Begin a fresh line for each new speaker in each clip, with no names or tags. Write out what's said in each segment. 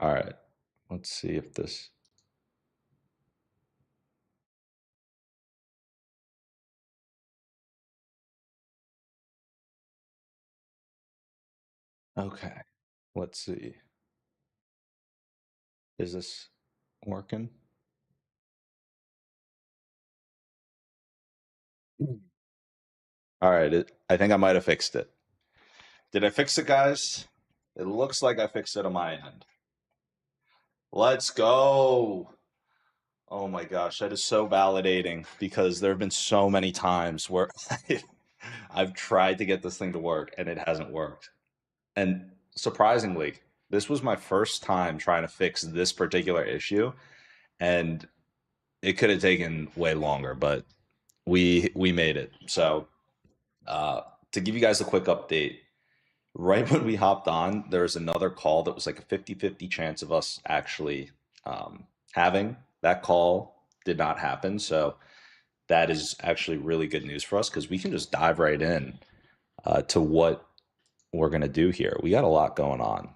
All right. Let's see if this. Okay. Let's see. Is this working? All right. I think I might have fixed it. Did I fix it, guys? It looks like I fixed it on my end. Let's go. Oh my gosh, that is so validating because there have been so many times where I've tried to get this thing to work and it hasn't worked. And surprisingly, this was my first time trying to fix this particular issue, and it could have taken way longer, but we made it. So, uh, to give you guys a quick update, right when we hopped on, there was another call that was like a 50-50 chance of us actually having that call did not happen. So that is actually really good news for us because we can just dive right in to what we're going to do here. We got a lot going on.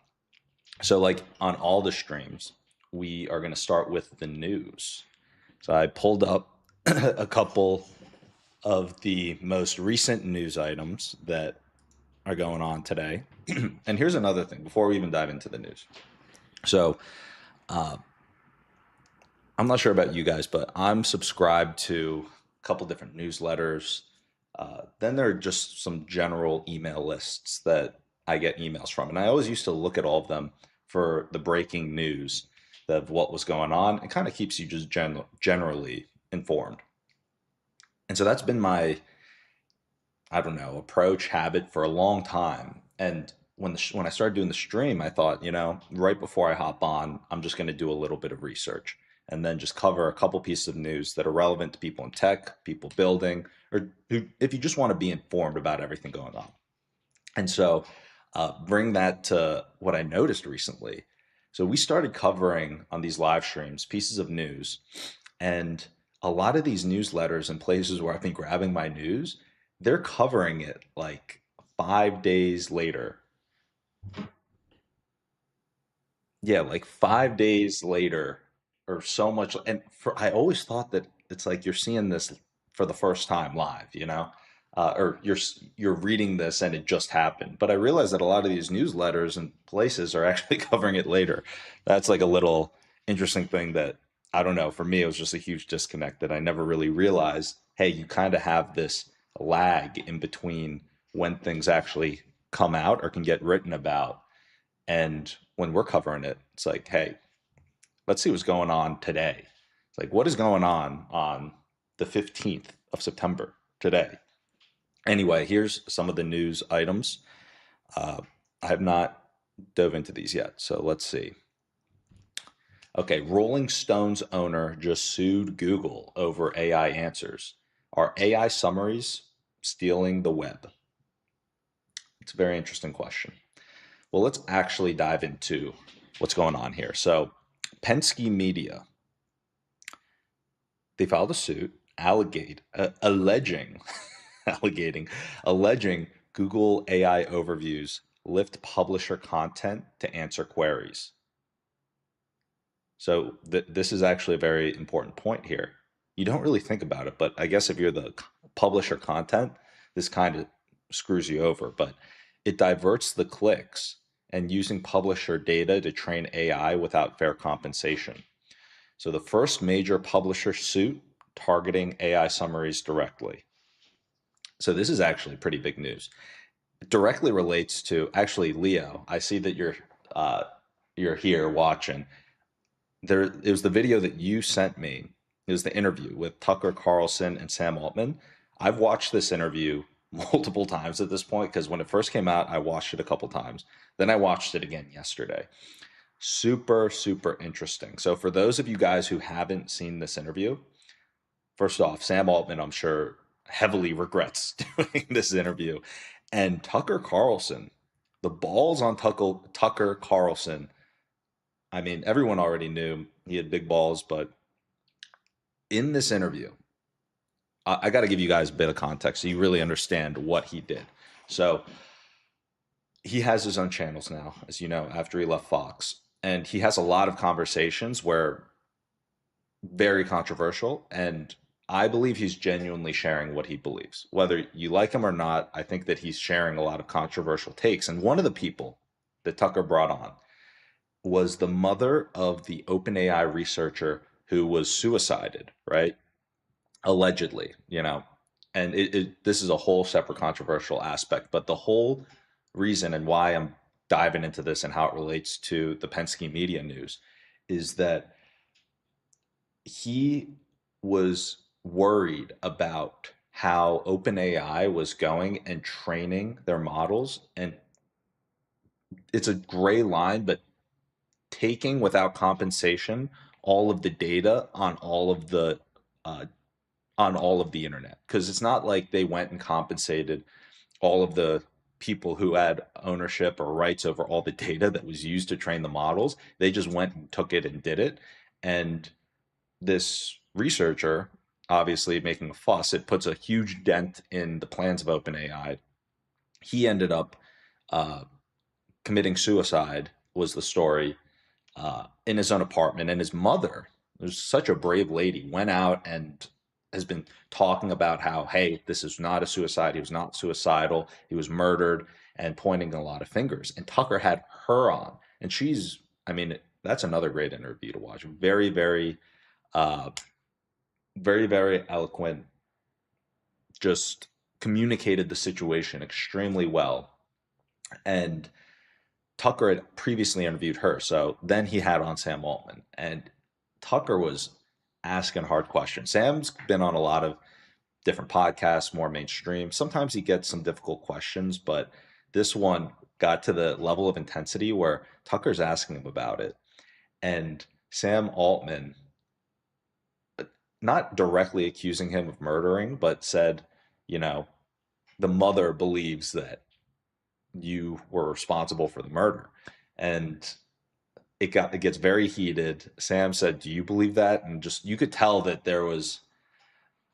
So, like on all the streams, we are going to start with the news. So, I pulled up a couple of the most recent news items that are going on today. And here's another thing before we even dive into the news. So, I'm not sure about you guys, but I'm subscribed to a couple different newsletters. Then there are just some general email lists that I get emails from. And I always used to look at all of them for the breaking news of what was going on. It kind of keeps you just generally informed. And so that's been my, I don't know, approach, habit for a long time. And when I started doing the stream, I thought, right before I hop on, I'm just going to do a little bit of research and then just cover a couple pieces of news that are relevant to people in tech, people building, or who, if you just want to be informed about everything going on. And so, bring that to what I noticed recently. So we started covering on these live streams pieces of news, and a lot of these newsletters and places where I've been grabbing my news, they're covering it like 5 days later. Yeah, like 5 days later, or so much. And I always thought that it's like you're seeing this for the first time live, or you're reading this and it just happened. But I realized that a lot of these newsletters and places are actually covering it later. That's like a little interesting thing that I don't know. For me, it was just a huge disconnect that I never really realized. Hey, you kind of have this lag in between when things actually come out or can get written about, and when we're covering it, it's like, hey, let's see what's going on today. It's like, what is going on the 15th of September today? Anyway, here's some of the news items. Uh, I have not dove into these yet, so let's see. Okay, Rolling Stone's owner just sued Google over AI answers. Are AI summaries stealing the web? It's a very interesting question. Well, let's actually dive into what's going on here. So, Penske Media, they filed a suit alleging, alleging, alleging Google AI overviews lift publisher content to answer queries. So this is actually a very important point here. You don't really think about it, but I guess if you're the publisher content, this kind of screws you over. But it diverts the clicks and using publisher data to train AI without fair compensation. So the first major publisher suit targeting AI summaries directly. So this is actually pretty big news. It directly relates to actually Leo. I see that you're here watching. There it was the video that you sent me. It was the interview with Tucker Carlson and Sam Altman. I've watched this interview multiple times at this point because when it first came out, I watched it a couple times. Then I watched it again yesterday. Super, super interesting. So for those of you guys who haven't seen this interview, first off, Sam Altman, I'm sure, heavily regrets doing this interview. And Tucker Carlson, the balls on Tucker Carlson. I mean, everyone already knew he had big balls, but in this interview, I got to give you guys a bit of context so you really understand what he did. So he has his own channels now, as you know, after he left Fox. and he has a lot of conversations where very controversial, and I believe he's genuinely sharing what he believes. Whether you like him or not, I think that he's sharing a lot of controversial takes. And one of the people that Tucker brought on was the mother of the OpenAI researcher who was suicided, right? Allegedly, and this is a whole separate controversial aspect, but the whole reason and why I'm diving into this and how it relates to the Penske media news is that he was worried about how OpenAI was going and training their models. And it's a gray line, but taking without compensation all of the data uh, on all of the internet. Because it's not like they went and compensated all of the people who had ownership or rights over all the data that was used to train the models. They just went and took it and did it. And this researcher, obviously making a fuss, it puts a huge dent in the plans of OpenAI. He ended up uh, committing suicide, was the story, in his own apartment. And his mother, who's such a brave lady, went out and has been talking about how, hey, this is not a suicide. He was not suicidal. He was murdered, and pointing a lot of fingers. And Tucker had her on. And I mean, that's another great interview to watch. Very, very uh, very, very eloquent, just communicated the situation extremely well. And Tucker had previously interviewed her. So then he had on Sam Altman, and Tucker was asking hard questions. Sam's been on a lot of different podcasts, more mainstream. Sometimes he gets some difficult questions, but this one got to the level of intensity where Tucker's asking him about it. And Sam Altman, not directly accusing him of murdering, but said, you know, the mother believes that you were responsible for the murder. And it gets very heated. Sam said, "Do you believe that?" And just you could tell that there was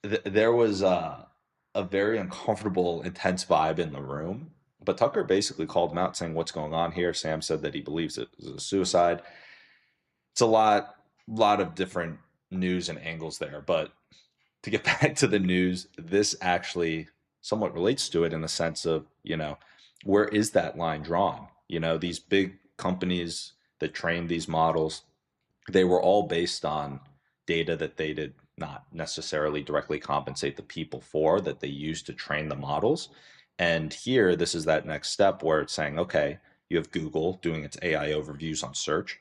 a very uncomfortable, intense vibe in the room. But Tucker basically called him out, saying, "What's going on here?" Sam said that he believes it was a suicide. It's lot of different news and angles there, but to get back to the news, this actually somewhat relates to it in the sense of, where is that line drawn? These big companies that train these models, they were all based on data that they did not necessarily directly compensate the people for, that they used to train the models. And here, this is that next step where it's saying, okay, you have Google doing its AI overviews on search,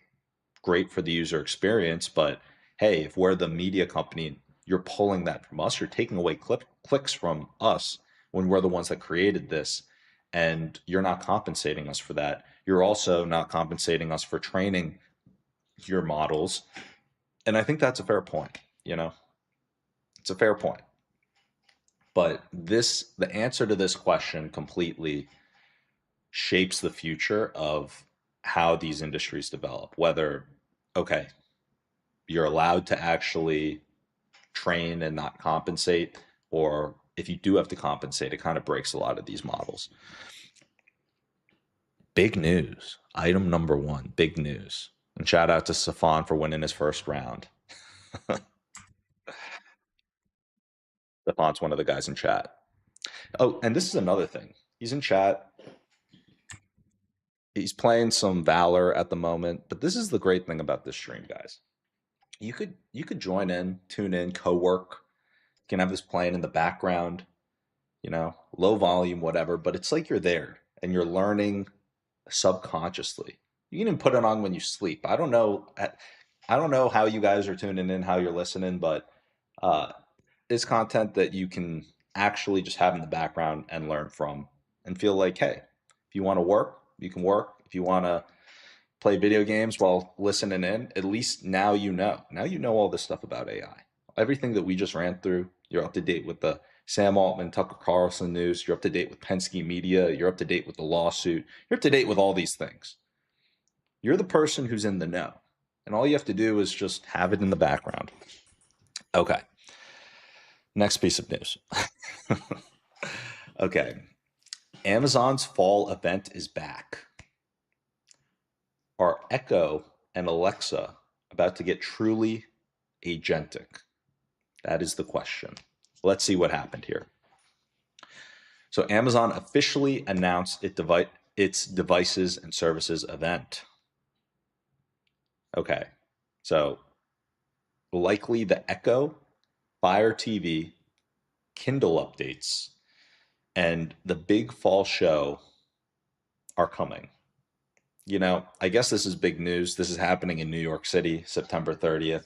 great for the user experience, but hey, if we're the media company, you're pulling that from us, you're taking away clicks from us when we're the ones that created this, and you're not compensating us for that. You're also not compensating us for training your models. And I think that's a fair point, it's a fair point. But the answer to this question completely shapes the future of how these industries develop. Whether, okay, you're allowed to actually train and not compensate, or if you do have to compensate, it kind of breaks a lot of these models. Big news. Item number one, big news. And shout out to Safan for winning his first round. Safan's one of the guys in chat. Oh, and this is another thing. He's in chat. He's playing some Valor at the moment, but this is the great thing about this stream, guys. You could join in, tune in, co-work. You can have this playing in the background, low volume, whatever, but it's like you're there and you're learning subconsciously. You can even put it on when you sleep. I don't know how you guys are tuning in, how you're listening, but uh, it's content that you can actually just have in the background and learn from and feel like, hey, if you want to work, you can work. If you want to play video games while listening in, at least now you know. Now you know all this stuff about AI. Everything that we just ran through, you're up to date with the Sam Altman, Tucker Carlson news. You're up to date with Penske Media. You're up to date with the lawsuit. You're up to date with all these things. You're the person who's in the know. And all you have to do is just have it in the background. Okay. Next piece of news. Okay. Amazon's fall event is back. Our Echo and Alexa about to get truly agentic? That is the question. Let's see what happened here. So Amazon officially announced its devices and services event. Okay, so likely the Echo, Fire TV, Kindle updates, and the big fall show are coming. You know, I guess this is big news. This is happening in New York City, September 30th.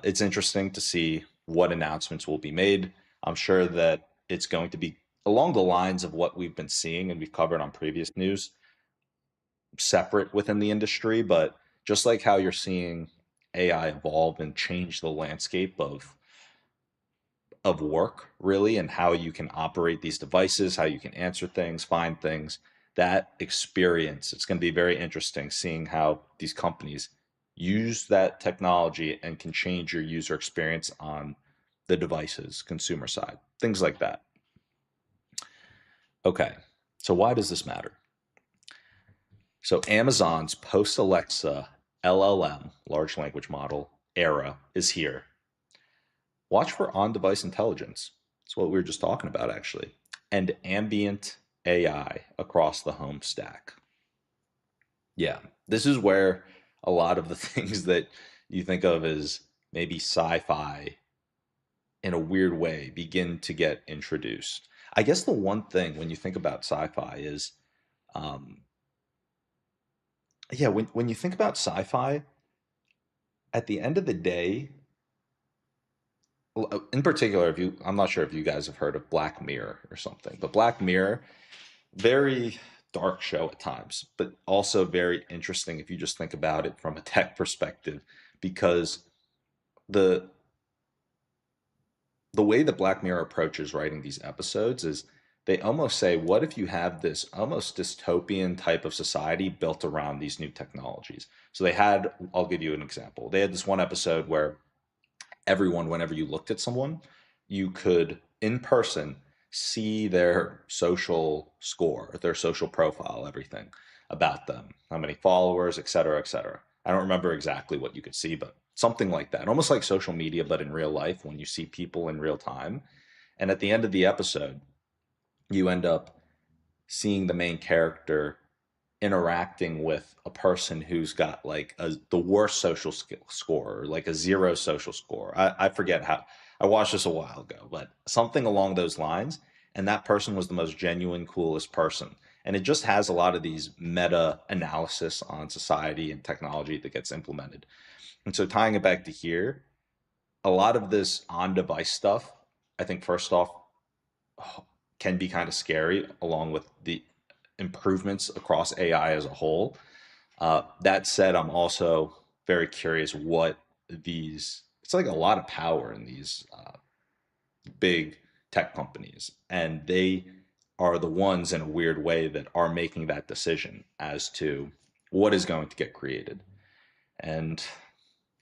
It's interesting to see what announcements will be made. I'm sure that it's going to be along the lines of what we've been seeing and we've covered on previous news, separate within the industry, but just like how you're seeing AI evolve and change the landscape of work really, and how you can operate these devices, how you can answer things, find things, that experience, it's going to be very interesting seeing how these companies use that technology and can change your user experience on the devices, consumer side, things like that. Okay, so why does this matter? So Amazon's post Alexa LLM, large language model, era is here. Watch for on-device intelligence. That's what we were just talking about, actually. And ambient AI across the home stack. Yeah, this is where a lot of the things that you think of as maybe sci-fi in a weird way begin to get introduced. I guess the one thing when you think about sci-fi is, um, yeah, when you think about sci-fi, at the end of the day, in particular, if you, I'm not sure if you guys have heard of Black Mirror or something, but Black Mirror, very dark show at times, but also very interesting if you just think about it from a tech perspective, because the the way that Black Mirror approaches writing these episodes is they almost say, what if you have this almost dystopian type of society built around these new technologies? So they had, I'll give you an example. They had this one episode where everyone, whenever you looked at someone, you could in person see their social score, their social profile, everything about them, how many followers, et cetera, et cetera. I don't remember exactly what you could see, but something like that, almost like social media, but in real life when you see people in real time. And at the end of the episode, you end up seeing the main character interacting with a person who's got like the worst social score, or like a zero social score. I forget how, I watched this a while ago, but something along those lines. And that person was the most genuine, coolest person. And it just has a lot of these meta analysis on society and technology that gets implemented. And so tying it back to here, a lot of this on device stuff, I think first off, can be kind of scary along with the improvements across AI as a whole. That said, I'm also very curious what these, it's like a lot of power in these big tech companies. And they are the ones in a weird way that are making that decision as to what is going to get created. And,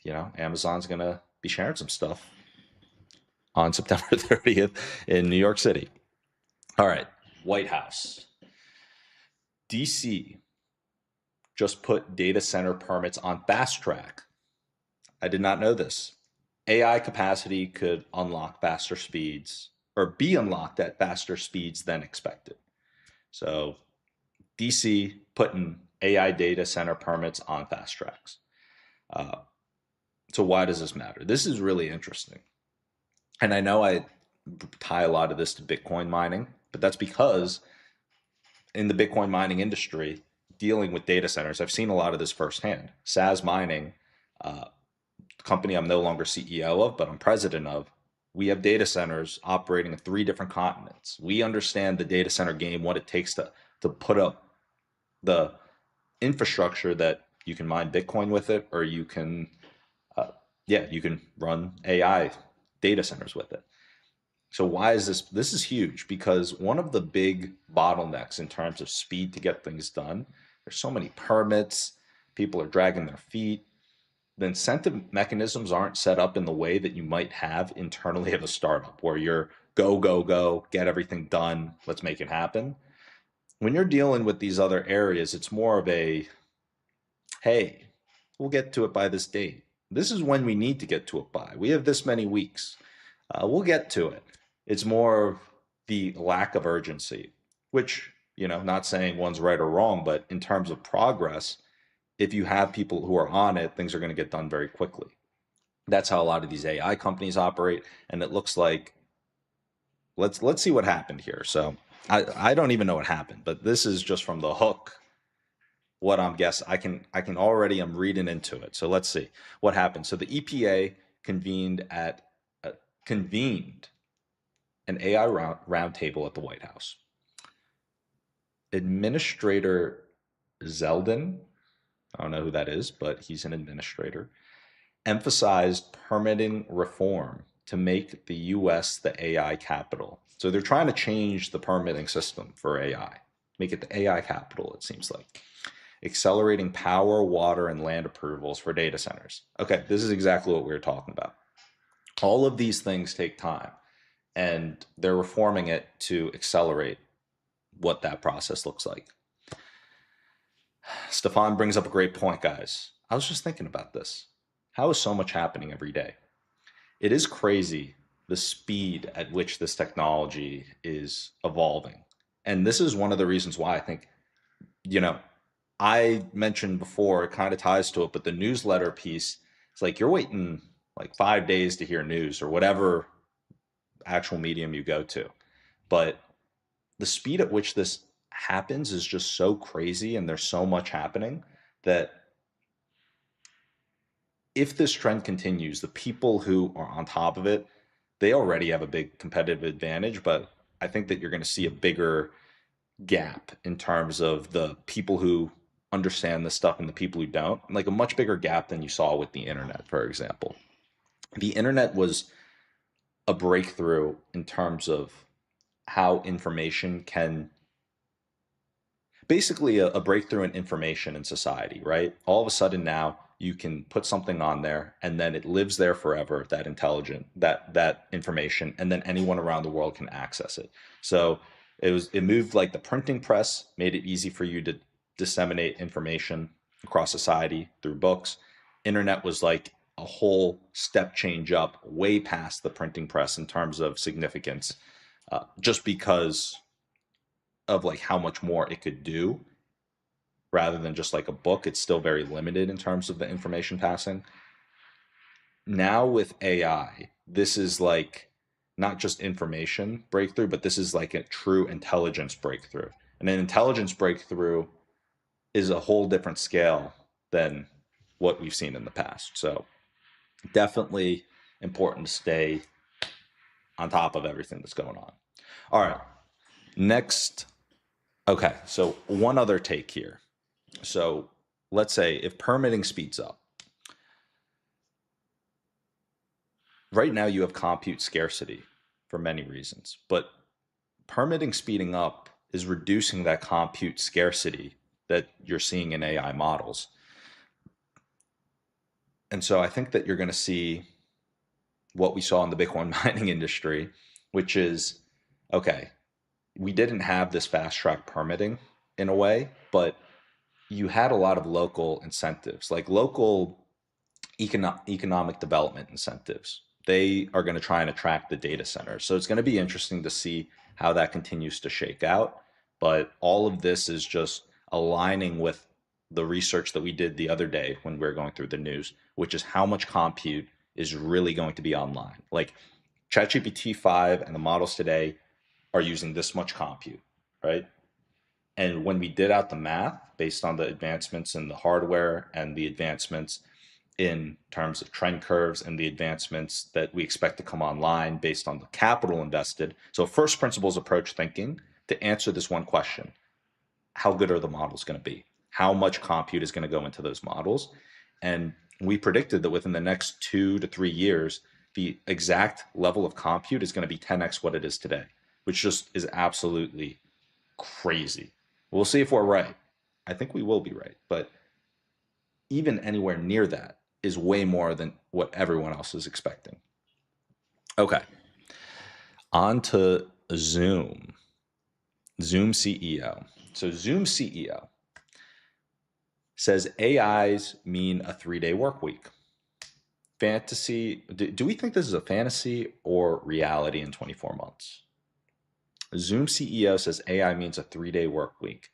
you know, Amazon's going to be sharing some stuff on September 30th in New York City. All right, White House. DC just put data center permits on fast track. I did not know this. AI capacity could unlock faster speeds or be unlocked at faster speeds than expected. So DC putting AI data center permits on fast tracks. Uh, so why does this matter? This is really interesting. And I know I tie a lot of this to Bitcoin mining, but that's because in the Bitcoin mining industry, dealing with data centers, I've seen a lot of this firsthand. Sazmining, company I'm no longer CEO of, but I'm president of, we have data centers operating in 3 different continents. We understand the data center game, what it takes to put up the infrastructure that you can mine Bitcoin with it, or you can, yeah, you can run AI data centers with it. So why is this? This is huge because one of the big bottlenecks in terms of speed to get things done, there's so many permits, people are dragging their feet. The incentive mechanisms aren't set up in the way that you might have internally of a startup where you're go, go, go, get everything done, let's make it happen. When you're dealing with these other areas, it's more of a, hey, we'll get to it by this date. This is when we need to get to it by. We have this many weeks. We'll get to it. It's more of the lack of urgency, which, not saying one's right or wrong, but in terms of progress, if you have people who are on it, things are going to get done very quickly. That's how a lot of these AI companies operate. And it looks like, let's see what happened here. So I don't even know what happened, but this is just from the hook. What I'm guessing, I'm reading into it. So let's see what happened. So the EPA convened an AI roundtable at the White House. Administrator Zeldin, I don't know who that is, but he's an administrator, emphasized permitting reform to make the US the AI capital. So they're trying to change the permitting system for AI, make it the AI capital, it seems like. Accelerating power, water, and land approvals for data centers. Okay, this is exactly what we were talking about. All of these things take time, and they're reforming it to accelerate what that process looks like. Stefan brings up a great point, guys. I was just thinking about this. How is so much happening every day? It is crazy the speed at which this technology is evolving. And this is one of the reasons why I think, I mentioned before, it kind of ties to it, but the newsletter piece, it's like you're waiting like 5 days to hear news or whatever actual medium you go to. But the speed at which this happens is just so crazy, and there's so much happening that if this trend continues, the people who are on top of it, they already have a big competitive advantage, but I think that you're going to see a bigger gap in terms of the people who understand this stuff and the people who don't, like a much bigger gap than you saw with the internet, for example. The internet was a breakthrough in terms of how information can basically a breakthrough in information in society, right? All of a sudden now you can put something on there and then it lives there forever, that information, and then anyone around the world can access it. So it moved like the printing press, made it easy for you to disseminate information across society through books. Internet was like a whole step change up, way past the printing press in terms of significance, just because of like how much more it could do rather than just like a book. It's still very limited in terms of the information passing. Now with AI, this is like not just information breakthrough, but this is like a true intelligence breakthrough. And an intelligence breakthrough is a whole different scale than what we've seen in the past. So definitely important to stay on top of everything that's going on. All right. Next. Okay. So one other take here. So let's say if permitting speeds up, right now you have compute scarcity for many reasons, but permitting speeding up is reducing that compute scarcity that you're seeing in AI models. And so I think that you're going to see what we saw in the Bitcoin mining industry, which is, okay, we didn't have this fast track permitting in a way, but you had a lot of local incentives, like local economic development incentives. They are going to try and attract the data centers. So it's going to be interesting to see how that continues to shake out. But all of this is just aligning with the research that we did the other day when we were going through the news, which is how much compute is really going to be online. Like ChatGPT 5 and the models today are using this much compute, right? And when we did out the math based on the advancements in the hardware and the advancements in terms of trend curves and the advancements that we expect to come online based on the capital invested. So first principles approach thinking to answer this one question: how good are the models going to be? How much compute is going to go into those models? And we predicted that within the next 2 to 3 years, the exact level of compute is going to be 10x what it is today, which just is absolutely crazy. We'll see if we're right. I think we will be right, but even anywhere near that is way more than what everyone else is expecting. Okay. On to Zoom. Zoom CEO. So Zoom CEO says AIs mean a 3-day work week. Fantasy, do we think this is a fantasy or reality in 24 months? Zoom CEO says AI means a 3-day work week.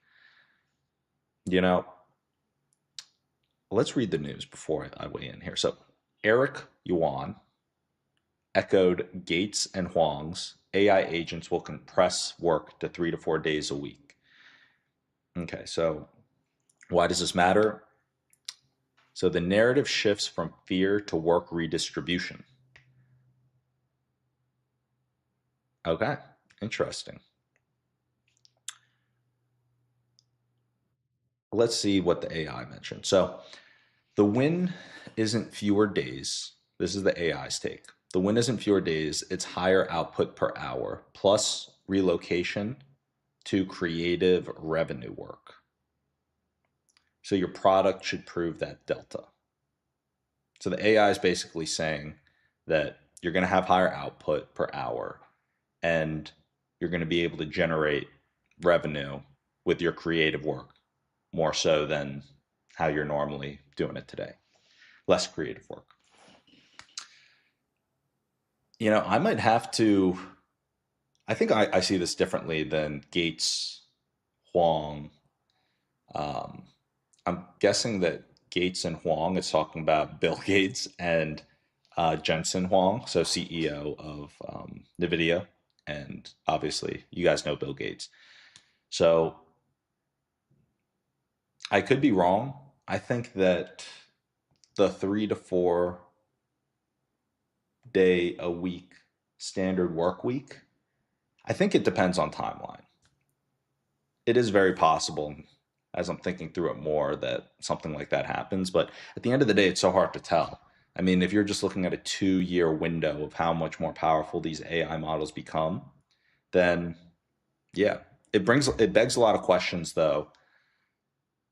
You know, let's read the news before I weigh in here. So Eric Yuan echoed Gates and Huang's AI agents will compress work to 3 to 4 days a week. Okay, so why does this matter? So the narrative shifts from fear to work redistribution. Okay, interesting. Let's see what the AI mentioned. So the win isn't fewer days. This is the AI's take. The win isn't fewer days, it's higher output per hour plus relocation to creative revenue work. So your product should prove that delta. So the AI is basically saying that you're going to have higher output per hour and you're going to be able to generate revenue with your creative work more so than how you're normally doing it today. Less creative work. You know, I might have to, I think I see this differently than Gates, Huang. I'm guessing that Gates and Huang is talking about Bill Gates and Jensen Huang, so CEO of NVIDIA. And obviously, you guys know Bill Gates. So I could be wrong. I think that the 3 to 4 day a week standard work week, I think it depends on timeline. It is very possible, as I'm thinking through it more, that something like that happens. But at the end of the day, it's so hard to tell. I mean, if you're just looking at a 2-year window of how much more powerful these AI models become, then yeah, it begs a lot of questions though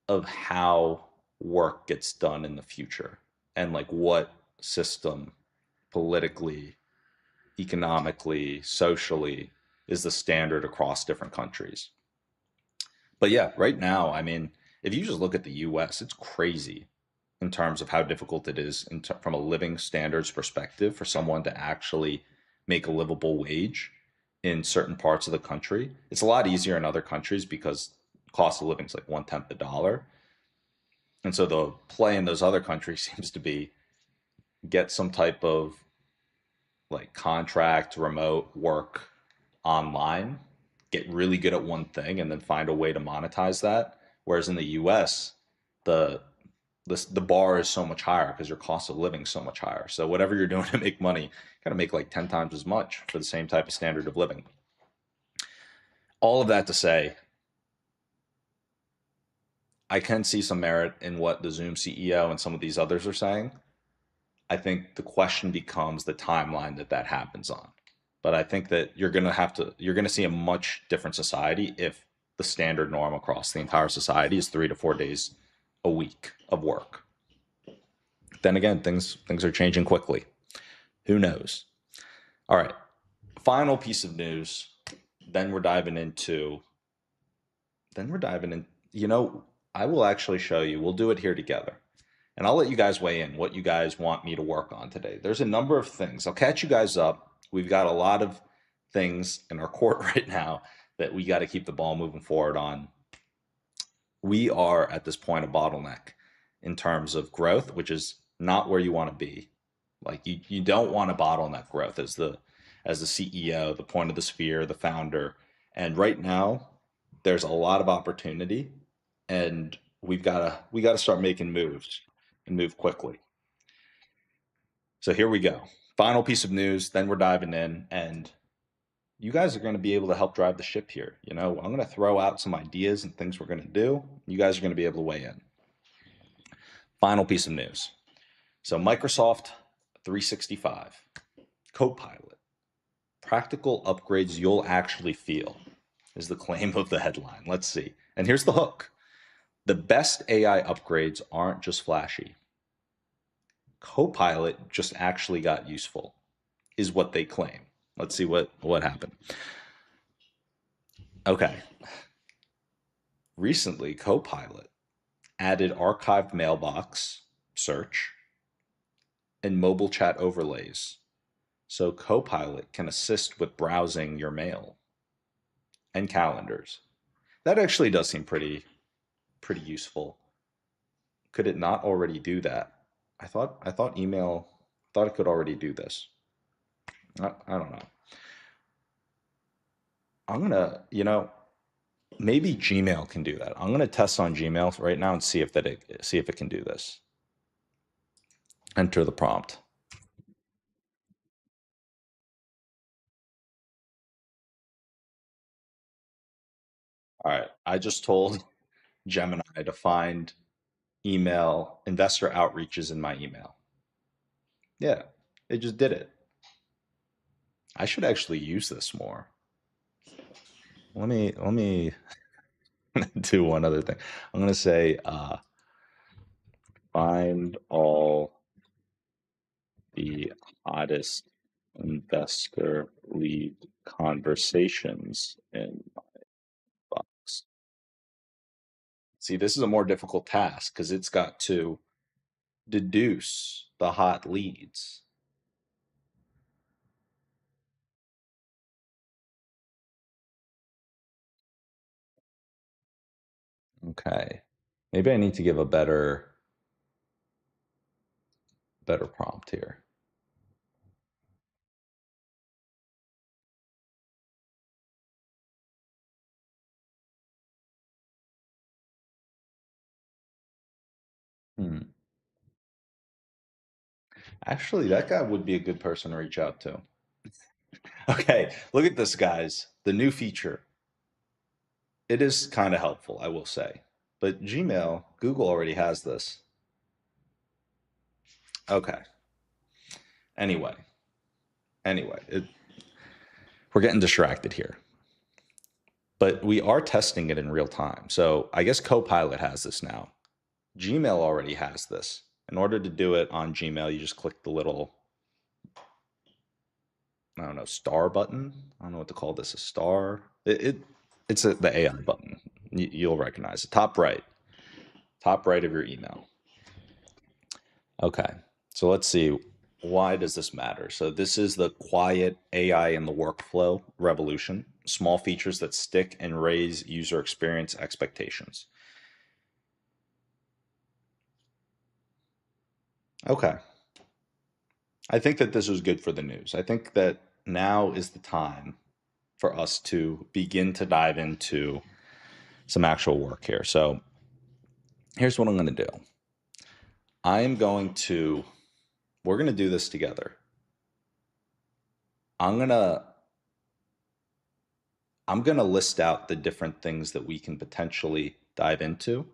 of how work gets done in the future and like what system politically, economically, socially is the standard across different countries. But yeah, right now, I mean, if you just look at the US, it's crazy in terms of how difficult it is from a living standards perspective for someone to actually make a livable wage in certain parts of the country. It's a lot easier in other countries because cost of living is like 1/10 the dollar. And so the play in those other countries seems to be get some type of like contract remote work online, get really good at one thing, and then find a way to monetize that. Whereas in the US, the the bar is so much higher because your cost of living is so much higher. So whatever you're doing to make money, you got to make like 10 times as much for the same type of standard of living. All of that to say, I can see some merit in what the Zoom CEO and some of these others are saying. I think the question becomes the timeline that that happens on. But I think that you're going to see a much different society if the standard norm across the entire society is 3 to 4 days a week of work. Then again, things are changing quickly. Who knows? All right. Final piece of news. Then we're diving in, you know, I will actually show you. We'll do it here together. And I'll let you guys weigh in what you guys want me to work on today. There's a number of things. I'll catch you guys up. We've got a lot of things in our court right now that we got to keep the ball moving forward on. We are at this point a bottleneck in terms of growth, which is not where you want to be. Like you don't want to bottleneck growth as the CEO, the point of the sphere, the founder. And right now, there's a lot of opportunity, and we gotta start making moves and move quickly. So here we go. Final piece of news, then we're diving in, and you guys are going to be able to help drive the ship here. You know, I'm going to throw out some ideas and things we're going to do. You guys are going to be able to weigh in. Final piece of news. So Microsoft 365, Copilot, practical upgrades you'll actually feel is the claim of the headline. Let's see. And here's the hook. The best AI upgrades aren't just flashy. Copilot just actually got useful, is what they claim. Let's see what happened. Okay. Recently, Copilot added archived mailbox search and mobile chat overlays. So Copilot can assist with browsing your mail and calendars. That actually does seem pretty useful. Could it not already do that? I thought email thought it could already do this. I don't know. I'm gonna, maybe Gmail can do that. I'm gonna test on Gmail right now and see if it can do this. Enter the prompt. All right. I just told Gemini to find email investor outreaches in my email. Yeah, it just did it. I should actually use this more. Let me do one other thing. I'm gonna say find all the hottest investor lead conversations in box. See, this is a more difficult task because it's got to deduce the hot leads. Okay. Maybe I need to give a better prompt here. Hmm. Actually, that guy would be a good person to reach out to. Okay, look at this, guys. The new feature. It is kind of helpful, I will say. But Gmail, Google already has this. Okay. Anyway, we're getting distracted here. But we are testing it in real time. So I guess Copilot has this now. Gmail already has this. In order to do it on Gmail, you just click the little, I don't know, star button. I don't know what to call this, a star. It's the AI button. You'll recognize it. Top right of your email. Okay, so let's see. Why does this matter? So this is the quiet AI in the workflow revolution. Small features that stick and raise user experience expectations. Okay. I think that this was good for the news. I think that now is the time for us to begin to dive into some actual work here. So here's what I'm going to do. I am going to, we're going to do this together. I'm going to, I'm going to list out the different things that we can potentially dive into.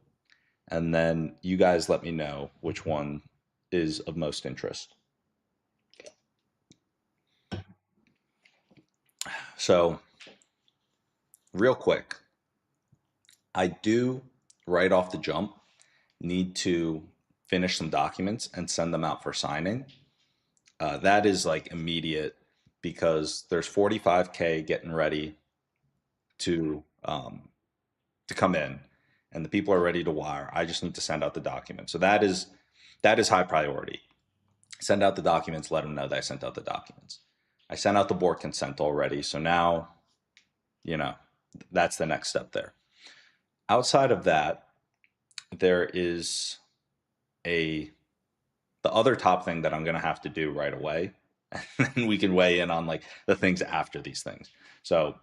And then you guys let me know which one is of most interest. So, real quick, I do right off the jump need to finish some documents and send them out for signing. That is like immediate because there's 45K getting ready to um, to come in, and the people are ready to wire. I just need to send out the documents. So that is high priority. Send out the documents. Let them know that I sent out the documents. I sent out the board consent already. So now, you know, that's the next step there. Outside of that, there is a the other top thing that I'm going to have to do right away, and then we can weigh in on like the things after these things. So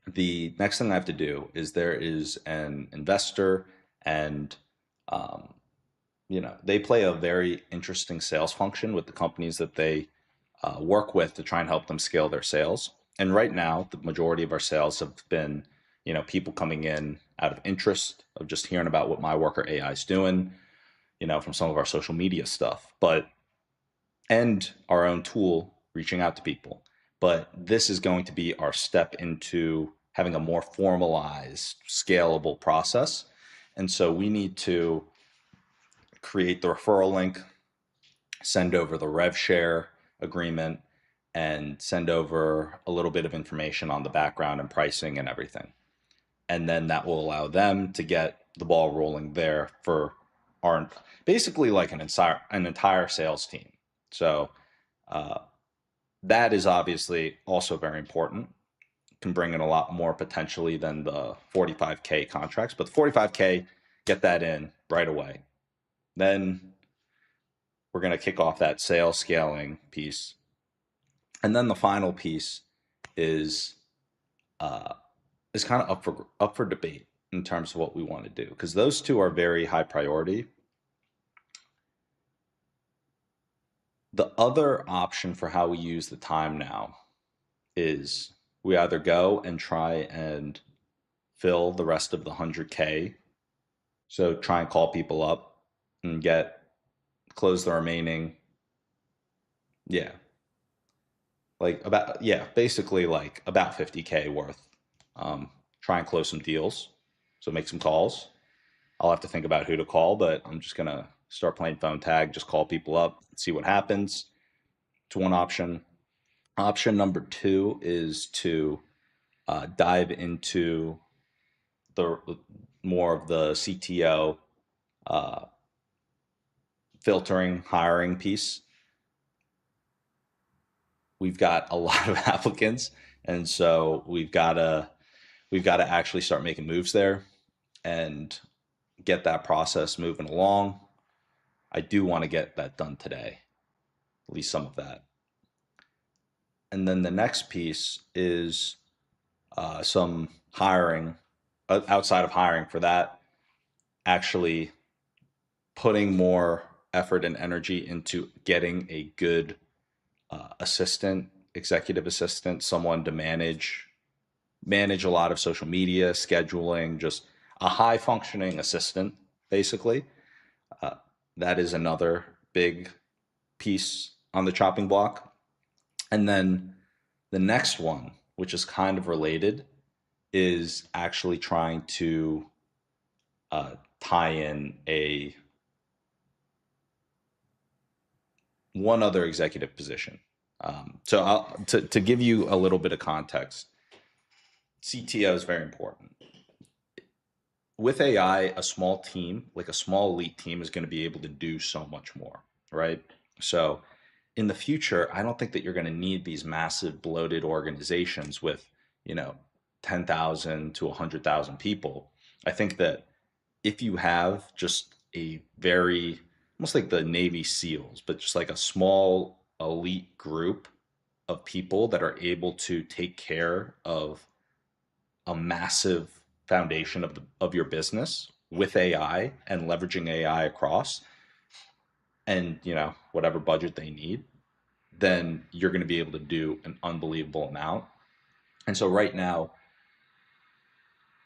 the next thing I have to do is there is an investor, and um, they play a very interesting sales function with the companies that they work with to try and help them scale their sales. And right now, the majority of our sales have been, people coming in out of interest of just hearing about what my worker AI is doing, from some of our social media stuff, and our own tool reaching out to people. But this is going to be our step into having a more formalized, scalable process. And so we need to create the referral link, send over the rev share agreement, and send over a little bit of information on the background and pricing and everything. And then that will allow them to get the ball rolling there for our basically like an entire sales team. So that is obviously also very important. Can bring in a lot more potentially than the 45K contracts, but the 45K, get that in right away. Then we're going to kick off that sales scaling piece. And then the final piece is kind of up for debate in terms of what we want to do, because those two are very high priority. The other option for how we use the time now is we either go and try and fill the rest of the 100K. So try and call people up and close the remaining. Yeah. Basically like about 50K worth. Try and close some deals. So make some calls. I'll have to think about who to call, but I'm just going to start playing phone tag, just call people up, see what happens. It's one option. Option number two is to dive into the more of the CTO filtering, hiring piece. We've got a lot of applicants, and so we've got to actually start making moves there and get that process moving along. I do want to get that done today, at least some of that. And then the next piece is some hiring, outside of hiring for that, actually putting more effort and energy into getting a good executive assistant, someone to manage a lot of social media, scheduling, just a high functioning assistant, basically. That is another big piece on the chopping block. And then the next one, which is kind of related, is actually trying to tie in one other executive position. To give you a little bit of context, CTO is very important. With AI, a small team, like a small elite team, is going to be able to do so much more, right? So in the future, I don't think that you're going to need these massive bloated organizations with, 10,000 to 100,000 people. I think that if you have just a very, almost like the Navy SEALs, but just like a small elite group of people that are able to take care of a massive foundation of your business with AI and leveraging AI across, and whatever budget they need, then you're going to be able to do an unbelievable amount. And so right now,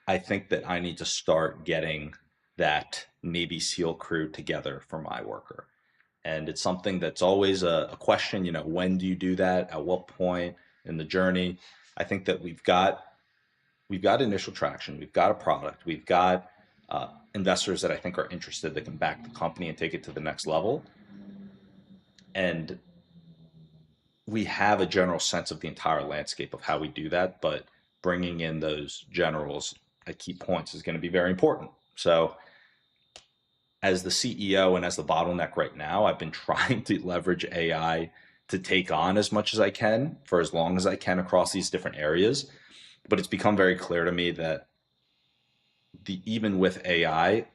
I think that I need to start getting that Navy SEAL crew together for my worker. And it's something that's always a question, when do you do that? At what point in the journey? I think that we've got initial traction. We've got a product. We've got investors that I think are interested that can back the company and take it to the next level. And we have a general sense of the entire landscape of how we do that, but bringing in those generals at key points is going to be very important. So as the CEO and as the bottleneck right now, I've been trying to leverage AI to take on as much as I can for as long as I can across these different areas. But it's become very clear to me that even with AI,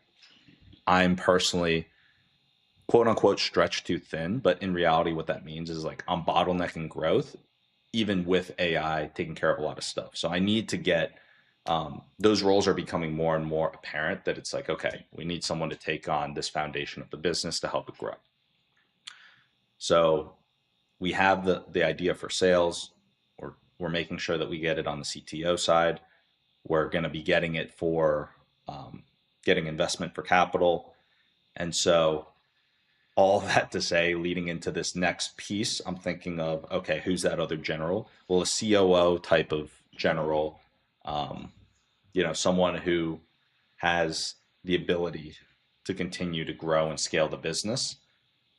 I'm personally quote unquote stretched too thin. But in reality, what that means is like I'm bottlenecking growth, even with AI taking care of a lot of stuff. So I need to get those roles are becoming more and more apparent, that it's like, okay, we need someone to take on this foundation of the business to help it grow. So we have the idea for sales. We're making sure that we get it on the CTO side. We're going to be getting it for getting investment for capital. And so all that to say, leading into this next piece, I'm thinking of, okay, who's that other general? Well, a COO type of general, someone who has the ability to continue to grow and scale the business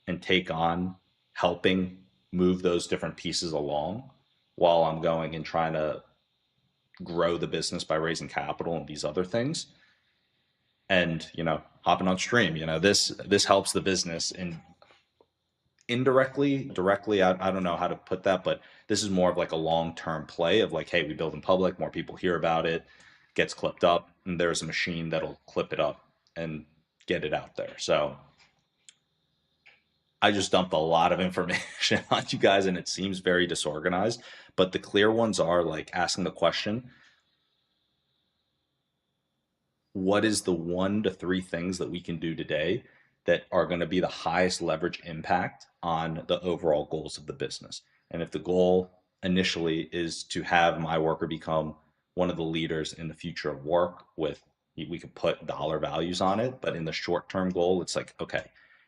and take on helping move those different pieces along while I'm going and trying to grow the business by raising capital and these other things. and hopping on stream. This helps the business in indirectly, directly. I don't know how to put that, but this is more of like a long-term play of like, hey, we build in public, more people hear about it, gets clipped up, and there's a machine that'll clip it up and get it out there. So I just dumped a lot of information on you guys, and it seems very disorganized. But the clear ones are like asking the question, what is the 1 to 3 things that we can do today that are going to be the highest leverage impact on the overall goals of the business? And if the goal initially is to have my worker become one of the leaders in the future of work, with we could put dollar values on it, but in the short term goal, it's like, okay,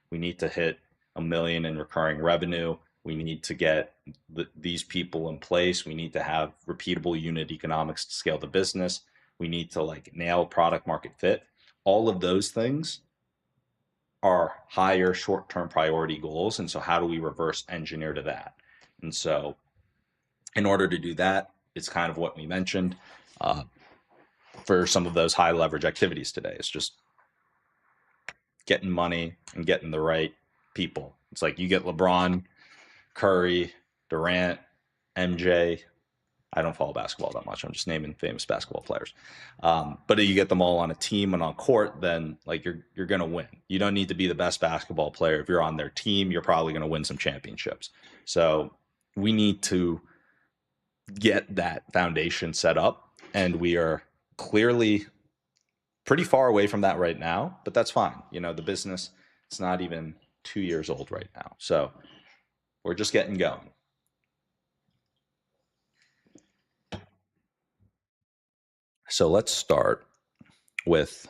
we need to hit 1 million in recurring revenue. We need to get these people in place. We need to have repeatable unit economics to scale the business. We need to like nail product market fit. All of those things are higher short-term priority goals. And so how do we reverse engineer to that? And so in order to do that, it's kind of what we mentioned for some of those high leverage activities today. It's just getting money and getting the right people. It's like you get LeBron, Curry, Durant, MJ. I don't follow basketball that much. I'm just naming famous basketball players. But if you get them all on a team and on court, then like you're gonna win. You don't need to be the best basketball player. If you're on their team, you're probably gonna win some championships. So we need to get that foundation set up, and we are clearly pretty far away from that right now. But that's fine. The business, it's not even 2 years old right now, so we're just getting going. So let's start with,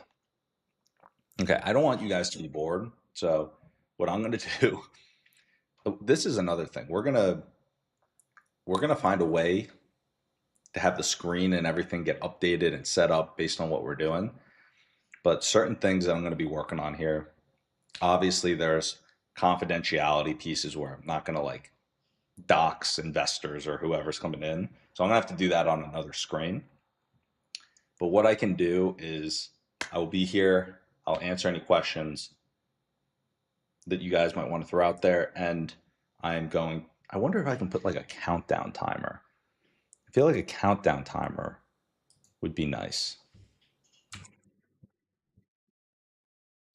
okay, I don't want you guys to be bored. So what I'm going to do, this is another thing. We're going to find a way to have the screen and everything get updated and set up based on what we're doing. But certain things that I'm going to be working on here, obviously there's confidentiality pieces where I'm not going to like dox investors or whoever's coming in. So I'm going to have to do that on another screen. But what I can do is I will be here. I'll answer any questions that you guys might want to throw out there. And I wonder if I can put like a countdown timer. I feel like a countdown timer would be nice.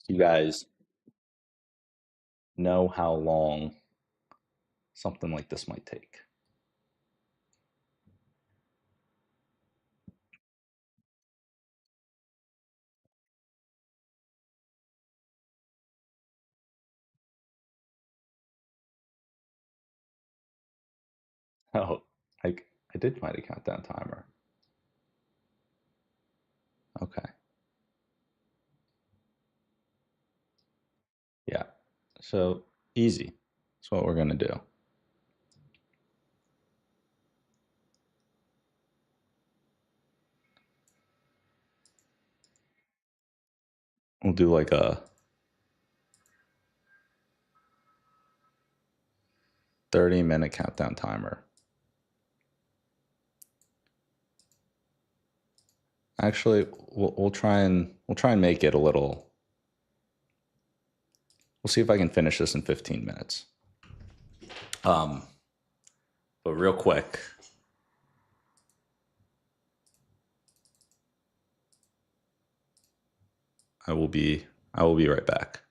You guys know how long something like this might take. Oh, I did find a countdown timer. Okay. Yeah. So easy. That's what we're going to do. We'll do like a 30-minute countdown timer. Actually, we'll try and make it a little. We'll see if I can finish this in 15 minutes. But real quick, I will be right back.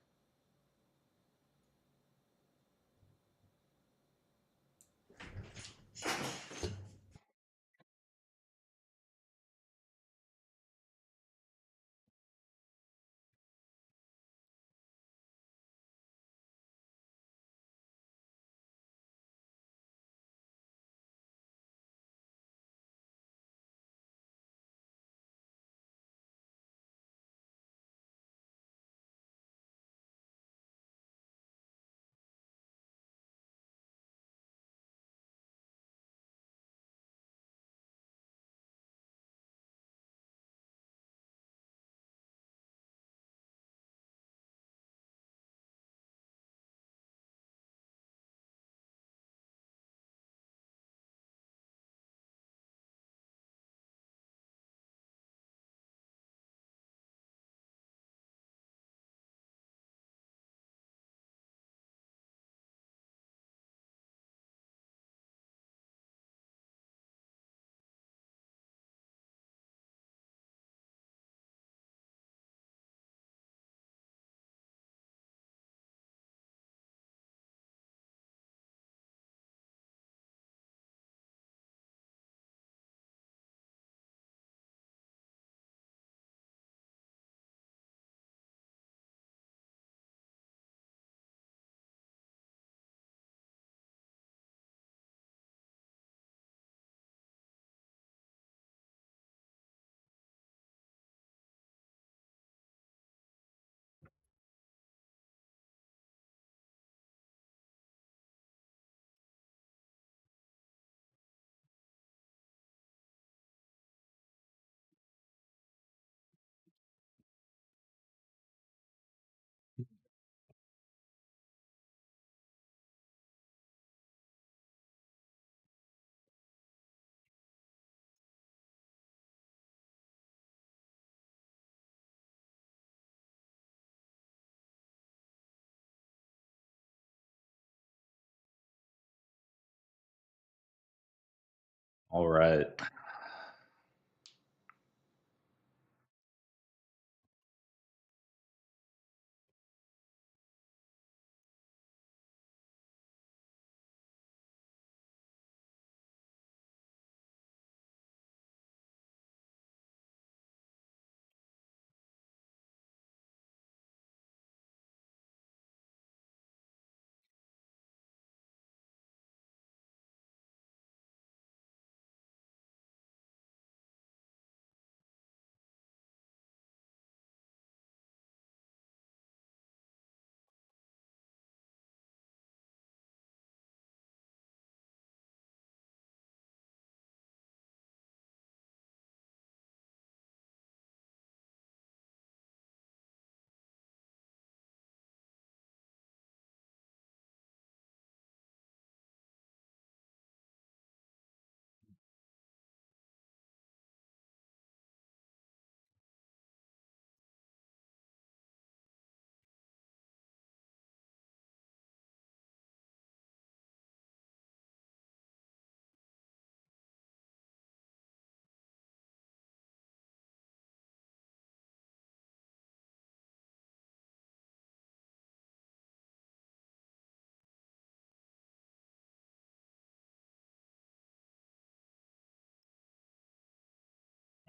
All right.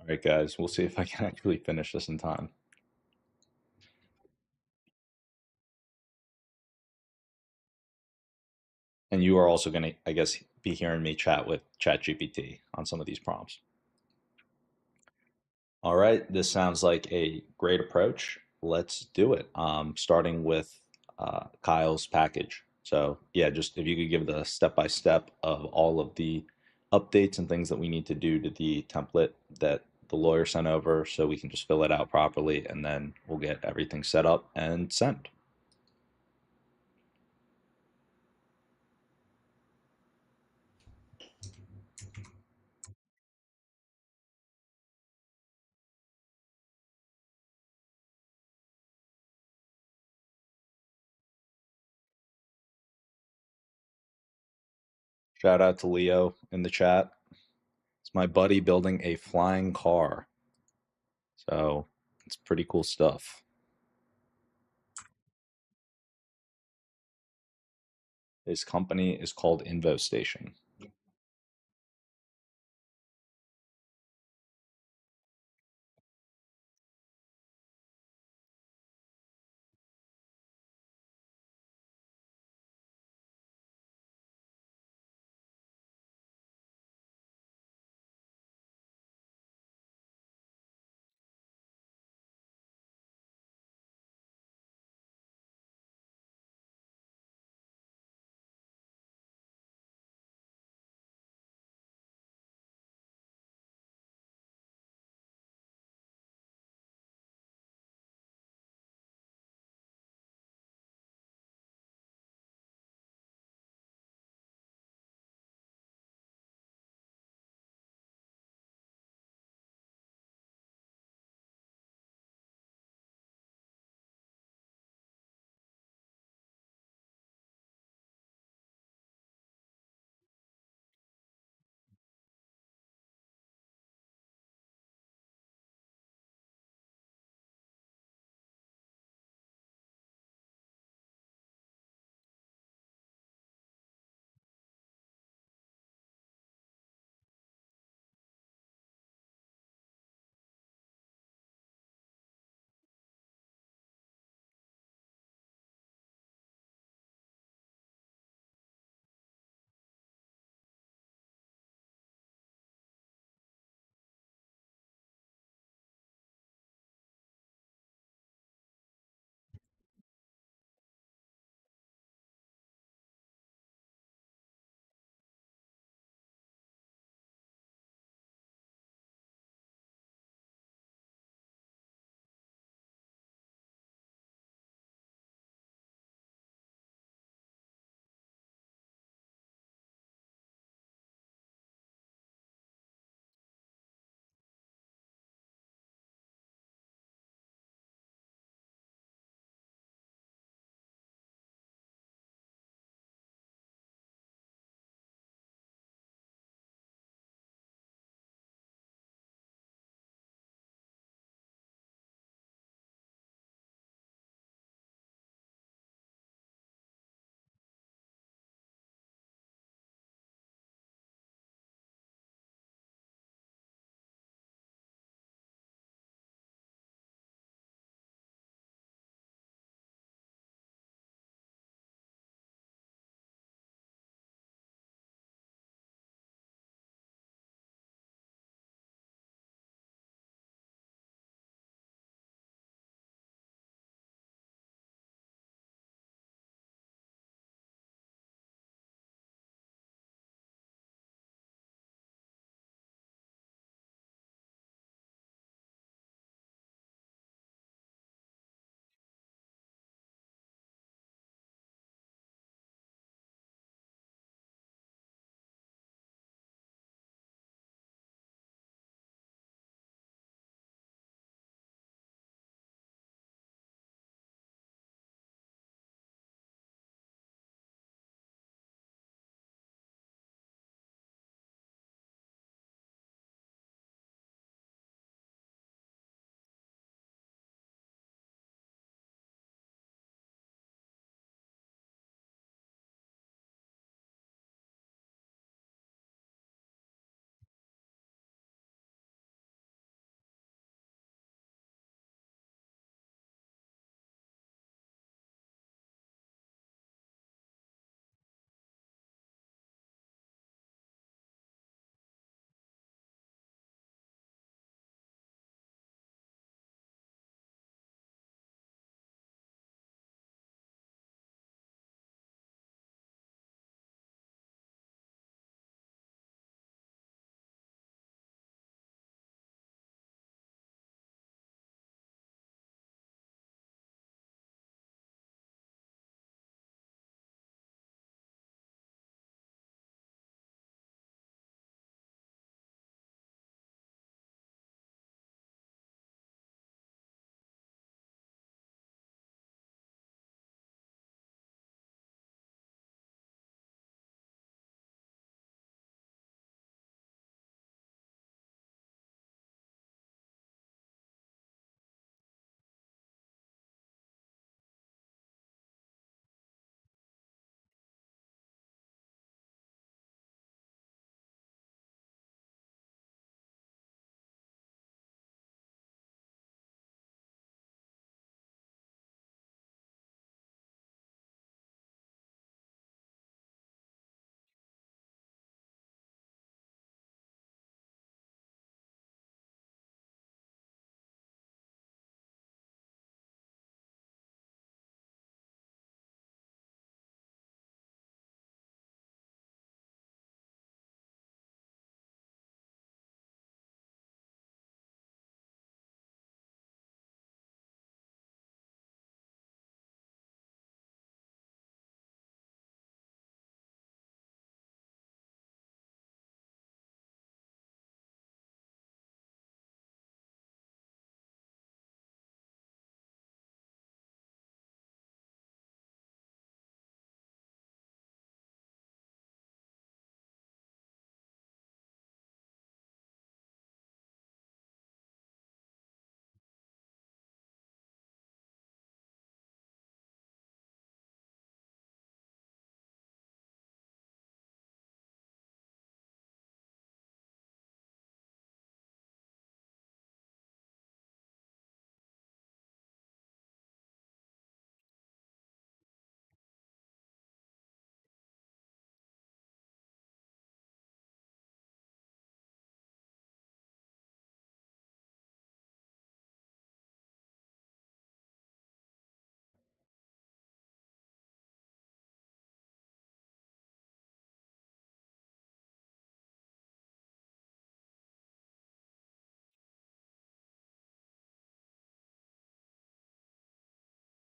All right, guys. We'll see if I can actually finish this in time. And you are also going to, I guess, be hearing me chat with ChatGPT on some of these prompts. All right, this sounds like a great approach. Let's do it. Starting with Kyle's package. So yeah, just if you could give the step-by-step of all of the updates and things that we need to do to the template that the lawyer sent over so we can just fill it out properly and then we'll get everything set up and sent. Shout out to Leo in the chat. It's my buddy building a flying car. So it's pretty cool stuff. His company is called InvoStation.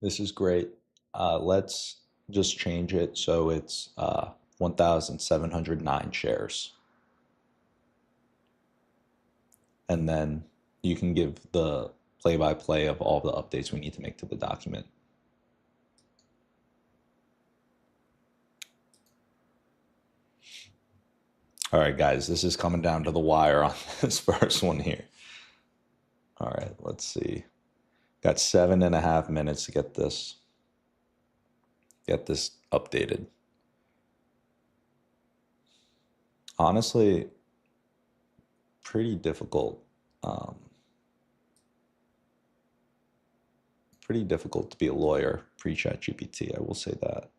This is great. Let's just change it so it's 1,709 shares. And then you can give the play-by-play of all the updates we need to make to the document. All right, guys, this is coming down to the wire on this first one here. All right, let's see. Got 7.5 minutes to get this updated. Honestly, pretty difficult. Pretty difficult to be a lawyer pre-ChatGPT, I will say that.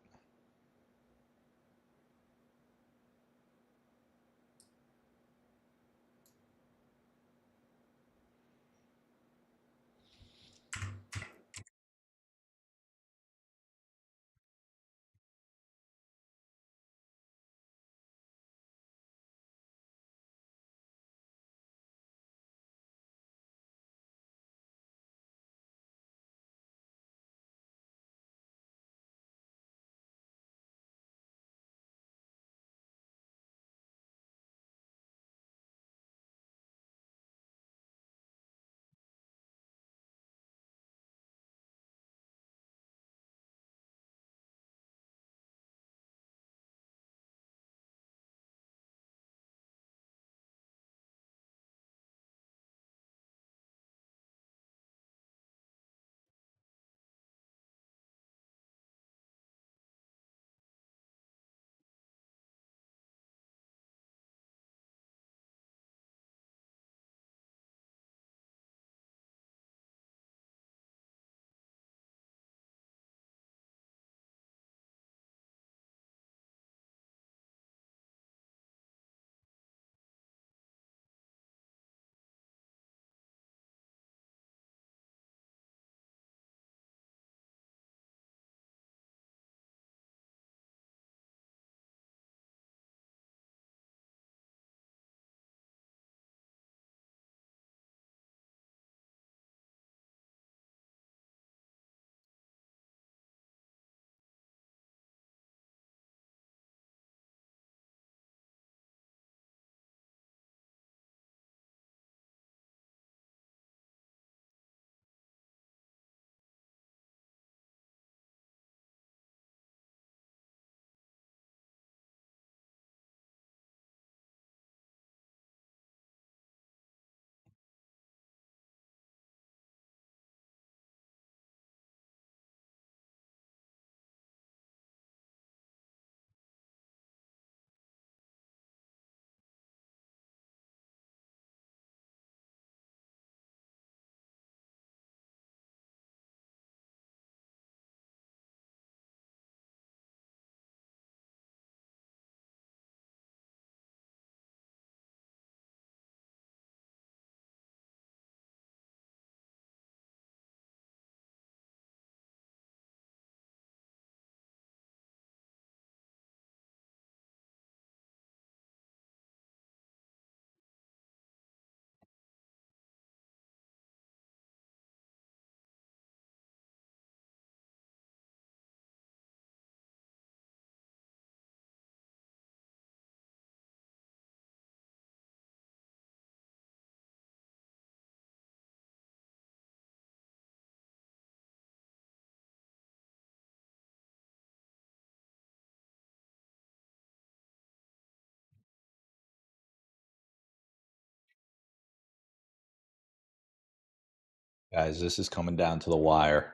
Guys, this is coming down to the wire.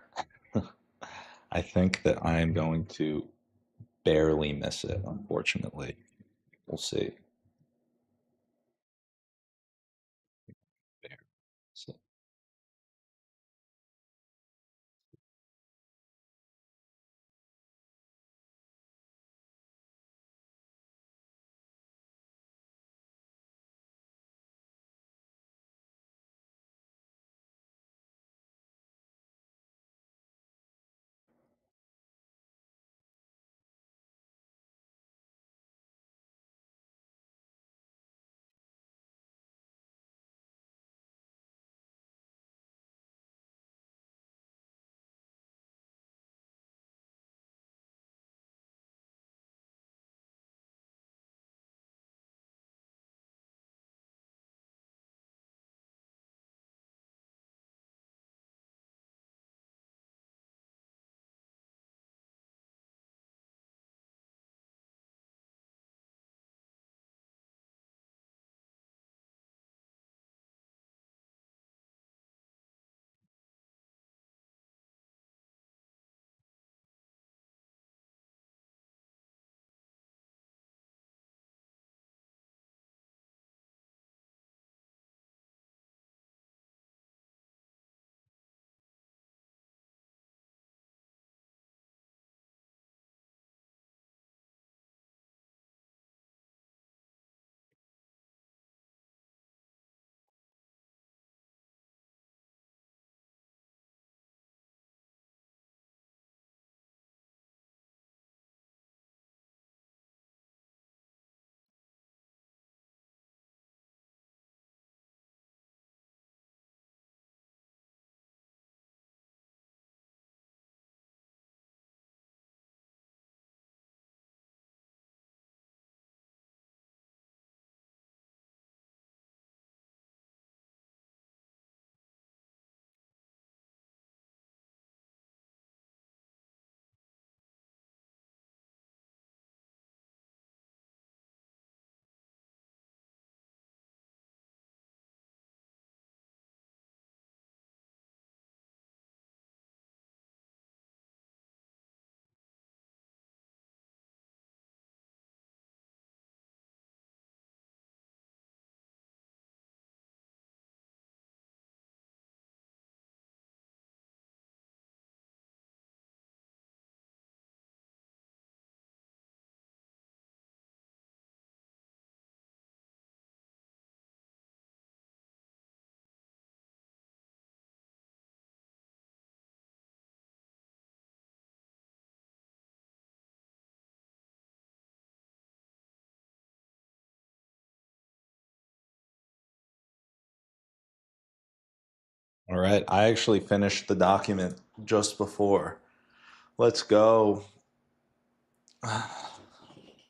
I think that I am going to barely miss it, unfortunately. We'll see. So, All right, I actually finished the document just before. Let's go.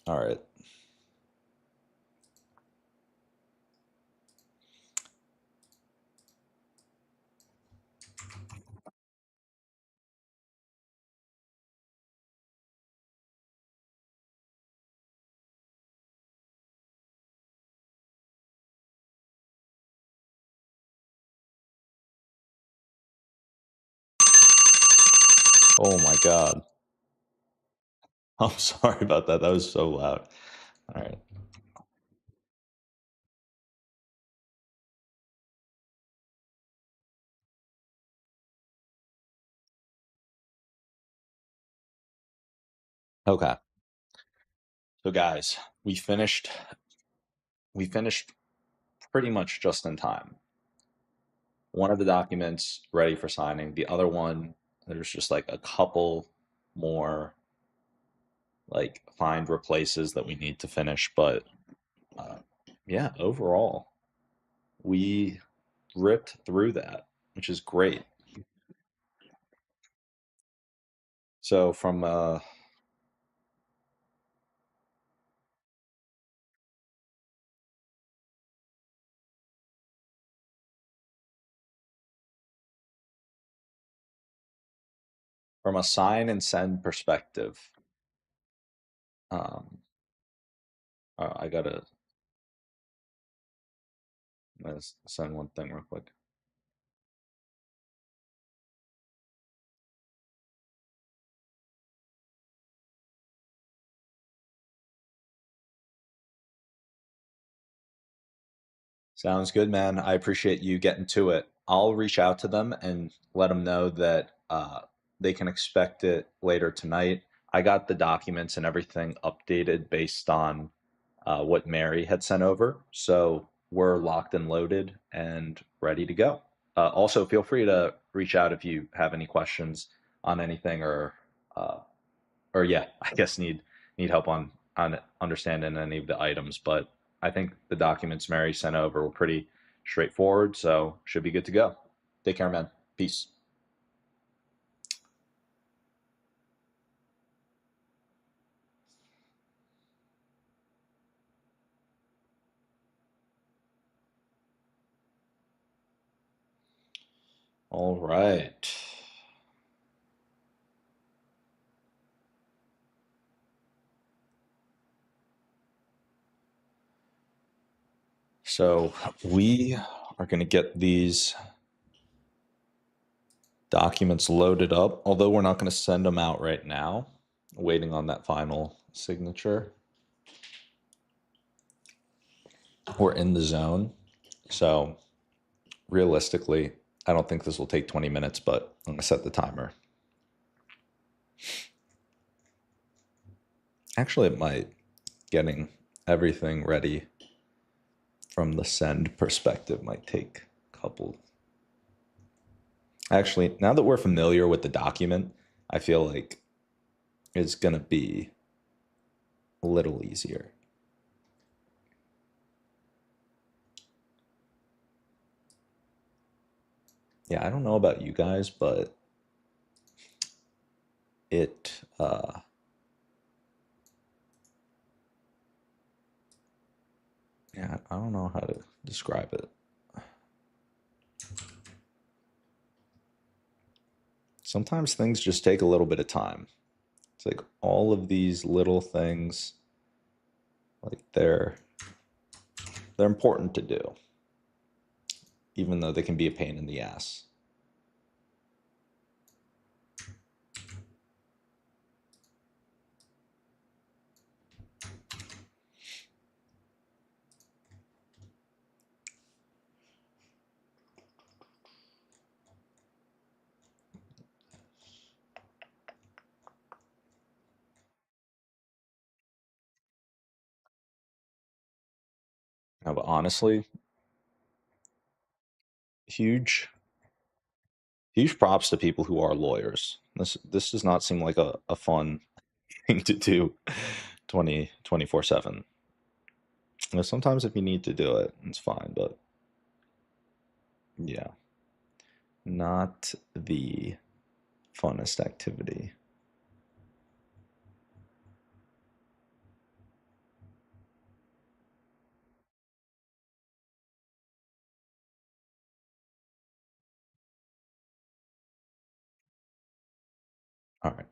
All right. Oh my God. I'm sorry about that. That was so loud. All right. Okay. So guys, we finished pretty much just in time. One of the documents ready for signing. The other one, there's just like a couple more like find replaces that we need to finish. But uh, yeah, overall, we ripped through that, which is great. So from a sign and send perspective, um, I gotta let's send one thing real quick. Sounds good, man. I appreciate you getting to it. I'll reach out to them and let them know that they can expect it later tonight. I got the documents and everything updated based on what Mary had sent over. So we're locked and loaded and ready to go. Also, feel free to reach out if you have any questions on anything uh, or yeah, I guess need help on understanding any of the items. But I think the documents Mary sent over were pretty straightforward, so should be good to go. Take care, man. Peace. All right. So we are going to get these documents loaded up, although we're not going to send them out right now. Waiting on that final signature. We're in the zone. So realistically, I don't think this will take 20 minutes, but I'm going to set the timer. Actually, it might. Getting everything ready from the send perspective might take a couple. Actually, now that we're familiar with the document, I feel like it's going to be a little easier. Yeah, I don't know about you guys, but it, yeah, I don't know how to describe it. Sometimes things just take a little bit of time. It's like all of these little things, like they're important to do, even though they can be a pain in the ass. Now, but honestly, huge huge props to people who are lawyers. This does not seem like a fun thing to do 24/7. You know, sometimes if you need to do it, it's fine, but yeah. not the funnest activity. All right.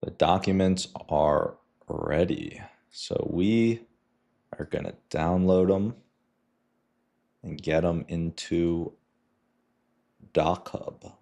The documents are ready. So we are going to download them and get them into DocHub.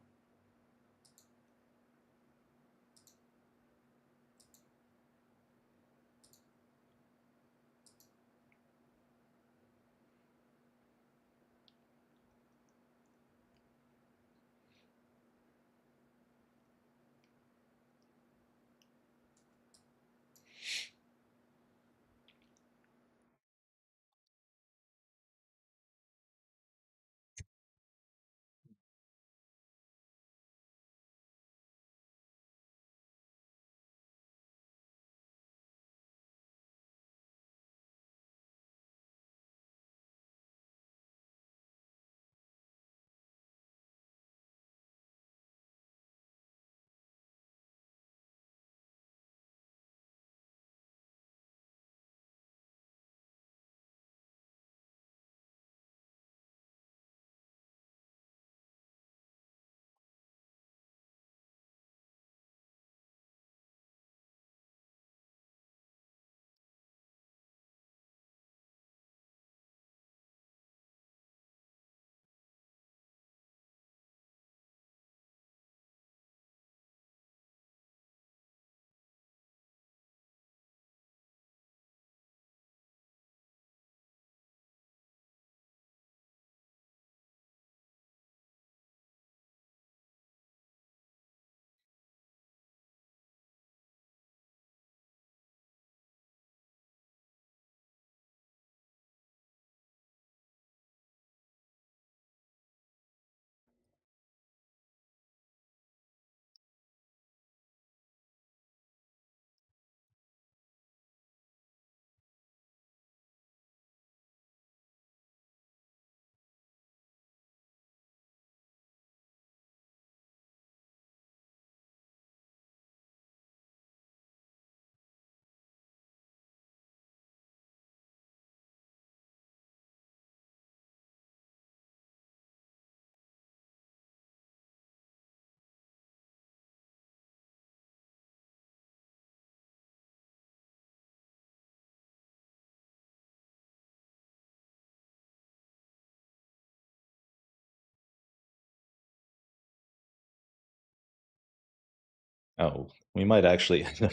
Oh, we might actually end up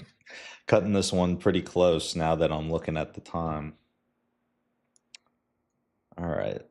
cutting this one pretty close now that I'm looking at the time. All right.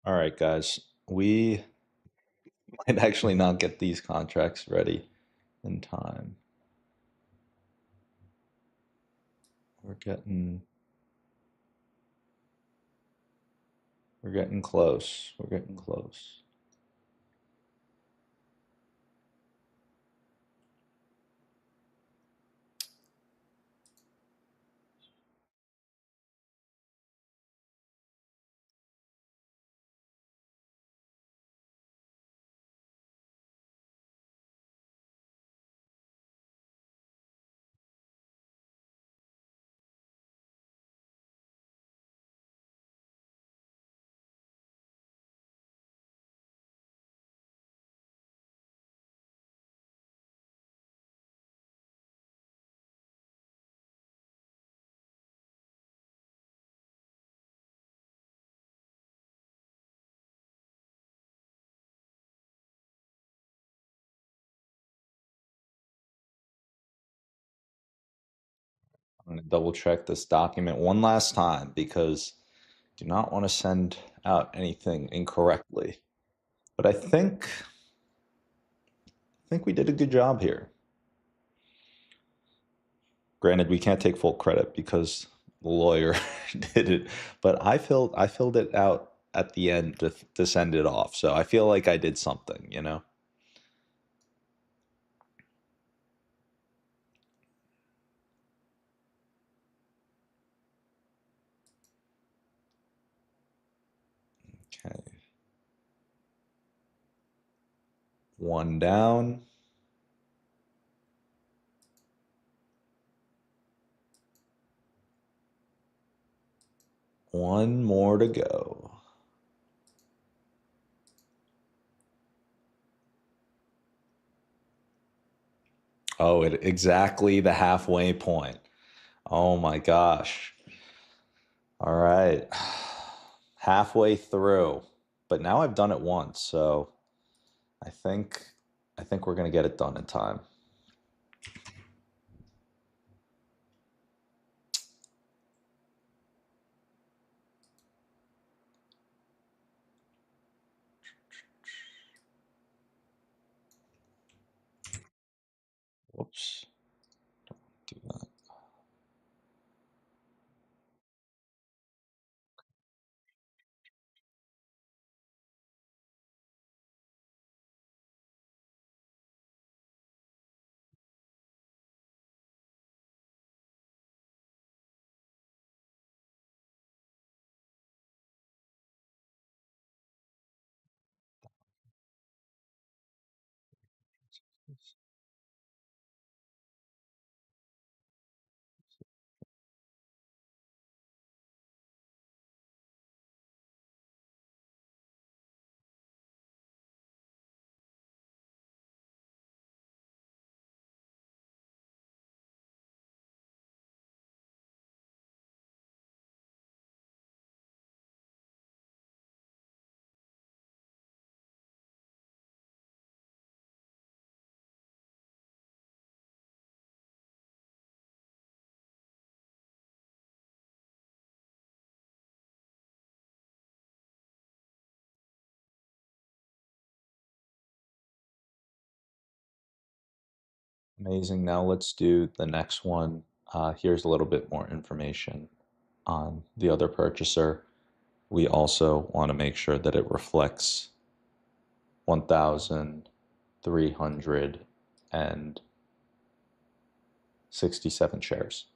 All right, guys. We might actually not get these contracts ready in time. We're getting close. We're getting close. I'm going to double check this document one last time because I do not want to send out anything incorrectly. But I think we did a good job here. Granted, we can't take full credit because the lawyer did it, but I filled it out at the end to send it off. So I feel like I did something, you know? Okay. One down. One more to go. Oh, exactly the halfway point. Oh my gosh. All right. Halfway through. But now I've done it once, so I think I think we're gonna get it done in time. Whoops. Do that. Amazing. Now let's do the next one. Here's a little bit more information on the other purchaser. We also want to make sure that it reflects 1,367 shares.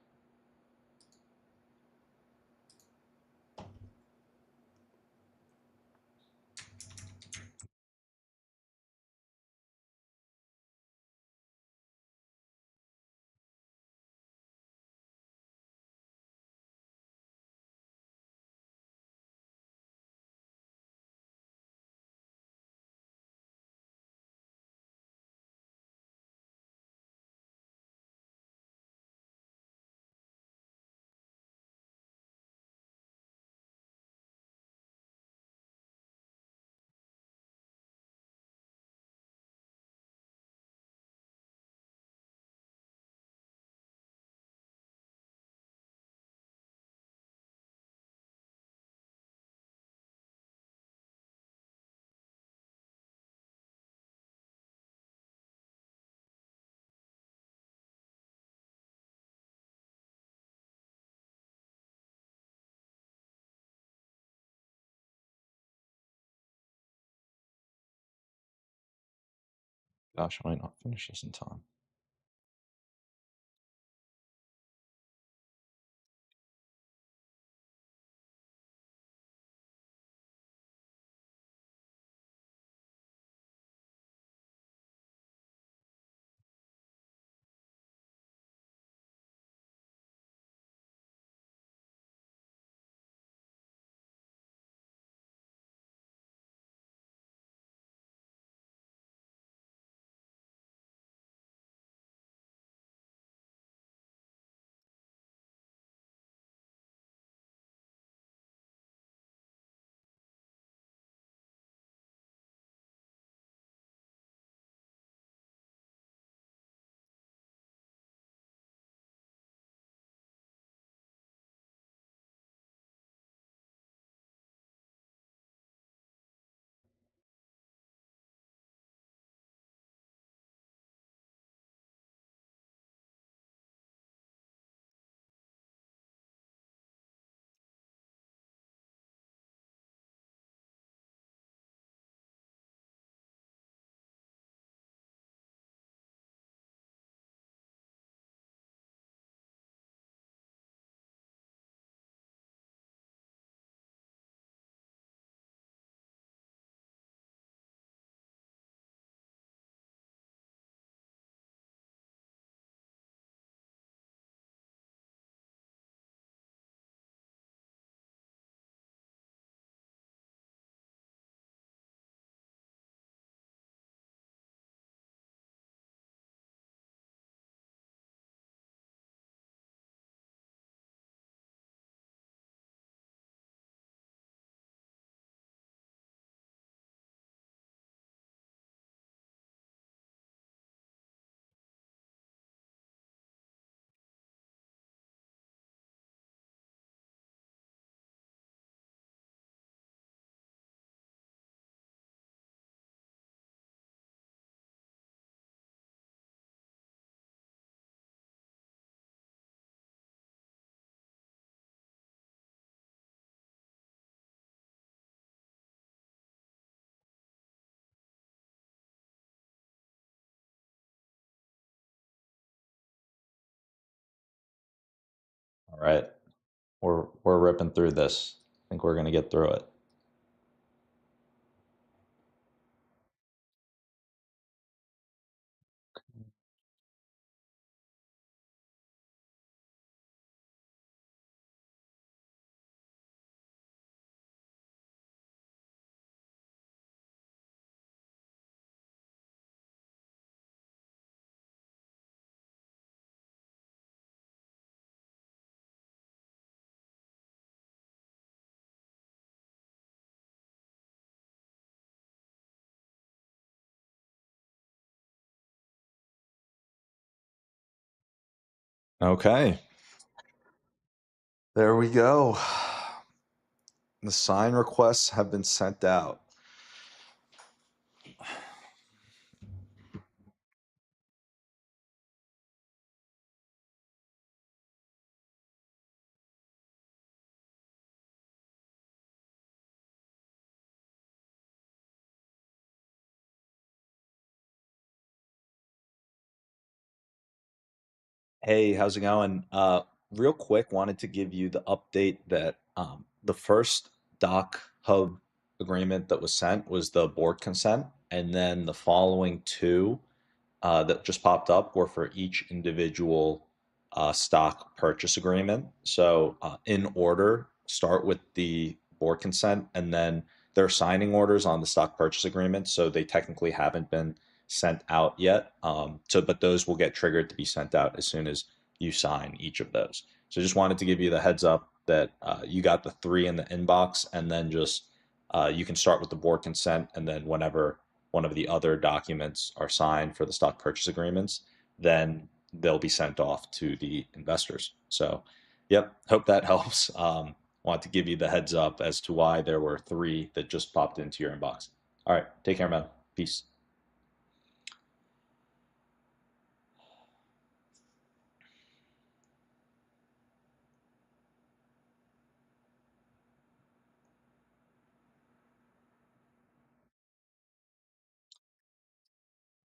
Gosh, I might not finish this in time. All right, we're ripping through this. I think we're gonna get through it. Okay, there we go. The sign requests have been sent out. Hey, how's it going? Real quick, wanted to give you the update that the first Doc Hub agreement that was sent was the board consent, and then the following two that just popped up were for each individual stock purchase agreement. So, in order, start with the board consent, and then there are signing orders on the stock purchase agreement. So, they technically haven't been sent out yet. But those will get triggered to be sent out as soon as you sign each of those. So, just wanted to give you the heads up that you got the three in the inbox, and then just you can start with the board consent, and then whenever one of the other documents are signed for the stock purchase agreements, then they'll be sent off to the investors. So, yep, hope that helps. Want to give you the heads up as to why there were three that just popped into your inbox. All right, take care, man. Peace.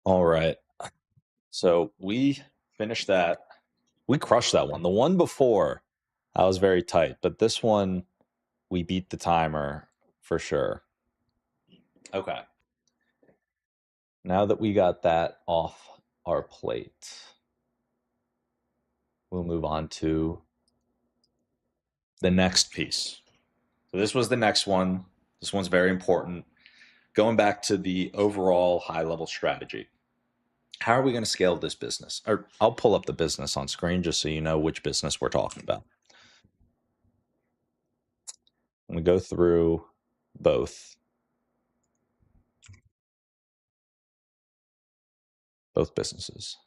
All right. So we finished that. We crushed that one. The one before, I was very tight, but this one, we beat the timer for sure. Okay. Now that we got that off our plate, we'll move on to the next piece. So this was the next one. This one's very important. Going back to the overall high level strategy. How are we going to scale this business? Or I'll pull up the business on screen just so you know which business we're talking about. I'm going to go through both businesses.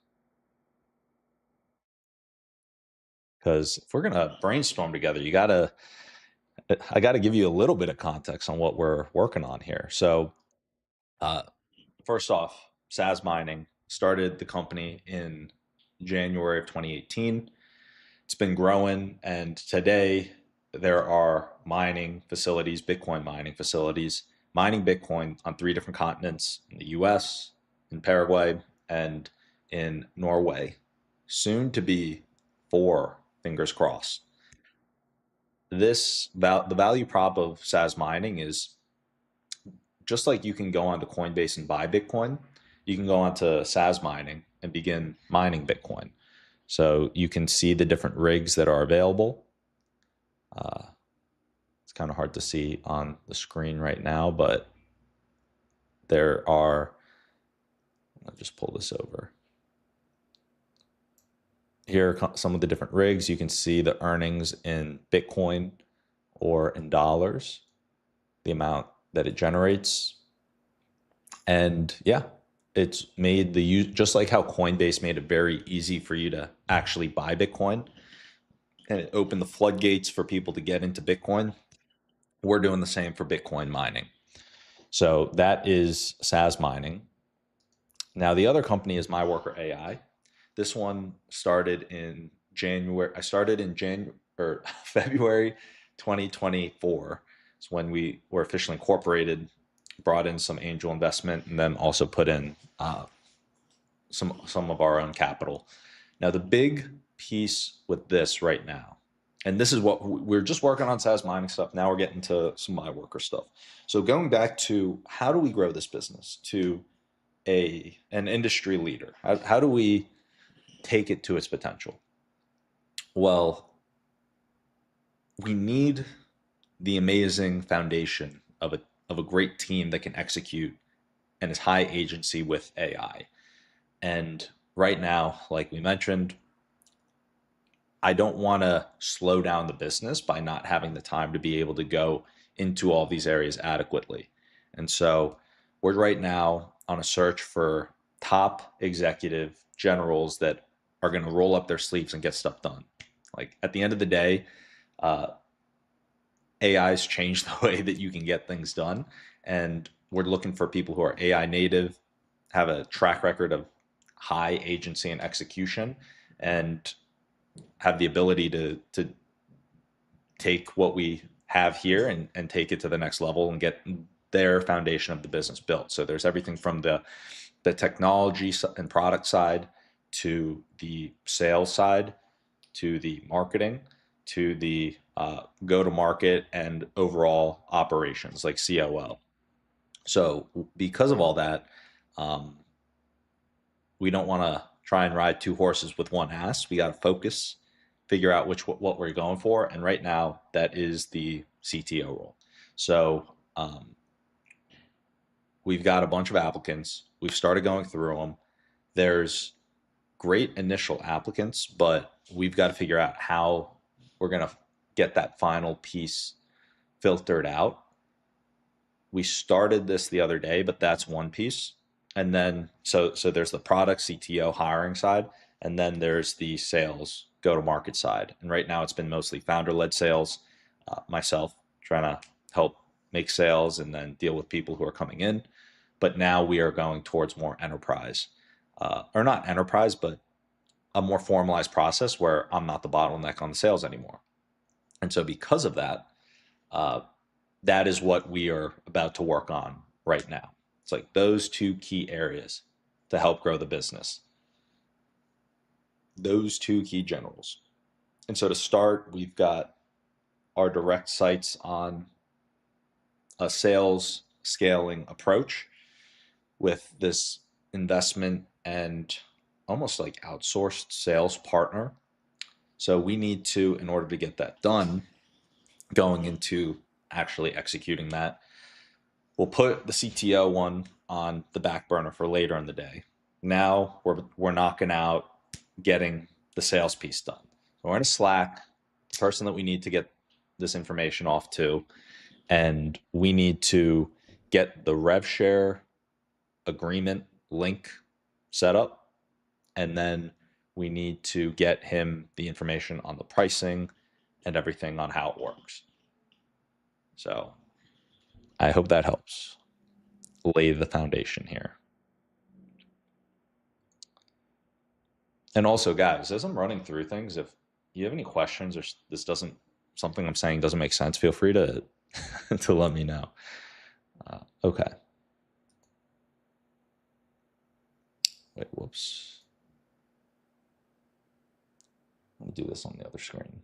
Because if we're going to brainstorm together, I got to give you a little bit of context on what we're working on here. So, first off, Sazmining started the company in January of 2018. It's been growing, and today there are mining facilities, Bitcoin mining facilities, mining Bitcoin on 3 different continents: in the US, in Paraguay, and in Norway. Soon to be 4, fingers crossed. The value prop of Sazmining is just like you can go onto Coinbase and buy Bitcoin, you can go onto Sazmining and begin mining Bitcoin. So you can see the different rigs that are available. It's kind of hard to see on the screen right now, but there are, I'll just pull this over. Here are some of the different rigs. You can see the earnings in Bitcoin or in dollars, the amount that it generates. And yeah, it's made just like how Coinbase made it very easy for you to actually buy Bitcoin and it opened the floodgates for people to get into Bitcoin. We're doing the same for Bitcoin mining. So that is Sazmining. Now the other company is MyWorker AI. This one started in January. I started in February 2024. It's when we were officially incorporated, brought in some angel investment, and then also put in some of our own capital. Now the big piece with this right now, and this is what we're just working on Sazmining stuff. Now we're getting to some MyWorker stuff. So going back to how do we grow this business to an industry leader? How do we take it to its potential? Well, we need the amazing foundation of a great team that can execute and is high agency with AI. And right now, like we mentioned, I don't want to slow down the business by not having the time to be able to go into all these areas adequately. And so we're right now on a search for top executive generals that are going to roll up their sleeves and get stuff done. Like at the end of the day, AI's changed the way that you can get things done. And we're looking for people who are AI native, have a track record of high agency and execution, and have the ability to take what we have here and take it to the next level and get their foundation of the business built. So there's everything from the technology and product side to the sales side to the marketing to the go to market and overall operations like COO. So because of all that, we don't want to try and ride 2 horses with one ass. We got to focus, figure out what we're going for, and right now that is the CTO role. So we've got a bunch of applicants. We've started going through them. There's great initial applicants, but we've got to figure out how we're going to get that final piece filtered out. We started this the other day, but that's one piece. And then so there's the product CTO hiring side, and then there's the sales go to market side. And right now it's been mostly founder led sales, myself trying to help make sales and then deal with people who are coming in. But now we are going towards more enterprise, or not enterprise, but a more formalized process where I'm not the bottleneck on the sales anymore. And so because of that, that is what we are about to work on right now. It's like those 2 key areas: to help grow the business. Those two key generals. And so to start, we've got our direct sights on a sales scaling approach with this investment and almost like outsourced sales partner. So we need to, in order to get that done, going into actually executing that, we'll put the CTO one on the back burner for later in the day. Now we're knocking out getting the sales piece done. So we're in a Slack, the person that we need to get this information off to, and we need to get the rev share agreement link set up, and then we need to get him the information on the pricing and everything on how it works. So I hope that helps lay the foundation here. And also, guys, as I'm running through things, if you have any questions or this doesn't, something I'm saying doesn't make sense, feel free to to let me know. Okay. Wait, whoops. Let me do this on the other screen.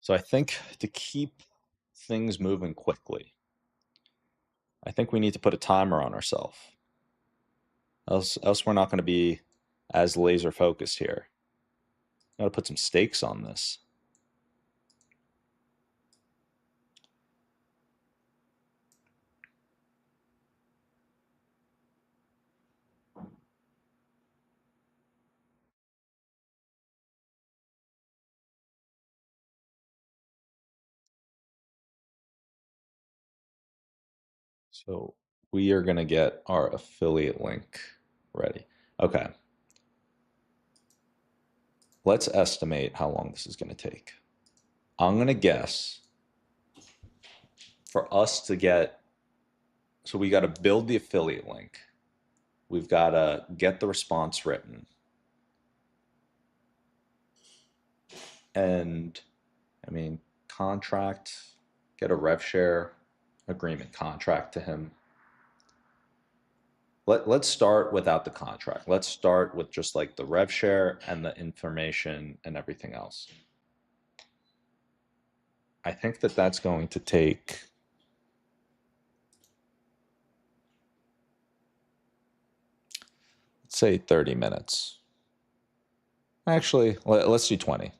So I think to keep things moving quickly, I think we need to put a timer on ourselves. Else we're not going to be as laser focused here. Got to put some stakes on this. So we are going to get our affiliate link ready. Okay. Let's estimate how long this is going to take. I'm going to guess for us to get, so we got to build the affiliate link. We've got to get the response written. And I mean, contract, get a rev share agreement contract to him. Let's start without the contract. Let's start with just like the rev share and the information and everything else. I think that that's going to take, let's say 30 minutes. Actually, let's do 20.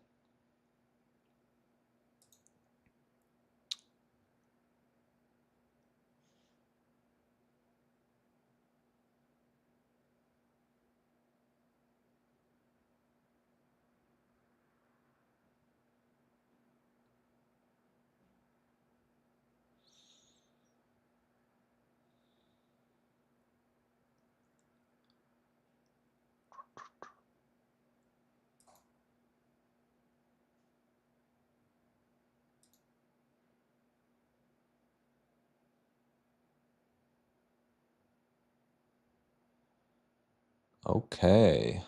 Okay.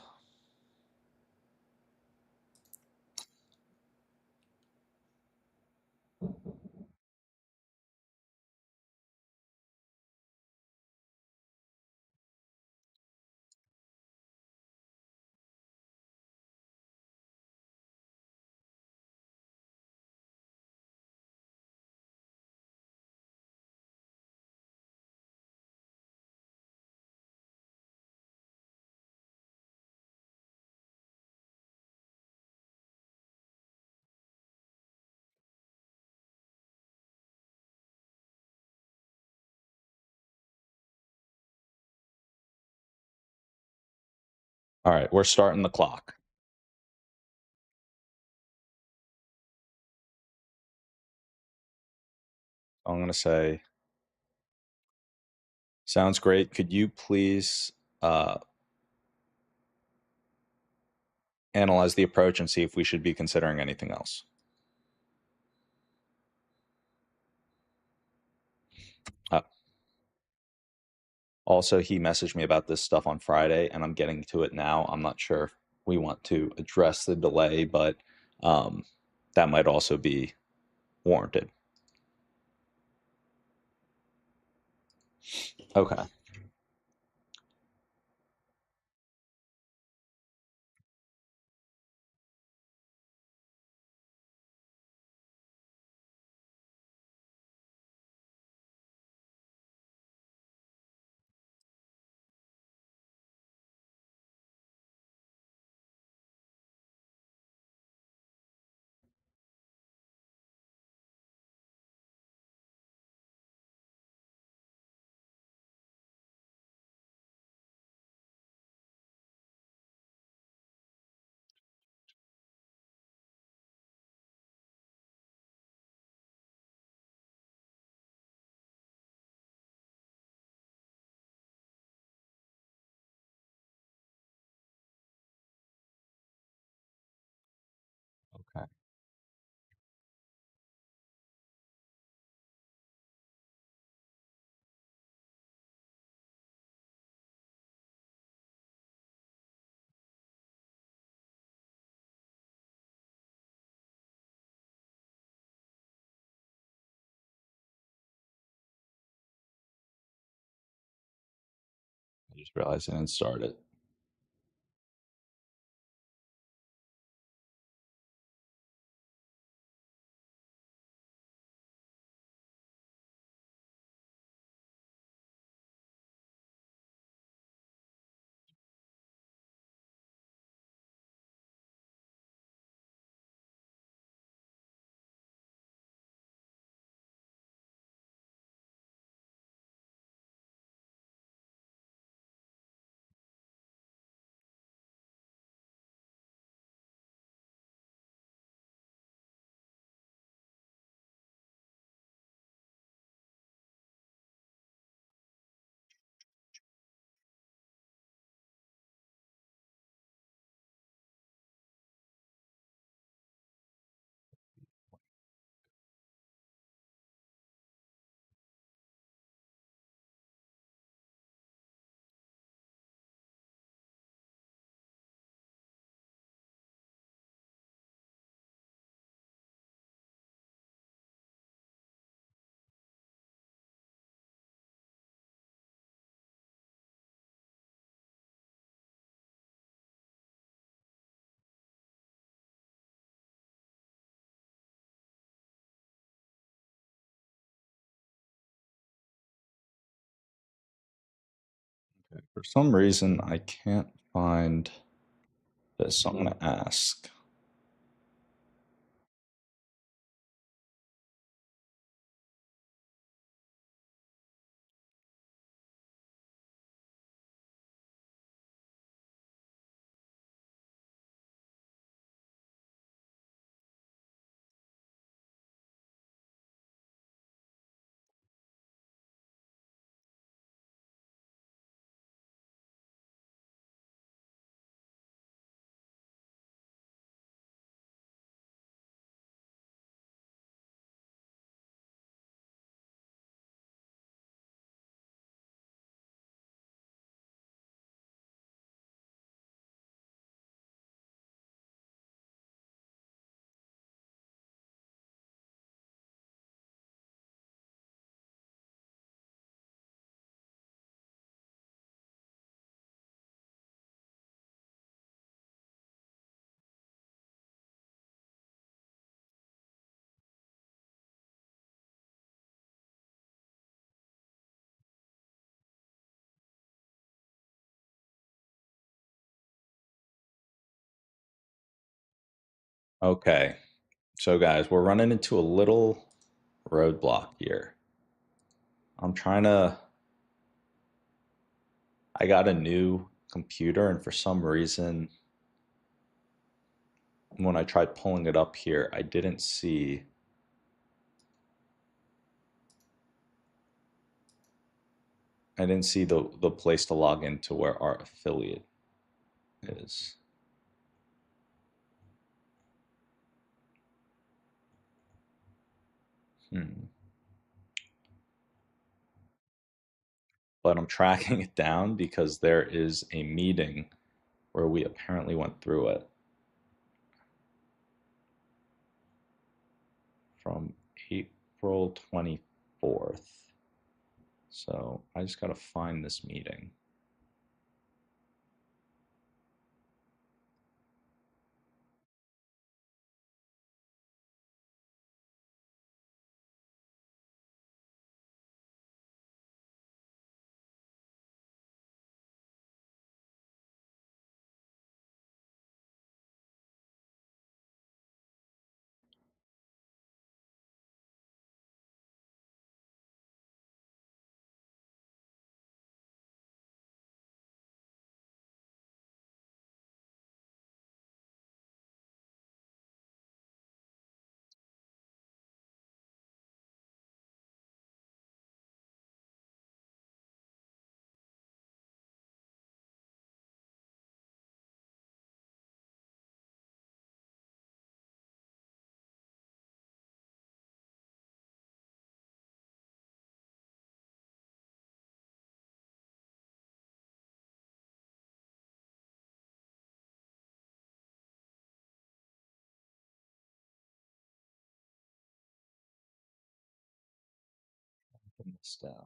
All right, we're starting the clock. I'm going to say, sounds great. Could you please analyze the approach and see if we should be considering anything else? Also, he messaged me about this stuff on Friday, and I'm getting to it now. I'm not sure if we want to address the delay, but that might also be warranted. Okay. Okay. I just realized I didn't start it. Okay. For some reason, I can't find this, so I'm going to ask. Okay. So, guys, we're running into a little roadblock here. I'm trying to, I got a new computer, and for some reason, when I tried pulling it up here, I didn't see I didn't see the place to log into where our affiliate is. But I'm tracking it down because there is a meeting where we apparently went through it from April 24th. So I just got to find this meeting. Put this down.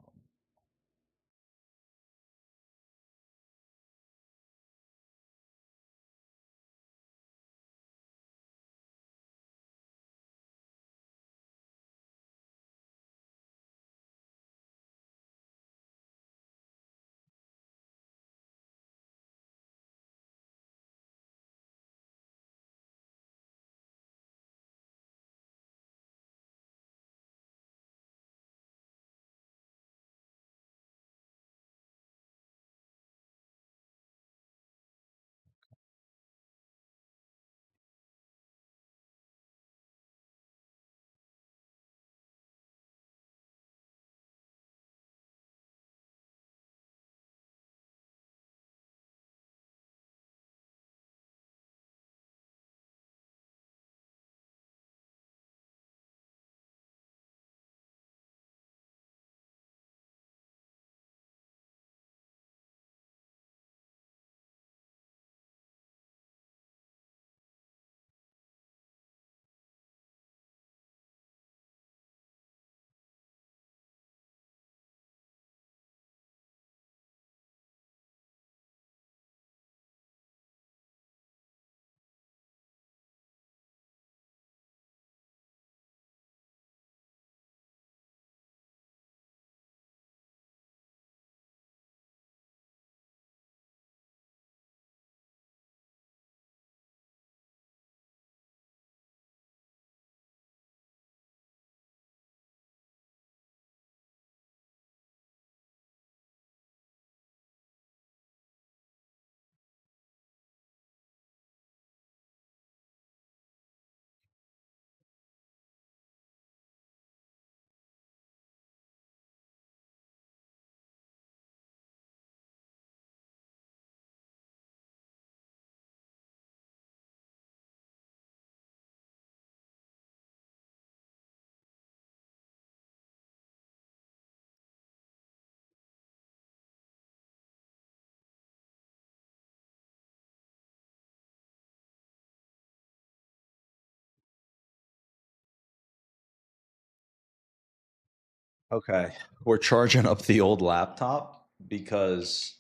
Okay, we're charging up the old laptop because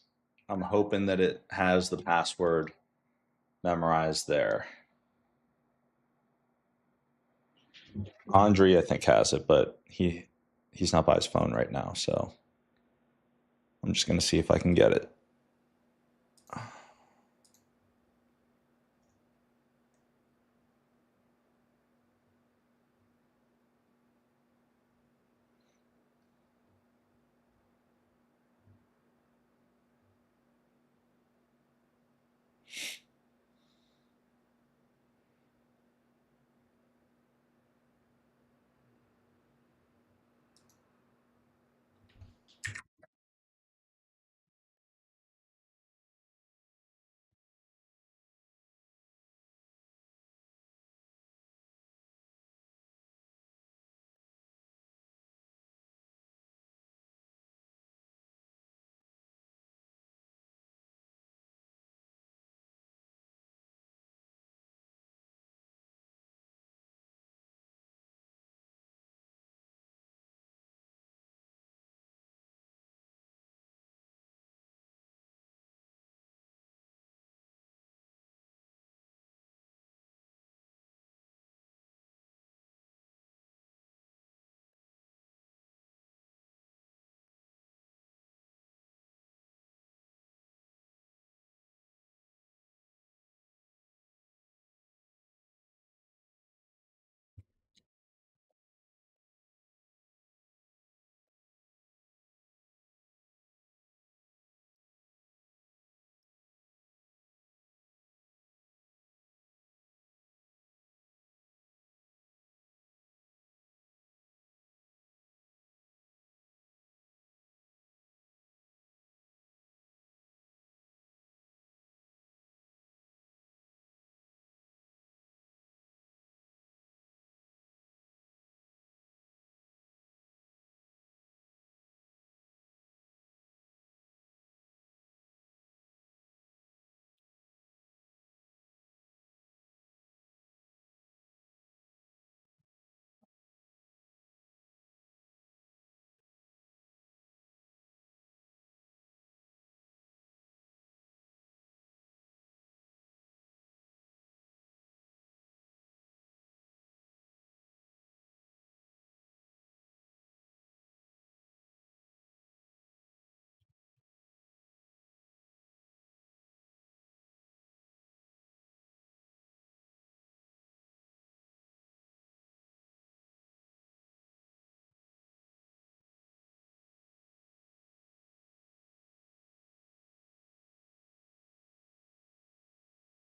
I'm hoping that it has the password memorized there. Andre, I think, has it, but he's not by his phone right now, so I'm just gonna see if I can get it.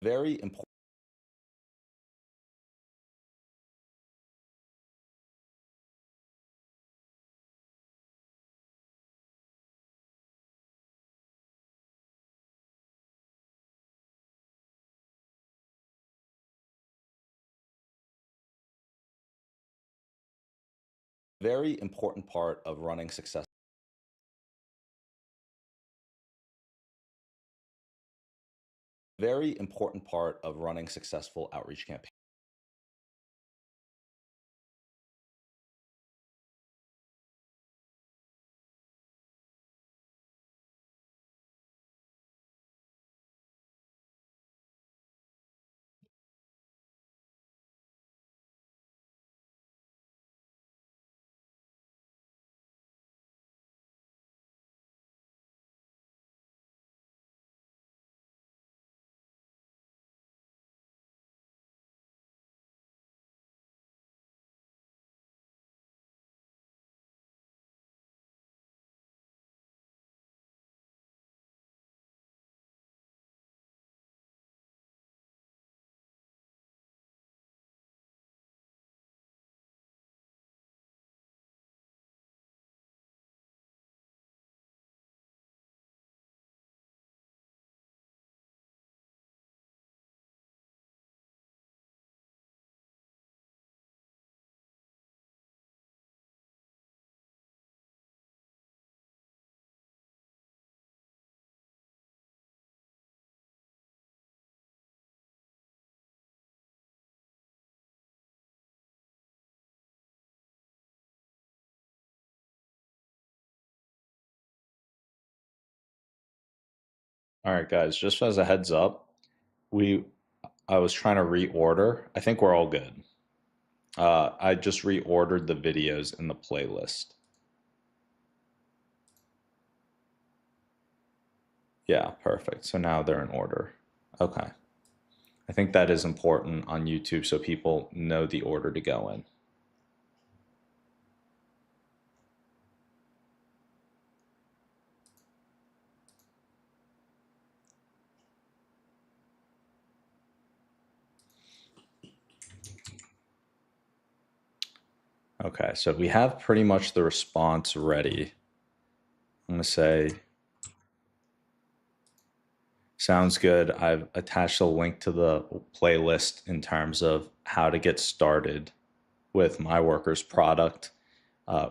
Very important. Very important part of running success. Very important part of running successful outreach campaigns. All right, guys, just as a heads up, we I was trying to reorder. I think we're all good. I just reordered the videos in the playlist. Yeah, perfect. So now they're in order. Okay. I think that is important on YouTube so people know the order to go in. Okay, so we have pretty much the response ready. I'm going to say, sounds good. I've attached a link to the playlist in terms of how to get started with my workers product.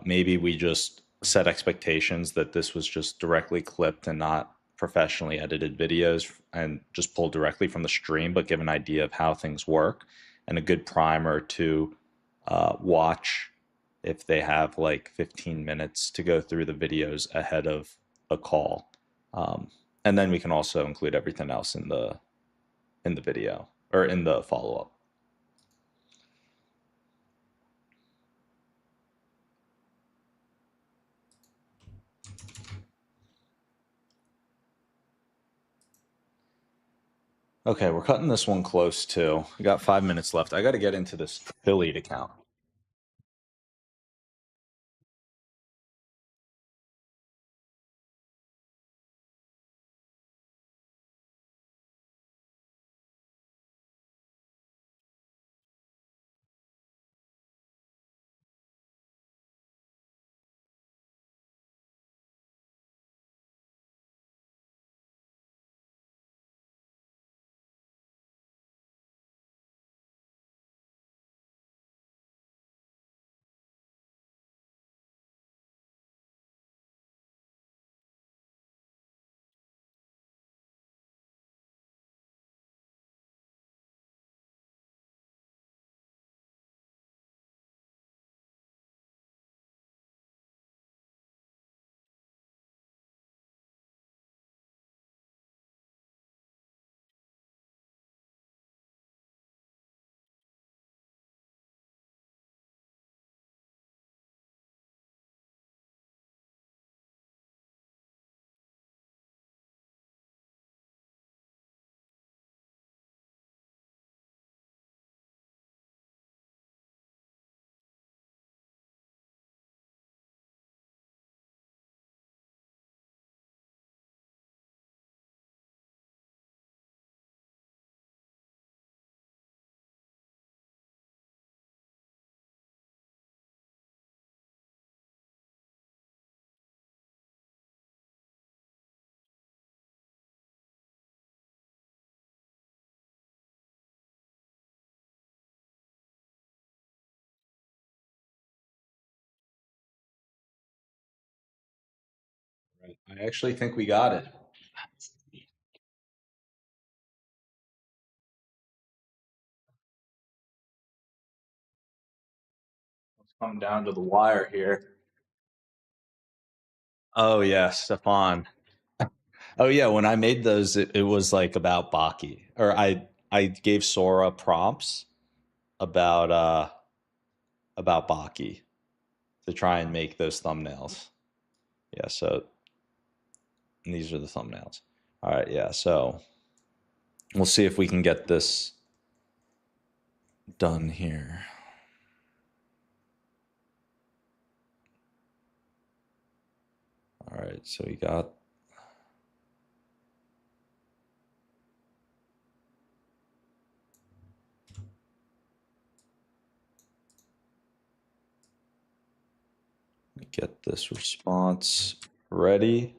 Maybe we just set expectations that this was just directly clipped and not professionally edited videos and just pulled directly from the stream, but give an idea of how things work and a good primer to watch if they have like 15 minutes to go through the videos ahead of a call. And then we can also include everything else in the video or in the follow-up. Okay, we're cutting this one close too. We got 5 minutes left. I got to get into this affiliate account. I actually think we got it. Let's come down to the wire here. Oh yeah, Stefan. Oh yeah, when I made those, it was like about Baki, or I gave Sora prompts about Baki to try and make those thumbnails. Yeah, so these are the thumbnails. All right, yeah, so we'll see if we can get this done here. All right, so we got get this response ready.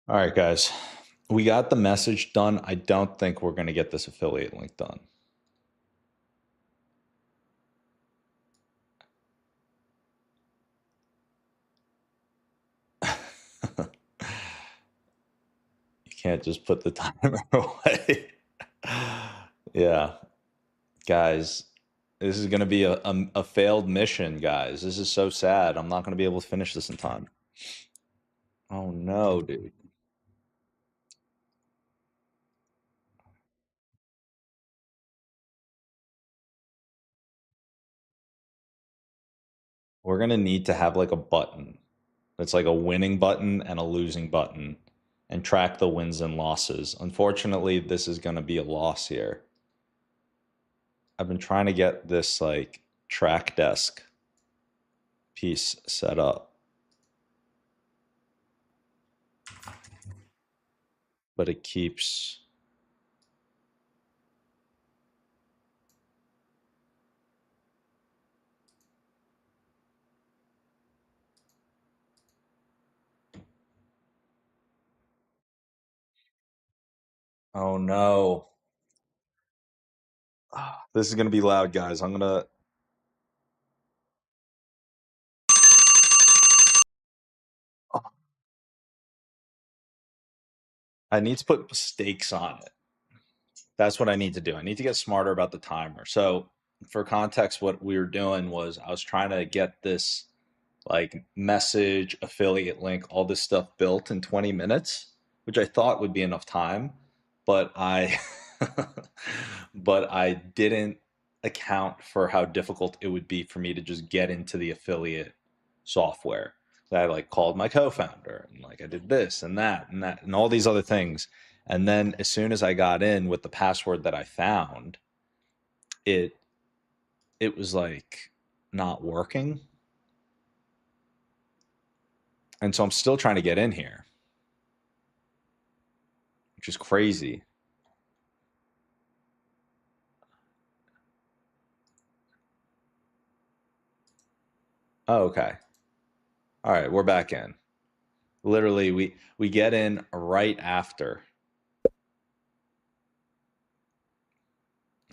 All right, guys, we got the message done. I don't think we're going to get this affiliate link done. You can't just put the timer away. Yeah, guys, this is going to be a failed mission, guys. This is so sad. I'm not going to be able to finish this in time. Oh no, dude. We're going to need to have like a button. It's like a winning button and a losing button and track the wins and losses. Unfortunately, this is going to be a loss here. I've been trying to get this like track desk piece set up, but it keeps. Oh no. This is going to be loud, guys. I'm going to. I need to put stakes on it. That's what I need to do. I need to get smarter about the timer. So, for context, what we were doing was I was trying to get this like message, affiliate link, all this stuff built in 20 minutes, which I thought would be enough time, but I but I didn't account for how difficult it would be for me to just get into the affiliate software. So I like called my co-founder and like I did this and that and that and all these other things. And then as soon as I got in with the password that I found, it it was like not working. And so I'm still trying to get in here, which is crazy. Oh, okay. All right, we're back in. Literally, we get in right after.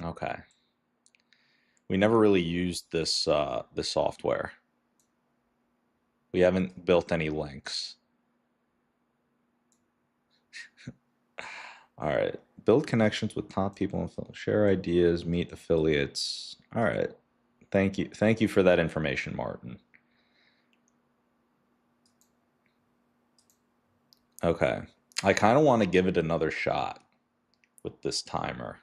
Okay. We never really used this software. We haven't built any links. All right. Build connections with top people and share ideas, meet affiliates. All right. Thank you. Thank you for that information, Martin. Okay. I kind of want to give it another shot with this timer.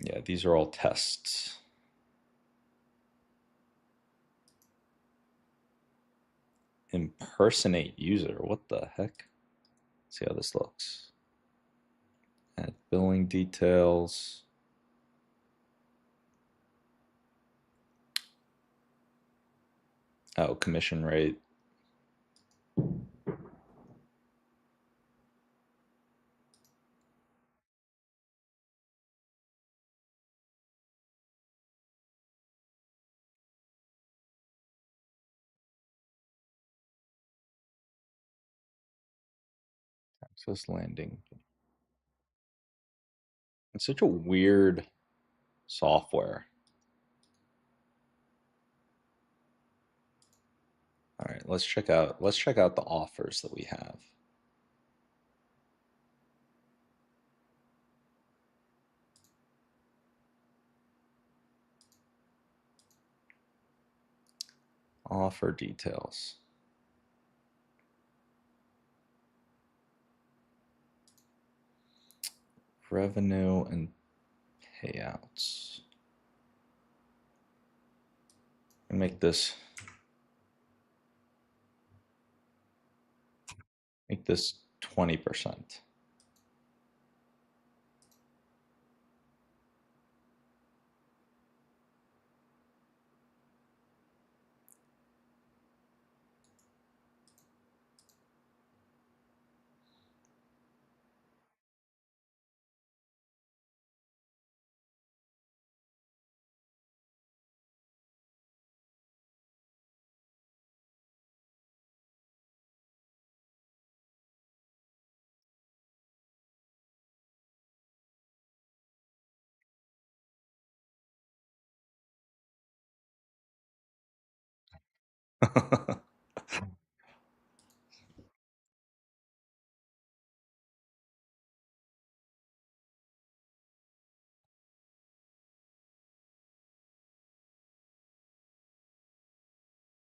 Yeah, these are all tests. Impersonate user. What the heck? Let's see how this looks. Add billing details. Oh, commission rate. Access landing. It's such a weird software. All right, let's check out the offers that we have. Offer details. Revenue and payouts. And make this 20%.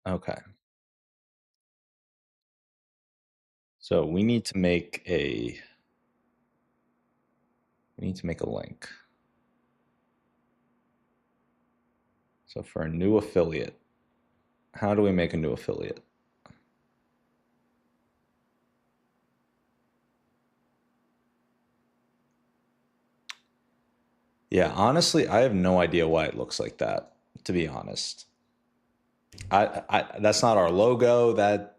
Okay. So we need to make a link. So for a new affiliate, how do we make a new affiliate? Yeah, honestly, I have no idea why it looks like that, to be honest. I that's not our logo. That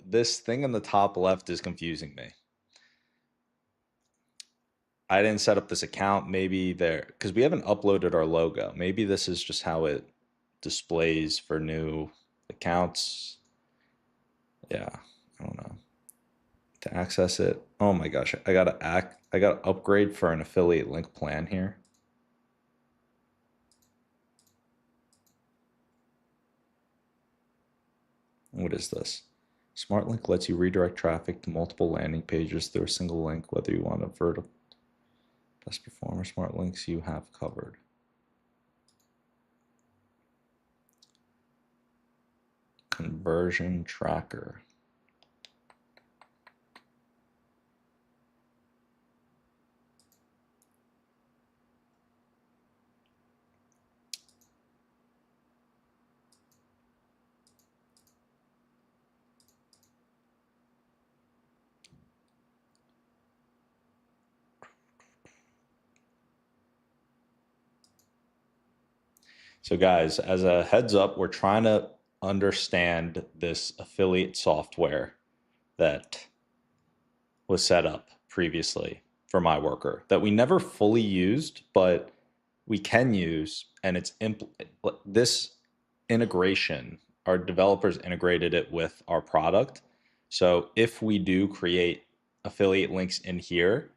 this thing in the top left is confusing me. I didn't set up this account. Maybe there, because we haven't uploaded our logo. Maybe this is just how it displays for new accounts. Yeah, I don't know. To access it, oh my gosh, I gotta upgrade for an affiliate link plan here. What is this? Smart Link lets you redirect traffic to multiple landing pages through a single link, whether you want a vertical. Best performer Smart Links you have covered. Conversion tracker. So guys, as a heads up, we're trying to understand this affiliate software that was set up previously for my worker that we never fully used, but we can use, and it's this integration, our developers integrated it with our product. So if we do create affiliate links in here,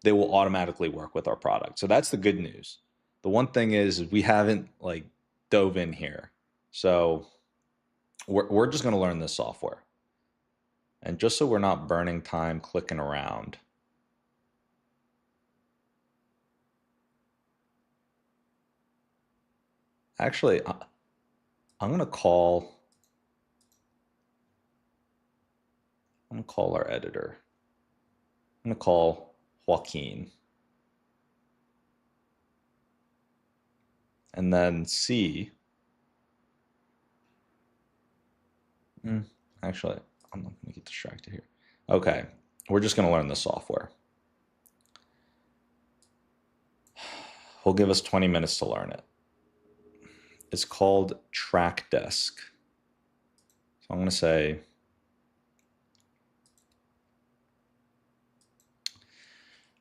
they will automatically work with our product. So that's the good news. The one thing is we haven't like dove in here. So we're just going to learn this software. And just so we're not burning time clicking around, actually, I'm going to call our editor. I'm going to call Joaquin. And then see. Actually, I'm not going to get distracted here. Okay, we're just going to learn the software. He'll give us 20 minutes to learn it. It's called Track Desk. So I'm going to say,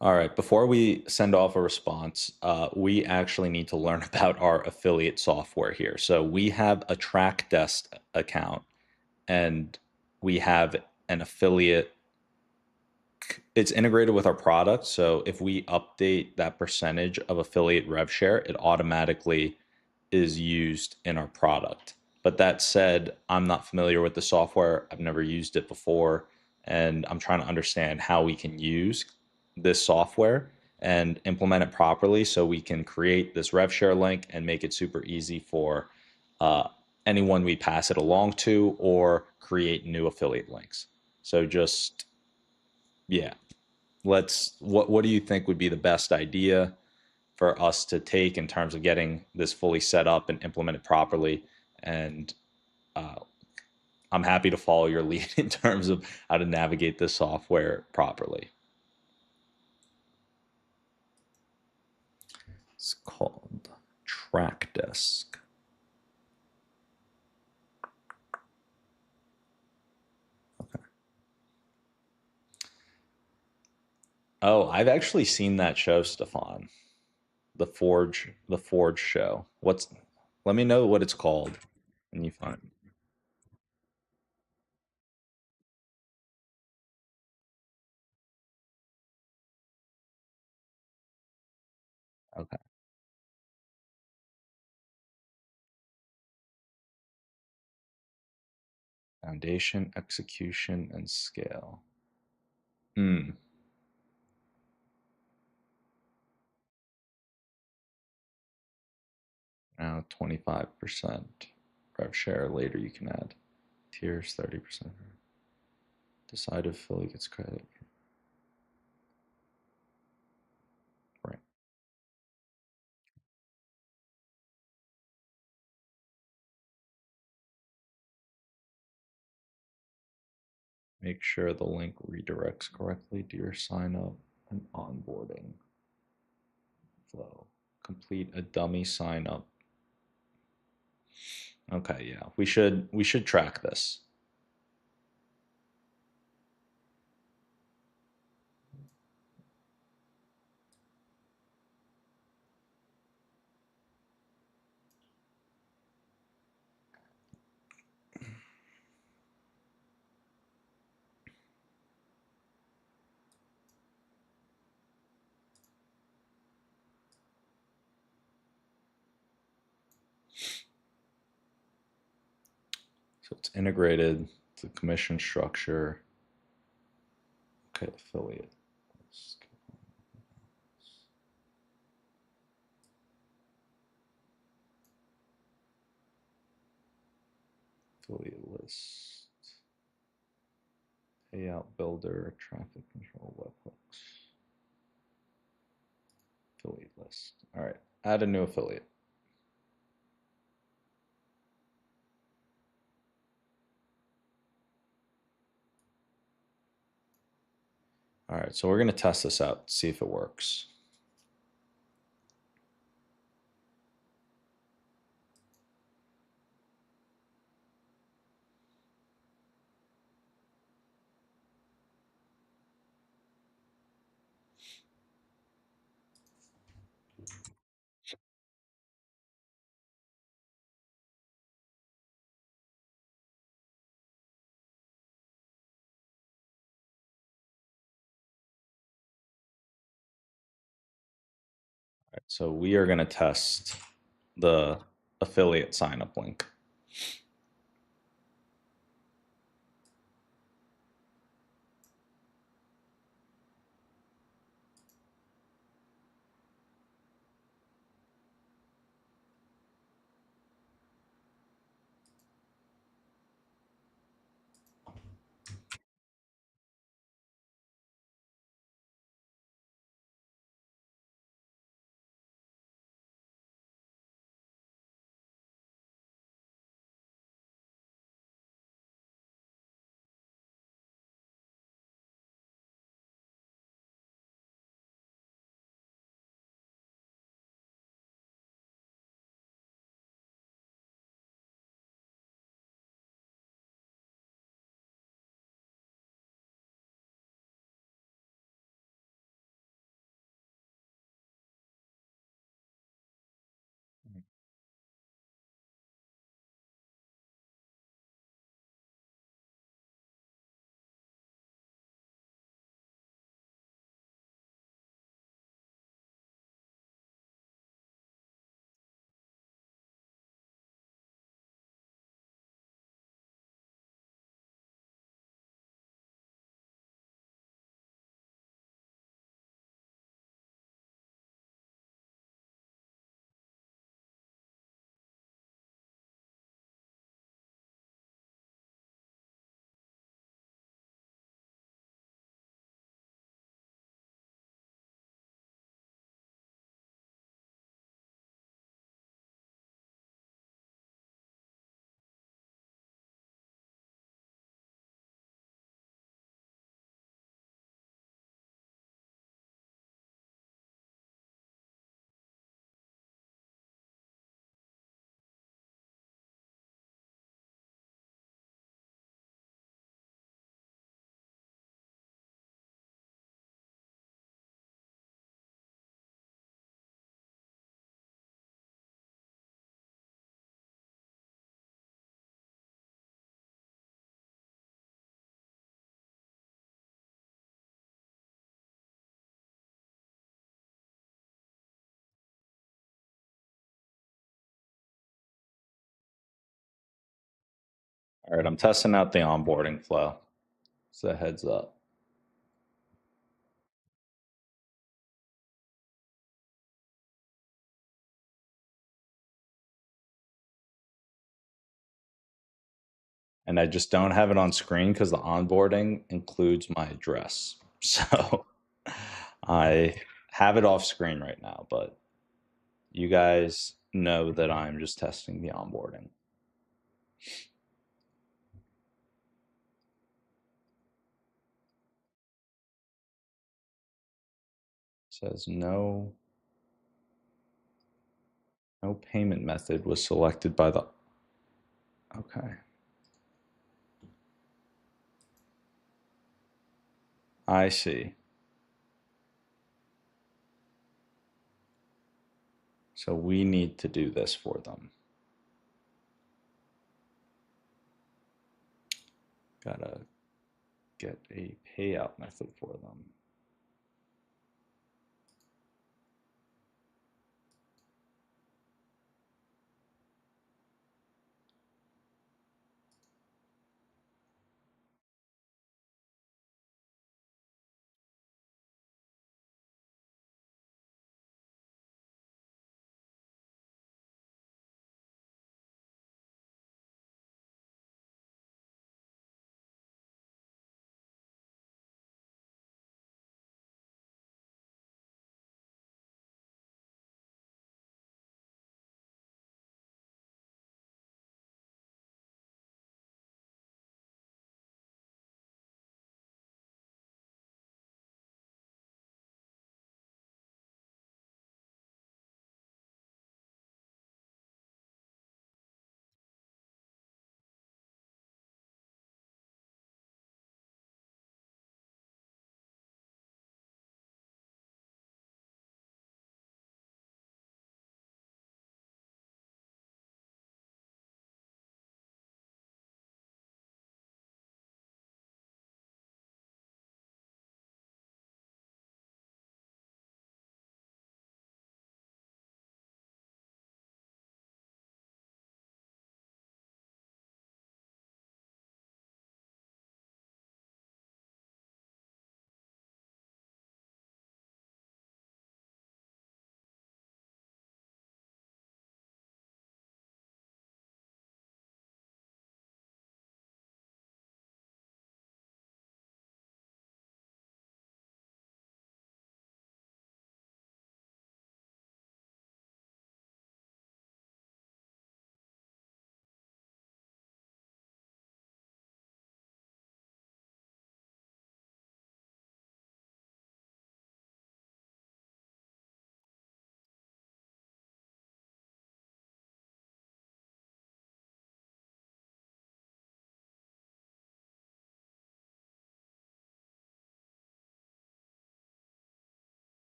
all right, before we send off a response, we actually need to learn about our affiliate software here. So we have a Track Desk account, and we have an affiliate. It's integrated with our product. So if we update that percentage of affiliate rev share, it automatically is used in our product. But that said, I'm not familiar with the software. I've never used it before. And I'm trying to understand how we can use this software and implement it properly so we can create this rev share link and make it super easy for anyone we pass it along to or create new affiliate links. So just, yeah, what do you think would be the best idea for us to take in terms of getting this fully set up and implemented properly? And I'm happy to follow your lead in terms of how to navigate this software properly. It's called Track Desk. Okay. Oh, I've actually seen that show, Stefan. The Forge show. Let me know what it's called and you find. Okay. Foundation, execution, and scale. Hmm. Now 25% rev share. Later you can add tiers 30%. Decide if Philly gets credit. Right. Make sure the link redirects correctly to your sign up and onboarding flow. Complete a dummy sign up. Okay, yeah. We should track this. So it's integrated, the commission structure. Okay, affiliate. Affiliate list. Payout builder, traffic control, webhooks. Affiliate list. All right, add a new affiliate. All right, so we're going to test this out, see if it works. So we are going to test the affiliate sign up link. All right, I'm testing out the onboarding flow. So heads up. And I just don't have it on screen because the onboarding includes my address. So I have it off screen right now, but you guys know that I'm just testing the onboarding. It says no payment method was selected by the, okay. I see. So we need to do this for them. Gotta get a payout method for them.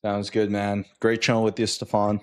Sounds good, man. Great chilling with you, Stefan.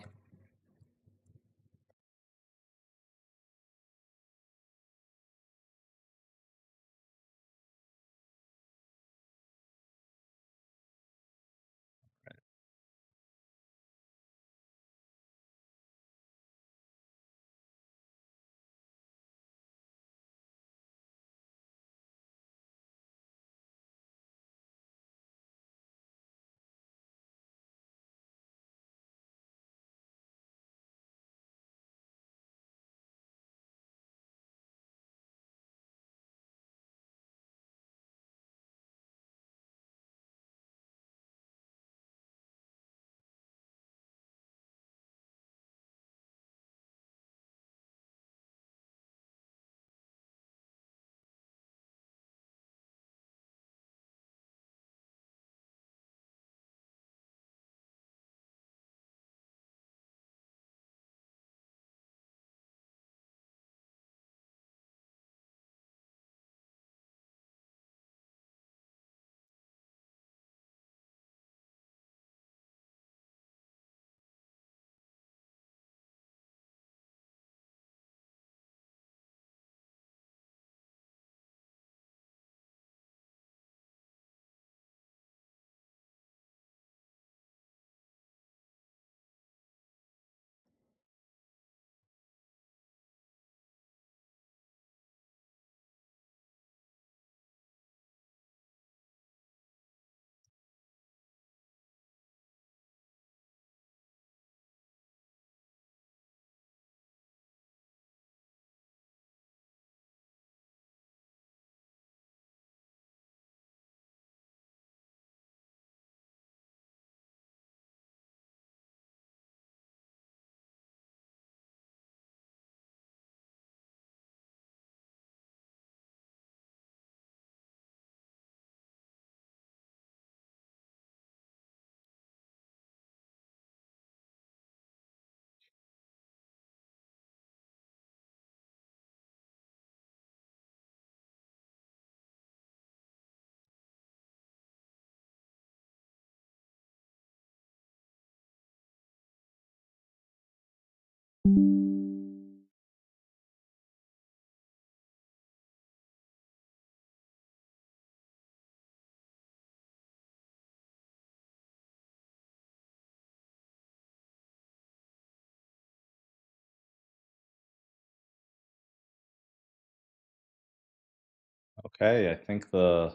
Okay, I think the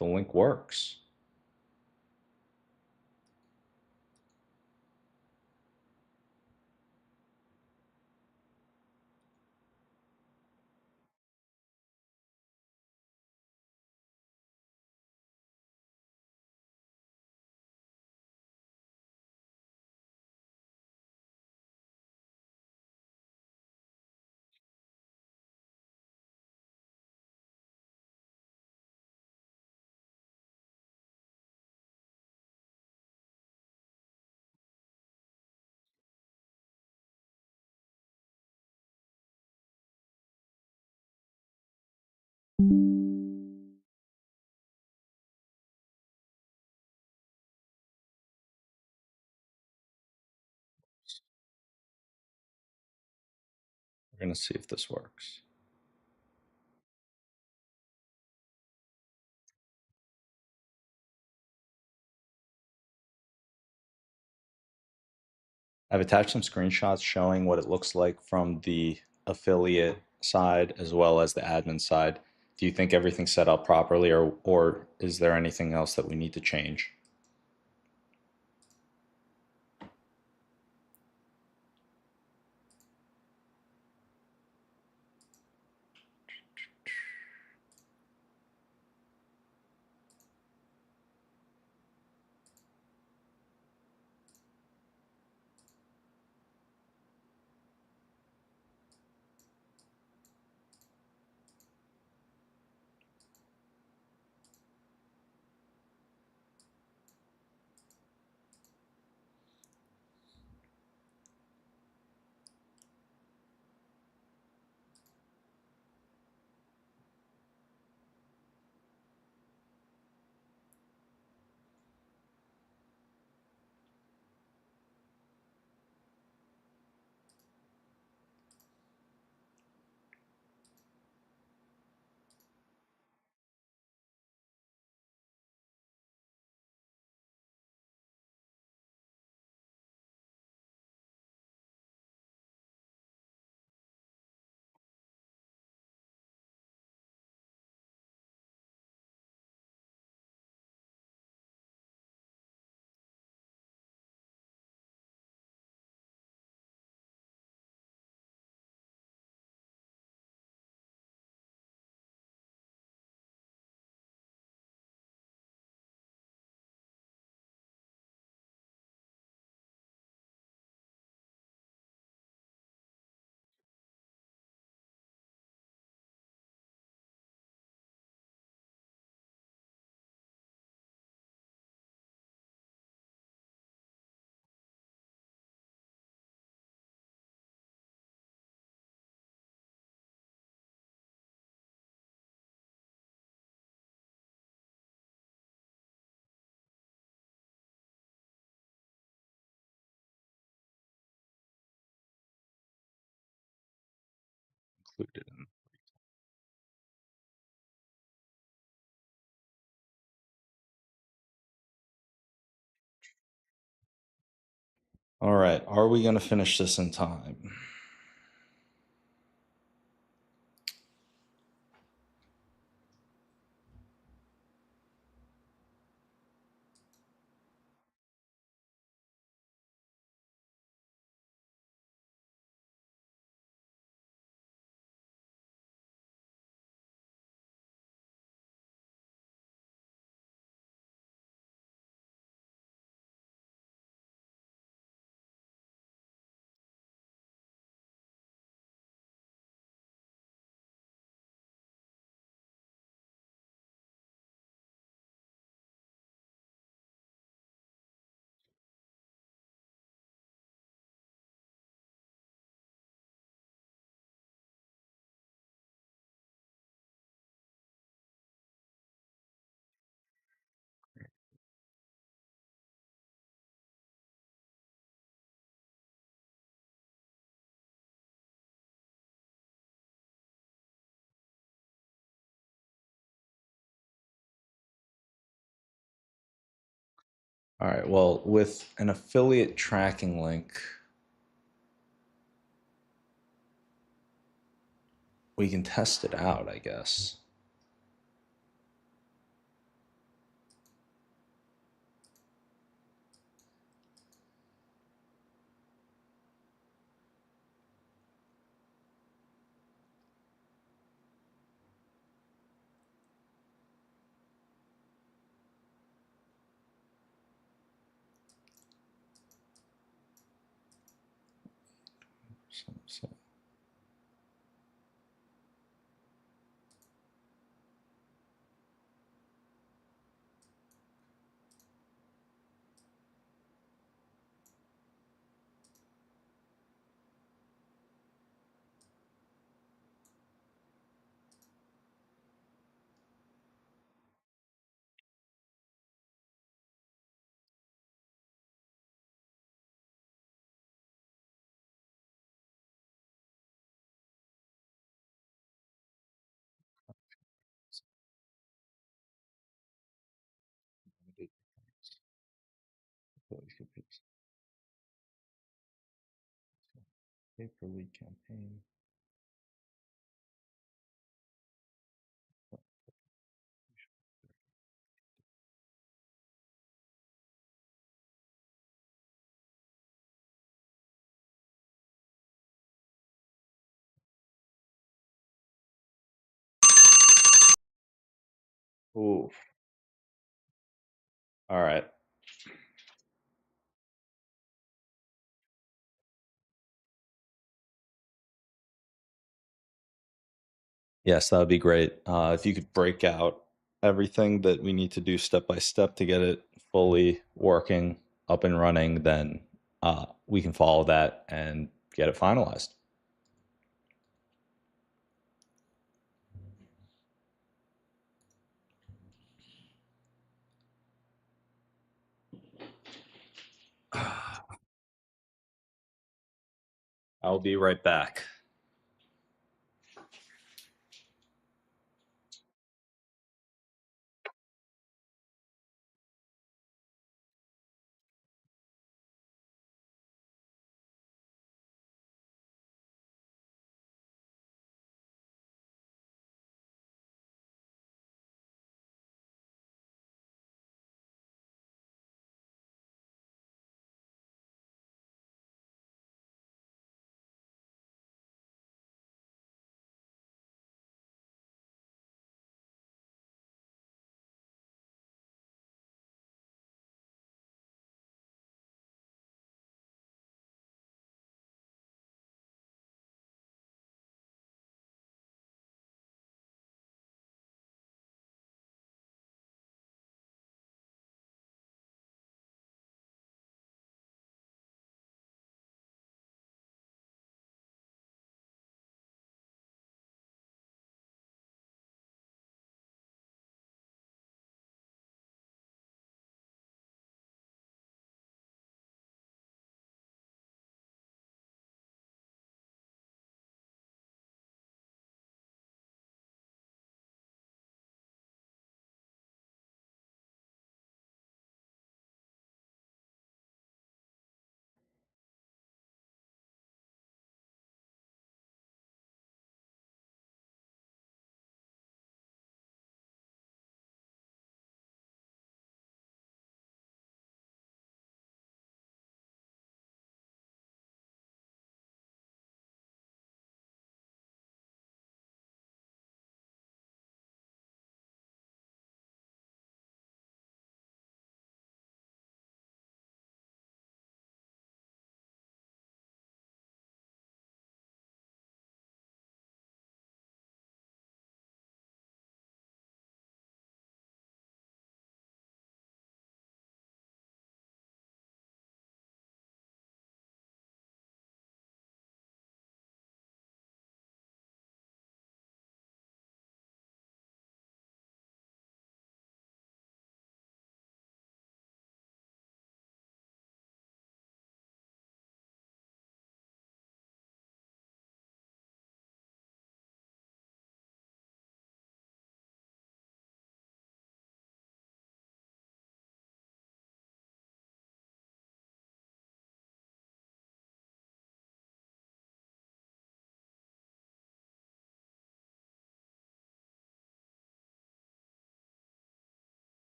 link works. We're gonna see if this works. I've attached some screenshots showing what it looks like from the affiliate side as well as the admin side. Do you think everything's set up properly, or is there anything else that we need to change? included in. All right, are we going to finish this in time? All right, well, with an affiliate tracking link, we can test it out, I guess. So, pay per lead campaign. Ooh. All right. Yes, that would be great. If you could break out everything that we need to do step by step to get it fully working, up and running, then we can follow that and get it finalized. I'll be right back.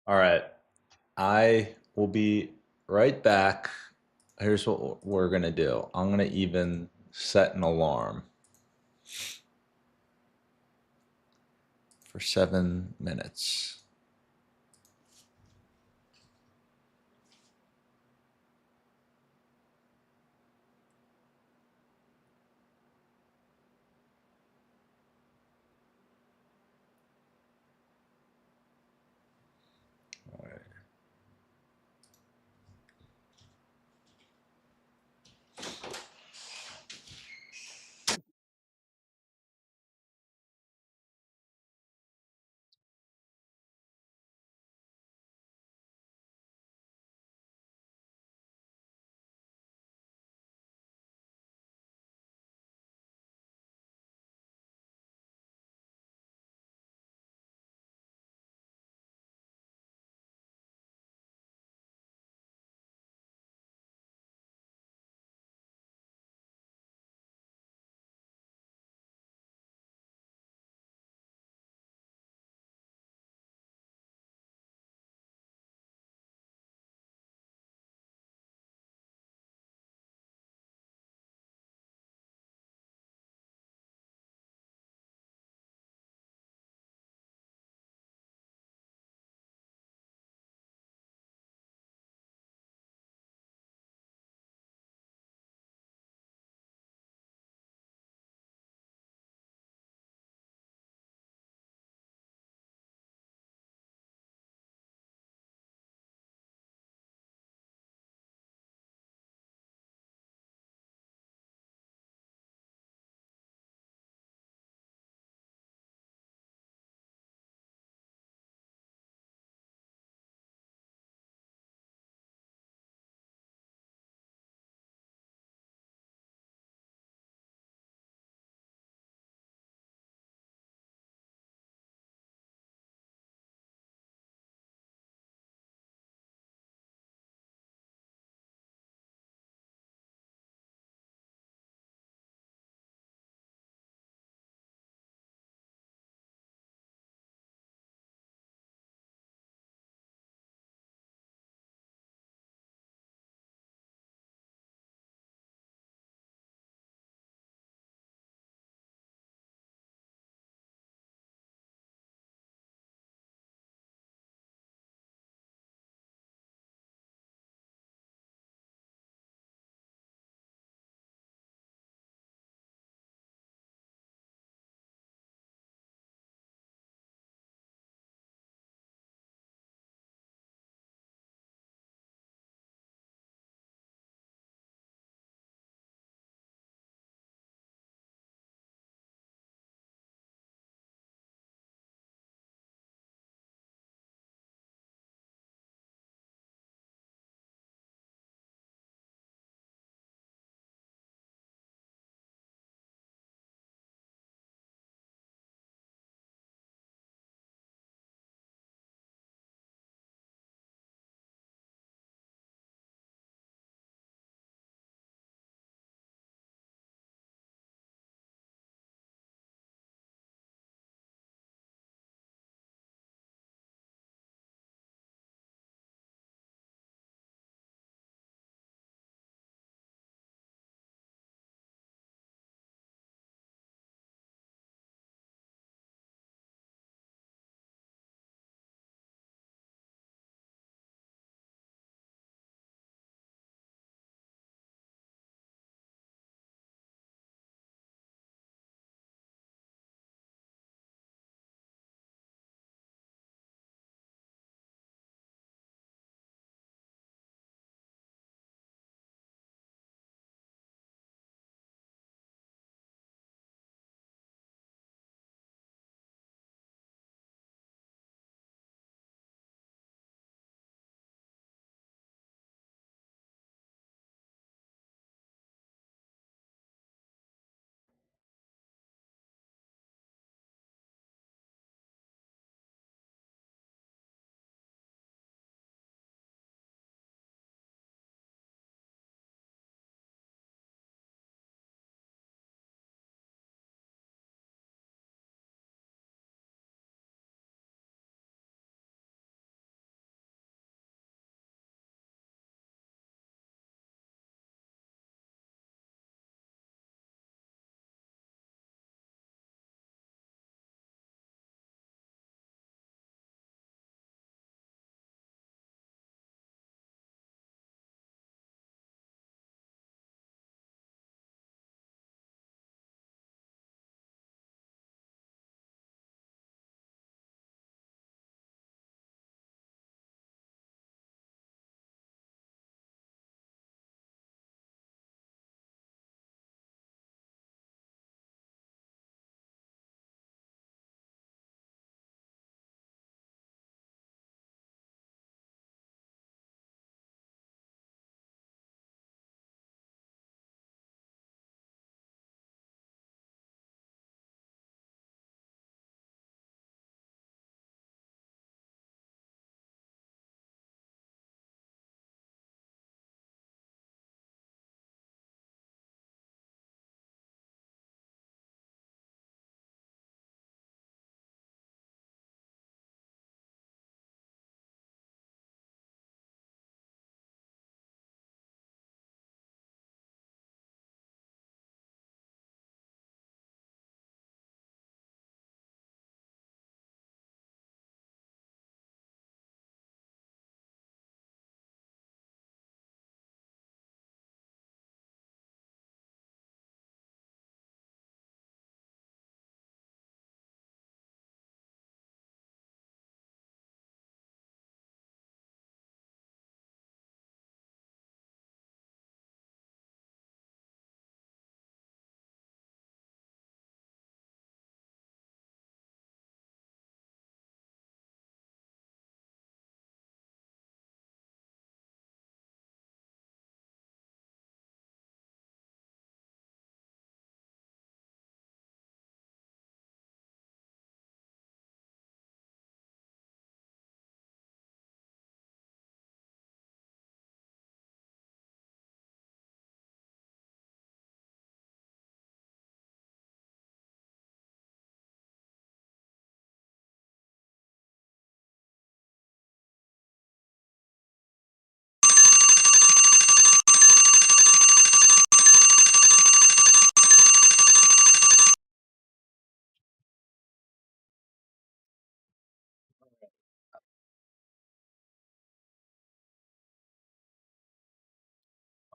All right. I will be right back. Here's what we're going to do. I'm going to even set an alarm for 7 minutes. All right.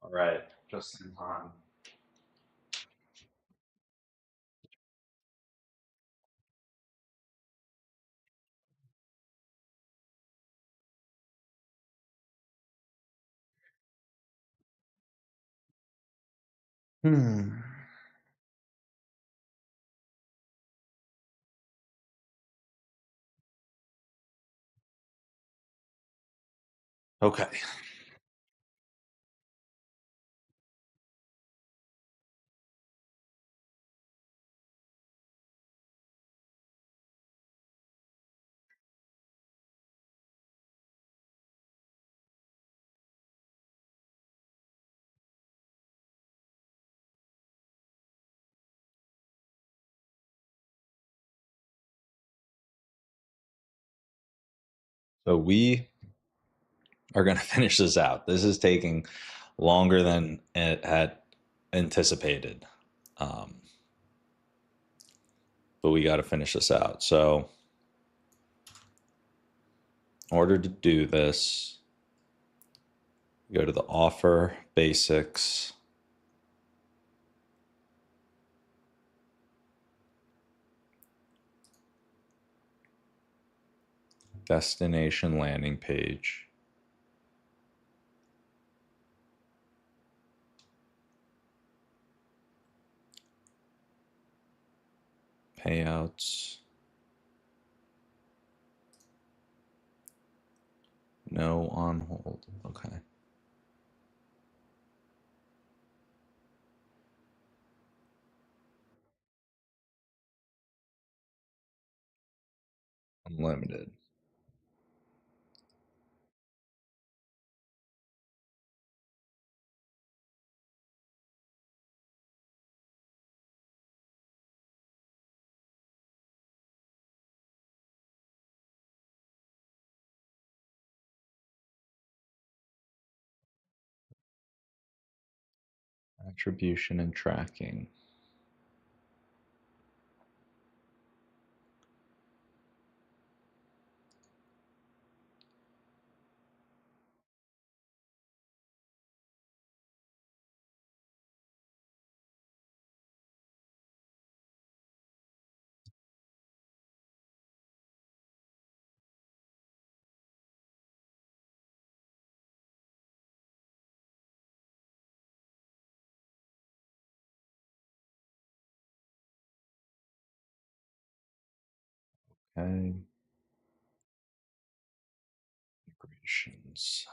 All right, just in time. Okay. So we are going to finish this out. This is taking longer than it had anticipated. But we got to finish this out. So, in order to do this, go to the offer basics, destination landing page. Payouts. No on hold. Okay. Unlimited. Attribution and tracking. Okay. Integrations.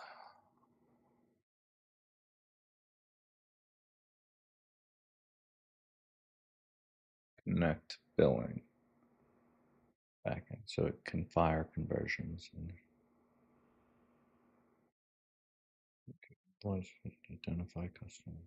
Connect billing. Backend. So it can fire conversions and identify customer.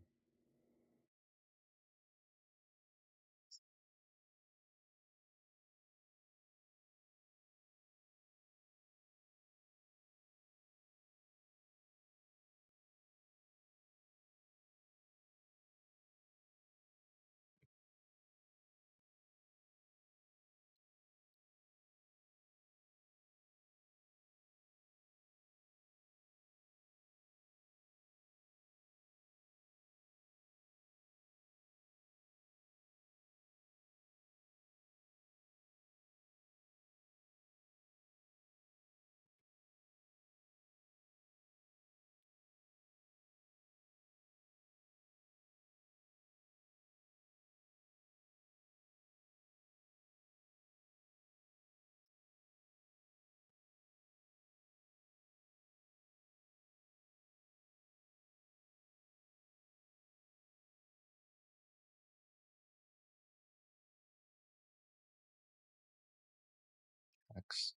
Next.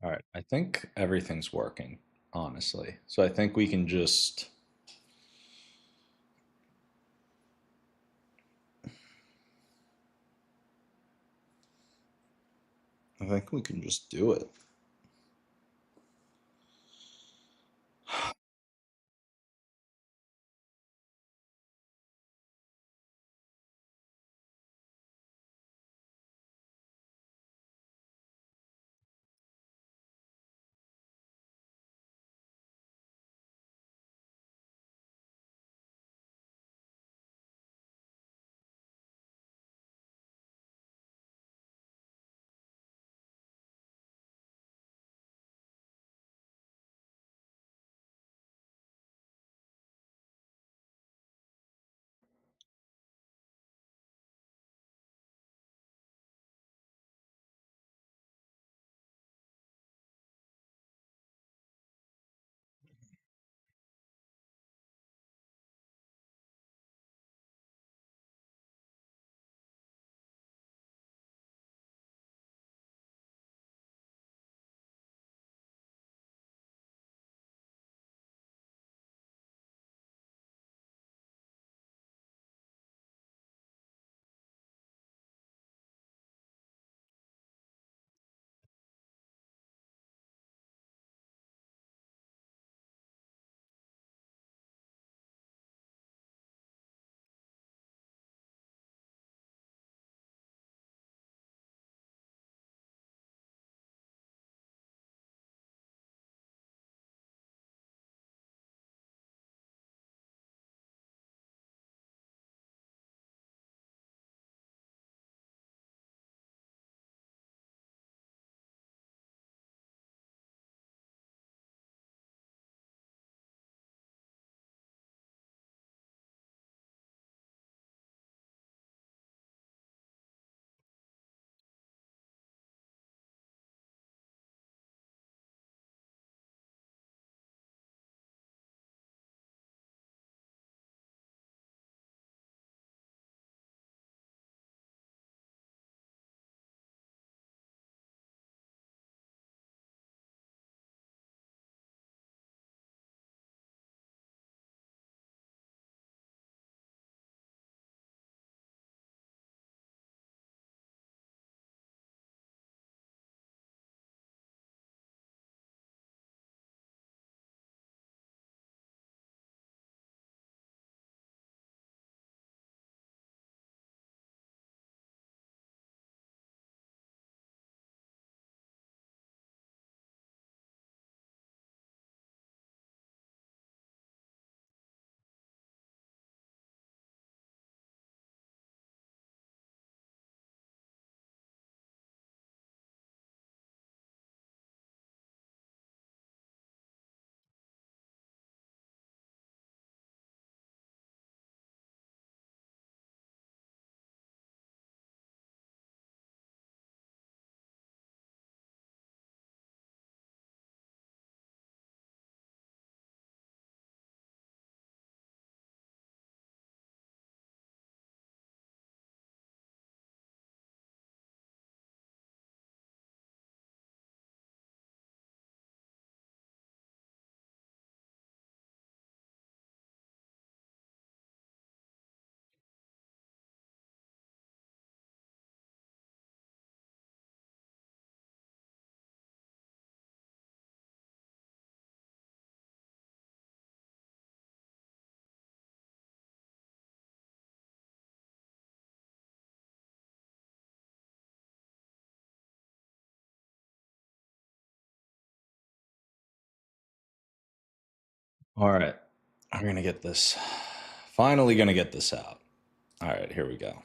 All right, I think everything's working, honestly. So I think we can just. I think we can just do it. All right, I'm going to get this. Finally, going to get this out. All right, here we go.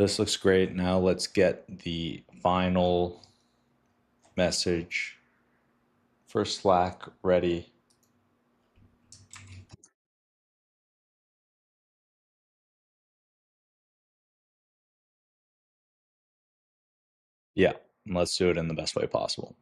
This looks great. Now let's get the final message for Slack ready. Yeah, let's do it in the best way possible.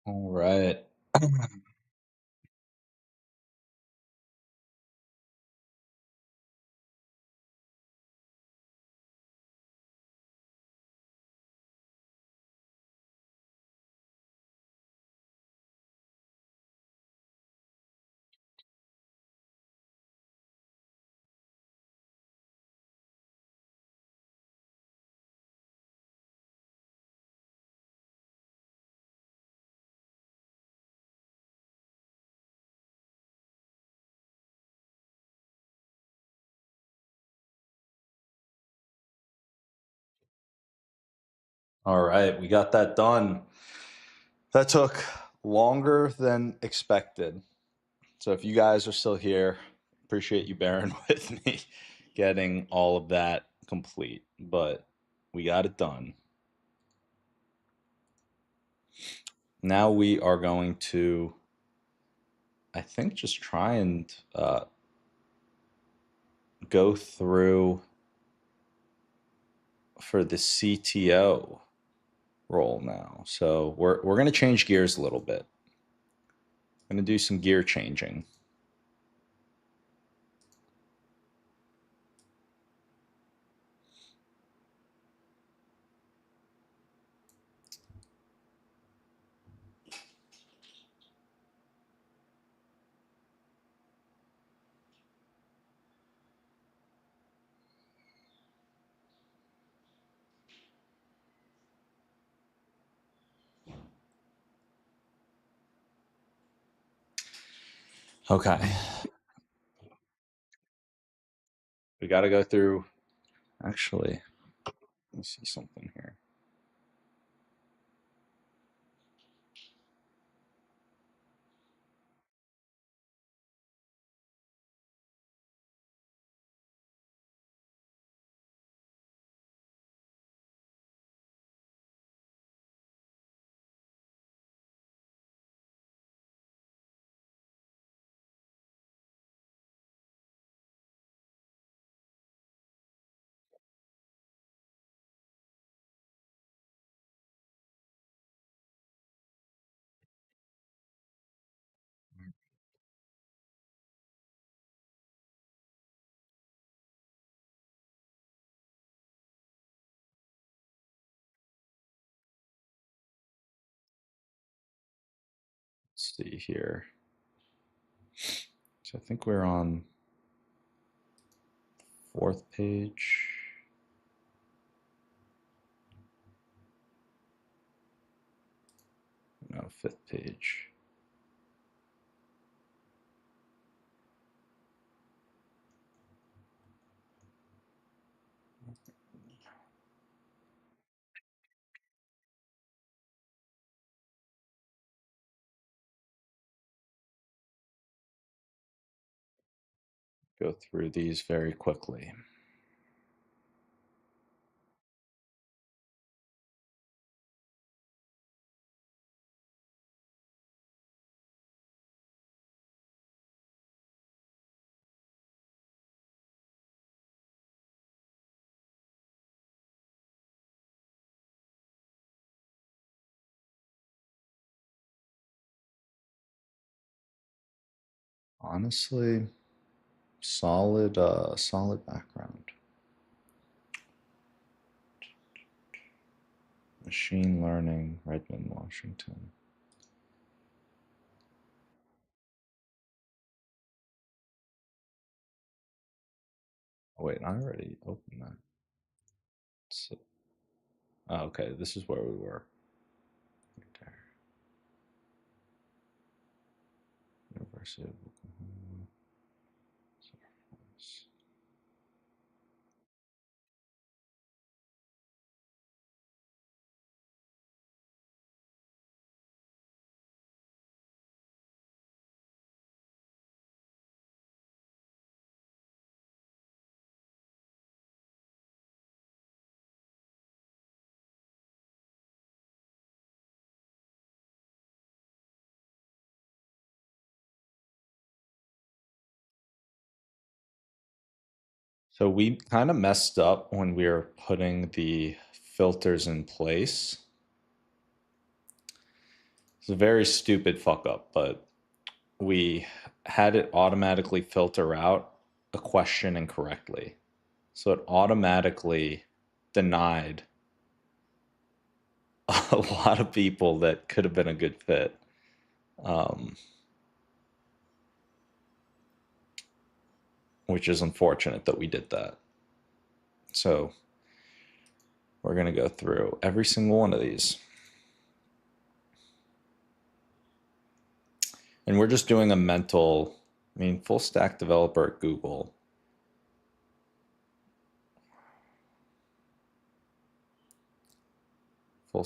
All right. All right, we got that done. That took longer than expected. So if you guys are still here, appreciate you bearing with me getting all of that complete, but we got it done. Now we are going to, I think, just try and go through for the CTO role now. So we're going to change gears a little bit. I'm going to do some gear changing. Okay. We got to go through, actually, let me see something here. Let's see here. So I think we're on fourth page. No, fifth page. Go through these very quickly. Honestly, solid background. Machine learning, Redmond, Washington. Oh, wait, I already opened that. So, oh, okay, this is where we were. Right there. University of Oklahoma. So we kind of messed up when we were putting the filters in place. It's a very stupid fuck up, but we had it automatically filter out a question incorrectly. So it automatically denied a lot of people that could have been a good fit. Which is unfortunate that we did that. So we're going to go through every single one of these. And we're just doing a mental, full stack developer at Google. Full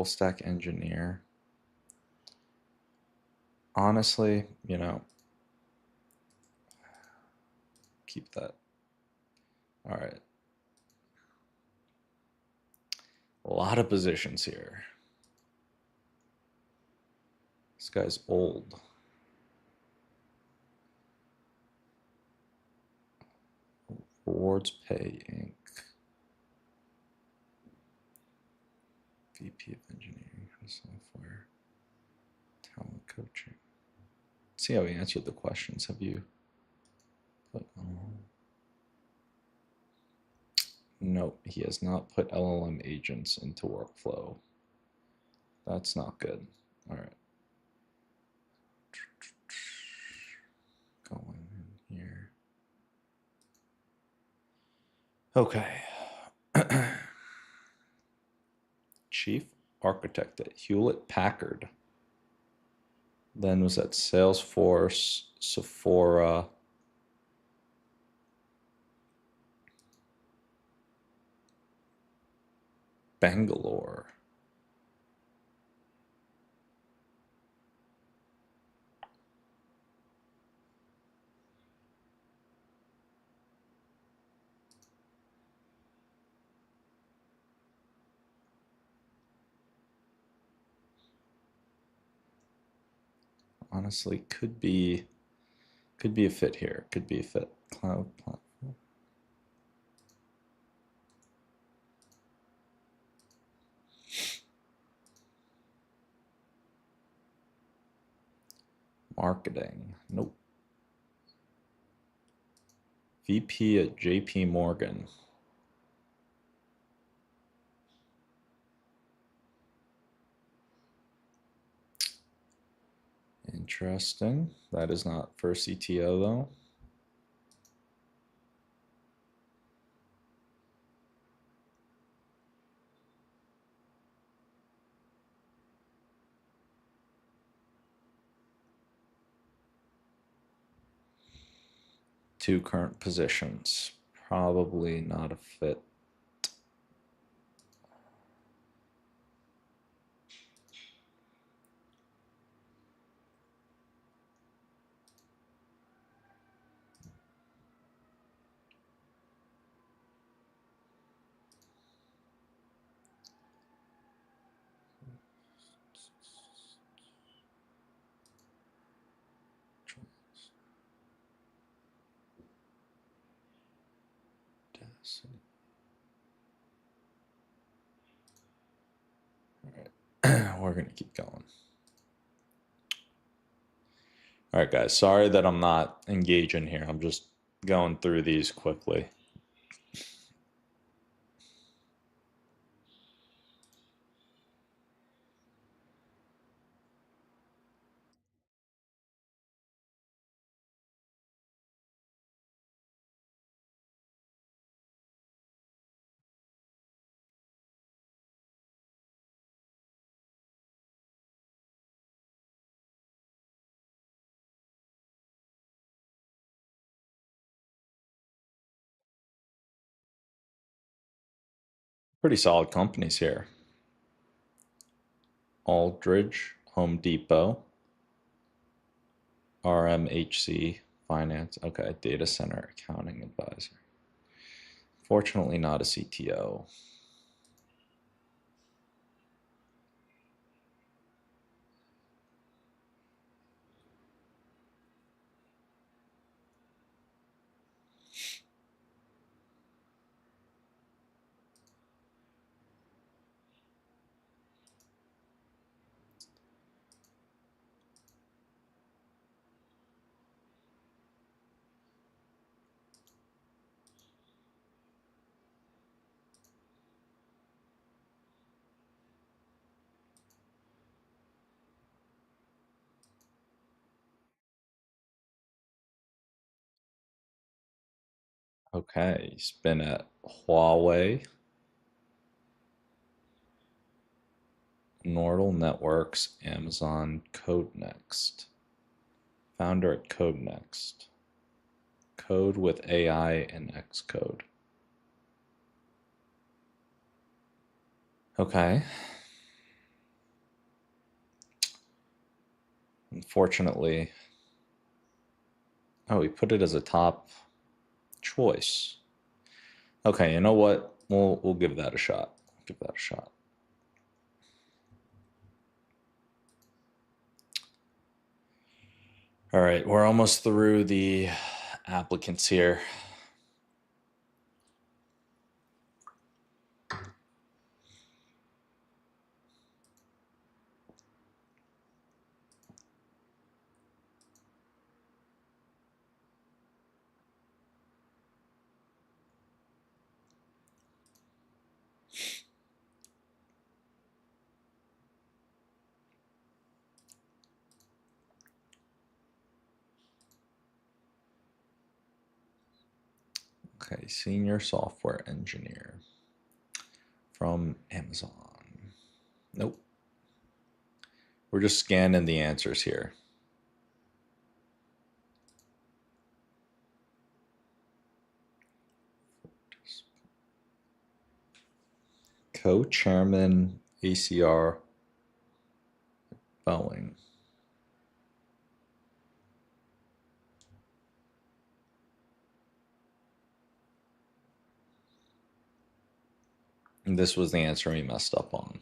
stack engineer. Honestly, keep that. All right. A lot of positions here. This guy's old. Rewards Pay Inc. VP of Engineering for Software. Talent Coaching. Let's see how he answered the questions. Have you put Nope, he has not put LLM agents into workflow. That's not good. All right. Going in here. Okay. Chief architect at Hewlett Packard. Then was at Salesforce, Sephora. Bangalore. Honestly, could be a fit here. Could be a fit. Cloud platform. Marketing. Nope. VP at JP Morgan. Interesting. That is not for CTO though. Two current positions. Probably not a fit. All right, we're gonna keep going. All right, guys, sorry that I'm not engaging here. I'm just going through these quickly. Pretty solid companies here. Aldridge, Home Depot, RMHC, Finance. Okay, data center accounting advisor. Fortunately, not a CTO. Okay, he's been at Huawei, Nordal Networks, Amazon, Codenext. Founder at Codenext. Code with AI and Xcode. Okay. Unfortunately, oh, he put it as a top choice. Okay, you know what? We'll give that a shot. Give that a shot. All right, we're almost through the applicants here. Okay, senior software engineer from Amazon. Nope. We're just scanning the answers here. Co-chairman ACR Boeing. And this was the answer he messed up on.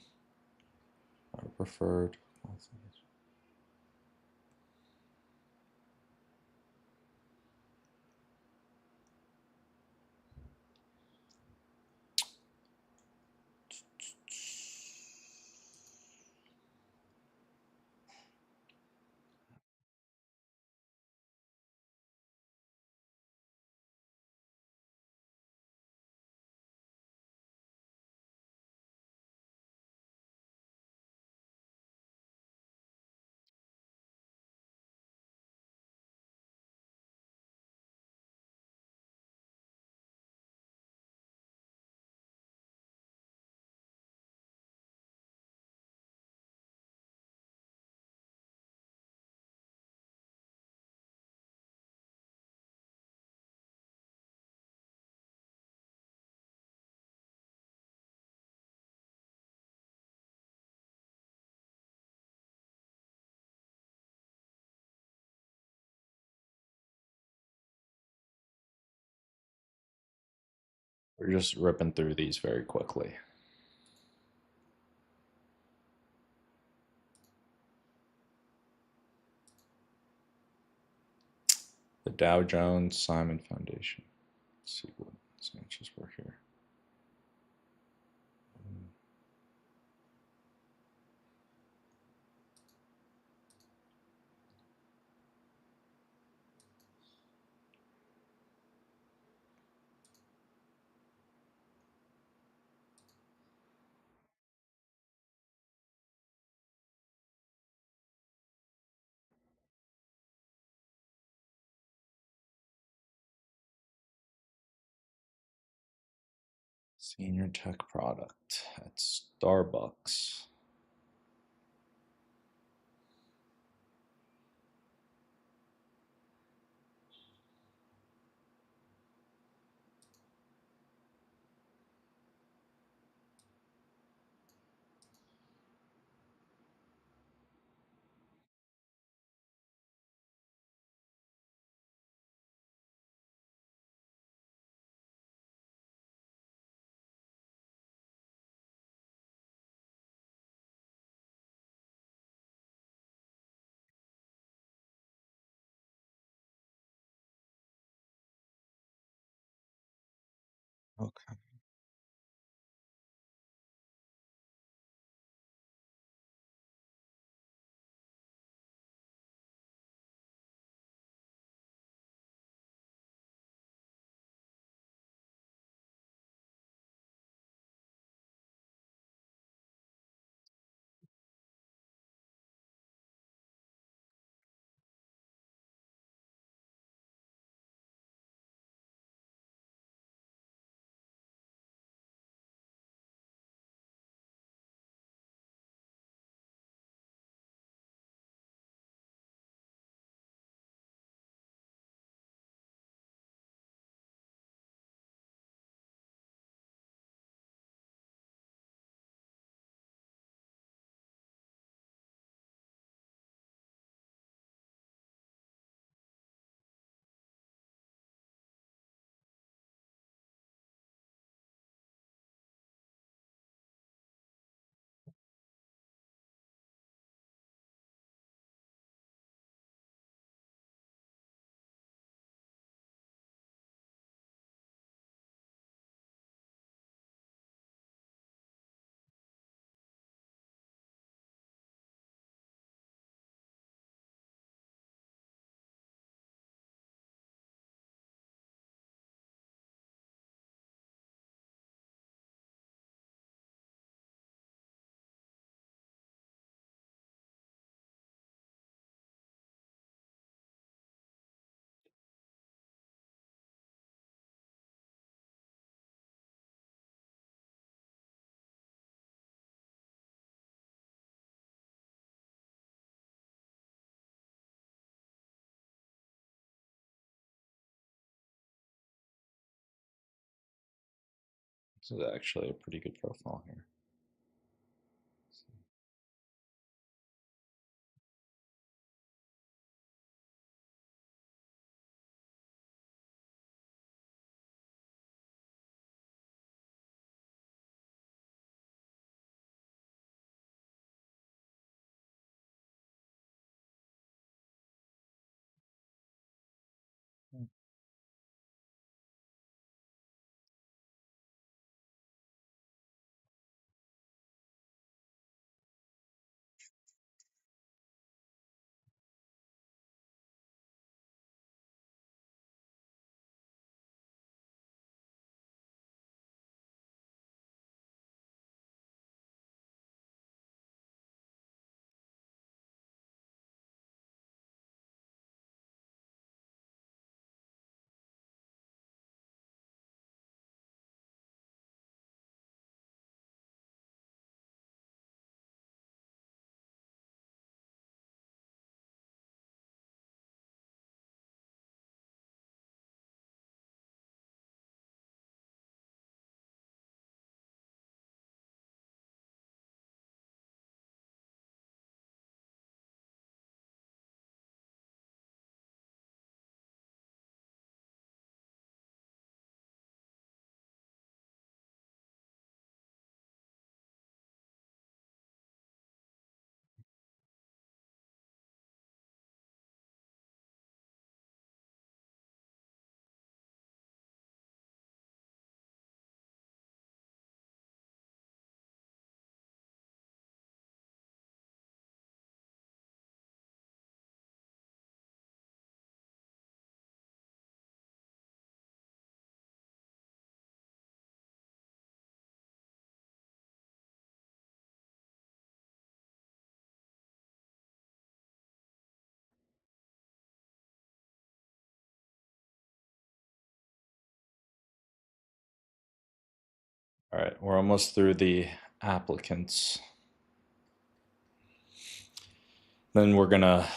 I preferred. We're just ripping through these very quickly. The Dow Jones Simon Foundation. Let's see what answers were here. Senior tech product at Starbucks. Okay. This is actually a pretty good profile here. All right, we're almost through the applicants. Then we're gonna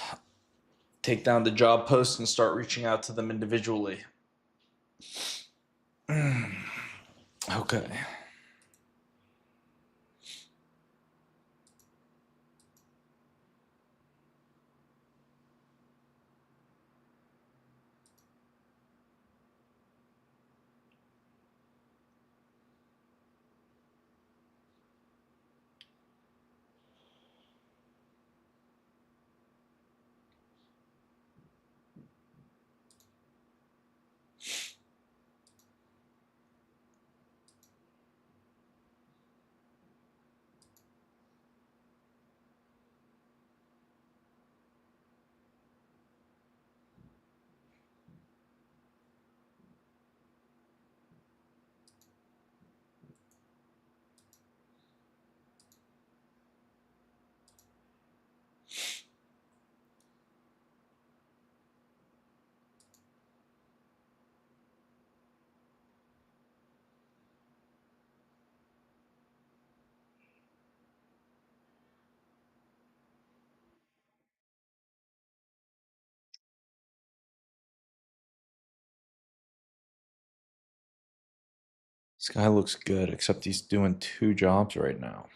take down the job post and start reaching out to them individually. Okay. This guy looks good, except he's doing 2 jobs right now.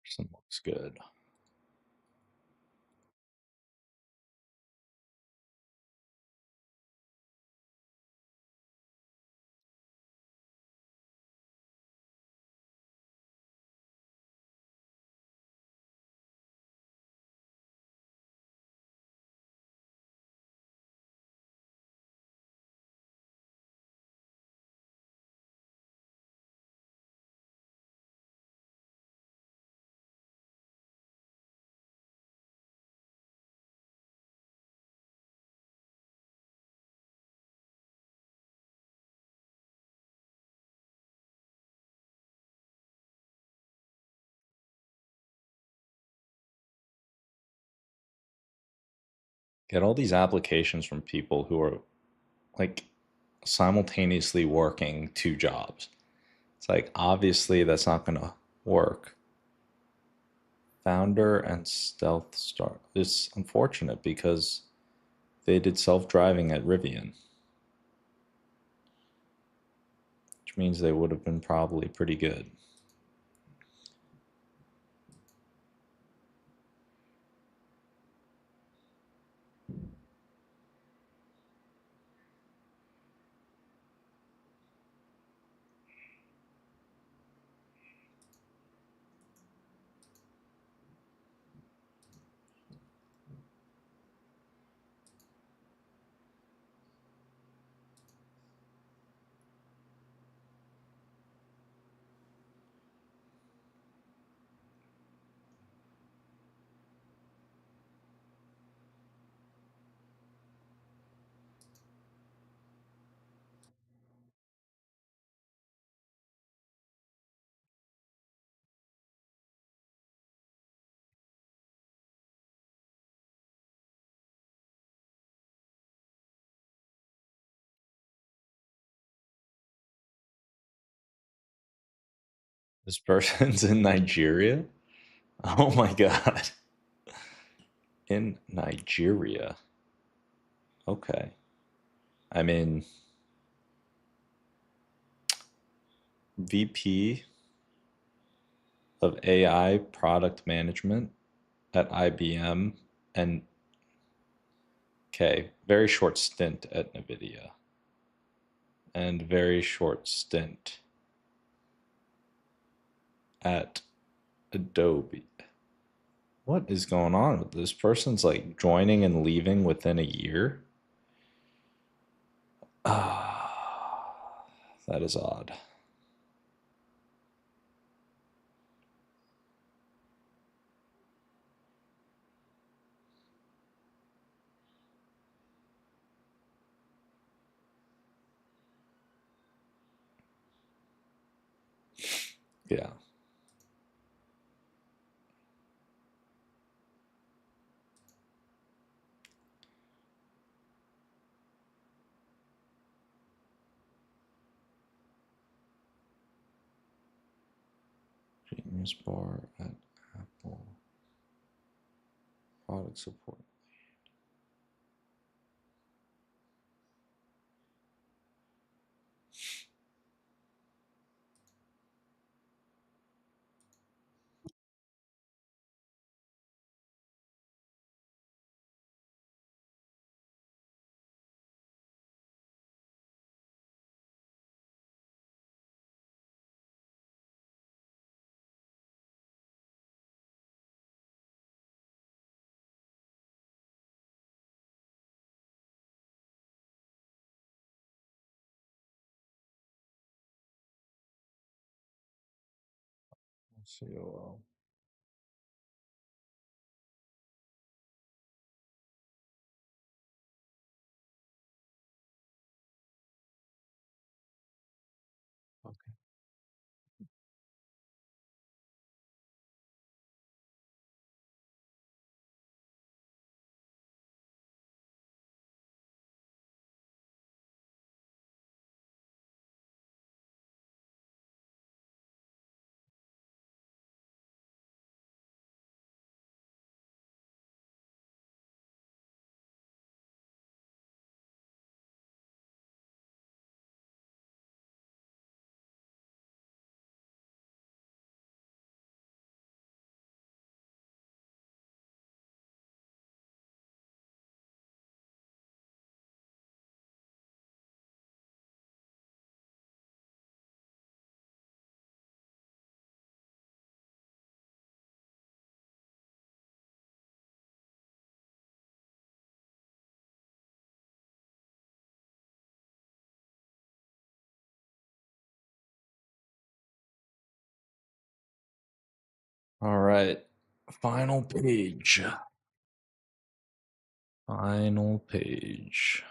Person looks good. Get all these applications from people who are like simultaneously working two jobs. It's like, obviously, that's not going to work. Founder and Stealth Star. It's unfortunate because they did self-driving at Rivian, which means they would have been probably pretty good. This person's in Nigeria? Oh my God. In Nigeria. Okay. I mean, VP of AI product management at IBM, and okay, very short stint at NVIDIA, and very short stint at Adobe. What is going on with this person's like joining and leaving within a year? Ah, that is odd. Yeah. Genius bar at Apple. Product support. COO. Okay. All right. Final page. Final page.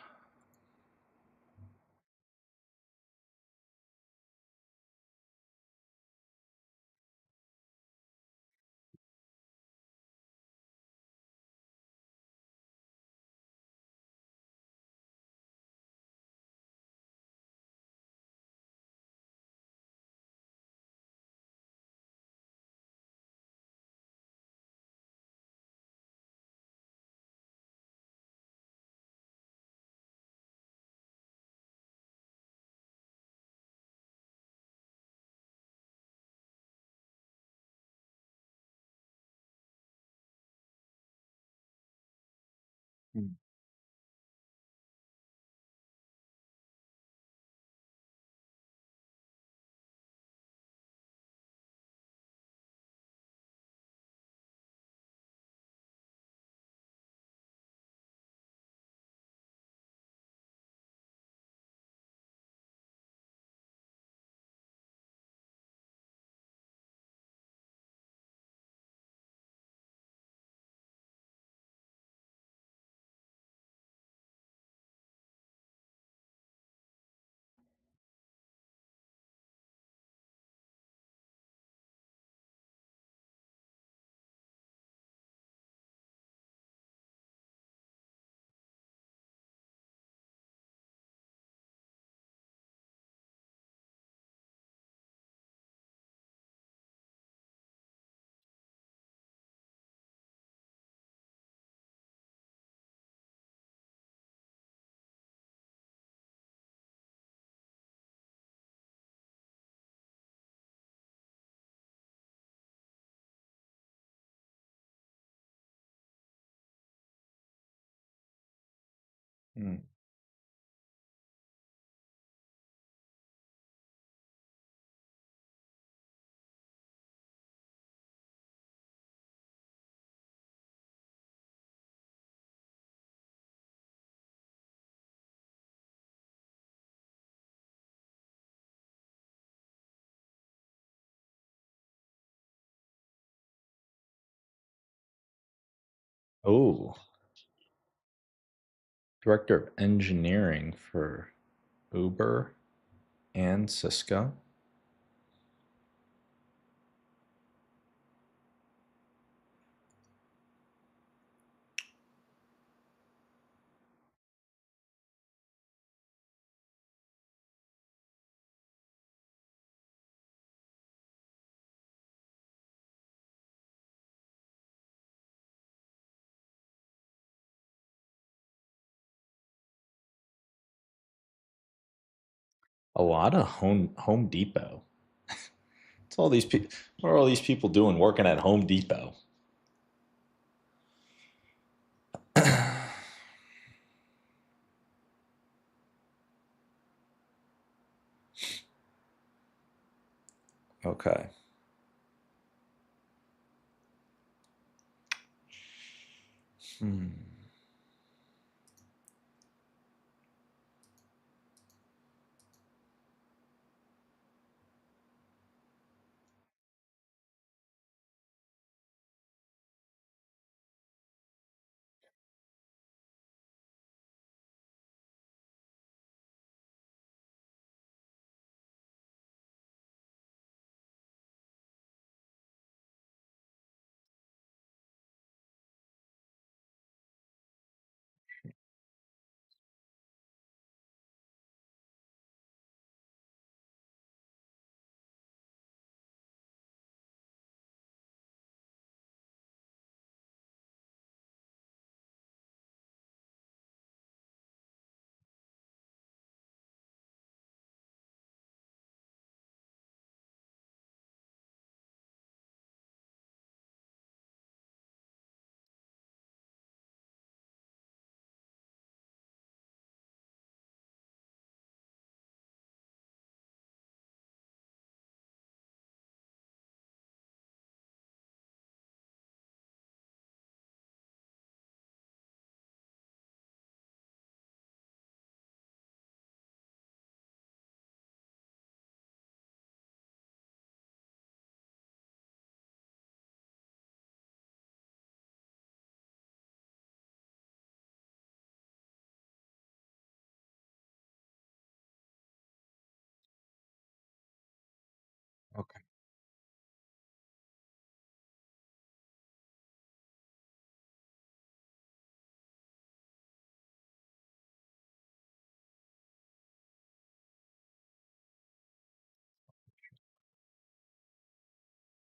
Hmm. Oh, director of engineering for Uber and Cisco. A lot of Home Depot. It's all these people. What are all these people doing working at Home Depot? Okay. Hmm.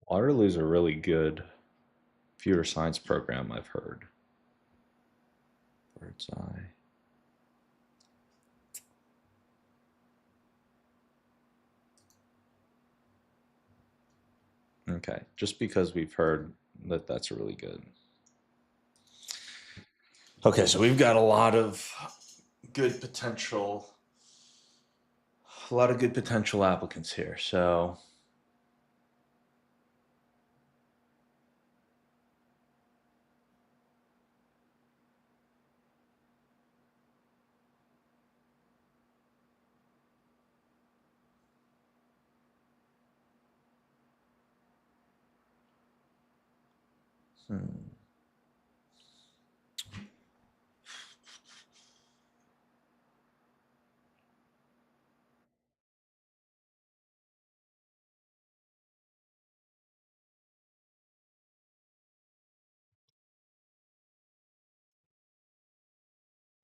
Waterloo's a really good computer science program, I've heard. Bird's eye. Okay, just because we've heard that that's really good. Okay, so we've got a lot of good potential applicants here. So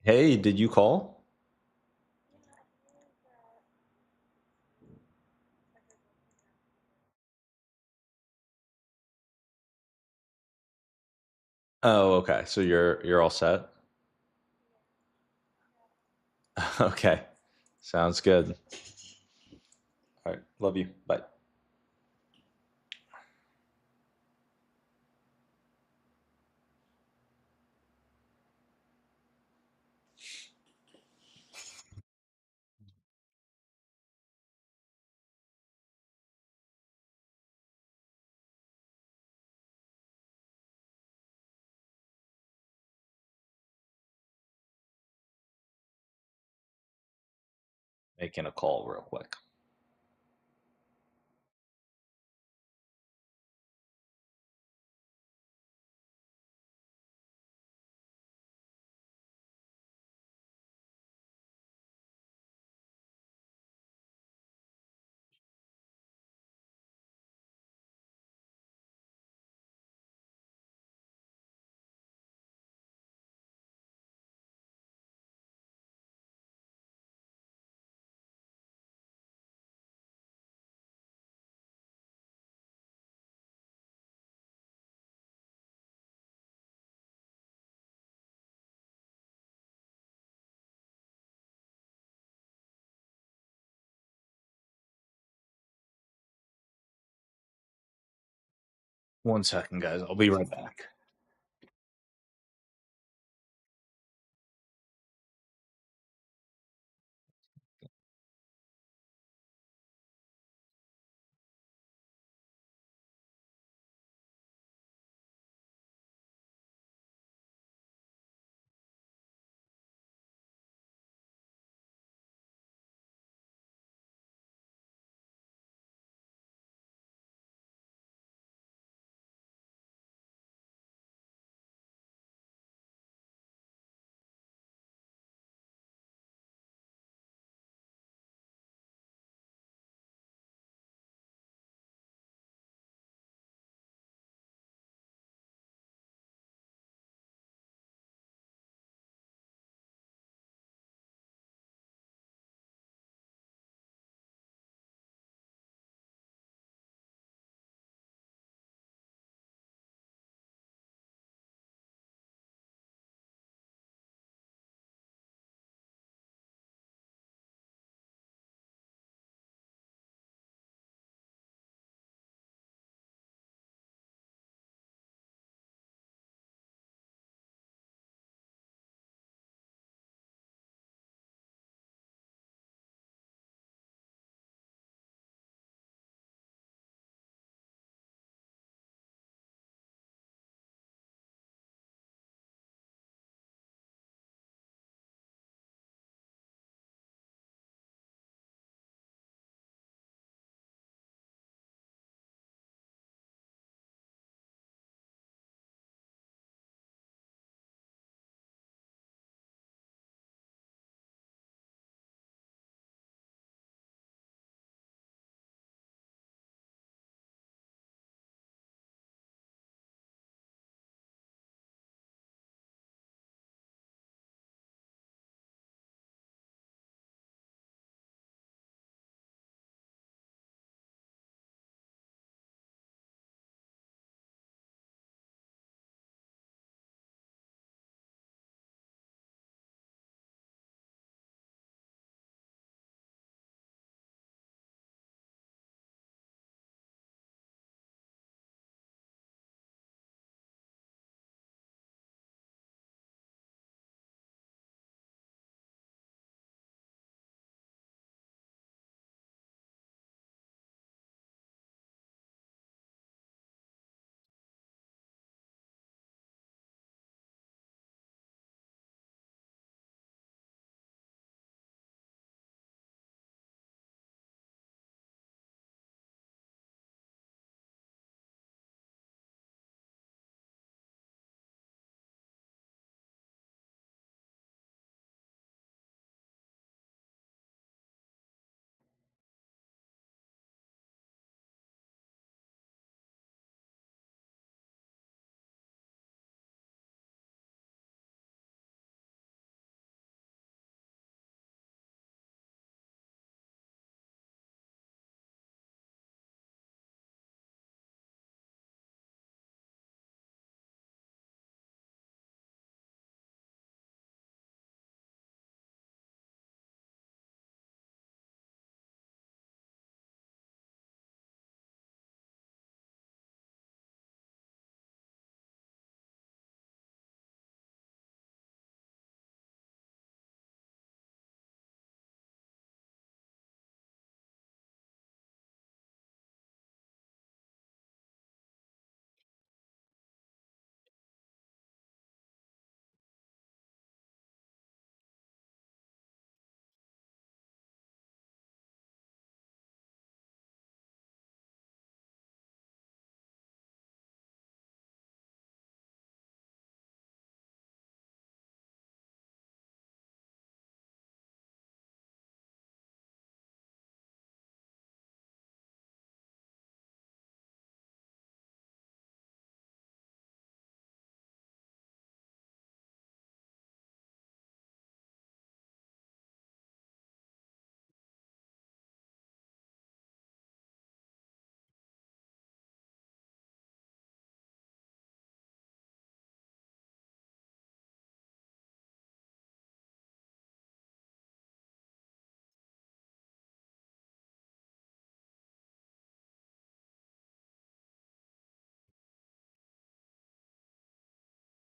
hey, did you call? Oh, okay. So you're all set? Okay. Sounds good. All right. Love you. Bye. Making a call real quick. One second, guys. I'll be right back.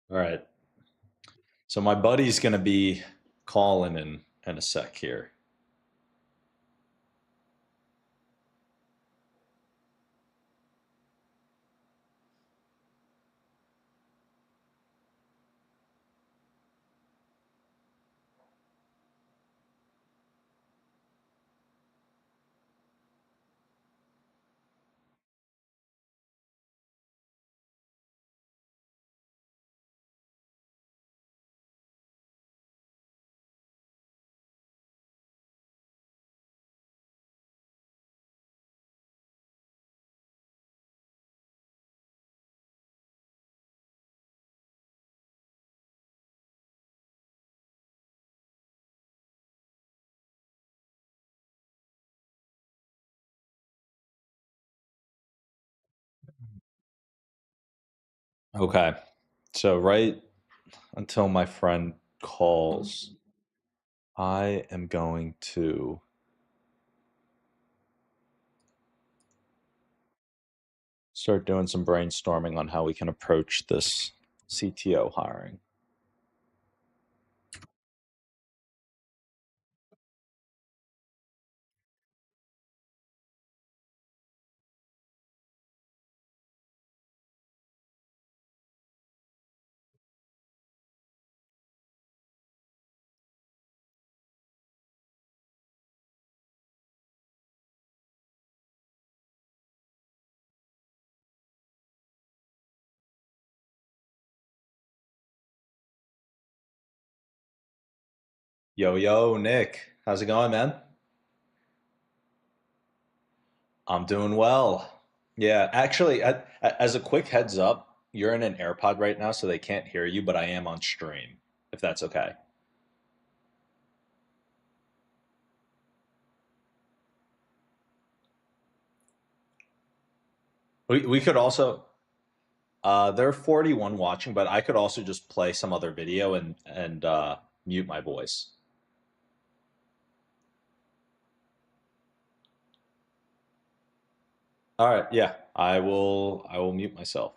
All right. So my buddy's going to be calling in a sec here. Okay. So right until my friend calls, I am going to start doing some brainstorming on how we can approach this CTO hiring. Yo, Nick. How's it going, man? I'm doing well. Yeah, actually, as a quick heads up, you're in an AirPod right now, so they can't hear you, but I am on stream, if that's okay. We could also, there are 41 watching, but I could also just play some other video and mute my voice. All right, yeah, I will mute myself.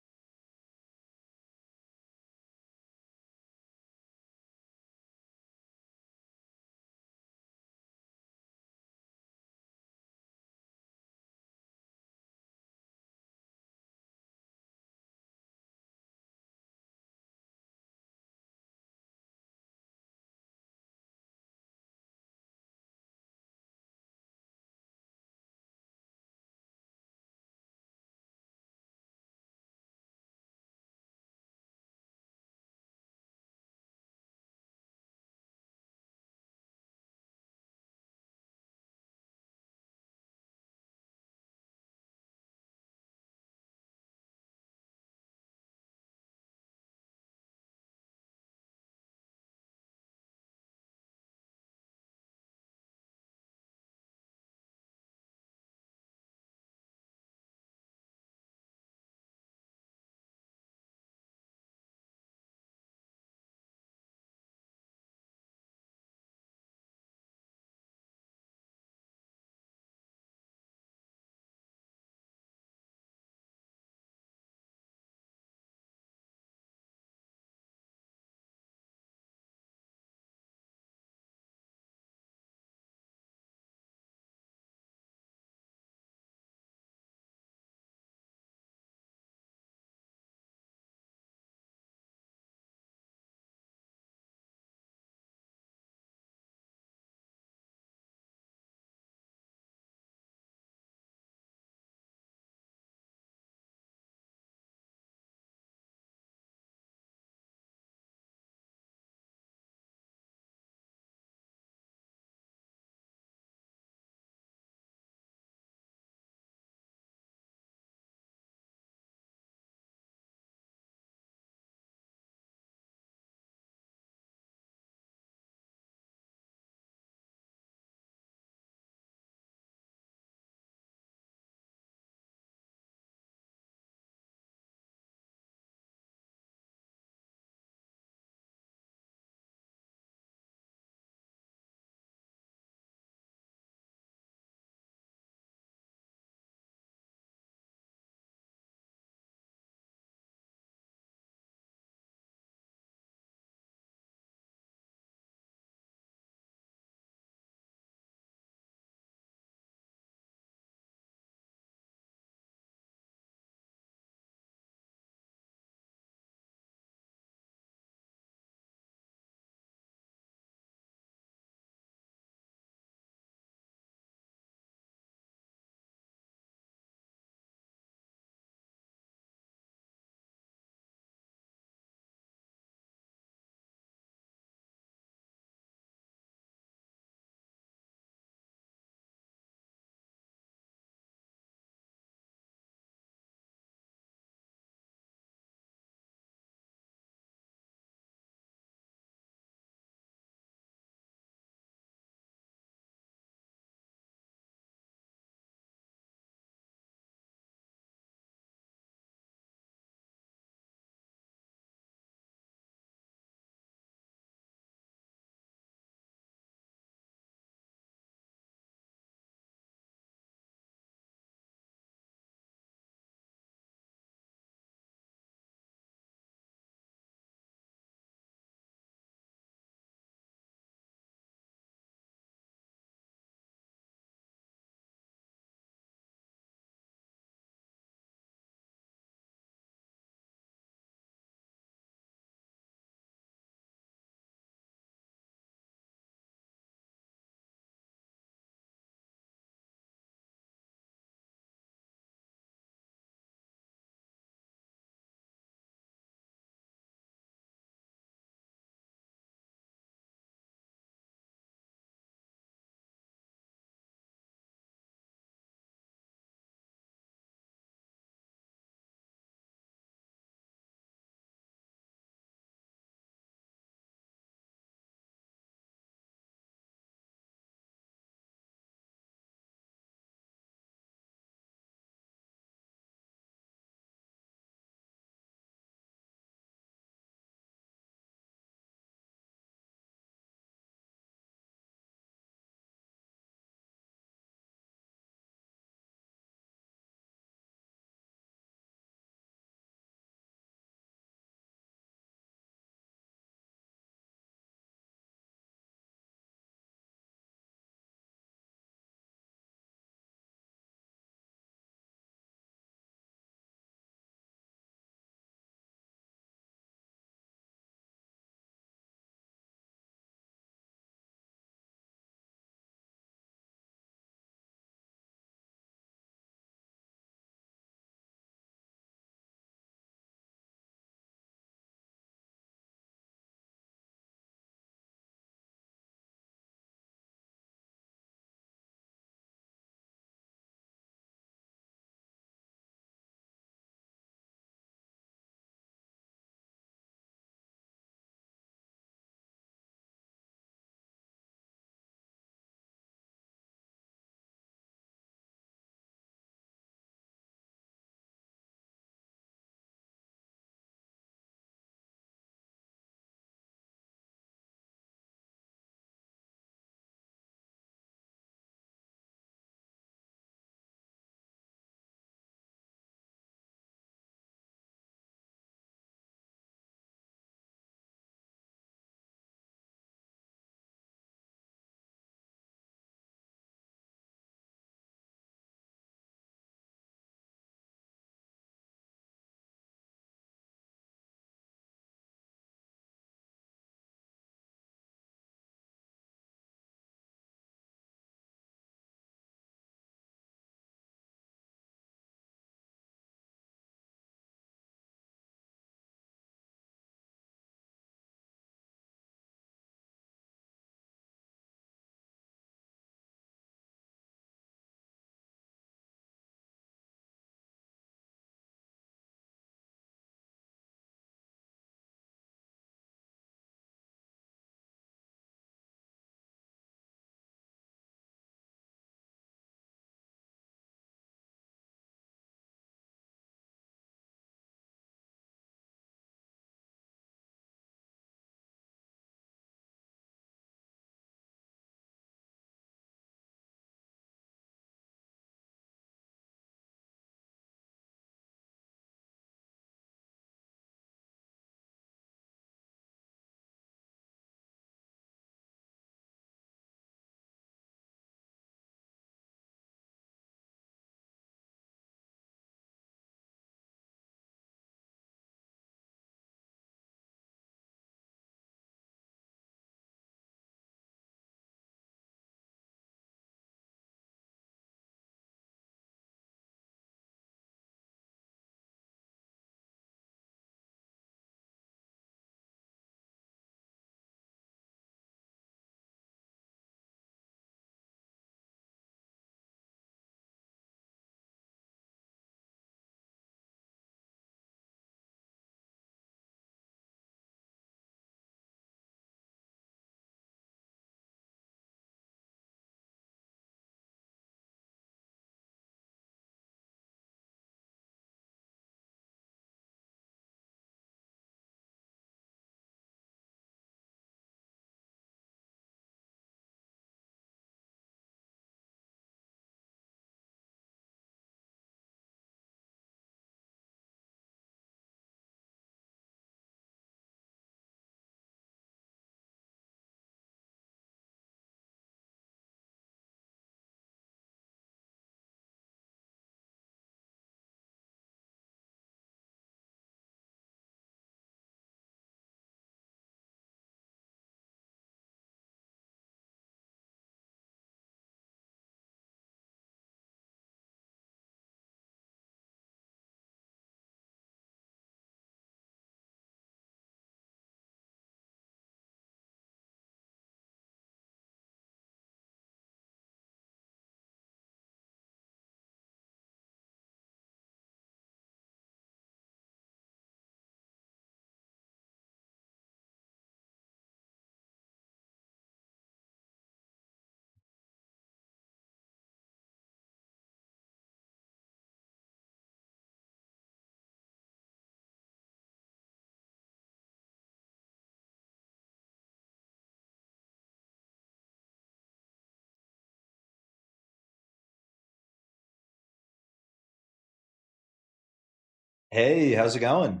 Hey, how's it going?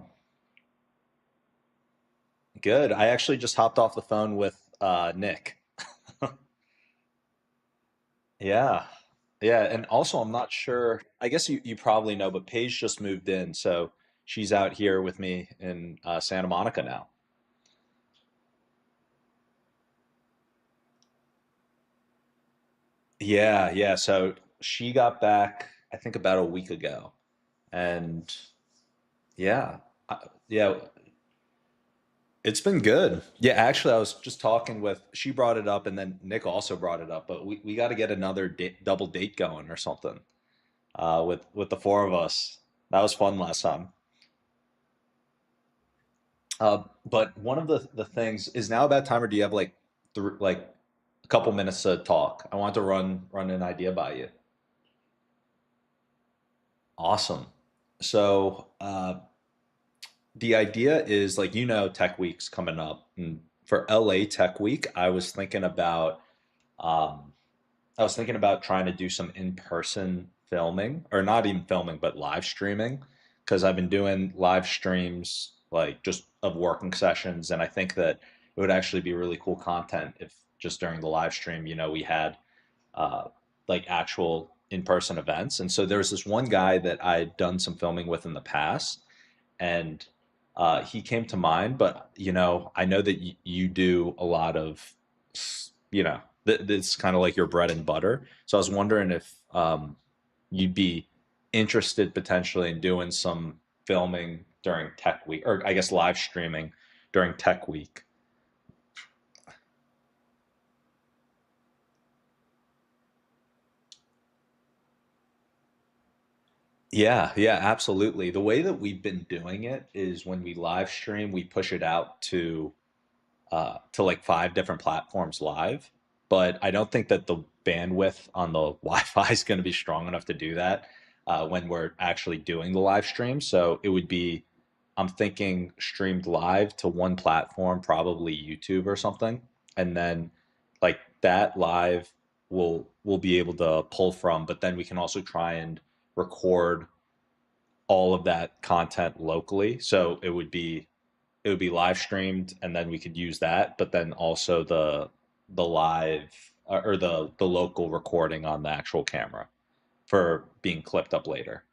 Good. I actually just hopped off the phone with Nick. Yeah. Yeah, and also I'm not sure. I guess you probably know, but Paige just moved in, so she's out here with me in Santa Monica now. Yeah, yeah. So she got back, I think about a week ago, and yeah, yeah, it's been good. Yeah, actually, I was just talking with. She brought it up, and then Nick also brought it up. But we got to get another double date going or something. With the four of us. That was fun last time. But one of the things is now about time, or do you have like like a couple minutes to talk? I want to run an idea by you. Awesome. So the idea is like Tech Week's coming up, and for LA Tech Week, um, I was thinking about trying to do some in-person filming, or not even filming, but live streaming, because I've been doing live streams like just of working sessions, and I think that it would actually be really cool content if just during the live stream, we had uh, like actual in-person events. And so there was this one guy that I'd done some filming with in the past, and he came to mind. But I know that you do a lot of, it's kind of like your bread and butter. So I was wondering if you'd be interested potentially in doing some filming during Tech Week, or I guess live streaming during Tech Week. Yeah, yeah, absolutely. The way that we've been doing it is when we live stream, we push it out to like five different platforms live. But I don't think that the bandwidth on the Wi-Fi is going to be strong enough to do that when we're actually doing the live stream. So it would be, I'm thinking streamed live to one platform, probably YouTube or something, and then like that live we'll be able to pull from. But then we can also try and record all of that content locally. So it would be live streamed, and then we could use that, but then also the live or the local recording on the actual camera for being clipped up later.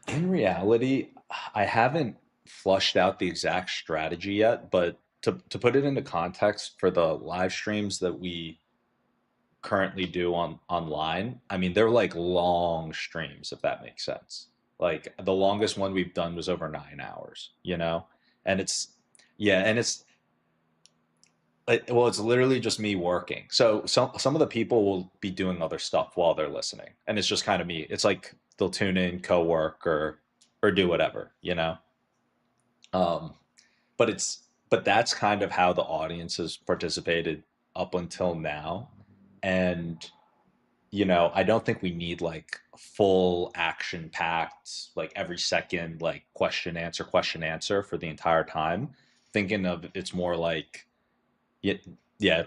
In reality, I haven't flushed out the exact strategy yet, but to put it into context for the live streams that we currently do online, I mean, they're like long streams, if that makes sense. Like the longest one we've done was over 9 hours, and yeah, and well, it's literally just me working. So some of the people will be doing other stuff while they're listening, and it's just kind of me. It's like they'll tune in, co-work, or do whatever, Um, but that's kind of how the audience has participated up until now, and I don't think we need like full action packed, like every second, like question answer for the entire time. Thinking of it's more like, yeah, yeah.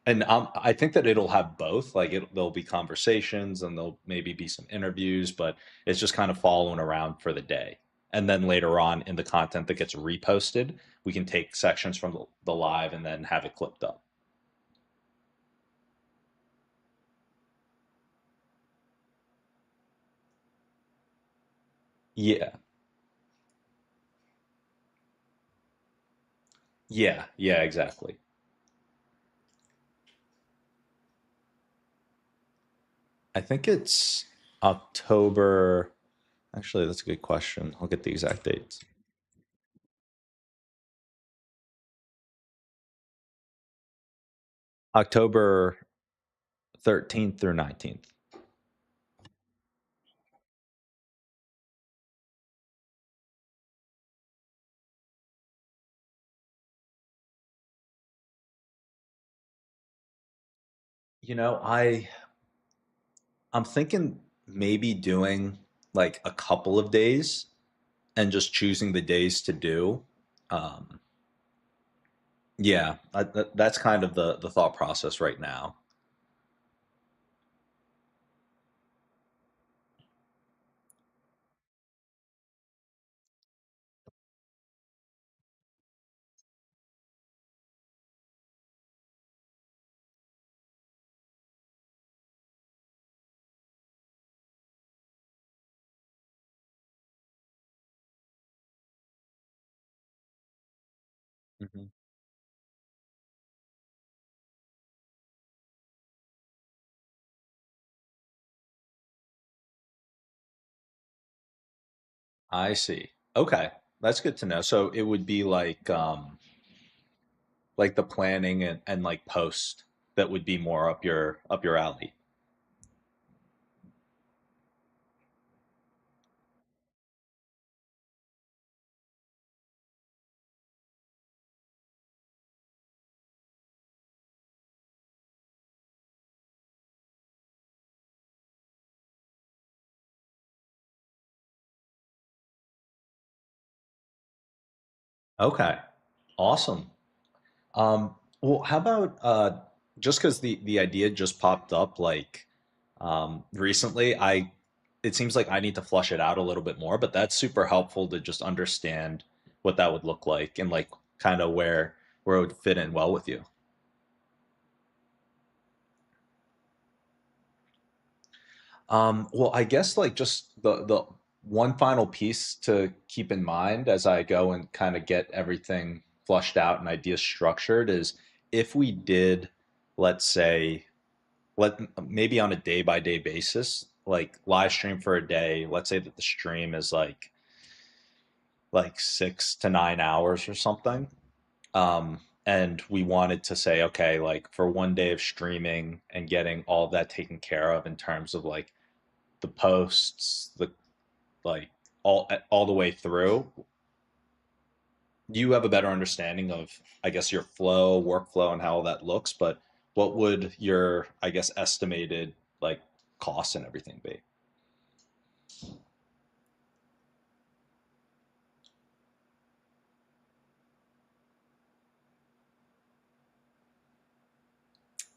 And I think that it'll have both. Like there'll be conversations and there'll maybe be some interviews, but it's just kind of following around for the day. And then later on in the content that gets reposted, we can take sections from the live and then have it clipped up. Yeah. Yeah. Yeah, exactly. I think it's October. Actually, that's a good question. I'll get the exact dates. October 13th through 19th. You know, I I'm thinking maybe doing like a couple of days and just choosing the days to do. Um, Yeah, that's kind of the thought process right now. Hmm. I see. Okay, that's good to know. So it would be like the planning and like post that would be more up your alley. Okay, awesome. Well, how about just because the idea just popped up like recently, it seems like I need to flush it out a little bit more, but that's super helpful to just understand what that would look like and like kind of where it would fit in well with you. Well, I guess like just the one final piece to keep in mind as I go and kind of get everything flushed out and ideas structured is if we did, let's say, let maybe on a day by day basis, like live stream for a day. Let's say that the stream is like 6 to 9 hours or something. And we wanted to say, okay, like for one day of streaming and getting all of that taken care of in terms of like the posts, the like all the way through, you have a better understanding of, I guess, your flow, workflow, and how all that looks. But what would your, I guess, estimated like costs and everything be?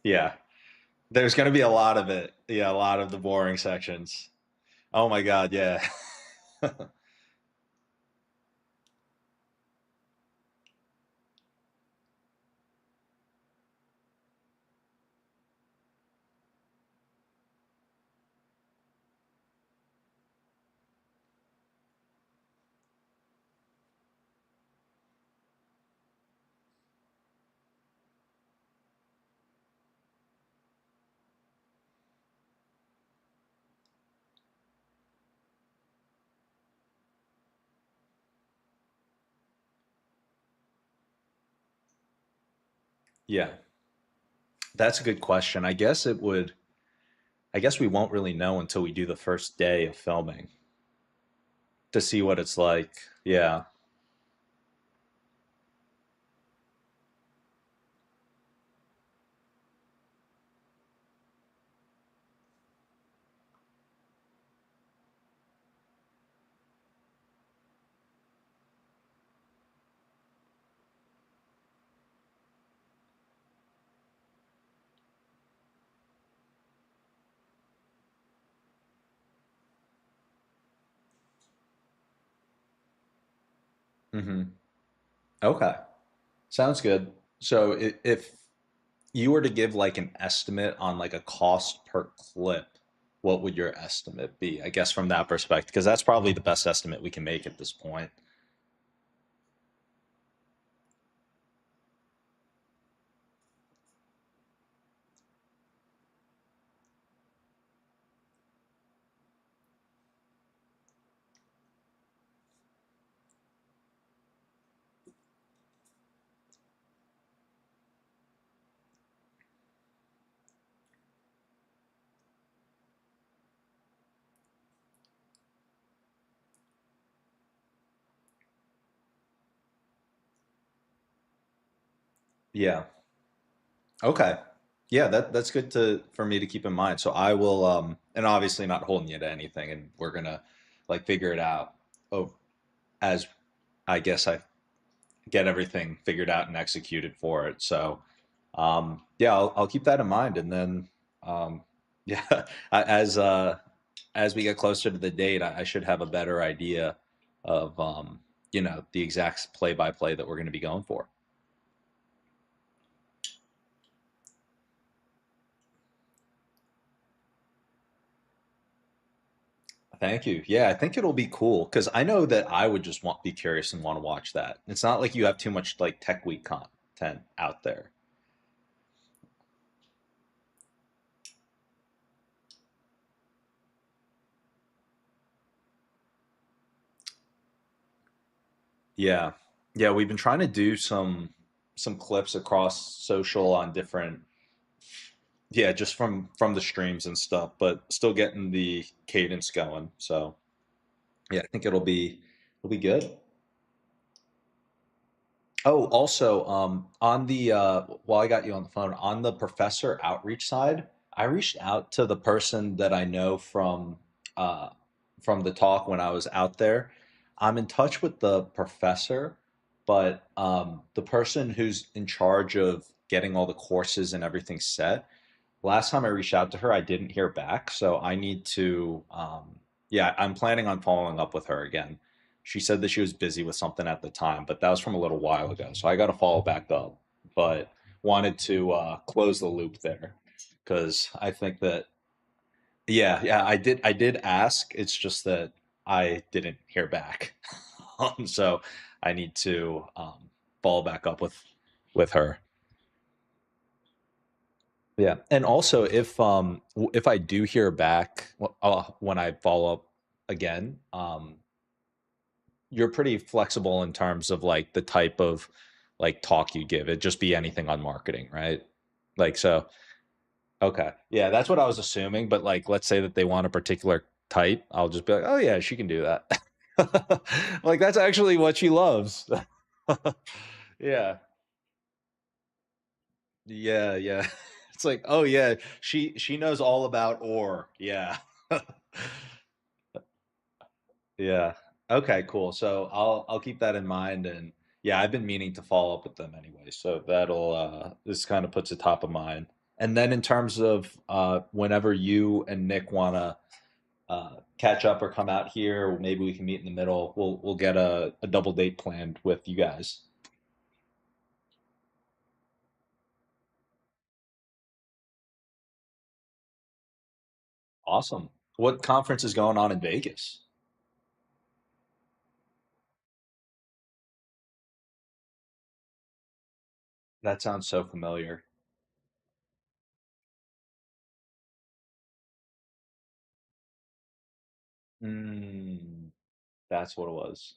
Yeah, there's going to be a lot of it. Yeah, a lot of the boring sections. Oh my God, yeah. Yeah, that's a good question. I guess we won't really know until we do the first day of filming to see what it's like. Yeah. Hmm. Okay. Sounds good. So if you were to give like an estimate on like a cost per clip, what would your estimate be? I guess from that perspective, because that's probably the best estimate we can make at this point. Yeah. Okay. Yeah, that's good to for me to keep in mind. So I will and obviously not holding you to anything and we're gonna like figure it out. Oh, as I guess I get everything figured out and executed for it. So yeah, I'll keep that in mind. And then yeah, as we get closer to the date, I should have a better idea of the exact play by play that we're going to be going for. Thank you. Yeah, I think it'll be cool because I know that I would just be curious and want to watch that. It's not like you have too much like tech week content out there. Yeah. Yeah, we've been trying to do some clips across social on different, yeah, just from the streams and stuff, but still getting the cadence going. So, yeah, I think it'll be good. Oh, also, on the while I got you on the phone, on the professor outreach side, I reached out to the person that I know uh from the talk when I was out there. I'm in touch with the professor, but the person who's in charge of getting all the courses and everything set, last time I reached out to her, I didn't hear back. So I need to, yeah, I'm planning on following up with her again. She said that she was busy with something at the time, but that was from a little while ago. So I got to follow back up, but wanted to close the loop there because I think that, yeah, yeah, I did ask. It's just that I didn't hear back. So I need to follow back up with her. Yeah. And also if I do hear back when I follow up again, you're pretty flexible in terms of like the type of like talk you give. It just be anything on marketing, right? Like so okay. Yeah, that's what I was assuming, but like let's say that they want a particular type, I'll just be like, "Oh yeah, she can do that." Like that's actually what she loves. Yeah. Yeah, yeah. It's like, "Oh yeah, she knows all about ore." Yeah. Yeah. Okay, cool. So I'll keep that in mind and yeah, I've been meaning to follow up with them anyway. So that'll this kind of puts it top of mind. And then in terms of whenever you and Nick want to catch up or come out here, or maybe we can meet in the middle. We'll get a double date planned with you guys. Awesome. What conference is going on in Vegas? That sounds so familiar. Mm, that's what it was.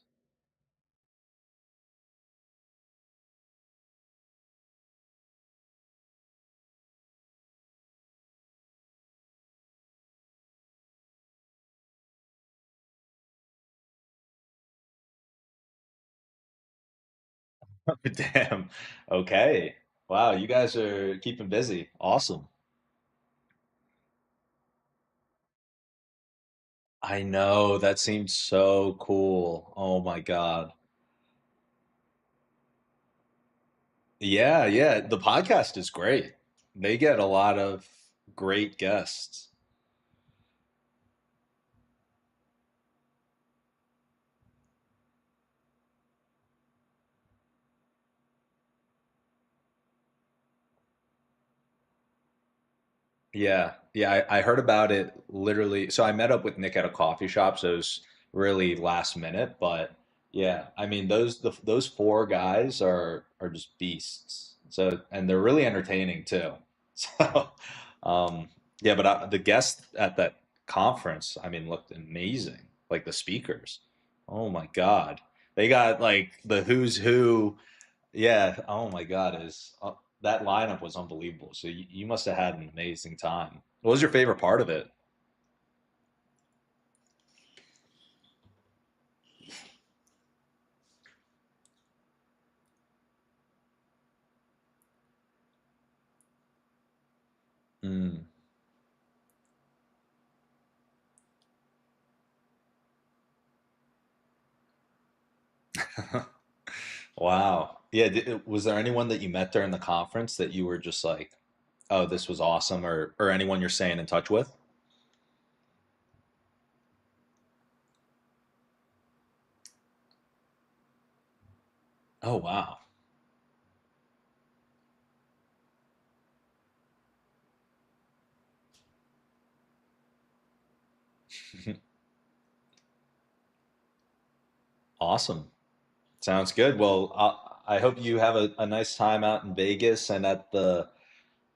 Damn. Okay. Wow, you guys are keeping busy. Awesome. I know, that seems so cool. Oh my God. Yeah, yeah. The podcast is great. They get a lot of great guests. Yeah, yeah, I heard about it literally. So I met up with Nick at a coffee shop, so it was really last minute. But yeah, I mean those four guys are just beasts. So and they're really entertaining too. So yeah, but the guests at that conference, I mean, looked amazing. Like the speakers. Oh my God, they got like the who's who. Yeah. Oh my God, is that lineup was unbelievable. So you must have had an amazing time. What was your favorite part of it? Mm. Wow. Yeah. Was there anyone that you met during the conference that you were just like, oh, this was awesome, or anyone you're staying in touch with? Oh, wow. Awesome. Sounds good. Well, I hope you have a nice time out in Vegas and at the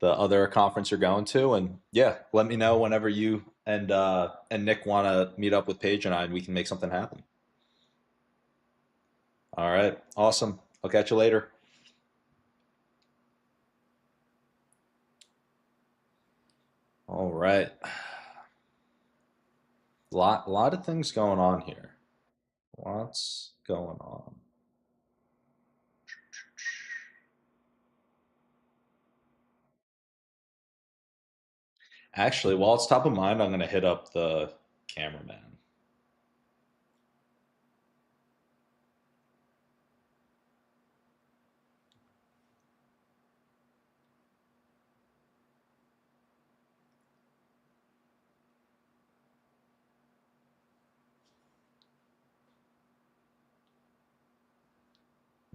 other conference you're going to. And yeah, let me know whenever you and Nick want to meet up with Paige and I, and we can make something happen. All right. Awesome. I'll catch you later. All right. Lot of things going on here. Lots going on. Actually, while it's top of mind, I'm gonna hit up the cameraman.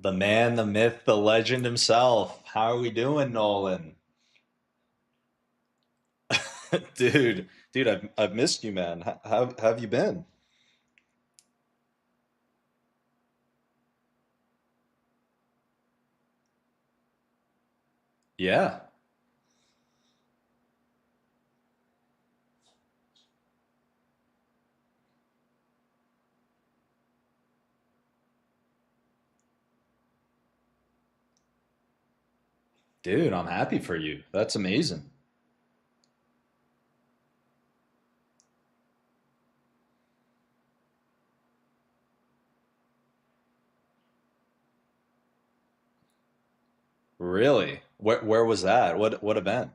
The man, the myth, the legend himself. How are we doing, Nolan? Dude, I've missed you, man. How have you been? Yeah. Dude, I'm happy for you. That's amazing. Really? Where was that? What event?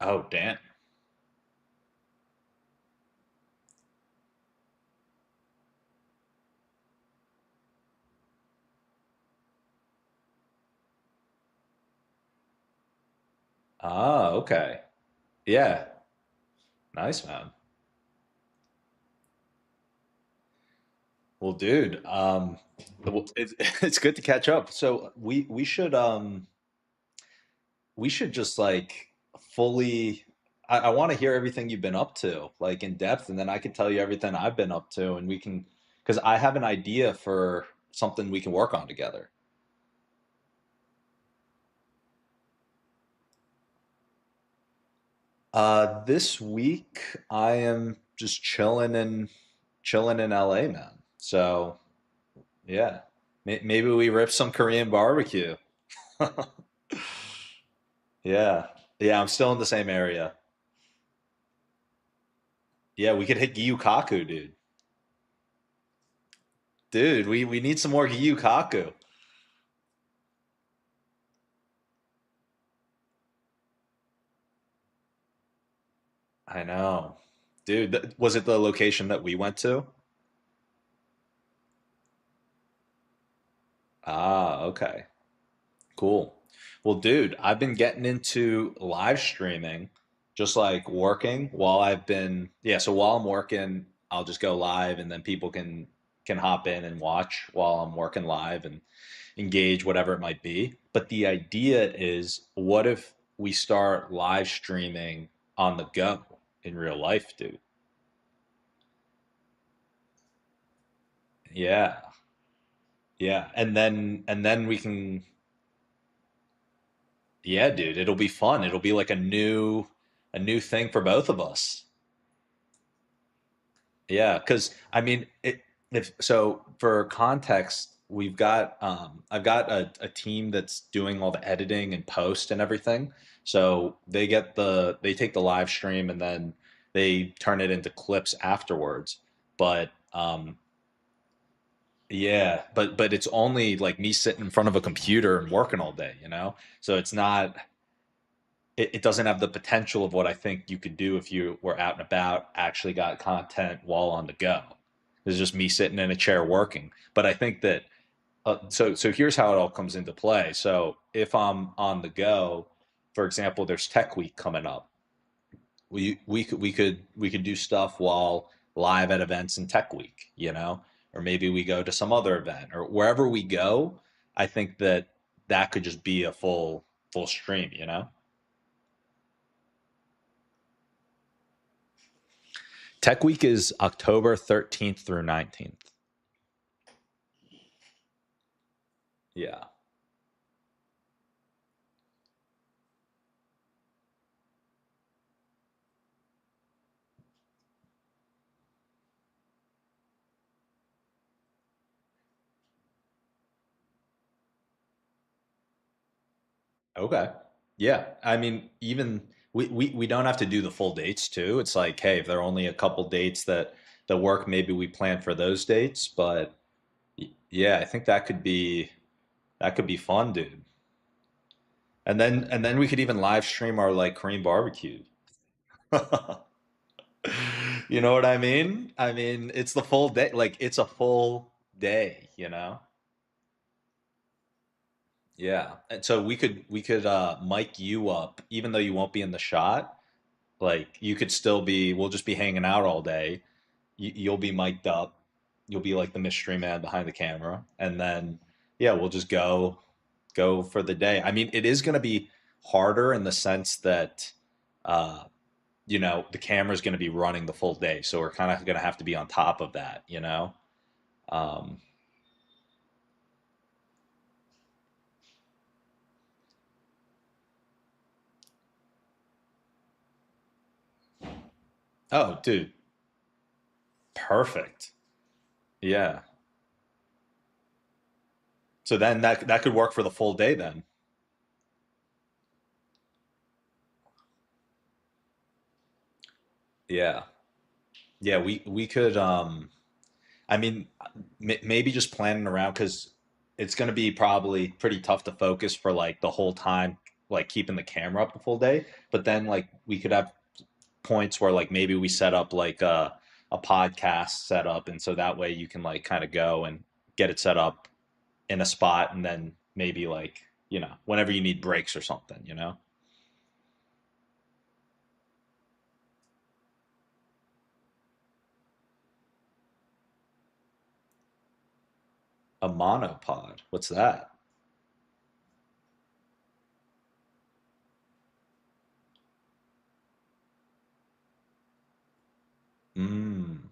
Oh, damn. Ah, okay. Yeah. Nice, man. Well, dude, it's good to catch up. So we should just like fully I want to hear everything you've been up to, like in depth, and then I can tell you everything I've been up to, and we can because I have an idea for something we can work on together. This week I am just chilling in LA, man. So yeah, maybe we rip some Korean barbecue. Yeah, yeah, I'm still in the same area. Yeah, we could hit Gyukaku, dude. Dude, we need some more Gyukaku. I know. Dude, was it the location that we went to? Ah, okay. Cool. Well, dude, I've been getting into live streaming, just like working while I've been, yeah, so while I'm working, I'll just go live and then people can hop in and watch while I'm working live and engage whatever it might be. But the idea is what if we start live streaming on the go in real life, dude? Yeah. Yeah. And then we can yeah, dude, it'll be fun. It'll be like a new thing for both of us. Yeah, because I mean, if so, for context, I've got a team that's doing all the editing and post and everything. So they take the live stream and then they turn it into clips afterwards. But yeah, but it's only like me sitting in front of a computer and working all day, you know? So it's not. it doesn't have the potential of what I think you could do if you were out and about, actually got content while on the go. It's just me sitting in a chair working. But I think that so here's how it all comes into play. So if I'm on the go, for example, there's Tech Week coming up. We could do stuff while live at events in Tech Week, or maybe we go to some other event or wherever we go. I think that that could just be a full stream. Tech Week is October 13th through 19th. Yeah. Okay. Yeah. I mean, even we don't have to do the full dates too. It's like, hey, if there are only a couple dates that work, maybe we plan for those dates. But yeah, I think that could be fun, dude. And then we could even live stream our like Korean barbecue. You know what I mean? I mean, it's the full day. Like it's a full day. Yeah. And so we could mic you up even though you won't be in the shot. Like you could still be we'll just be hanging out all day. You'll be mic'd up. You'll be like the mystery man behind the camera. And then yeah, we'll just go for the day. I mean, it is going to be harder in the sense that uh the camera's going to be running the full day. So we're kind of going to have to be on top of that. Um, oh, dude, perfect. Yeah. So then that could work for the full day then. Yeah. Yeah, we could I mean maybe just planning around cuz it's going to be probably pretty tough to focus for like the whole time like keeping the camera up the full day, but then like we could have points where like maybe we set up like a podcast setup, and so that way you can like kind of go and get it set up in a spot, and then maybe like whenever you need breaks or something. A monopod, what's that? Mm,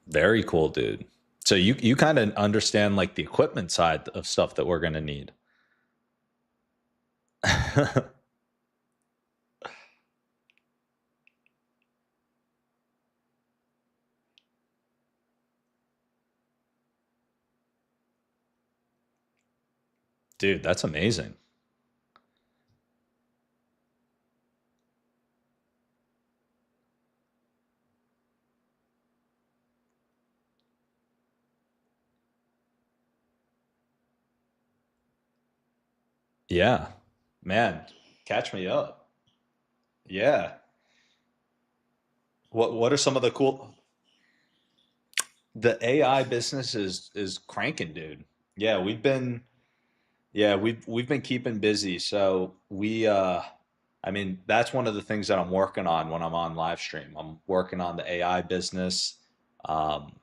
very cool, dude. So you kind of understand like the equipment side of stuff that we're going to need. Dude, that's amazing. Yeah, man, catch me up. Yeah. What are some of the cool the AI business is cranking, dude. Yeah, we've been keeping busy. So I mean, that's one of the things that I'm working on when I'm on live stream. I'm working on the AI business. Um,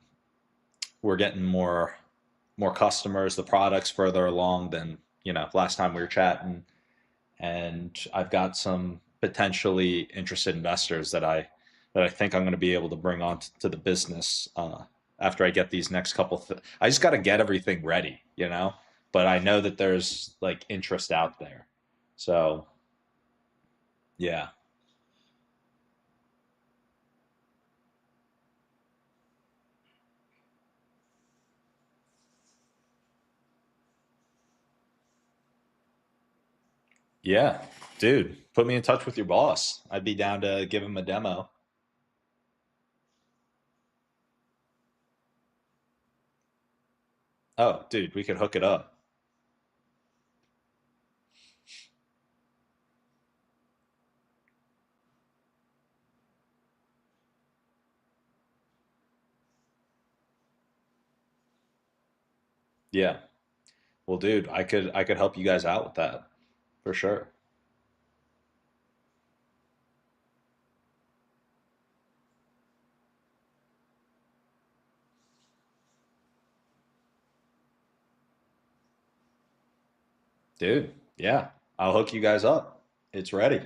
we're getting more customers, the product's further along than, last time we were chatting, and I've got some potentially interested investors that I think I'm going to be able to bring on to the business after I get these next couple. I just got to get everything ready. But I know that there's like interest out there, so yeah, yeah, dude, put me in touch with your boss. I'd be down to give him a demo. Oh, dude, we could hook it up. Yeah. Well, dude, I could help you guys out with that for sure. Dude, yeah. I'll hook you guys up. It's ready.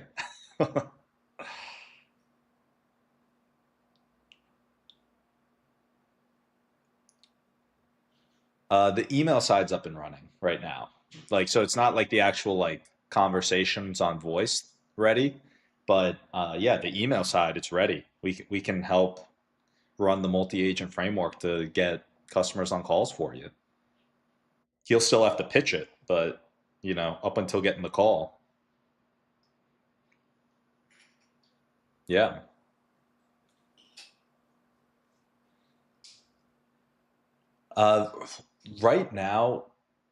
The email side's up and running right now. Like, so it's not like the actual like conversations on voice ready, but yeah, the email side it's ready. We can help run the multi-agent framework to get customers on calls for you. He'll still have to pitch it, but up until getting the call. Yeah. Uh, right now,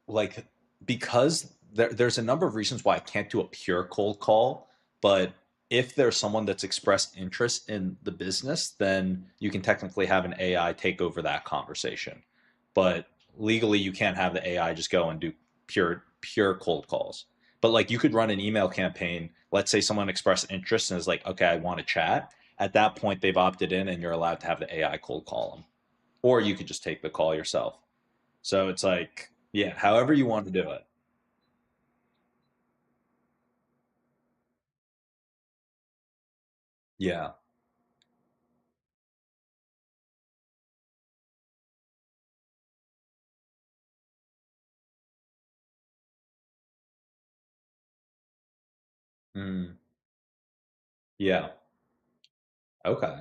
like because there's a number of reasons why I can't do a pure cold call, but if there's someone that's expressed interest in the business, then you can technically have an AI take over that conversation. But legally, you can't have the AI just go and do pure cold calls. But like you could run an email campaign. Let's say someone expressed interest and is like, okay, I want to chat. At that point, they've opted in, and you're allowed to have the AI cold call them, or you could just take the call yourself. So it's like, yeah, however you want to do it. Yeah. Mm, yeah. Okay.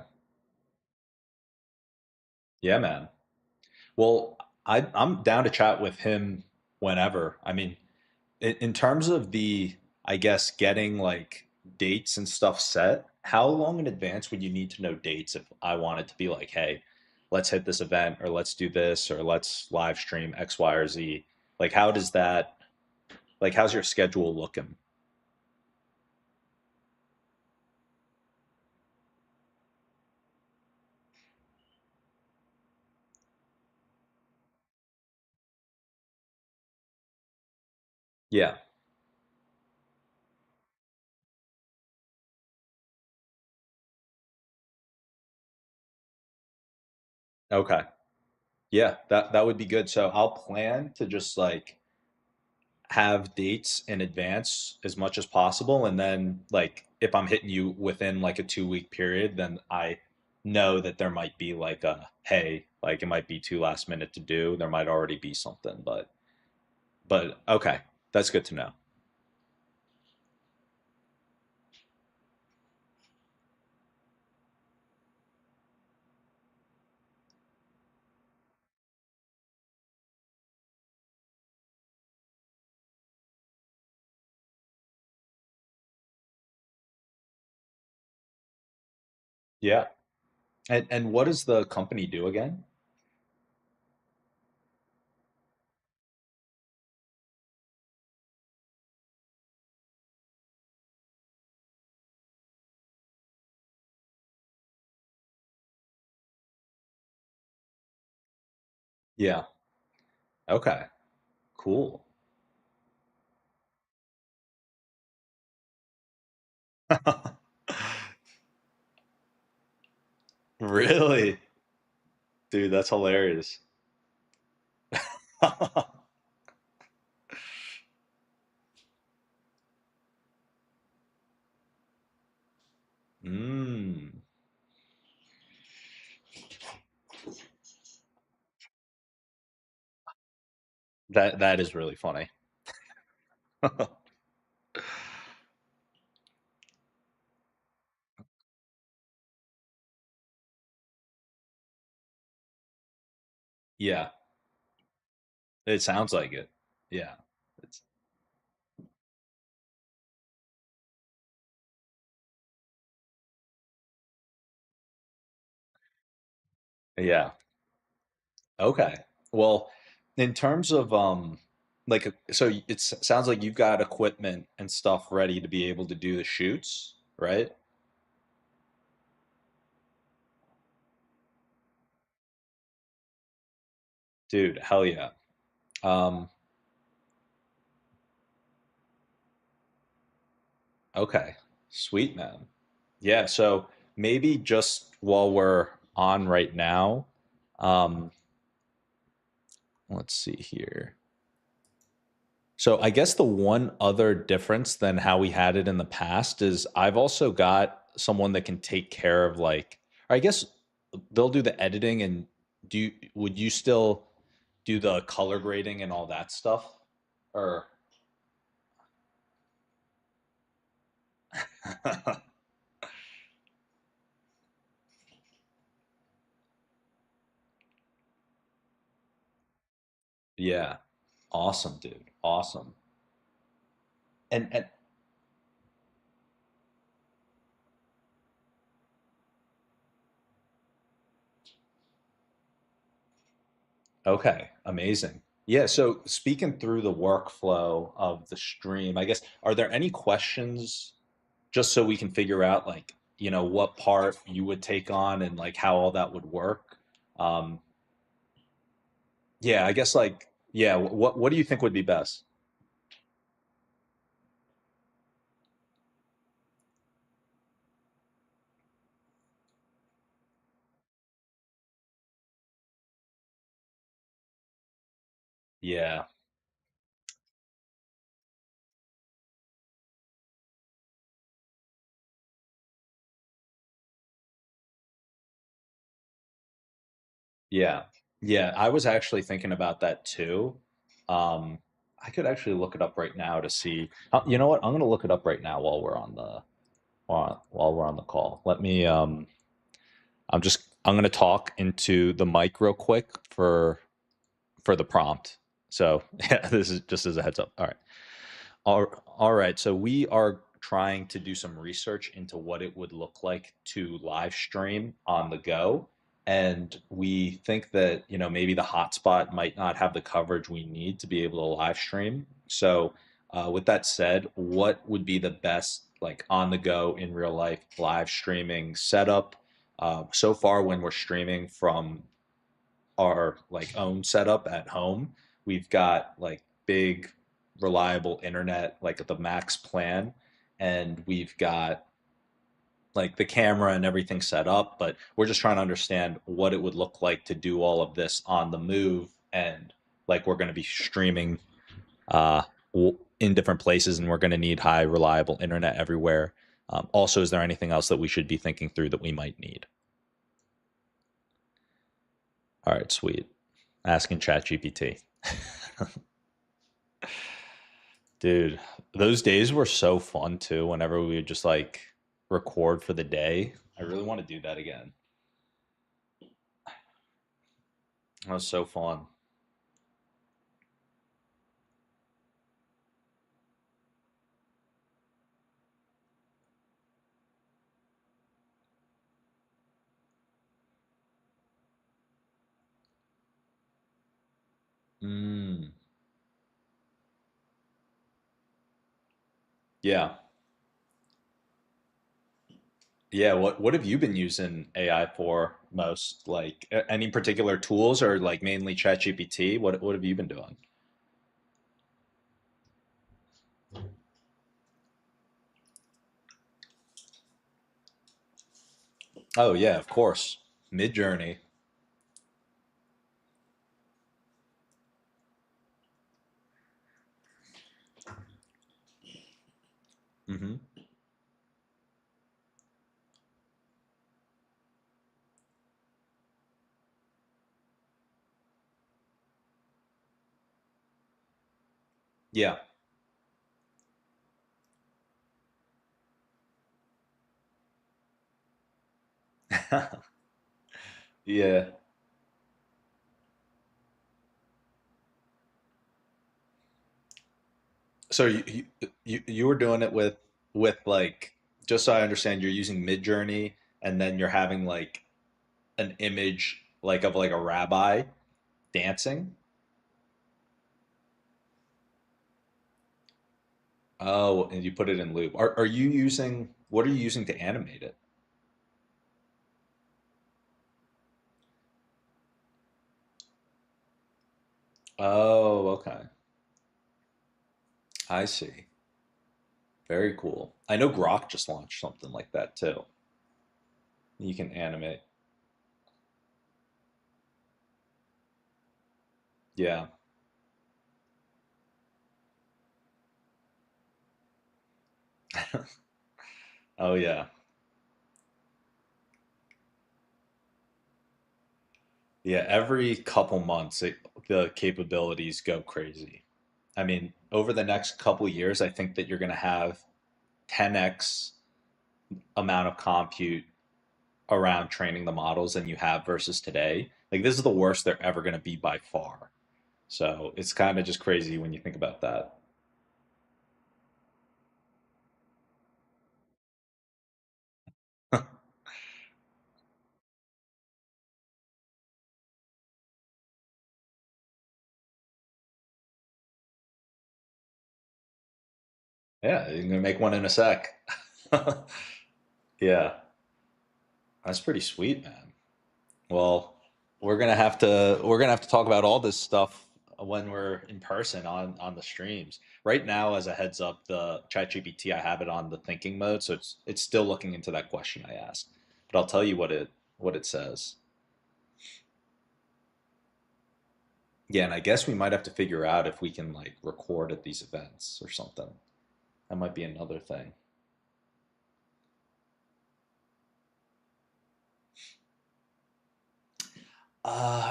Yeah, man. Well, I'm down to chat with him whenever. I mean, in terms of I guess, getting like dates and stuff set, how long in advance would you need to know dates if I wanted to be like, hey, let's hit this event or let's do this or let's live stream X, Y, or Z? Like, how's your schedule looking? Yeah. Okay. Yeah, that would be good. So I'll plan to just like have dates in advance as much as possible, and then like if I'm hitting you within like a 2 week period, then I know that there might be like a hey, like it might be too last minute to do. There might already be something, but okay, that's good to know. Yeah. And what does the company do again? Yeah. Okay. Cool. Really? Dude, that's hilarious. Mm. That is really funny. Yeah, it sounds like it. Yeah. It's yeah. Okay. Well, in terms of like so it sounds like you've got equipment and stuff ready to be able to do the shoots, right? Dude, hell yeah. Um, okay. Sweet, man. Yeah, so maybe just while we're on right now, um, let's see here. So I guess the one other difference than how we had it in the past is I've also got someone that can take care of like, or I guess they'll do the editing and would you still do the color grading and all that stuff? Or yeah. Awesome, dude. Awesome. And okay, amazing. Yeah, so speaking through the workflow of the stream, I guess, are there any questions just so we can figure out like, what part you would take on and like how all that would work? Um, yeah, I guess like, yeah, what do you think would be best? Yeah, yeah, yeah. I was actually thinking about that too. Um, I could actually look it up right now to see. You know what? I'm gonna look it up right now while we're on the while we're on the call. Let me I'm gonna talk into the mic real quick for the prompt. So yeah, this is just as a heads up. All right. All right. So we are trying to do some research into what it would look like to live stream on the go. And we think that, maybe the hotspot might not have the coverage we need to be able to live stream. So, with that said, what would be the best, like on the go in real life live streaming setup? So far, when we're streaming from our like own setup at home, we've got like big reliable internet like at the max plan, and we've got like the camera and everything set up, but we're just trying to understand what it would look like to do all of this on the move, and like we're going to be streaming uh in different places and we're going to need high reliable internet everywhere. Also, is there anything else that we should be thinking through that we might need? All right, sweet. Asking ChatGPT. Dude, those days were so fun too. Whenever we would just like record for the day, I really want to do that again. That was so fun. Mm, yeah, yeah. What have you been using AI for most? Like any particular tools or like mainly ChatGPT? What have you been doing? Oh yeah, of course. Mid Journey. Mm-hmm. Yeah. Yeah. So you were doing it with like, just so I understand, you're using Mid Journey and then you're having like an image like of like a rabbi dancing. Oh, and you put it in loop. Are you using, what are you using to animate it? Oh, okay. I see. Very cool. I know Grok just launched something like that too. You can animate. Yeah. Oh yeah. Yeah, every couple months the capabilities go crazy. I mean, over the next couple years, I think that you're going to have 10x amount of compute around training the models than you have versus today. Like this is the worst they're ever going to be by far. So it's kind of just crazy when you think about that. Yeah, you're gonna make one in a sec. Yeah, that's pretty sweet, man. Well, we're gonna have to talk about all this stuff when we're in person on the streams. Right now, as a heads up, the ChatGPT I have it on the thinking mode, so it's still looking into that question I asked. But I'll tell you what it says. Yeah, and I guess we might have to figure out if we can like record at these events or something. That might be another thing.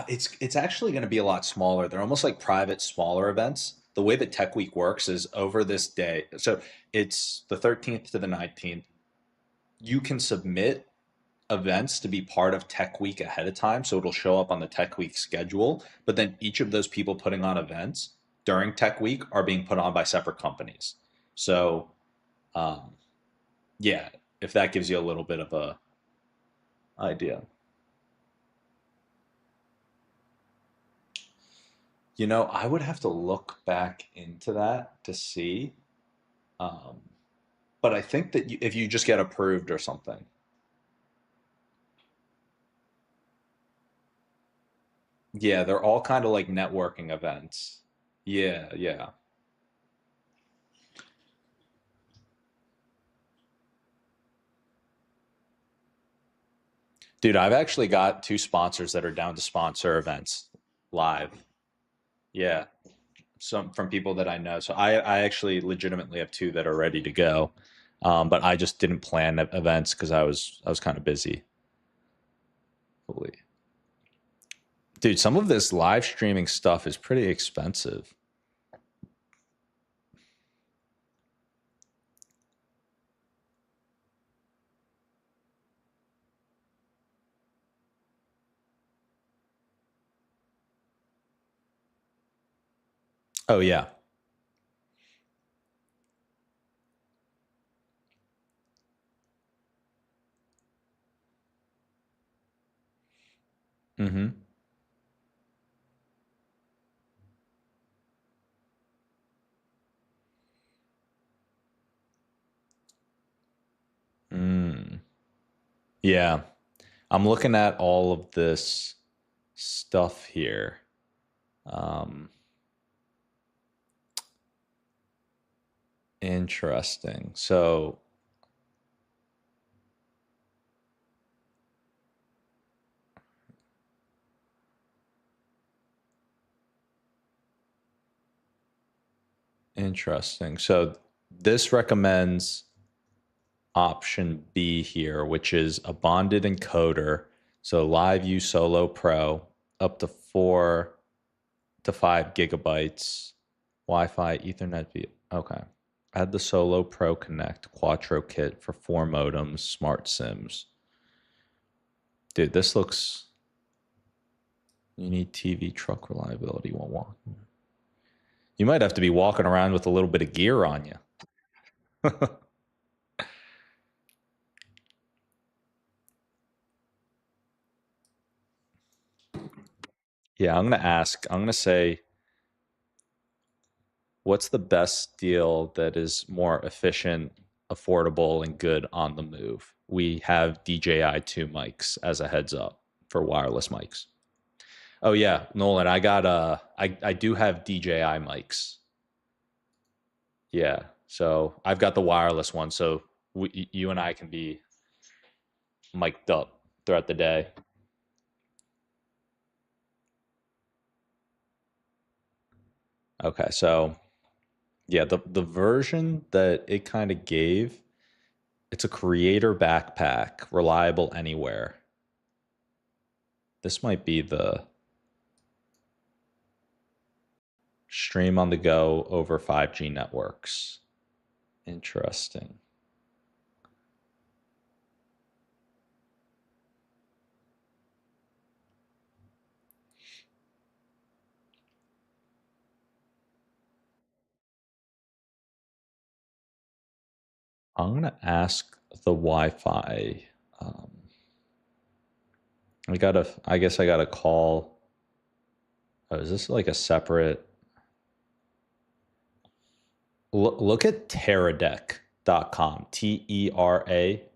It's actually going to be a lot smaller. They're almost like private, smaller events. The way that Tech Week works is over this day. So it's the 13th to the 19th. You can submit events to be part of Tech Week ahead of time, so it'll show up on the Tech Week schedule. But then each of those people putting on events during Tech Week are being put on by separate companies. So um, yeah, if that gives you a little bit of a idea. I would have to look back into that to see. Um, but I think that if you just get approved or something, yeah, they're all kind of like networking events. Yeah, yeah. Dude, I've actually got two sponsors that are down to sponsor events live. Yeah, some from people that I know. So I actually legitimately have two that are ready to go. But I just didn't plan events because I was kind of busy. Holy. Dude, some of this live streaming stuff is pretty expensive. Oh yeah. Mm-hmm. Mm. Yeah. I'm looking at all of this stuff here. Um, Interesting. So, interesting. So, this recommends option B here, which is a bonded encoder. So, Live View Solo Pro up to 4 to 5 gigabytes, Wi Fi, Ethernet. Okay. Add the Solo Pro Connect Quattro kit for 4 modems, smart SIMs. Dude, this looks. You need TV truck reliability while walking. You might have to be walking around with a little bit of gear on you. Yeah, I'm going to ask. I'm going to say, what's the best deal that is more efficient, affordable, and good on the move? We have DJI 2 mics as a heads up for wireless mics. Oh yeah, Nolan, I got I do have DJI mics. Yeah. So I've got the wireless one, so you and I can be mic'd up throughout the day. Okay, so yeah, the version that it kind of gave, it's a creator backpack, reliable anywhere. This might be the stream on the go over 5G networks. Interesting. I'm gonna ask the Wi-Fi. I guess I gotta call. Oh, is this like a separate? Look at teradek.com. Teradek.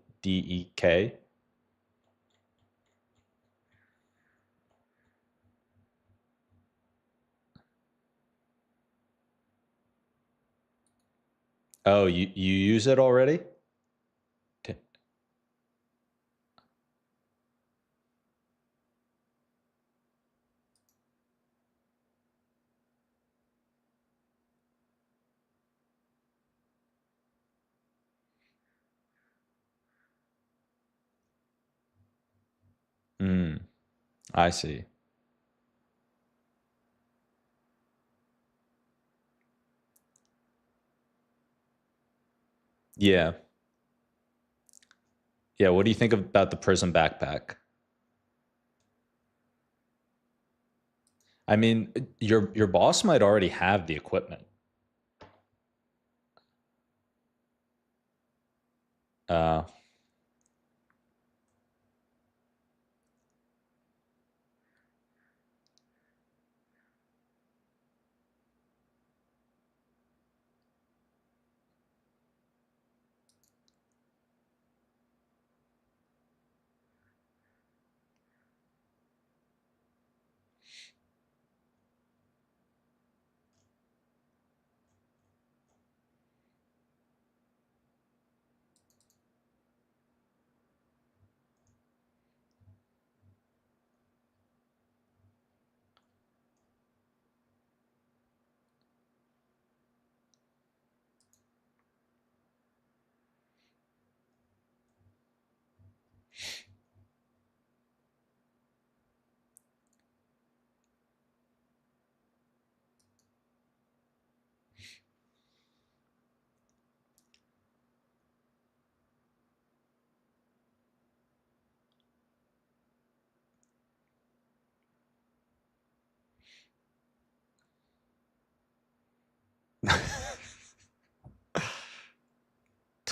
Oh, you use it already? Hmm. I see. Yeah. Yeah. What do you think about the Prism backpack? I mean, your boss might already have the equipment. Uh,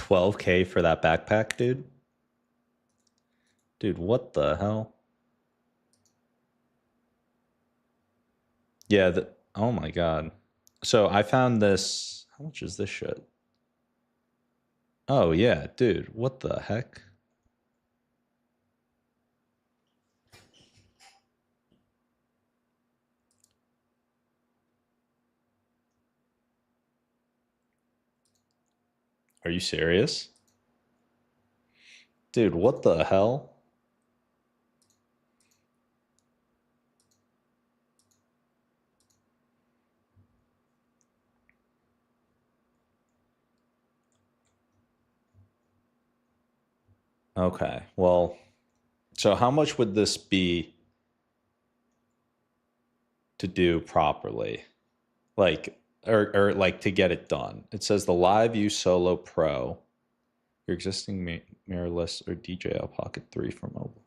$12K for that backpack, dude. Dude, what the hell? Yeah. Oh my god. So I found this. How much is this shit? Oh yeah, dude. What the heck? Are you serious? Dude, what the hell? Okay. Well, so how much would this be to do properly? Like or like to get it done. It says the Live View Solo Pro, your existing mirrorless or DJI Pocket 3 for mobile.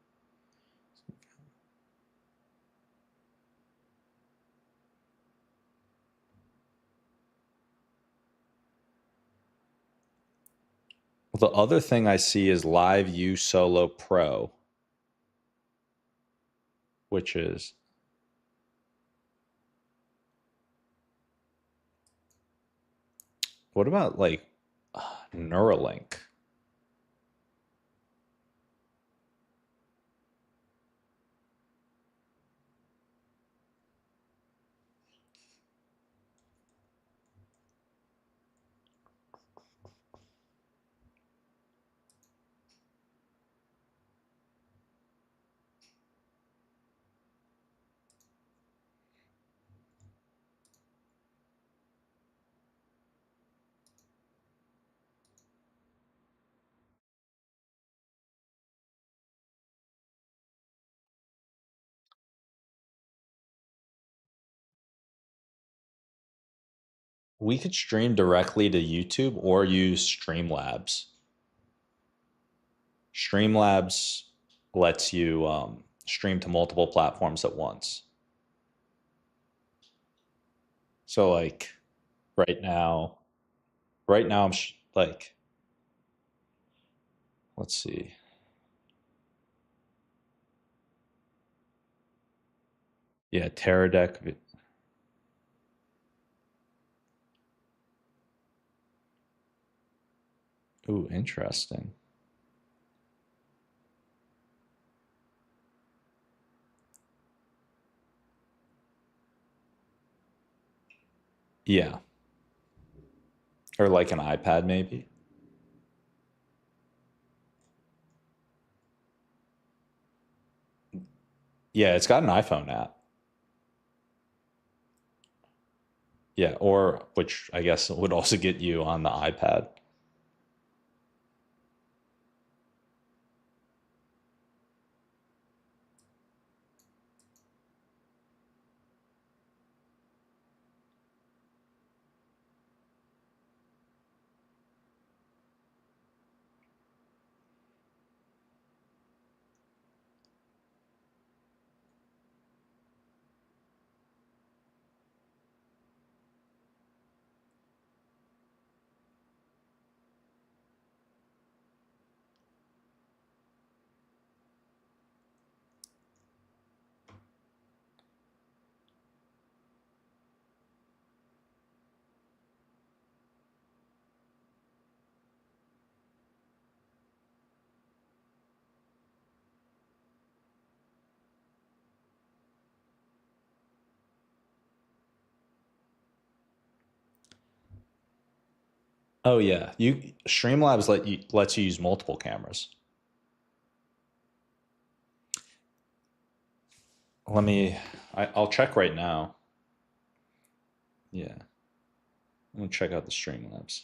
The other thing I see is Live View Solo Pro, which is what about like Neuralink? We could stream directly to YouTube or use Streamlabs. Streamlabs lets you stream to multiple platforms at once. So like right now, I'm like, let's see. Yeah, Teradek. Ooh, interesting. Yeah. Or like an iPad maybe. Yeah, it's got an iPhone app. Yeah, or which I guess would also get you on the iPad. Oh yeah, you Streamlabs lets you use multiple cameras. Let me. I'll check right now. Yeah, let me check out the Streamlabs.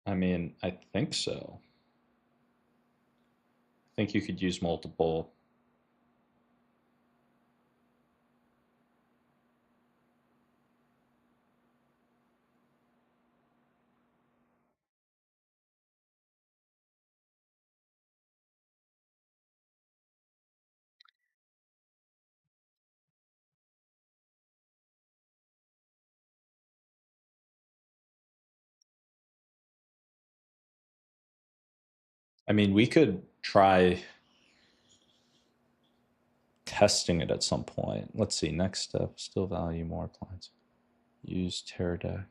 I mean, I think so. I think you could use multiple. I mean, we could try testing it at some point. Let's see. Next step: still value more clients. Use Teradek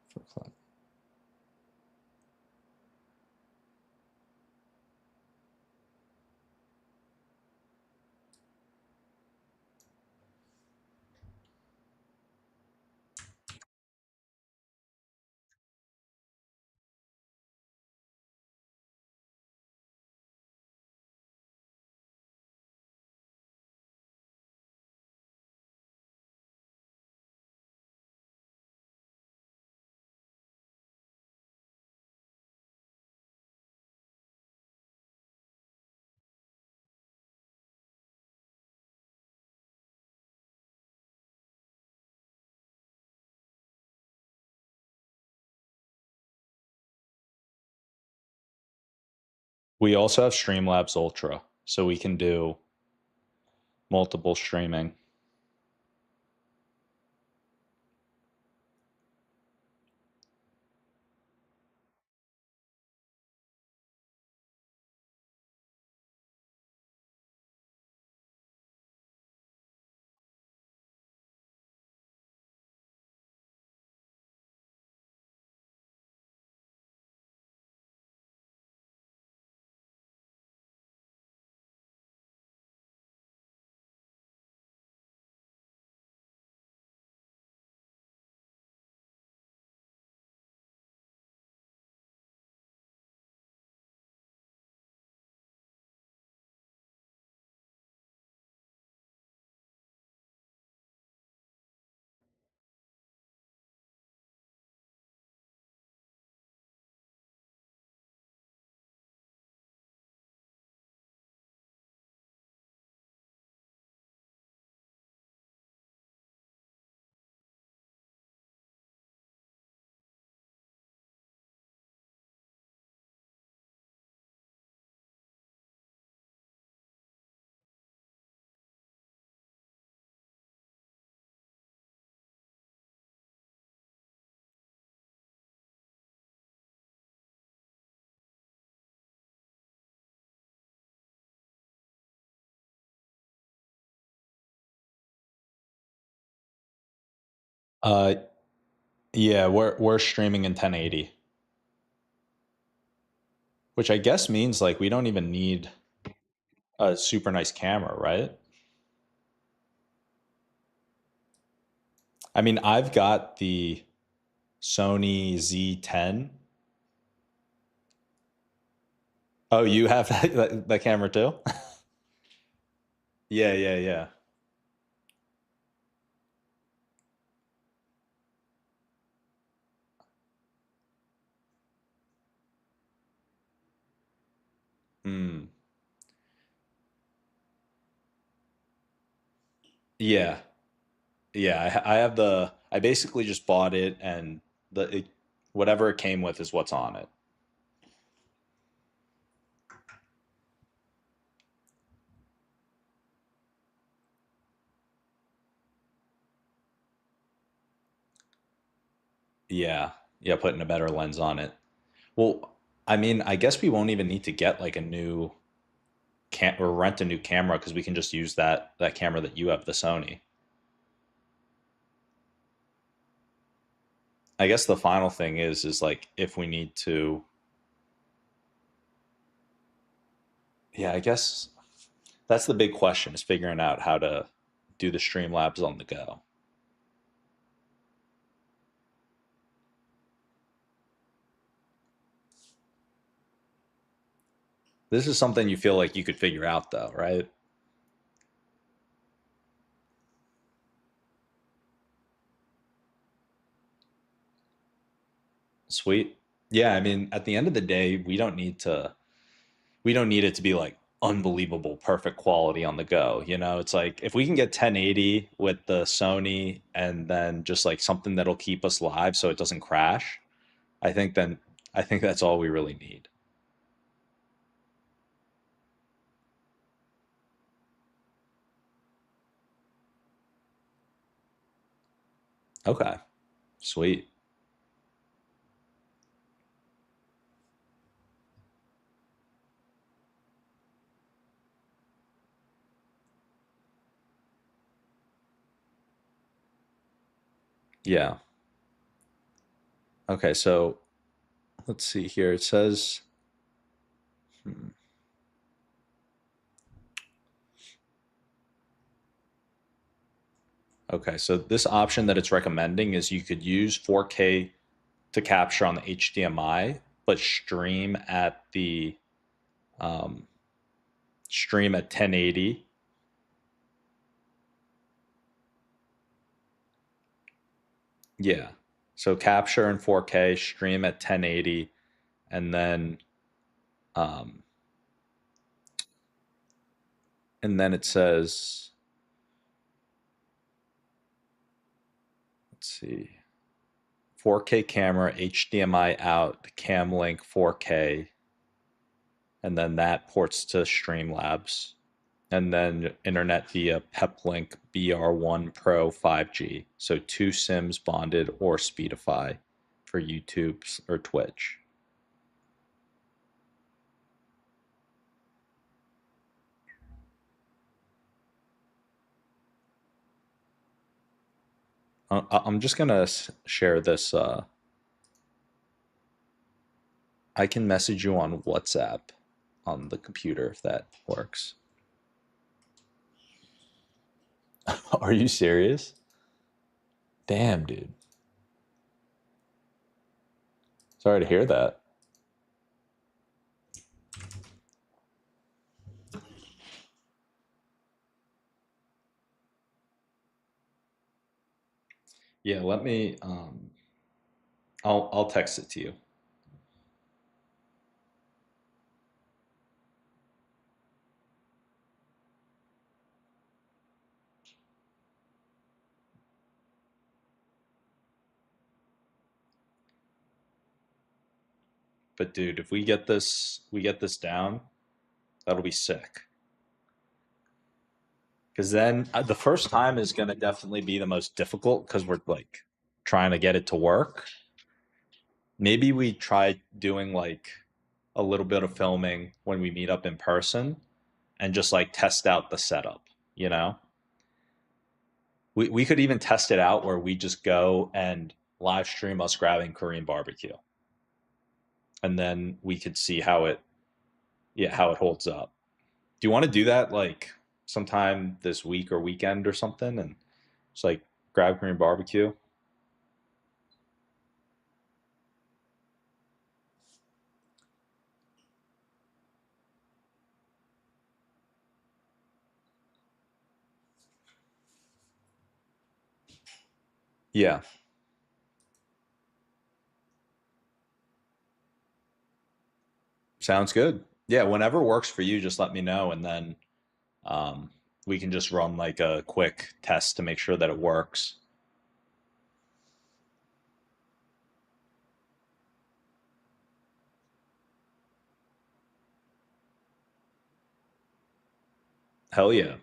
for cloud. We also have Streamlabs Ultra, so we can do multiple streaming. Uh, yeah, we're streaming in 1080, which I guess means like we don't even need a super nice camera, right? I mean, I've got the Sony Z10. Oh, you have that camera too? Yeah, yeah, yeah. Hmm. Yeah, yeah. I have the. I basically just bought it, and whatever it came with is what's on it. Yeah, yeah. Putting a better lens on it. Well, I mean, I guess we won't even need to get like a new can or rent a new camera because we can just use that camera that you have, the Sony. I guess the final thing is like if we need to. Yeah, I guess that's the big question is figuring out how to do the Streamlabs on the go. This is something you feel like you could figure out though, right? Sweet. Yeah, I mean, at the end of the day, we don't need it to be like unbelievable perfect quality on the go. You know, it's like if we can get 1080 with the Sony and then just like something that'll keep us live so it doesn't crash, I think then I think that's all we really need. Okay. Sweet. Yeah. Okay, so let's see here. It says hmm, okay, so this option that it's recommending is you could use 4K to capture on the HDMI, but um, stream at 1080. Yeah. So capture in 4K, stream at 1080, and then um, it says, let's see, 4K camera, HDMI out, cam link 4K, and then that ports to Streamlabs, and then internet via Peplink BR1 Pro 5G. So two SIMs bonded or Speedify for YouTube or Twitch. I'm just gonna share this. I can message you on WhatsApp on the computer if that works. Are you serious? Damn, dude. Sorry to hear that. Yeah, let me. I'll text it to you. But dude, if we get this down, that'll be sick. Because then the first time is gonna definitely be the most difficult because we're like trying to get it to work. Maybe we try doing like a little bit of filming when we meet up in person and just like test out the setup, you know? We could even test it out where we just go and live stream us grabbing Korean barbecue, and then we could see how it, yeah, how it holds up. Do you want to do that like sometime this week or weekend or something, and just like grab Korean barbecue? Yeah, sounds good. Yeah, whenever works for you, just let me know, and then um, we can just run like a quick test to make sure that it works. Hell yeah.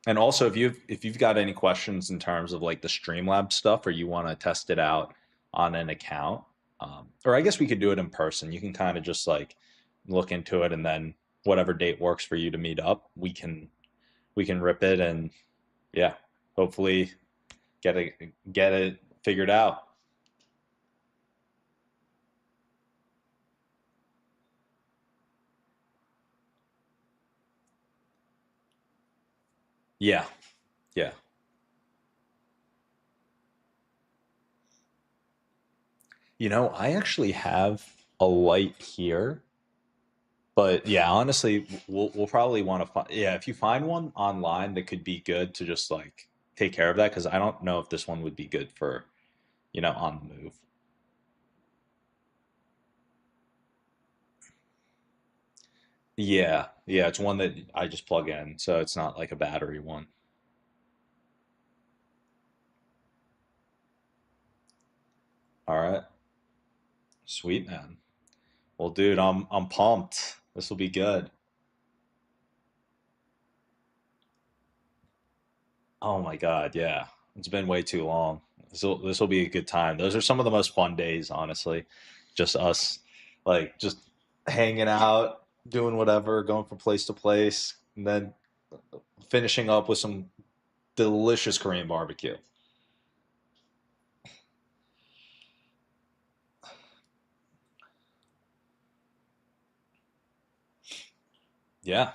And also if you've got any questions in terms of like the Streamlab stuff or you want to test it out on an account, or I guess we could do it in person. You can kind of just like look into it and then whatever date works for you to meet up, we can rip it and yeah, hopefully get it figured out. Yeah. Yeah. I actually have a light here. But yeah, honestly, we'll probably want to find, yeah, if you find one online that could be good to just like take care of that, because I don't know if this one would be good for, on the move. Yeah, yeah, it's one that I just plug in, so it's not like a battery one. All right, sweet man. Well, dude, I'm pumped. This will be good. Oh my God, yeah. It's been way too long. This will be a good time. Those are some of the most fun days, honestly. Just us, like just hanging out, doing whatever, going from place to place, and then finishing up with some delicious Korean barbecue. Yeah,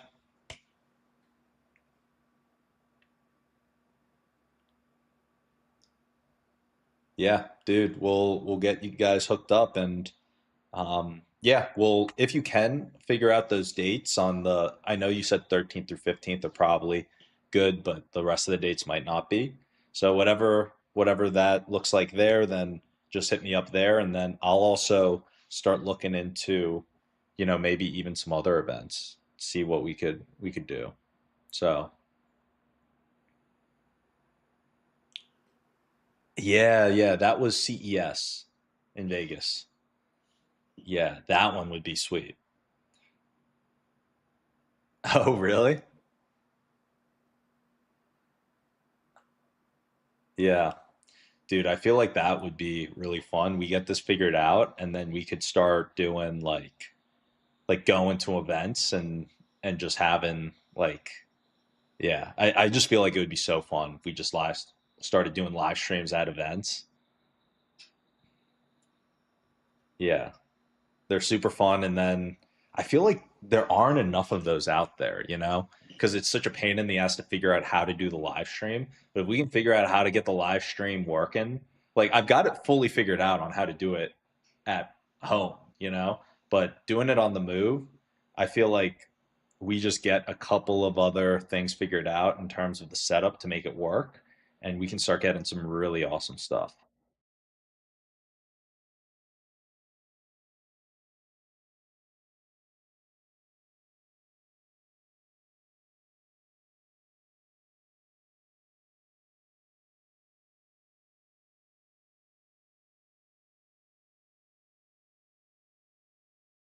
yeah, dude. We'll get you guys hooked up and yeah, well, if you can figure out those dates on the, I know you said 13th through 15th are probably good, but the rest of the dates might not be. So whatever that looks like there, then just hit me up there, and then I'll also start looking into, maybe even some other events, see what we could do. So yeah, yeah, that was CES in Vegas. Yeah, that one would be sweet. Oh, really? Yeah. Dude, I feel like that would be really fun. We get this figured out and then we could start doing like going to events and just having like yeah. I just feel like it would be so fun if we just started doing live streams at events. Yeah. They're super fun. And then I feel like there aren't enough of those out there, because it's such a pain in the ass to figure out how to do the live stream. But if we can figure out how to get the live stream working, like I've got it fully figured out on how to do it at home, but doing it on the move, I feel like we just get a couple of other things figured out in terms of the setup to make it work, and we can start getting some really awesome stuff.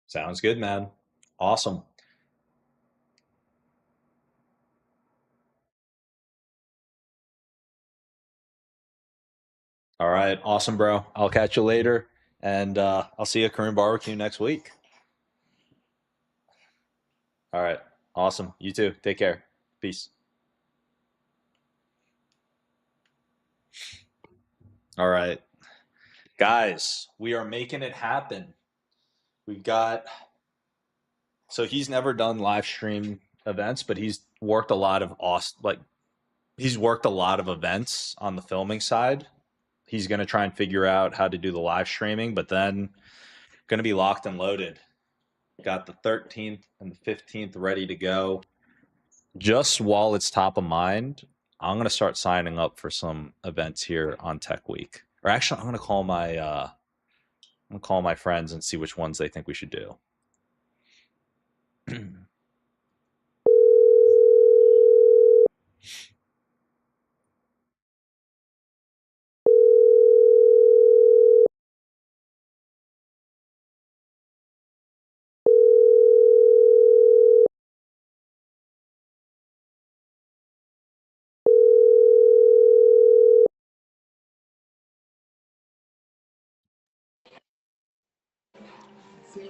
Sounds good, man. Awesome. All right. Awesome, bro. I'll catch you later. And I'll see you at Korean barbecue next week. All right. Awesome. You too. Take care. Peace. All right. Guys, we are making it happen. We've got, so he's never done live stream events, but he's worked a lot of he's worked a lot of events on the filming side. He's going to try and figure out how to do the live streaming, but then going to be locked and loaded. Got the 13th and the 15th ready to go. Just while it's top of mind, I'm going to start signing up for some events here on Tech Week. Or actually, I'm going to call my friends and see which ones they think we should do.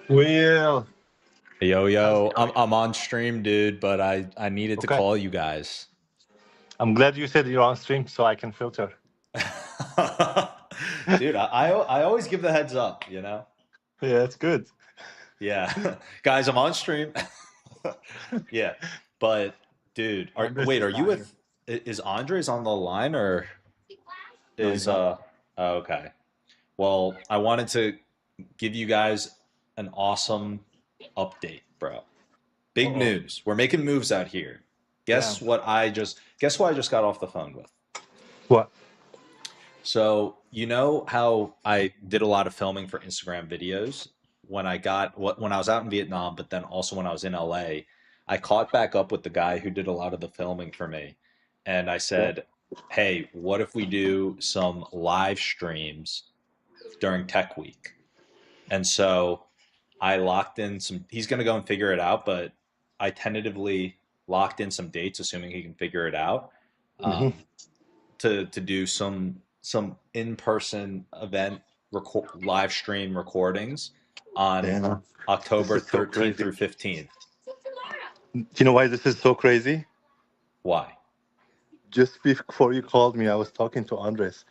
Will.
Yo, I'm on stream, dude, but I needed to call you guys.
I'm glad you said you're on stream so I can filter.
Dude, I always give the heads up, you know?
Yeah, that's good.
Yeah. Guys, I'm on stream. Yeah. But dude, are you with is Andres on the line or is okay. Well, I wanted to give you guys an awesome update, bro. Big news. We're making moves out here. Guess who I just got off the phone with?
What?
So, you know how I did a lot of filming for Instagram videos when I was out in Vietnam, but then also when I was in LA, I caught back up with the guy who did a lot of the filming for me. And I said, "Hey, what if we do some live streams during Tech Week?" And so I locked in he's going to go and figure it out, but I tentatively locked in some dates, assuming he can figure it out, to do some in-person event live stream recordings on October 13th through 15th.
Do you know why this is so crazy?
Why?
Just before you called me, I was talking to Andres,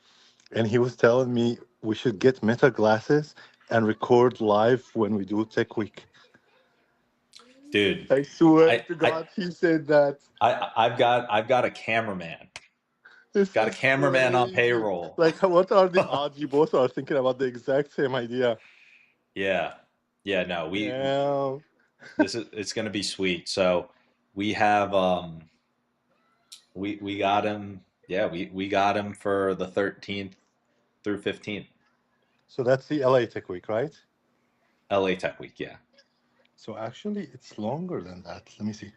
and he was telling me we should get Meta glasses and record live when we do Tech Week.
Dude,
I swear to God, he said that.
I've got a cameraman. Got a cameraman on payroll.
Like, what are the odds you both are thinking about the exact same idea?
Yeah. No, it's going to be sweet. So we have we got him. Yeah, we got him for the 13th through 15th.
So that's the LA Tech Week, right?
LA Tech Week, yeah.
So actually, it's longer than that. Let me see.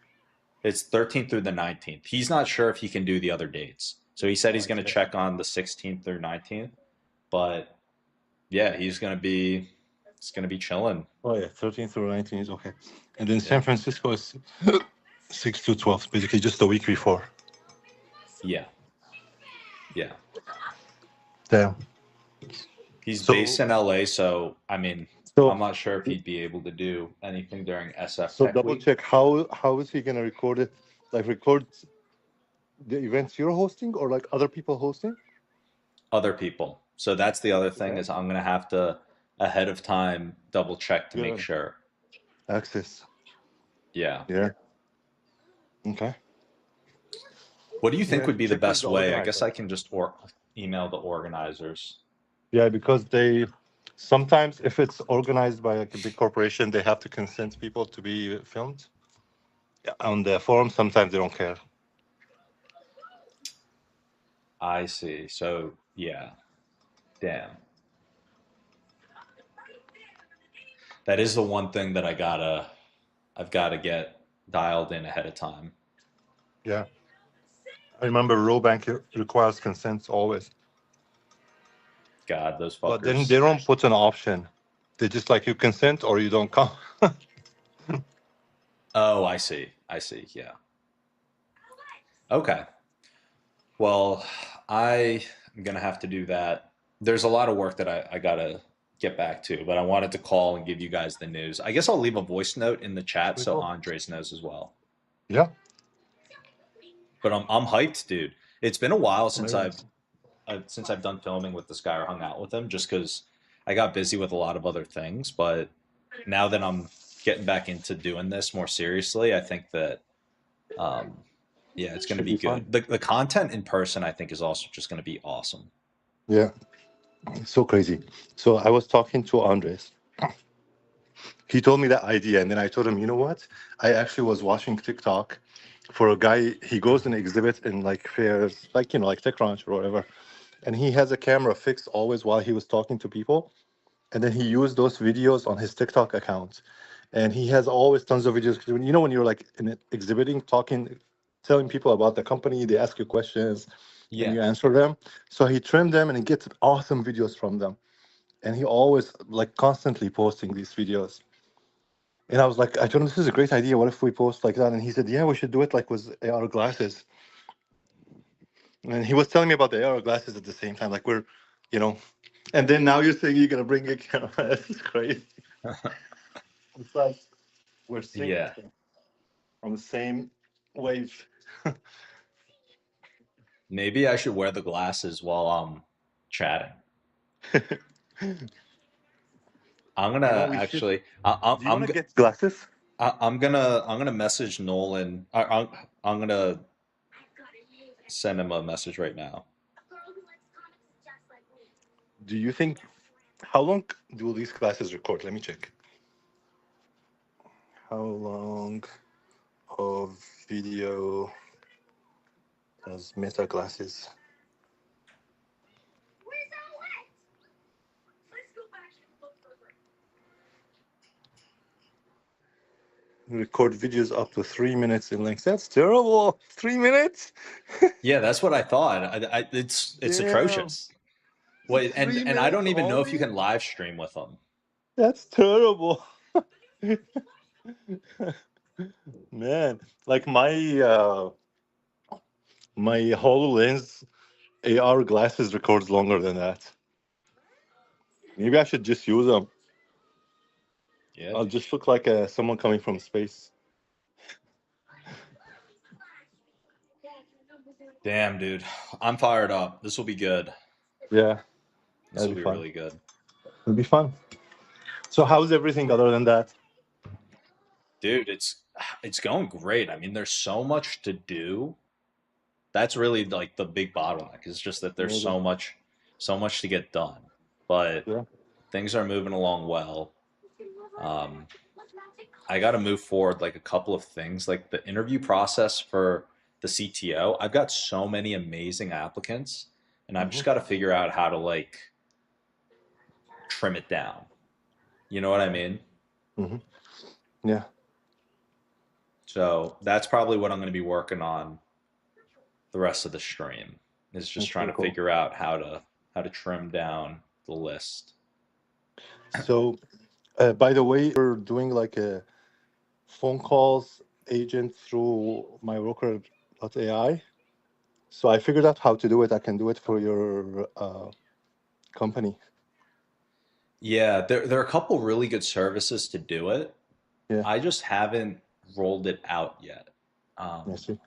It's 13th through the 19th. He's not sure if he can do the other dates. So he said he's going to check on the 16th through 19th. But yeah, it's going to be chilling.
Oh yeah, 13th through 19th is okay. And then San Francisco is 6 to 12, basically just a week before.
Yeah.
Damn.
He's based in LA, so I mean, I'm not sure if he'd be able to do anything during SF.
So double check how is he gonna record it? Like record the events you're hosting or like other people hosting?
Other people. So that's the other thing is I'm gonna have to ahead of time double check to make sure.
Access.
Yeah.
Okay.
What do you think would be the best way? I guess I can just email the organizers.
Yeah, because they sometimes, if it's organized by like a big corporation, they have to consent people to be filmed. On the forum, sometimes they don't care.
I see. So yeah, damn. That is the one thing that I've got to get dialed in ahead of time.
Yeah. I remember Rollbank requires consent always.
God, those fuckers.
But then they don't put an option. They just like you consent or you don't come.
Oh, I see. Yeah. Okay. Well, I am going to have to do that. There's a lot of work that I got to get back to, but I wanted to call and give you guys the news. I guess I'll leave a voice note in the chat so Andres knows as well.
Yeah.
But I'm hyped, dude. It's been a while since I've since I've done filming with this guy or hung out with him, just because I got busy with a lot of other things. But now that I'm getting back into doing this more seriously, I think that um, yeah, it's going to
Should
be
be fun.
good. The content in person, I think, is also just going to be awesome.
Yeah, it's so crazy. So I was talking to Andres. He told me that idea, and then I told him, you know what? I actually was watching TikTok for a guy. He goes and exhibits in like fairs, like like TechCrunch or whatever, and he has a camera fixed always while he was talking to people, and then he used those videos on his TikTok account, and he has always tons of videos. 'Cause when you're like in exhibiting, talking, telling people about the company, they ask you questions, and
Yeah.
you answer them. So he trimmed them, and he gets awesome videos from them, and he always like constantly posting these videos. And I was like, I told him this is a great idea. What if we post like that? And he said, yeah, we should do it like with AR glasses. And he was telling me about the AR glasses at the same time, like we're, you know. And then now you're saying you're gonna bring a camera. This is crazy. It's like we're synced
Yeah.
on the same wave.
Maybe I should wear the glasses while I'm chatting. I'm gonna
We should.
actually.
Do you want to get glasses?
I'm gonna message Nolan. I'm gonna send him a message right now.
Do you think? How long do these glasses record? Let me check. How long of video does Meta glasses record? Videos up to 3 minutes in length? That's terrible. 3 minutes?
Yeah, that's what I thought. It's
Damn.
atrocious. Wait, and
Three
I
minutes
don't even know if you
only?
can live stream with them.
That's terrible. Man, like my HoloLens AR glasses records longer than that. Maybe I should just use them.
Yeah,
I'll
dude.
just look like someone coming from space.
Damn, dude. I'm fired up. This will be good.
Yeah,
This
that'd
will
be
be
fun.
really good.
It'll be fun. So how's everything other than that?
Dude, it's going great. I mean, there's so much to do. That's really like the big bottleneck. It's just that there's
Amazing.
so much to get done. But
Yeah.
things are moving along well. Um, I got to move forward like a couple of things, like the interview process for the CTO. I've got so many amazing applicants, and I've just
Hmm.
got to figure out how to like trim it down. You know what I mean?
Hmm. Yeah.
So that's probably what I'm going to be working on the rest of the stream. Is just
That's
trying
pretty
to
cool.
figure out how to trim down the list.
So, by the way, we're doing like a phone calls agent through my AI. So I figured out how to do it. I can do it for your company.
Yeah, there are a couple really good services to do it.
Yeah,
I just haven't rolled it out yet.
I
Um,
see.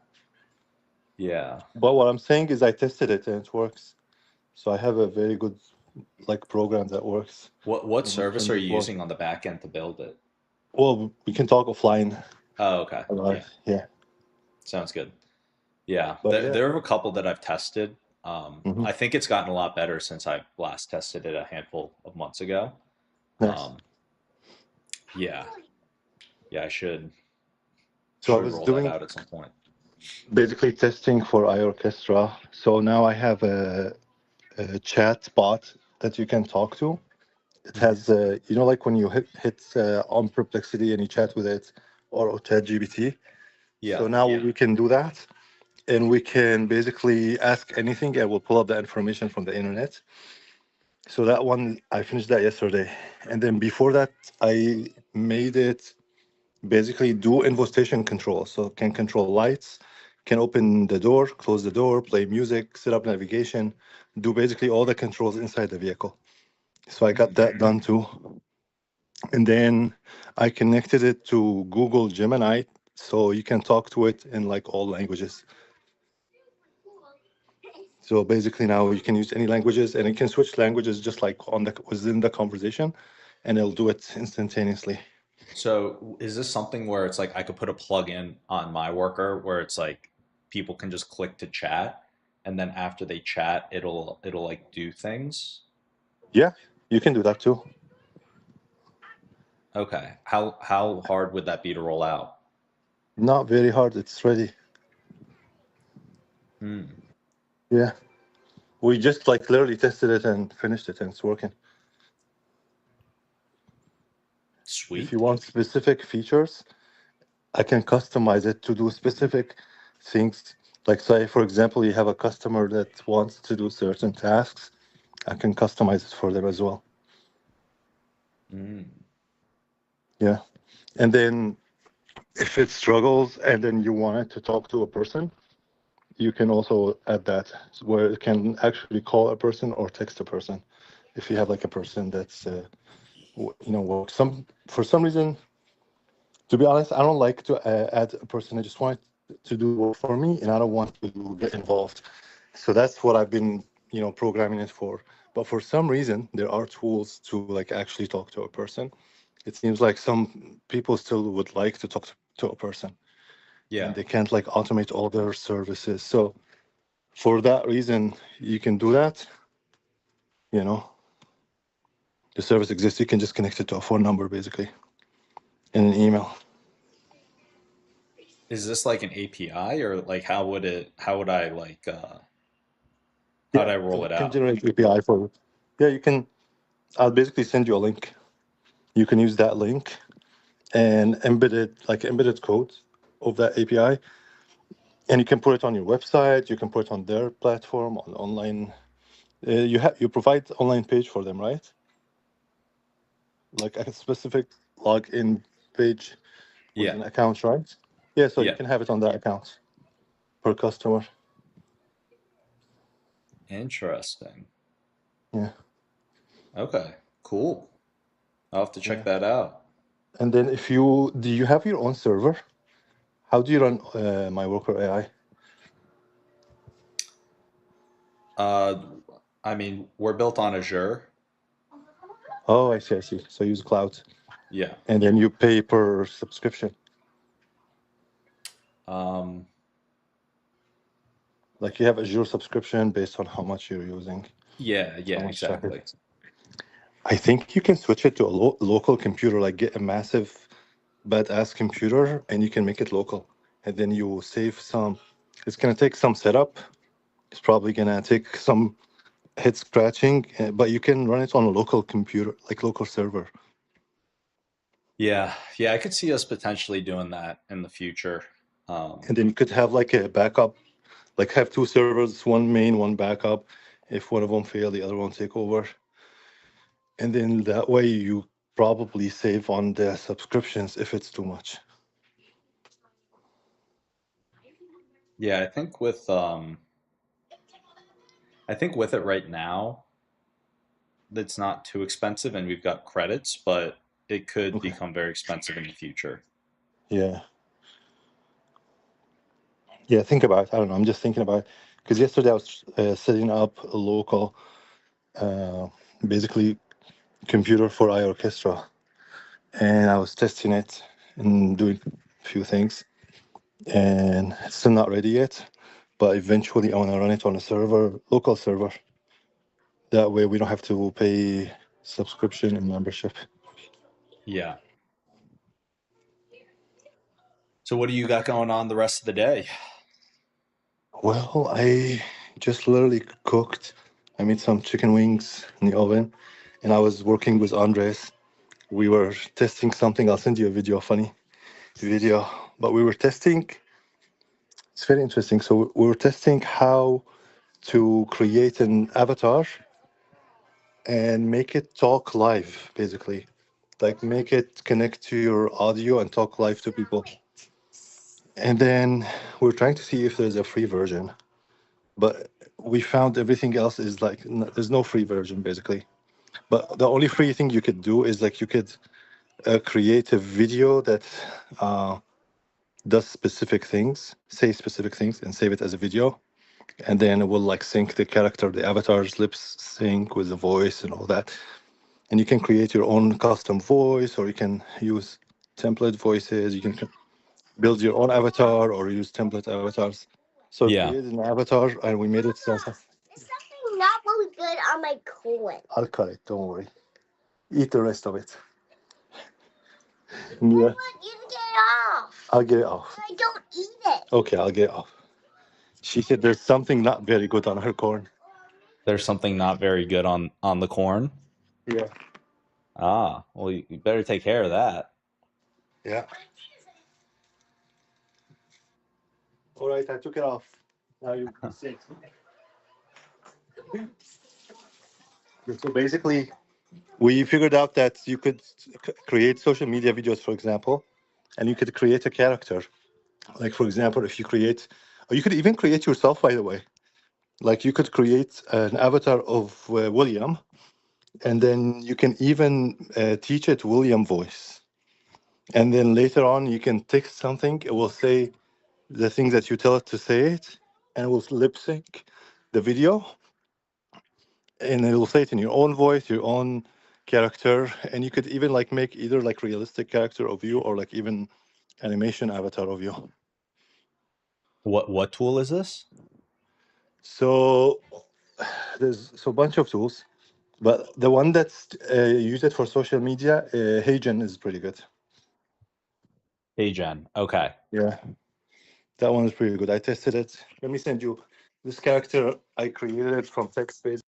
yeah.
But what I'm saying is I tested it and it works. So I have a very good like program that works
What
and we
service
can
are you
deploy.
using on the back end to build it?
Well, we can talk offline
Oh, okay.
about
Yeah,
it. Yeah.
sounds good. Yeah,
But yeah.
there are a couple that I've tested.
Hmm.
I think it's gotten a lot better since I last tested it a handful of months ago.
Nice.
Um, yeah, yeah, I
So I
should
was
roll that
doing
out at some point.
basically testing for iOrchestra. So now I have a chat bot that you can talk to. It
Mhm.
has, like when you hit on Perplexity and you chat with it or chat GBT.
Yeah,
So now we can do that. And we can basically ask anything and we'll pull up the information from the internet. So that one, I finished that yesterday. And then before that, I made it basically do invitation control. So it can control lights, can open the door, close the door, play music, set up navigation, do basically all the controls inside the vehicle. So I got
Mhm.
that done too. And then I connected it to Google Gemini, so you can talk to it in like all languages. So basically now you can use any languages, and you can switch languages just like on the within the conversation, and it'll do it instantaneously.
So is this something where it's like I could put a plug-in on my worker where it's like people can just click to chat and then after they chat it'll like do things?
Yeah, you can do that too.
Okay. How hard would that be to roll out?
Not very hard. It's ready.
Hmm.
Yeah, we just like literally tested it and finished it, and it's working. If you
Sweet.
want specific features, I can customize it to do specific things. Like, say, for example, you have a customer that wants to do certain tasks, I can customize it for them as well.
Mm.
Yeah. And then if it struggles and then you want it to talk to a person, you can also add that where it can actually call a person or text a person. If you have like a person that's, work. For some reason, to be honest, I don't like to add a person. I just want to do work for me, and I don't want to get involved. So that's what I've been, programming it for. But for some reason, there are tools to like actually talk to a person. It seems like some people still would like to talk to a person, and
Yeah.
they can't like automate all their services. So for that reason, you can do that. You know, the service exists. You can just connect it to a phone number, basically, and an email.
Is this like an API or like how would I like how would
Yeah,
I roll
you
it
can
out?
generate API for it. Yeah, you can. I'll basically send you a link. You can use that link and embedded code of that API, and you can put it on your website. You can put it on their platform on online. You provide online page for them, right? Like a specific login page with
Yeah.
an account, right? Yeah, so you
Yeah.
can have it on that account per customer.
Interesting.
Yeah,
Okay. Cool. I'll have to check
yeah.
that out.
And then if you do, you have your own server? How do you run my worker AI?
Uh I mean, we're built on Azure.
Oh, I see, I see. So use cloud,
Yeah.
and then you pay per subscription.
Um
Like you have Azure subscription based on how much you're using,
yeah, yeah,
how much traffic.
exactly.
I think you can switch it to a local computer, like get a massive badass computer, and you can make it local. And then you save some. It's gonna take some setup. It's probably gonna take some head scratching, but you can run it on a local computer, like local server.
Yeah. Yeah, I could see us potentially doing that in the future. Um
And then you could have like a backup, like have two servers, one main, one backup. If one of them fail, the other one take over. And then that way you probably save on the subscriptions if it's too much.
yeah, I think with it right now, it's not too expensive and we've got credits, but it could
Okay.
become very expensive in the future.
Yeah. Yeah. Think about it. I don't know. I'm just thinking about it. Because yesterday I was setting up a local, uh, basically, computer for iOrchestra. And I was testing it and doing a few things. And it's still not ready yet. But eventually I want to run it on a server, local server. That way we don't have to pay subscription and membership.
Yeah. So what do you got going on the rest of the day?
Well, I just literally cooked. I made some chicken wings in the oven, and I was working with Andres. We were testing something. I'll send you a video, funny video. But we were testing. It's very interesting. So we were testing how to create an avatar and make it talk live, basically. Like make it connect to your audio and talk live to people. And then we're trying to see if there's a free version. But we found everything else is like there's no free version basically. But the only free thing you could do is like you could create a video that uh, does specific things, say specific things, and save it as a video. and then it will like sync the character, the avatar's lips sync with the voice and all that. And you can create your own custom voice, or you can use template voices. You can build your own avatar or use template avatars. So we
Yeah.
created an avatar and we made it.
There's something not really good on my colon.
I'll cut it. Don't worry. Eat the rest of it.
I
Yeah,
want you to get it off.
I'll get it off.
I don't eat it.
Okay, I'll get it off. She said there's something not very good on her corn.
There's something not very good on the corn.
Yeah.
Ah, well, you better take care of that.
Yeah. All right, I took it off. Now you can see it. So basically, we figured out that you could create social media videos, for example, and you could create a character. Like, for example, if you create, or you could even create yourself, by the way. Like, you could create an avatar of William, and then you can even teach it William voice. And then later on, you can text something, it will say the thing that you tell it to say it, and it will lip sync the video. And it will say it in your own voice, your own character, and you could even like make either like realistic character of you or like even animation avatar of you.
What tool is this?
So there's a bunch of tools, but the one that's used it for social media, Hagen is pretty good.
Xage. Okay.
Yeah, that one is pretty good. I tested it. Let me send you this character. I created it from text space,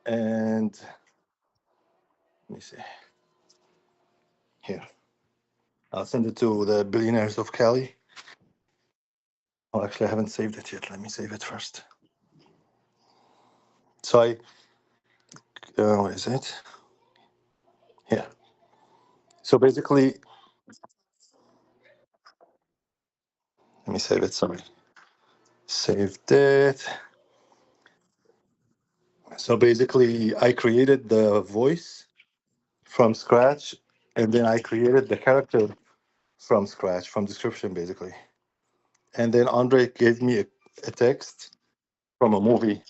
and let me see here. I'll send it to the billionaires of Cali. Oh, actually, I haven't saved it yet. Let me save it first. So where is it? Yeah. So basically, let me save it. Sorry. Saved it. So basically, I created the voice from scratch, and then I created the character from scratch, from description, basically. And then Andre gave me a text from a movie.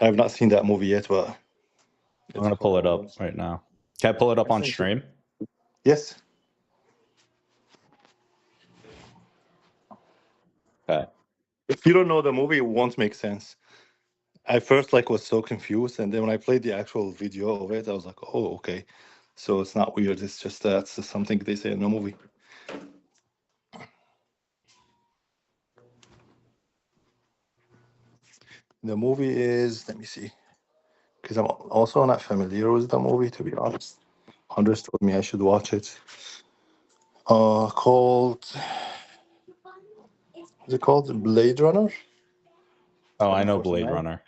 I have not seen that movie yet, but
I'm
it's
going to pull it up
called.
right now. Can I pull it up on stream?
Yes.
Okay.
If you don't know the movie, it won't make sense. I first like was so confused, and then when I played the actual video of it, I was like, "Oh, okay." So it's not weird. It's just that's something they say in the movie. The movie is, let me see, because I'm also not familiar with the movie, to be honest. Andres told me I should watch it. Called, is it called Blade Runner?
Oh, I know Blade
2049?
Runner.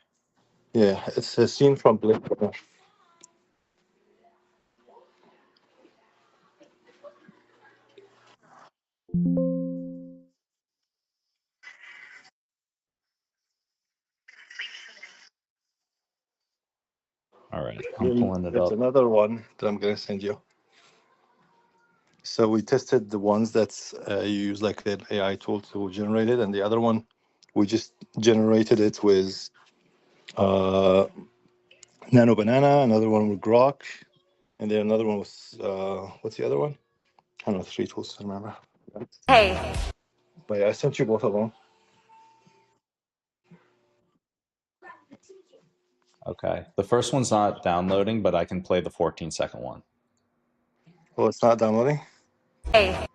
Yeah, it's a scene from Blade Runner.
All right. I'm pulling it
There's
up.
another one that I'm gonna send you. So we tested the ones that you use like an AI tool to generate it, and the other one we just generated it with Nano Banana. Another one with Grok, and then another one was what's the other one? I don't know, three tools. I remember.
Hey.
But yeah, I sent you both of them.
Okay. The first one's not downloading, but I can play the 14-second one.
Well, it's not downloading.
Hey.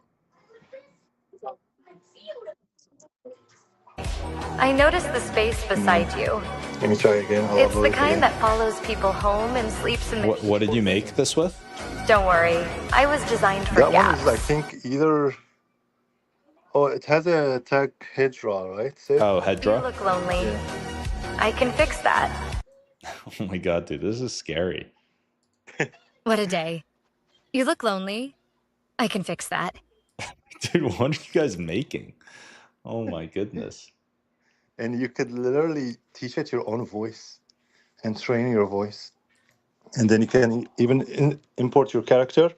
I noticed the space beside you.
Let me try again. I'll
It's
upload
the
it
kind
again.
that follows people home and sleeps in the.
What did you make this with?
Don't worry. I was designed for
That one
gaps.
is, I think, either. Oh, it has a tag head draw, right? Sid?
Oh, head
You
draw?
look lonely.
Yeah.
I can fix that.
Oh my god, dude, this is scary.
What a day. You look lonely. I can fix that.
Dude, what are you guys making? Oh my goodness.
And you could literally teach it your own voice and train your voice. And then you can even import your character,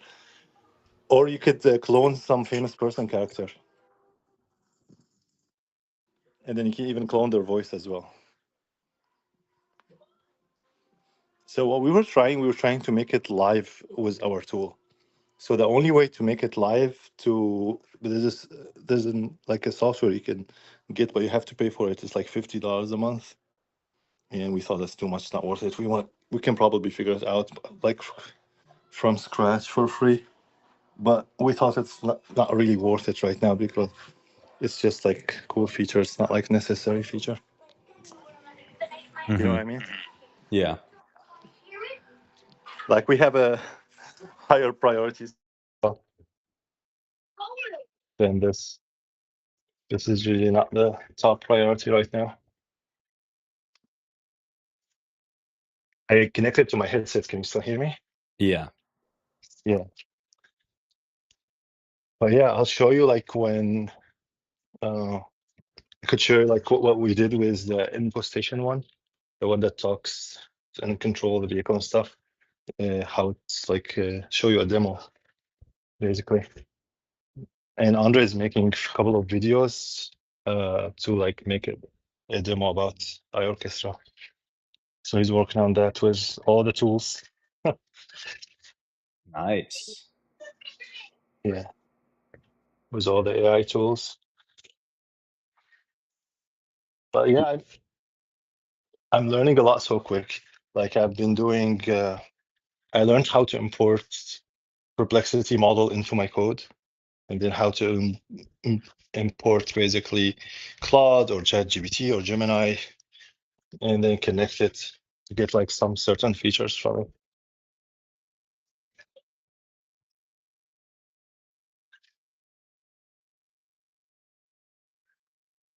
or you could clone some famous person character. And then you can even clone their voice as well. So what we were trying to make it live with our tool. So the only way to make it live there's like a software you can get, but you have to pay for it. It's like $50 a month. And we thought that's too much, not worth it. We can probably figure it out like from scratch for free. But we thought it's not really worth it right now because it's just like cool feature. It's not like necessary feature. You know what I mean?
Yeah.
Like we have a higher priorities than this. This is really not the top priority right now. I connected to my headset. Can you still hear me?
Yeah.
Yeah. But yeah, I'll show you like when I could share like what we did with the info station one, the one that talks and control the vehicle and stuff. How it's like show you a demo, basically. And Andre is making a couple of videos to like make a demo about iOrchestra. So he's working on that with all the tools.
Nice.
Yeah, with all the AI tools. But yeah, I'm learning a lot so quick. Like I've been doing, I learned how to import Perplexity model into my code, and then how to import basically Claude or ChatGPT or Gemini, and then connect it to get like some certain features from it.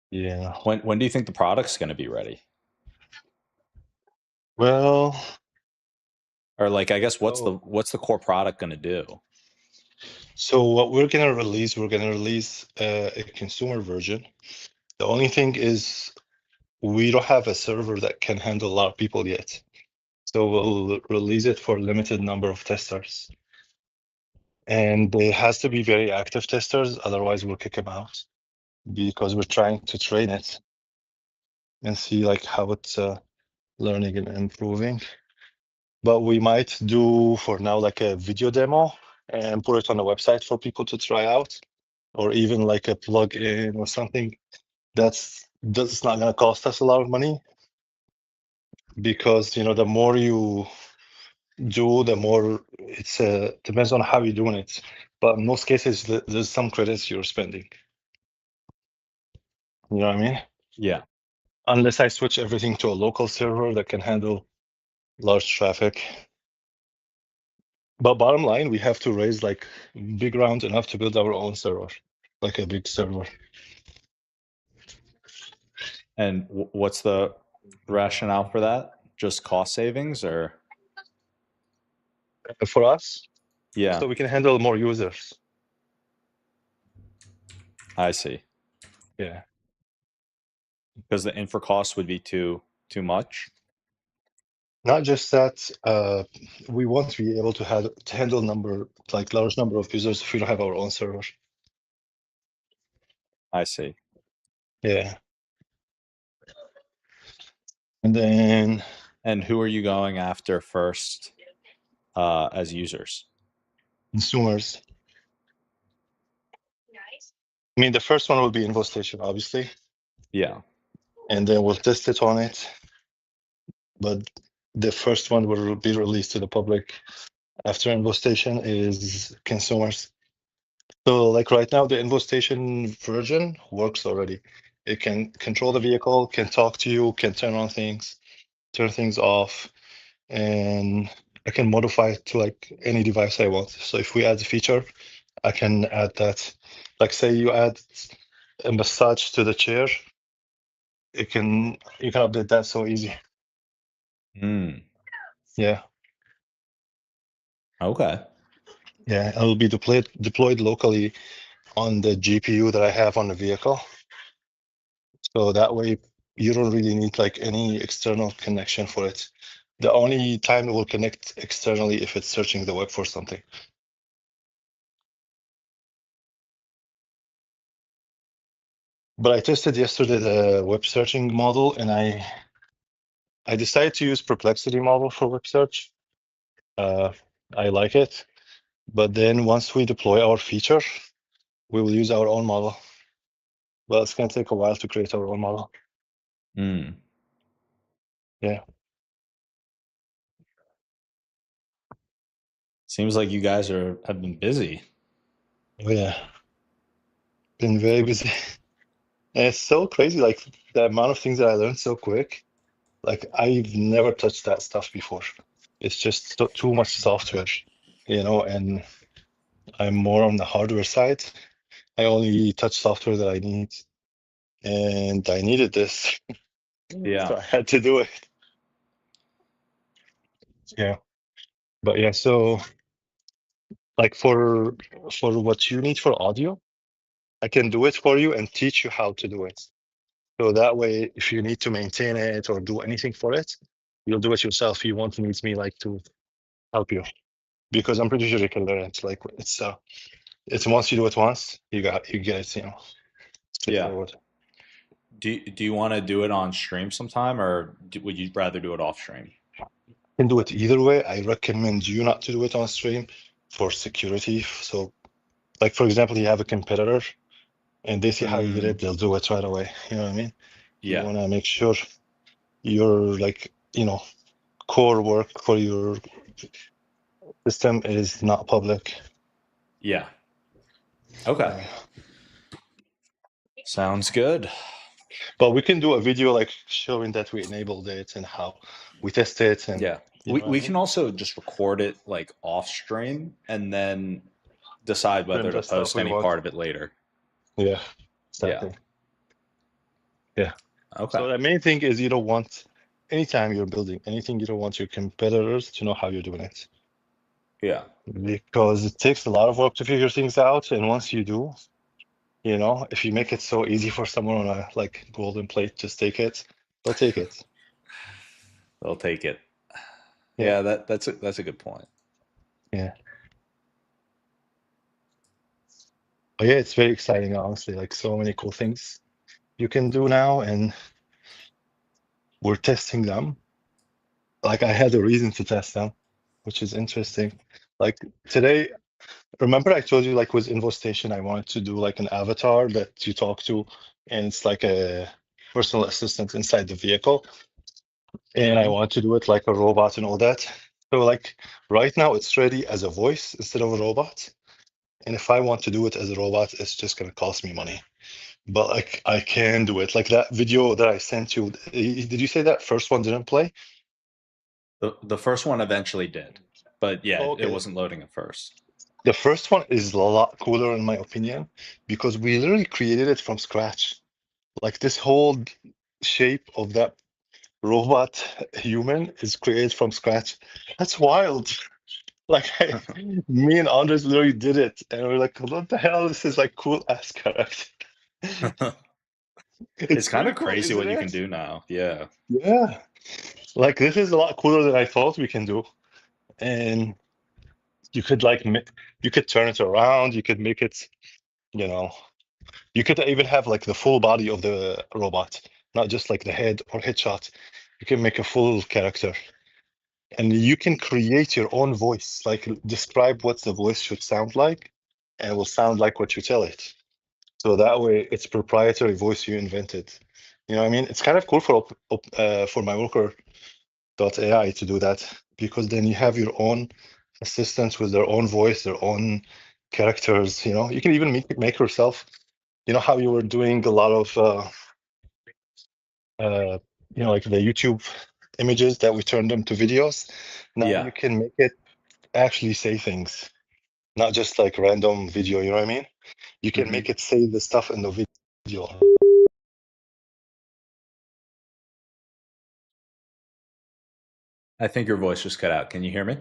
Yeah.
When do you think the product's going to be ready?
Well,
or like, I guess what's the core product going to do?
So what we're gonna release a consumer version. The only thing is we don't have a server that can handle a lot of people yet. So we'll release it for a limited number of testers. And it has to be very active testers, otherwise we'll kick them out because we're trying to train it and see like how it's learning and improving. But we might do for now like a video demo and put it on the website for people to try out, or even like a plug-in or something. That's not going to cost us a lot of money because the more you do, the more it's depends on how you're doing it. But in most cases, there's some credits you're spending. You know what I mean?
Yeah.
Unless I switch everything to a local server that can handle large traffic. But bottom line, we have to raise like big round enough to build our own server, like a big server.
And what's the rationale for that? Just cost savings, or?
For us,
Yeah.
so we can handle more users.
I see.
Yeah.
Because the infra cost would be too much.
Not just that, we won't be able to handle large number of users if we don't have our own server.
I see.
Yeah. And then.
And who are you going after first as users?
Consumers. I mean, the first one will be Info Station, obviously.
Yeah.
And then we'll test it on it. But the first one will be released to the public after Info Station is consumers. So like right now, the Info Station version works already. It can control the vehicle, can talk to you, can turn on things, turn things off, and I can modify it to like any device I want. So if we add a feature, I can add that. Like say you add a massage to the chair, you can update that so easy. Yeah.
Okay.
Yeah, it'll be deployed locally on the GPU that I have on the vehicle. So that way you don't really need like any external connection for it. The only time it will connect externally if it's searching the web for something. But I tested yesterday the web searching model, and I decided to use Perplexity model for web search. I like it, but then once we deploy our feature, we will use our own model. Well, it's going to take a while to create our own model.
Mm.
Yeah.
Seems like you guys have been busy.
Oh, yeah. Been very busy. And it's so crazy, like the amount of things that I learned so quick. Like I've never touched that stuff before. It's just too much software, and I'm more on the hardware side. I only touch software that I need, and I needed this.
Yeah.
So I had to do it. Yeah. But yeah, so like for what you need for audio, I can do it for you and teach you how to do it. So that way, if you need to maintain it or do anything for it, you'll do it yourself. You won't need me like to help you, because I'm pretty sure you can learn it. Like it's once you do it once, you get it,
Yeah.
straightforward.
Do you want to do it on stream sometime, or would you rather do it off stream?
You can do it either way. I recommend you not to do it on stream for security. So, like for example, you have a competitor and they see how you did it, they'll do it right away. You know what I mean? You
Yeah.
want to make sure your core work for your system is not public.
Yeah. Okay. Sounds good.
But we can do a video like showing that we enabled it and how we test it, and
Yeah. We can also just record it like off stream and then decide
trim
whether to
the stuff
post
we
any
want.
part of it later.
Yeah,
Yeah.
exactly. Yeah.
Okay.
So the main thing is you don't want, anytime you're building anything, you don't want your competitors to know how you're doing it.
Yeah.
Because it takes a lot of work to figure things out. And once you do, if you make it so easy for someone on a like golden plate, just take it, they'll take it.
They'll take it.
Yeah.
Yeah, that's a good point.
Yeah. But yeah, it's very exciting, honestly. Like so many cool things you can do now, and we're testing them. Like I had a reason to test them, which is interesting. Like today, remember I told you like with InvoStation, I wanted to do like an avatar that you talk to, and it's like a personal assistant inside the vehicle. And I want to do it like a robot and all that. So like right now it's ready as a voice instead of a robot. And if I want to do it as a robot, it's just gonna cost me money. But like I can do it. Like that video that I sent you, did you say that first one didn't play?
The first one eventually did, but yeah,
Oh,
it
okay.
wasn't loading at first.
The first one is a lot cooler in my opinion, because we literally created it from scratch. Like this whole shape of that robot human is created from scratch. That's wild. Like me and Andres literally did it, and we're like, "What the hell? This is like cool ass character."
It's
It's
kind
pretty
of
cool,
crazy
isn't
what you can
it?
do now. Yeah.
Yeah, like this is a lot cooler than I thought we can do. And you could you could turn it around. You could make it, you know, you could even have like the full body of the robot, not just like the head or headshot. You can make a full character. And you can create your own voice, like describe what the voice should sound like, and it will sound like what you tell it. So that way, it's proprietary voice you invented. You know what I mean? It's kind of cool for my worker.ai to do that, because then you have your own assistants with their own voice, their own characters. You can even make yourself. You know how you were doing a lot of like the YouTube images that we turned them to videos. Now
Yeah.
you can make it actually say things, not just like random video. You know what I mean? You can make it say the stuff in the video.
I think your voice just cut out. Can you hear me?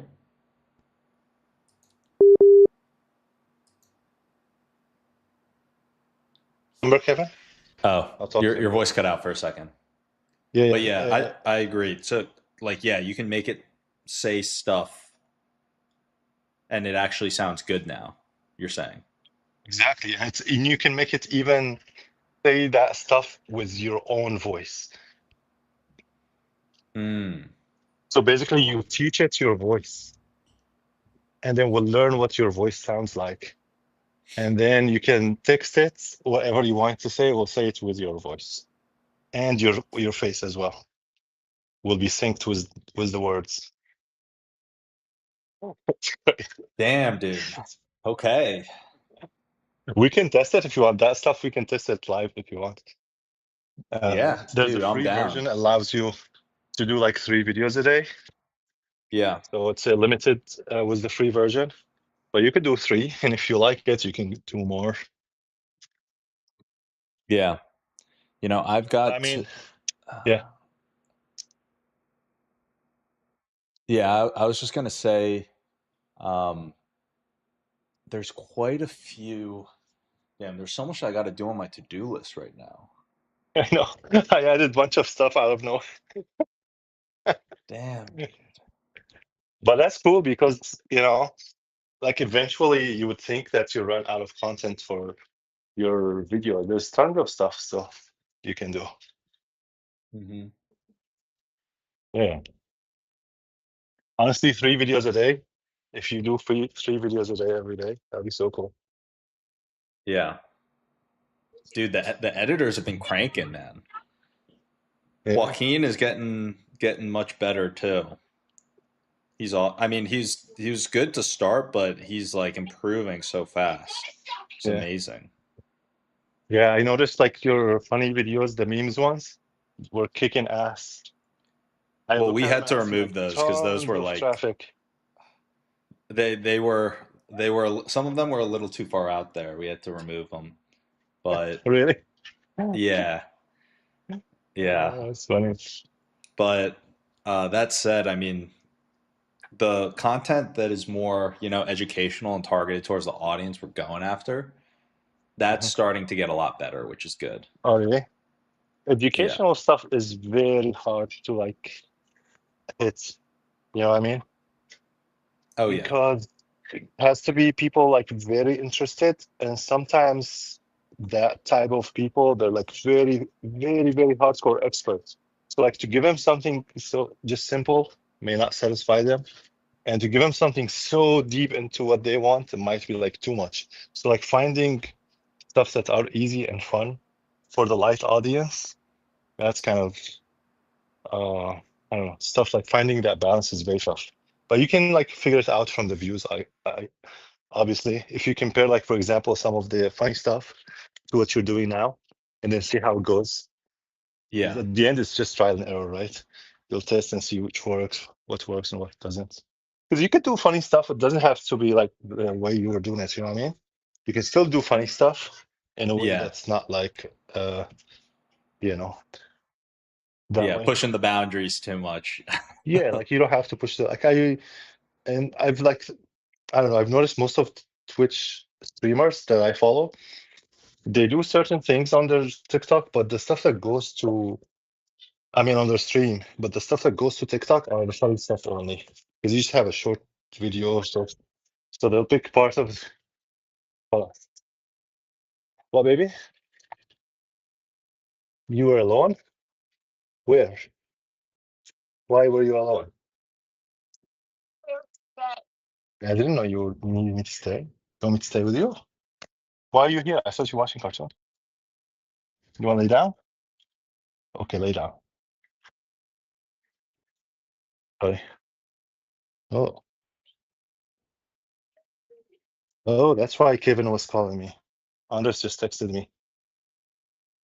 Remember, Kevin?
Oh,
I'll talk to you
your
later.
voice cut out for a second.
Yeah,
But
yeah.
yeah, I agree. So like, yeah, you can make it say stuff and it actually sounds good now, you're saying.
Exactly. And you can make it even say that stuff with your own voice.
Mm.
So basically, you teach it your voice, and then we'll learn what your voice sounds like. And then you can text it, whatever you want to say, we'll say it with your voice. And your face as well will be synced with the words.
Damn, dude. Okay.
We can test it if you want. That stuff we can test it live if you want.
Yeah,
There's a
dude, I'm
free
down.
version that allows you to do like 3 videos a day.
Yeah.
So it's limited with the free version, but you could do 3, and if you like it, you can do more.
Yeah. You know, I've got
I mean,
to,
yeah.
yeah, I was just gonna say, um, there's quite a few. Damn, there's so much I got to do on my to-do list right now.
I know. I added a bunch of stuff out of nowhere.
Damn, dude.
But that's cool because, like eventually you would think that you run out of content for your video. There's tons of stuff still you can do.
Mm-hmm.
Yeah. Honestly, 3 videos a day. If you do 3 videos a day every day, that'd be so cool.
Yeah, dude. The editors have been cranking, man.
Yeah.
Joaquin is getting much better too. He's all. I mean, he was good to start, but he's like improving so fast. It's
Yeah.
amazing.
Yeah, I noticed like your funny videos, the memes ones, were kicking ass. I
Well,
look
we
at them
had
and
to
I see
remove
like
those because those
tons
were
of
like
traffic.
they were some of them were a little too far out there. We had to remove them, but
Really?
yeah, yeah.
That's funny.
But that said, I mean, the content that is more, you know, educational and targeted towards the audience we're going after, that's
Mhm.
starting to get a lot better, which is good.
Oh, really?
Yeah.
Educational stuff is very hard to like hit. You know what I mean?
Oh yeah.
Because it has to be people like very interested, and sometimes that type of people, they're like very, very, very hardcore experts. So like to give them something so just simple may not satisfy them. And to give them something so deep into what they want, it might be like too much. So like finding stuff that are easy and fun for the light audience, that's kind of I don't know, stuff like finding that balance is very tough. But you can like figure it out from the views. I obviously, if you compare like for example some of the funny stuff to what you're doing now, and then see how it goes. Because
Yeah.
at the end, it's just trial and error, right? You'll test and see which works and what doesn't. Because you could do funny stuff. It doesn't have to be like the way you were doing it. You know what I mean? You can still do funny stuff in a way
Yeah.
that's not like, you know, that
Yeah.
way.
Pushing the boundaries too much.
Yeah, like you don't have to push the like I've like I don't know. I've noticed most of Twitch streamers that I follow, they do certain things on their TikTok, but the stuff that goes to I mean, on their stream, but the stuff that goes to TikTok are the funny stuff only. Because you just have a short video or so. So they'll pick part of. Hold on. What, baby? You were alone? Where? Why were you alone? I didn't know you needed me to stay. You want me to stay with you? Why are you here? I thought you were watching cartoon. You want to lay down? Okay, lay down. Sorry. Oh, oh, that's why Kevin was calling me. Anders just texted me.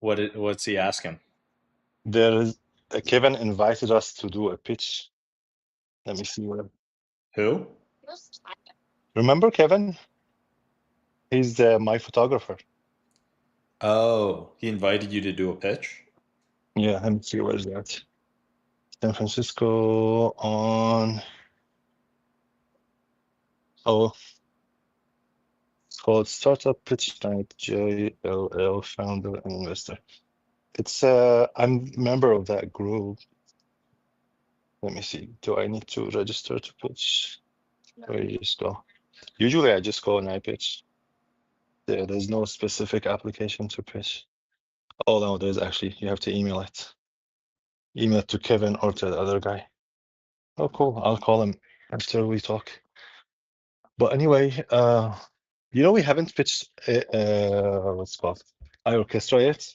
What's he asking?
There is Kevin invited us to do a pitch. Let me see what.
Who?
Remember Kevin? He's my photographer.
Oh, he invited you to do a pitch?
Yeah, let me see where is that. San Francisco on. Oh, it's called Startup Pitch Night. JLL founder and investor. It's I'm a member of that group. Let me see. Do I need to register to pitch? Or you just go? Usually I just go and I pitch. There's no specific application to pitch. Oh no, there's actually, you have to email it. Email it to Kevin or to the other guy. Oh, cool. I'll call him after we talk. But anyway, we haven't pitched what's it called? iOrchestra yet.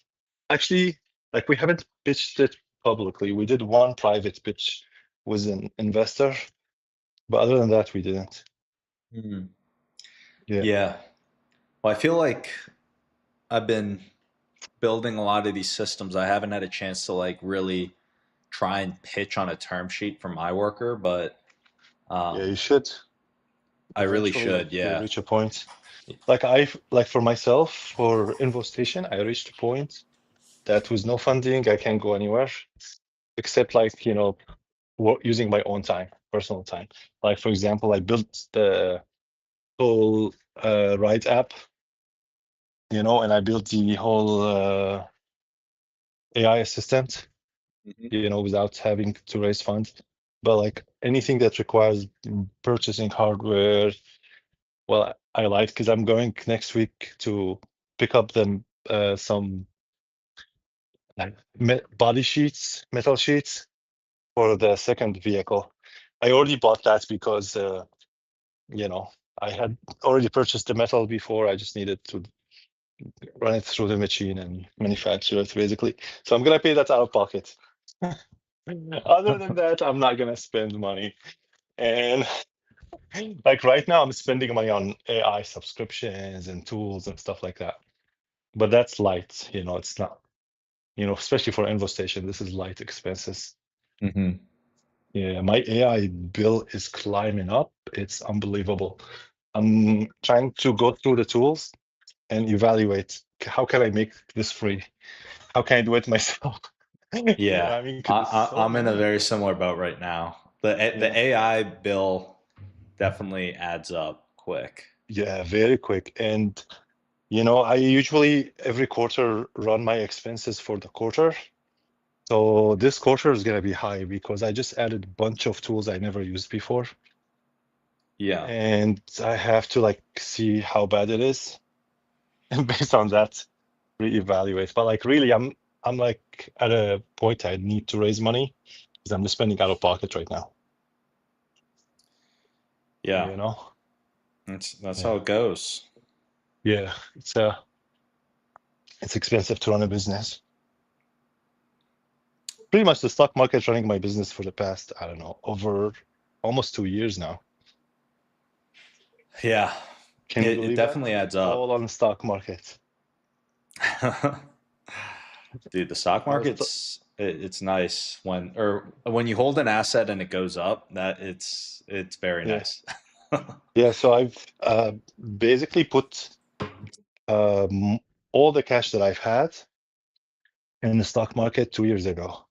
Actually, like we haven't pitched it publicly. We did one private pitch with an investor, but other than that, we didn't.
Hmm.
Yeah.
Yeah. Well, I feel like I've been building a lot of these systems. I haven't had a chance to like really try and pitch on a term sheet for my worker, but
Yeah, you
um,
should
I really
eventually
should.
like
Yeah.
reach a point. Like for myself, for Infostation, I reached a point that with no funding, I can't go anywhere except like, using my own time, personal time. Like for example, I built the whole Ride app, and I built the whole AI assistant,
Mhm.
without having to raise funds. But like anything that requires purchasing hardware, well, I like because I'm going next week to pick up them some like body sheets, metal sheets for the second vehicle. I already bought that because you know I had already purchased the metal before. I just needed to run it through the machine and manufacture it basically. So I'm gonna pay that out of pocket. Other than that, I'm not gonna spend money. And like right now, I'm spending money on AI subscriptions and tools and stuff like that. But that's light, it's not, especially for Infostation, this is light expenses.
Mhm.
Yeah, my AI bill is climbing up. It's unbelievable. I'm trying to go through the tools and evaluate how can I make this free? How can I do it myself?
Yeah.
I mean, 'cause there's so
I'm in a
many.
very similar boat right now. The
Yeah.
AI bill definitely adds up quick.
Yeah, very quick. And I usually every quarter run my expenses for the quarter. So this quarter is gonna be high because I just added a bunch of tools I never used before.
Yeah.
And I have to like see how bad it is. And based on that, reevaluate. But like really, I'm like at a point I need to raise money because I'm just spending out of pocket right now.
Yeah.
You know?
That's how
Yeah.
it goes.
Yeah. It's expensive to run a business. Pretty much the stock market running my business for the past, I don't know, over almost 2 years now.
Yeah.
Can you
It
believe that?
definitely adds up.
All on the stock market.
Dude, the stock
I was
it's nice when you hold an asset and it goes up, that it's very
Yeah.
nice.
Yeah, so I've basically put um, all the cash that I've had in the stock market 2 years ago.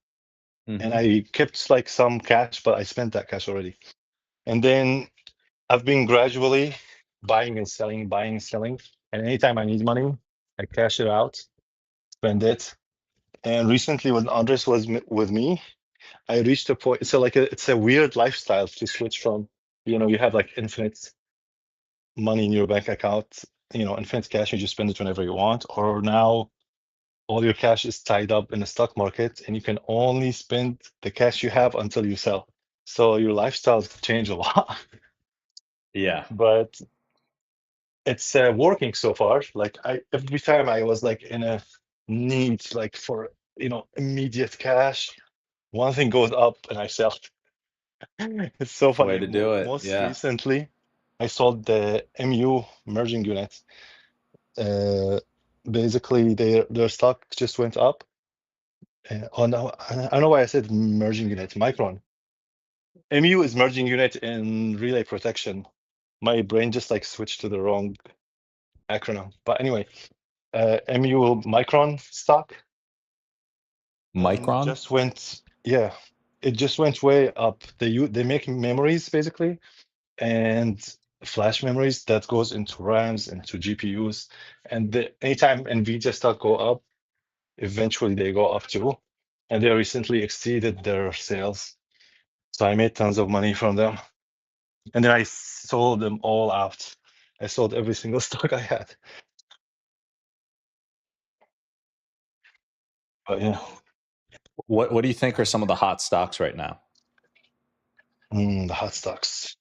And
Mhm.
I kept like some cash, but I spent that cash already. And then I've been gradually buying and selling, buying and selling. And anytime I need money, I cash it out, spend it. And recently, when Andres was with me, I reached a point. So like it's a weird lifestyle to switch from, you have like infinite money in your bank account, infinite cash, you just spend it whenever you want. Or now all your cash is tied up in the stock market and you can only spend the cash you have until you sell. So your lifestyles change a lot,
Yeah.
but it's working so far. Like every time I was like in a need, like for, immediate cash, one thing goes up and I sell. It's so
Way
funny.
to do it.
Most
Yeah.
recently, I sold the MU merging unit. Uh, Basically, their stock just went up. Oh no, I don't know why I said merging unit. Micron. MU is merging unit in relay protection. My brain just like switched to the wrong acronym. But anyway, MU Micron stock
Micron?
just went. Yeah, it just went way up. They make memories basically, and flash memories that goes into RAMs, into GPUs, and anytime NVIDIA stock go up, eventually they go up too. And they recently exceeded their sales. So I made tons of money from them. And then I sold them all out. I sold every single stock I had. But yeah.
What do you think are some of the hot stocks right now?
The hot stocks.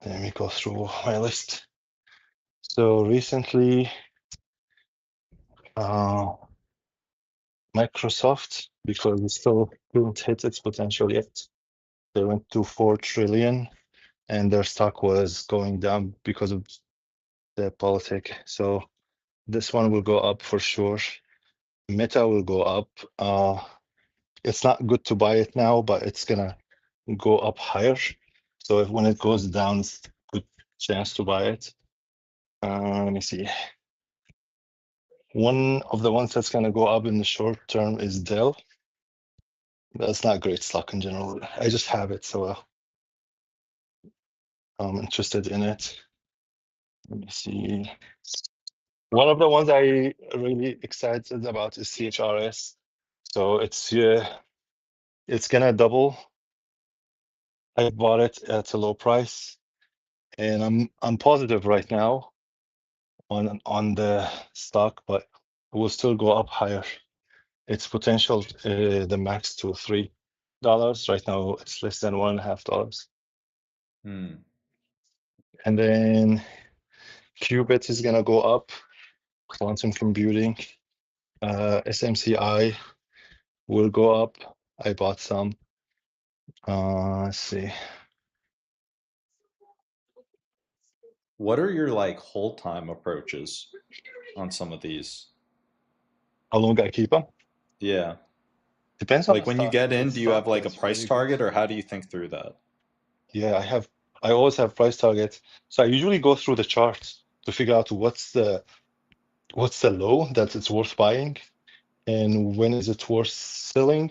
Let me go through my list. So recently, Microsoft, because it still didn't hit its potential yet. They went to 4 trillion and their stock was going down because of the politic. So this one will go up for sure. Meta will go up. It's not good to buy it now, but it's gonna go up higher. So when it goes down, it's a good chance to buy it. Let me see. One of the ones that's gonna go up in the short term is Dell. That's not great stock in general. I just have it, so I'm interested in it. Let me see. One of the ones I really excited about is CHRS. So it's gonna double. I bought it at a low price, and I'm positive right now on the stock, but it will still go up higher. Its potential, the max to $3. Right now, it's less than $1.50. And then Qubit is gonna go up. Quantum computing, SMCI will go up. I bought some. Let's see.
What are your like hold time approaches on some of these?
How long I keep them?
Yeah.
Depends on
Like
the
when you
stock.
get
If
in,
it's
do you have
stock
like a
that's
price
really good.
target or how do you think through that?
Yeah, I always have price targets. So I usually go through the charts to figure out what's the low that it's worth buying and when is it worth selling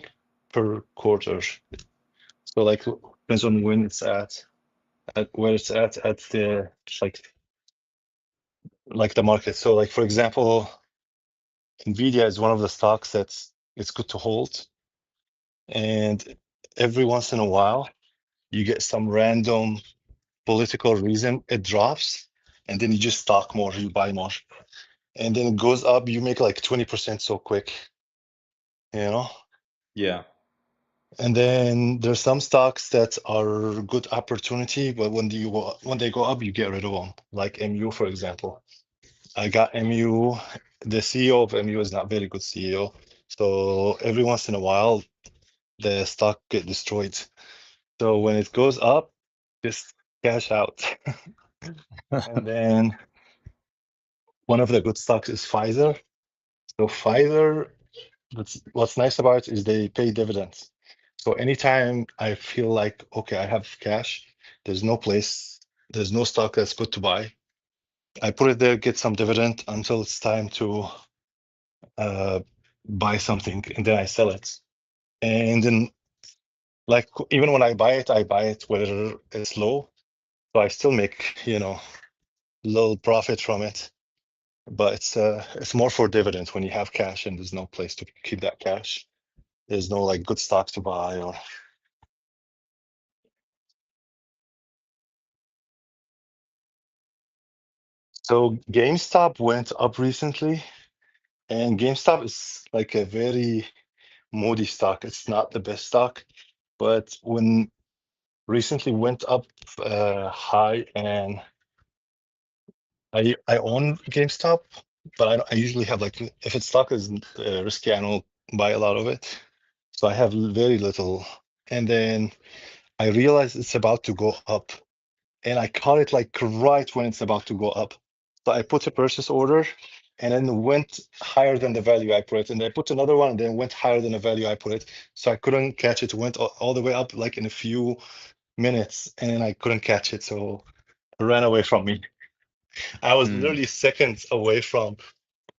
per quarter. So like depends on when it's at where it's at the like the market. So like for example, Nvidia is one of the stocks it's good to hold. And every once in a while, you get some random political reason it drops, and then you just stock more, you buy more. And then it goes up, you make like 20% so quick, you know?
Yeah.
And then there's some stocks that are good opportunity, but when they go up, you get rid of them. Like MU, for example. I got MU. The CEO of MU is not very good CEO. So every once in a while, the stock get destroyed. So when it goes up, just cash out. And then one of the good stocks is Pfizer. So Pfizer, what's nice about it is they pay dividends. So anytime I feel like, okay, I have cash, there's no stock that's good to buy. I put it there, get some dividend until it's time to buy something, and then I sell it. And then, like, even when I buy it whether it's low. So I still make, little profit from it. But it's more for dividends when you have cash and there's no place to keep that cash. There's no like good stocks to buy or. So GameStop went up recently, and GameStop is like a very moody stock. It's not the best stock, but when recently went up high, and I own GameStop, but I usually have like if its stock is risky, I don't buy a lot of it. So I have very little, and then I realized it's about to go up, and I caught it like right when it's about to go up. So I put a purchase order, and then went higher than the value I put it, and I put another one, and then went higher than the value I put it. So I couldn't catch it. Went all the way up like in a few minutes, and then I couldn't catch it, so it ran away from me. I was literally seconds away from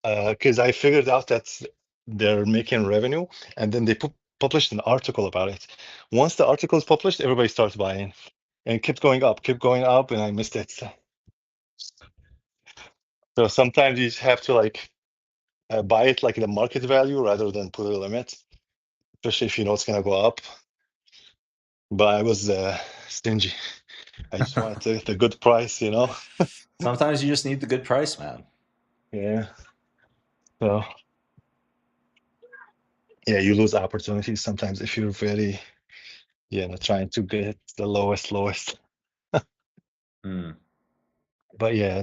because I figured out that they're making revenue, and then they published an article about it. Once the article is published, everybody starts buying, and it kept going up, and I missed it. So sometimes you just have to like buy it like the market value rather than put a limit, especially if you know it's gonna go up. But I was stingy. I just wanted the good price,
Sometimes you just need the good price, man.
Yeah. So yeah, you lose opportunities sometimes if you're very, trying to get the lowest.
Hmm.
But yeah,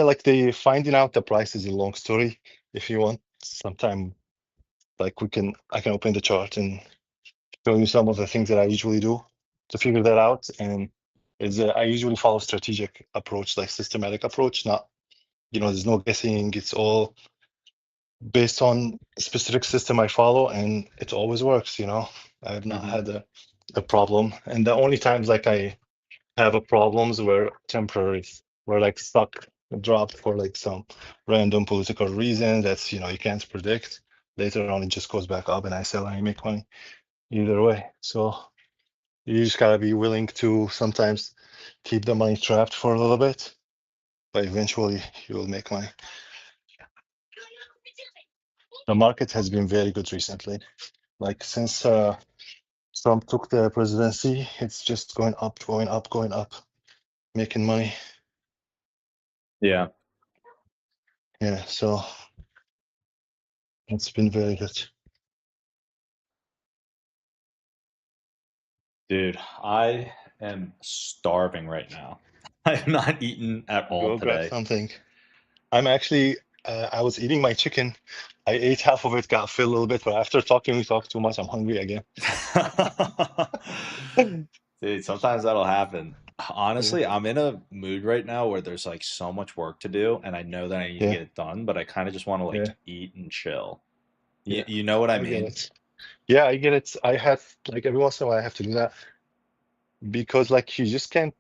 like the finding out the price is a long story. If you want, sometime like I can open the chart and show you some of the things that I usually do to figure that out. And I usually follow strategic approach, like systematic approach, not, there's no guessing. It's all based on a specific system I follow, and it always works. I have not had a problem. And the only times like I have a problems were temporary, were like stock dropped for like some random political reason that's you can't predict. Later on, it just goes back up, and I sell and I make money either way. So you just gotta be willing to sometimes keep the money trapped for a little bit, but eventually you will make money. The market has been very good recently. Like since Trump took the presidency, it's just going up, going up, going up, making money.
Yeah.
Yeah, so it's been very good.
Dude, I am starving right now. I have not eaten at all
Go grab
today.
something. I'm actually, I was eating my chicken. I ate half of it, got filled a little bit, but after we talked too much, I'm hungry again.
Dude, sometimes that'll happen. Honestly,
Yeah.
I'm in a mood right now where there's like so much work to do, and I know that I need to
Yeah,
get it done, but I kind of just want to like
yeah,
eat and chill.
yeah.
You know what I
I get
mean?
it. Yeah, I get it. I have like every once in a while I have to do that because like you just can't.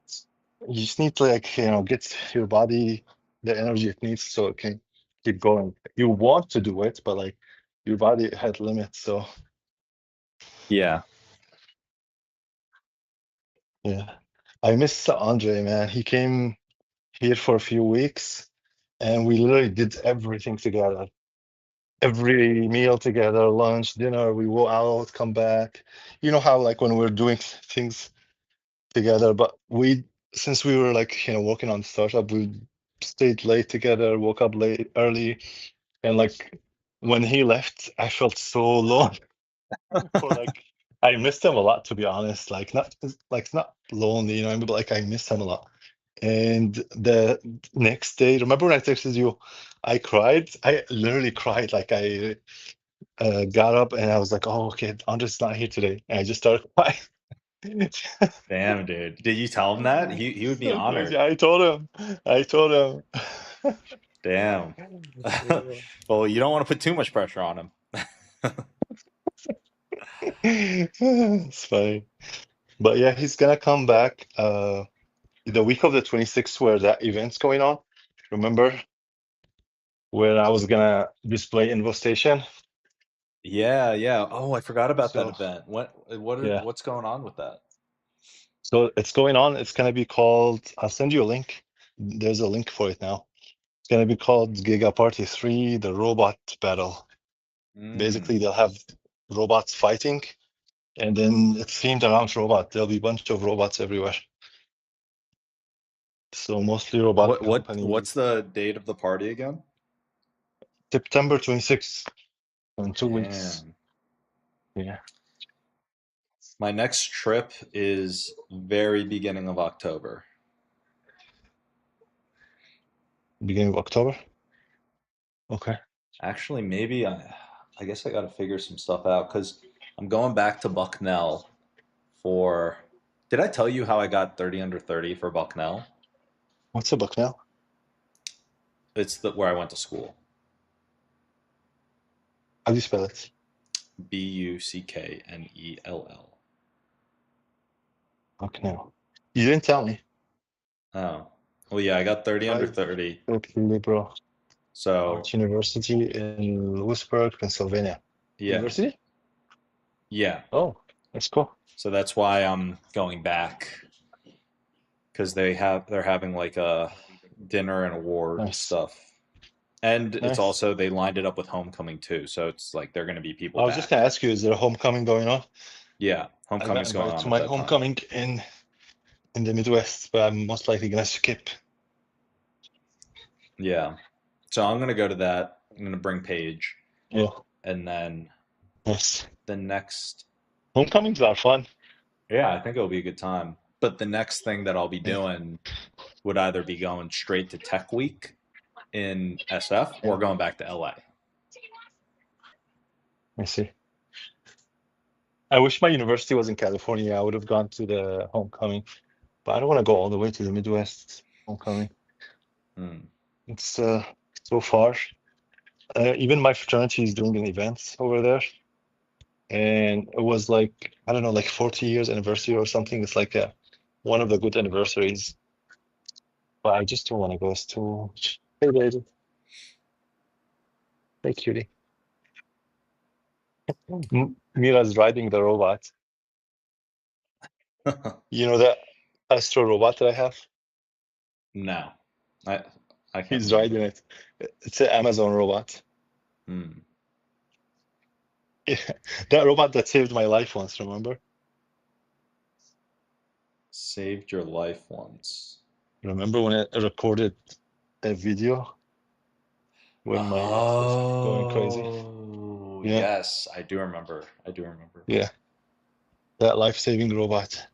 You just need to like get your body the energy it needs so it can keep going. You want to do it, but like your body had limits. So
Yeah.
yeah, I miss Andre, man. He came here for a few weeks, and we literally did everything together. Every meal together, lunch, dinner. We go out, come back. You know how like when we're doing things together, but since we were like working on startup, we stayed late together, woke up late early, and like when he left I felt so alone. For like I missed him a lot, to be honest. Not lonely, what I mean, but like I missed him a lot. And the next day, remember when I texted you, I cried. I literally cried. Like I got up and I was like, oh, okay, Andres not here today, and I just started crying.
Damn, dude. Did you tell him that? He would be
So crazy.
honored.
I told him.
Damn.
Yeah.
Well, you don't want to put too much pressure on him.
It's funny. But yeah, he's gonna come back the week of the 26th where that event's going on. Remember where I was gonna display Infestation?
Yeah, yeah. Oh, I forgot about that
So
event.
yeah.
What's going on with that?
So it's going on. It's gonna be called, I'll send you a link. There's a link for it now. It's gonna be called Giga Party 3, the robot battle.
Mm.
Basically, they'll have robots fighting, and then it's themed around robot. There'll be a bunch of robots everywhere. So mostly robot
What's
companies.
the date of the party again?
September 26th, in 2 weeks.
Damn.
Yeah,
My next trip is very beginning of October.
beginning of October. Okay.
Actually, maybe I guess I got to figure some stuff out because I'm going back to Bucknell for. Did I tell you how I got 30 under 30 for Bucknell?
What's a book now?
It's where I went to school.
How do you spell it?
Bucknell.
Book now. You didn't tell me.
Oh, well, yeah, I got 30 under
Right.
30.
Berkeley, bro.
So,
Art University in Lewisburg, Pennsylvania.
yeah,
University?
yeah.
Oh, that's cool.
So that's why I'm going back because they're having like a dinner and award
Nice.
stuff. And it's
Nice.
also they lined it up with homecoming too, so it's like they're going to be people
I was just gonna
back.
ask you, is there a homecoming going on?
Yeah,
I got
homecoming's going
invited
on
to
at
my
that time.
homecoming in the Midwest, but I'm most likely gonna skip.
Yeah. So I'm going to go to that. I'm going to bring Paige.
Yeah.
and then
Yes.
the next,
Homecomings are fun.
yeah, I think it'll be a good time. But the next thing that I'll be
Yeah.
doing would either be going straight to Tech Week in SF or going back to LA.
I see. I wish my university was in California. I would have gone to the homecoming, but I don't want to go all the way to the Midwest homecoming.
Hmm.
It's so far. Even my fraternity is doing an event over there, and it was like, I don't know, like 40 years anniversary or something. It's like one of the good anniversaries, but I just don't want to go. It's too much. Hey, baby. Hey, cutie. Mira's riding the robot. You know that Astro robot that I have?
No, I can't
He's
remember.
riding it. It's an Amazon robot.
Hmm.
Yeah, that robot that saved my life once, remember?
Saved your life once.
Remember when I recorded a video when my ex was going crazy?
Oh,
Yeah,
yes, I do remember. I do remember.
yeah, that life-saving robot.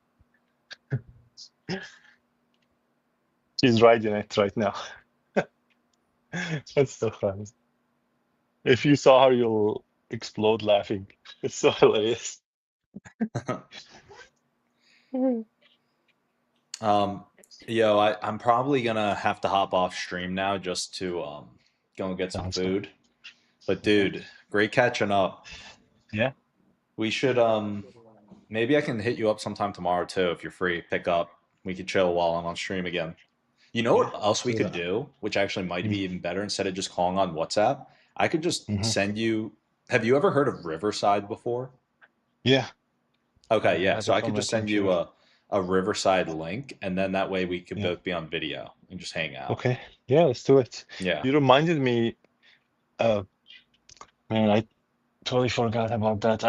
She's riding it right now. That's so funny. If you saw her, you'll explode laughing. It's so hilarious.
Yo, I'm probably gonna have to hop off stream now just to go and get some
Sounds good.
food. But
Okay.
dude, great catching up.
Yeah.
We should maybe I can hit you up sometime tomorrow too if you're free. Pick up. We could chill while I'm on stream again. You know
Yeah.
what else we
Do
could
that.
do, which actually might be
Mm.
even better instead of just calling on WhatsApp? I could just
Mhm.
send you. Have you ever heard of Riverside before?
Yeah. I
Okay, yeah.
have
So I
it on
could
my
just send you
computer.
a Riverside link, and then that way we could
Yeah.
both be on video and just hang out.
Okay. Yeah, let's do it.
Yeah.
You reminded me, uh, man, I totally forgot about that.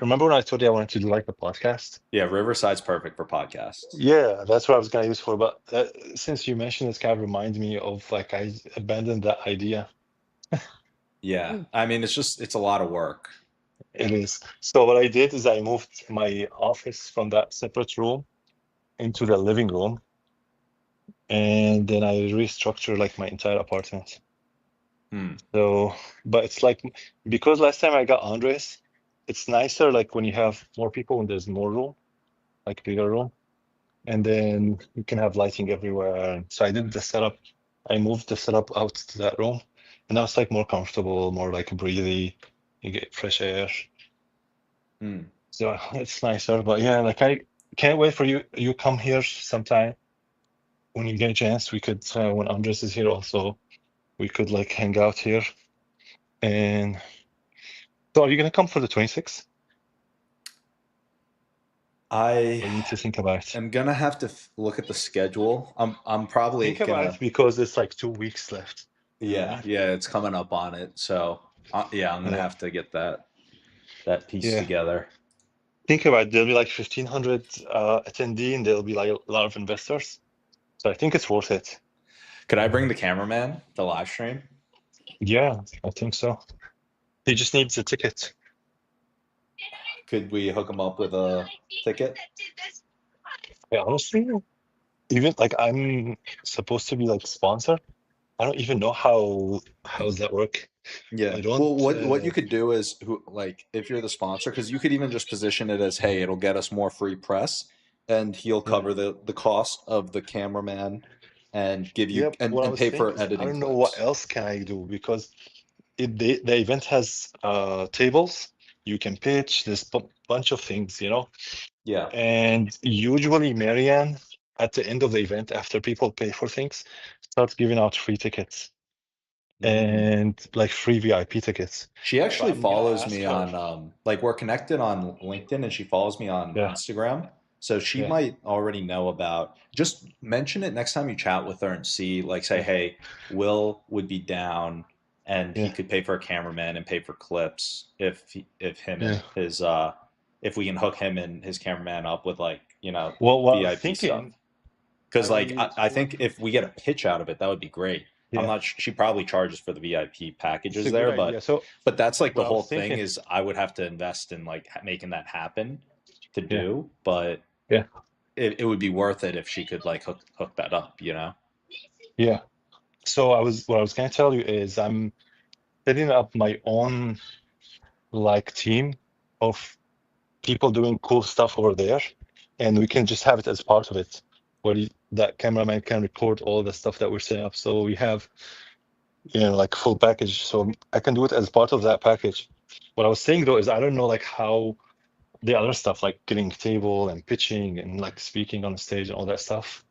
Remember when I told you I wanted to do like a podcast?
Yeah, Riverside's perfect for podcasts.
Yeah, that's what I was gonna use for. But since you mentioned it, kind of reminds me of like I abandoned that idea.
Yeah. I mean, it's a lot of work.
It is. So what I did is I moved my office from that separate room into the living room, and then I restructured like my entire apartment.
Hmm.
So, but it's like because last time I got Andres, it's nicer like when you have more people and there's more room, like bigger room, and then you can have lighting everywhere. So I did the setup. I moved the setup out to that room, and now it's like more comfortable, more like breathy. You get fresh air.
Hmm.
So it's nicer. But yeah, like I can't wait for you. You come here sometime when you get a chance. We could when Andres is here also. We could like hang out here. And so, are you gonna come for the 26th?
I
Or you need to think about it.
am gonna have to look at the schedule. I'm probably
Think about
gonna.
it because it's like 2 weeks left. You know what I
Yeah,
mean?
yeah, it's coming up on it. So yeah, I'm gonna
Yeah,
have to get that piece
yeah.
together.
Think about it. There'll be like 1,500 attendee, and there'll be like a lot of investors. So I think it's worth it.
Could I bring the cameraman to live stream?
Yeah, I think so. He just needs a ticket.
Could we hook him up with a ticket?
Yeah, honestly, even like I'm supposed to be like sponsor. I don't even know how's that work.
Yeah.
I don't.
Well, what you could do is like if you're the sponsor, because you could even just position it as, hey, it'll get us more free press, and he'll
Yeah.
cover the cost of the cameraman and give you
Yeah, what I
and
was
pay
thinking
for
is I
editing
don't know what
clips.
else can I do because the event has tables. You can pitch. There's bunch of things, you know.
Yeah.
And usually, Marianne, at the end of the event, after people pay for things, starts giving out free tickets
Mm.
and like free VIP tickets.
She
So
actually
I'm gonna
follows
ask
me
her.
on like we're connected on LinkedIn and she follows me on
Yeah,
Instagram. So she
yeah,
might already know about just mention it next time you chat with her and see like say,
yeah,
hey, Will would be down and he
yeah,
could pay for a cameraman and pay for clips if him
yeah.
and his if we can hook him and his cameraman up with like,
Well, what I was
VIP stuff.
thinking, I
Cause like
will.
I think if we get a pitch out of it, that would be great. I'm
Yeah,
not. She probably charges for the VIP
it's
packages
a good
there,
idea. So
but that's like the
what I
whole
was
thing
thinking,
is I would have to invest in like making that happen to
yeah,
do, but
yeah,
it would be worth it if she could like hook that up, you know?
yeah. So what I was gonna tell you is I'm setting up my own like team of people doing cool stuff over there, and we can just have it as part of it, where that cameraman can record all the stuff that we're setting up. So we have, like full package. So I can do it as part of that package. What I was saying though is I don't know like how the other stuff, like getting table and pitching and like speaking on stage and all that stuff.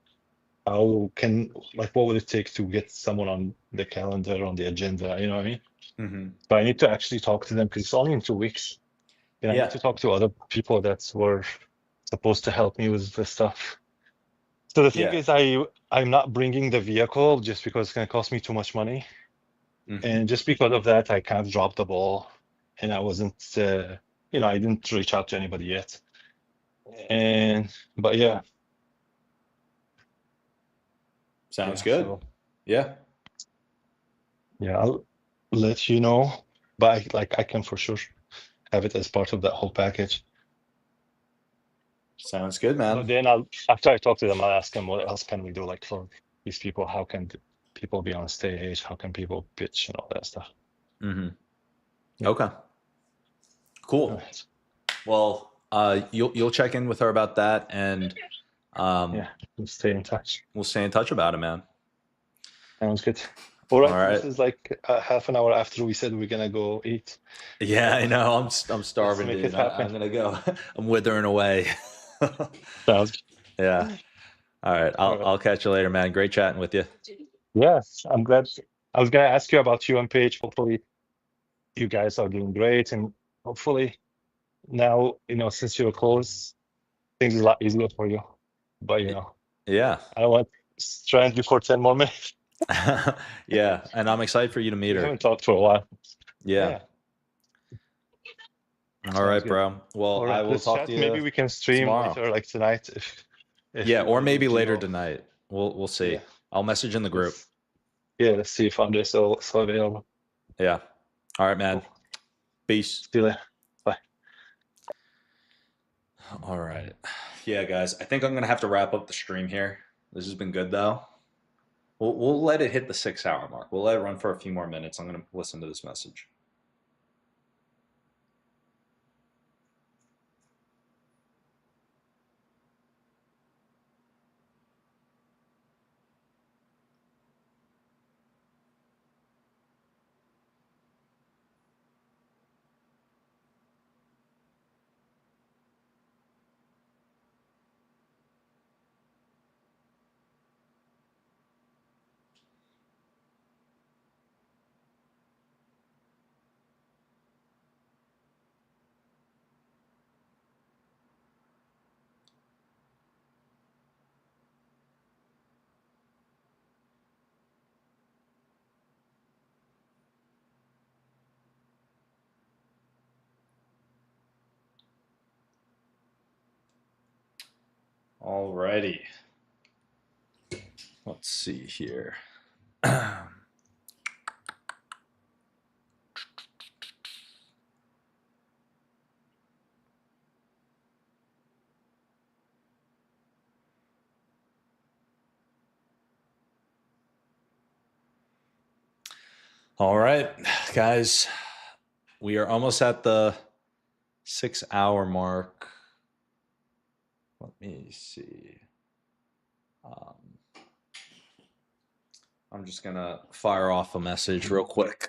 How can like what would it take to get someone on the calendar, on the agenda? You know what I mean?
Mm-hmm.
But I need to actually talk to them because it's only in 2 weeks. And I need
Yeah.
to talk to other people that were supposed to help me with the stuff. So the thing
Yeah.
is, I'm not bringing the vehicle just because it's going to cost me too much money,
Mm-hmm.
and just because of that, I kind of dropped the ball, and I wasn't, I didn't reach out to anybody yet. But yeah,
Sounds
yeah.
good.
So
Yeah.
yeah, I'll let you know, but I can for sure have it as part of that whole package.
Sounds good, man.
But then after I talk to them, I'll ask them what else can we do, like for these people, how can people be on stage? How can people pitch and all that stuff?
Mm-hmm.
Yeah.
Okay. Cool.
All right.
Well, you'll check in with her about that, and
Yeah, we'll stay in touch.
we'll stay in touch about it, man.
Sounds good. All
All
right, this
right.
is like half an hour after we said we're gonna go eat.
Yeah, I
So
know. I'm
let's
starving,
make it
dude.
happen.
I'm gonna go. I'm withering away.
Sounds good.
Yeah. All right.
All right.
I'll catch you later, man. Great chatting with you.
Yes, I'm glad. I was gonna ask you about you and Paige. Hopefully, you guys are doing great, and hopefully now, since you're close, things is a lot easier for you. But
Yeah.
I don't want to strand you for 10 more minutes.
Yeah. And I'm excited for you to meet
We
her.
haven't talked for a while.
Yeah.
Yeah,
All
sounds
right,
good.
bro. Well,
All
I
right,
will
let's
talk to
chat. Maybe
you
we can stream
tomorrow.
later, like tonight, if
Yeah,
you're
or
able.
maybe
Do you
later
know?
tonight. We'll see.
Yeah,
I'll message in the group.
let's see if Andre's still available.
Yeah. All right, man.
Cool.
Peace.
See you later. Bye.
All right. Yeah, guys. I think I'm gonna have to wrap up the stream here. This has been good though. We'll let it hit the 6 hour mark. We'll let it run for a few more minutes. I'm gonna listen to this message. Alrighty. Let's see here. All right, guys. We are almost at the 6 hour mark. Let me see. I'm just gonna fire off a message real quick.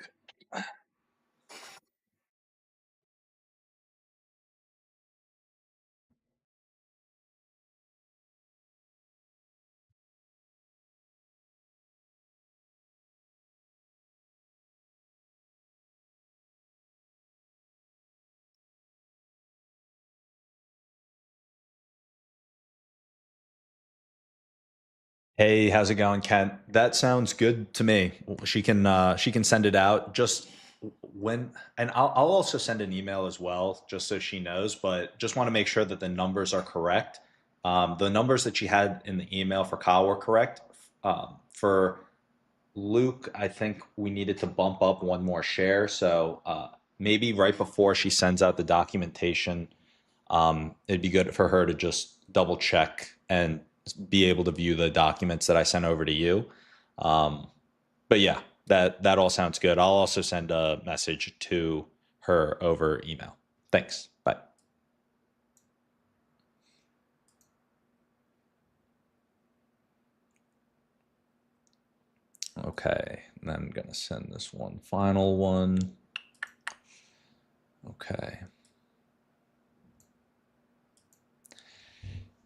Hey, how's it going, Kent? That sounds good to me. She can send it out just when, and I'll also send an email as well, just so she knows. But just want to make sure that the numbers are correct. The numbers that she had in the email for Kyle were correct. For Luke, I think we needed to bump up one more share. So maybe right before she sends out the documentation, it'd be good for her to just double check and be able to view the documents that I sent over to you. But yeah, that all sounds good. I'll also send a message to her over email. Thanks. Bye. Okay, and then I'm gonna send this one final one. Okay.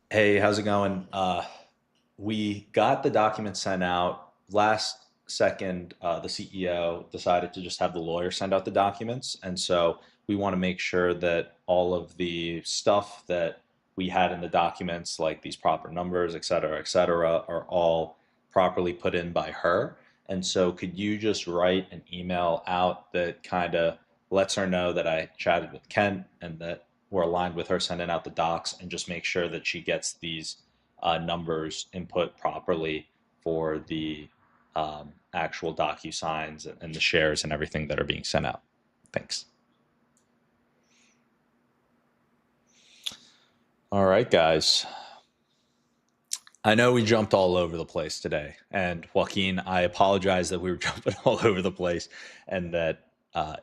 Hey, how's it going? We got the documents sent out last second. The CEO decided to just have the lawyer send out the documents, and so we want to make sure that all of the stuff that we had in the documents, like these proper numbers, et cetera, are all properly put in by her. And so, could you just write an email out that kind of lets her know that I chatted with Kent and that we're aligned with her sending out the docs, and just make sure that she gets these numbers input properly for the actual DocuSigns and the shares and everything that are being sent out. Thanks. All right, guys. I know we jumped all over the place today. And Joaquin, I apologize that we were jumping all over the place and that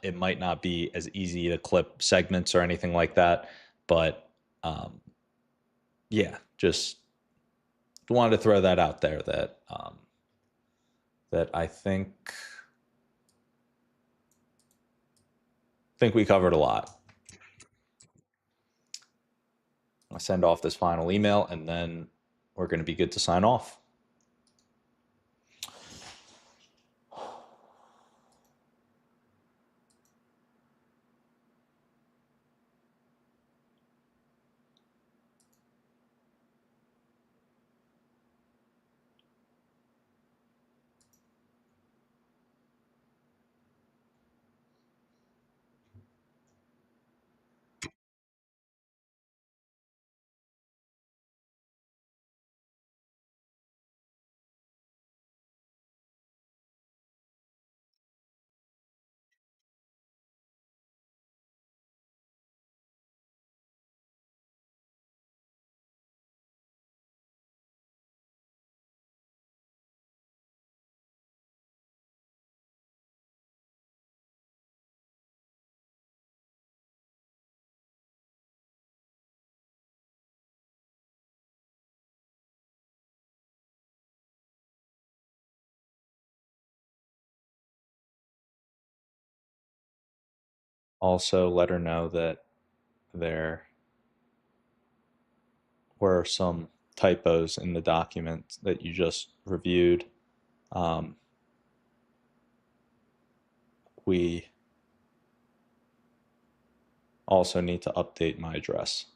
it might not be as easy to clip segments or anything like that. But yeah, just wanted to throw that out there that that I think we covered a lot. I'll send off this final email and then we're going to be good to sign off. Also, let her know that there were some typos in the document that you just reviewed. We also need to update my address.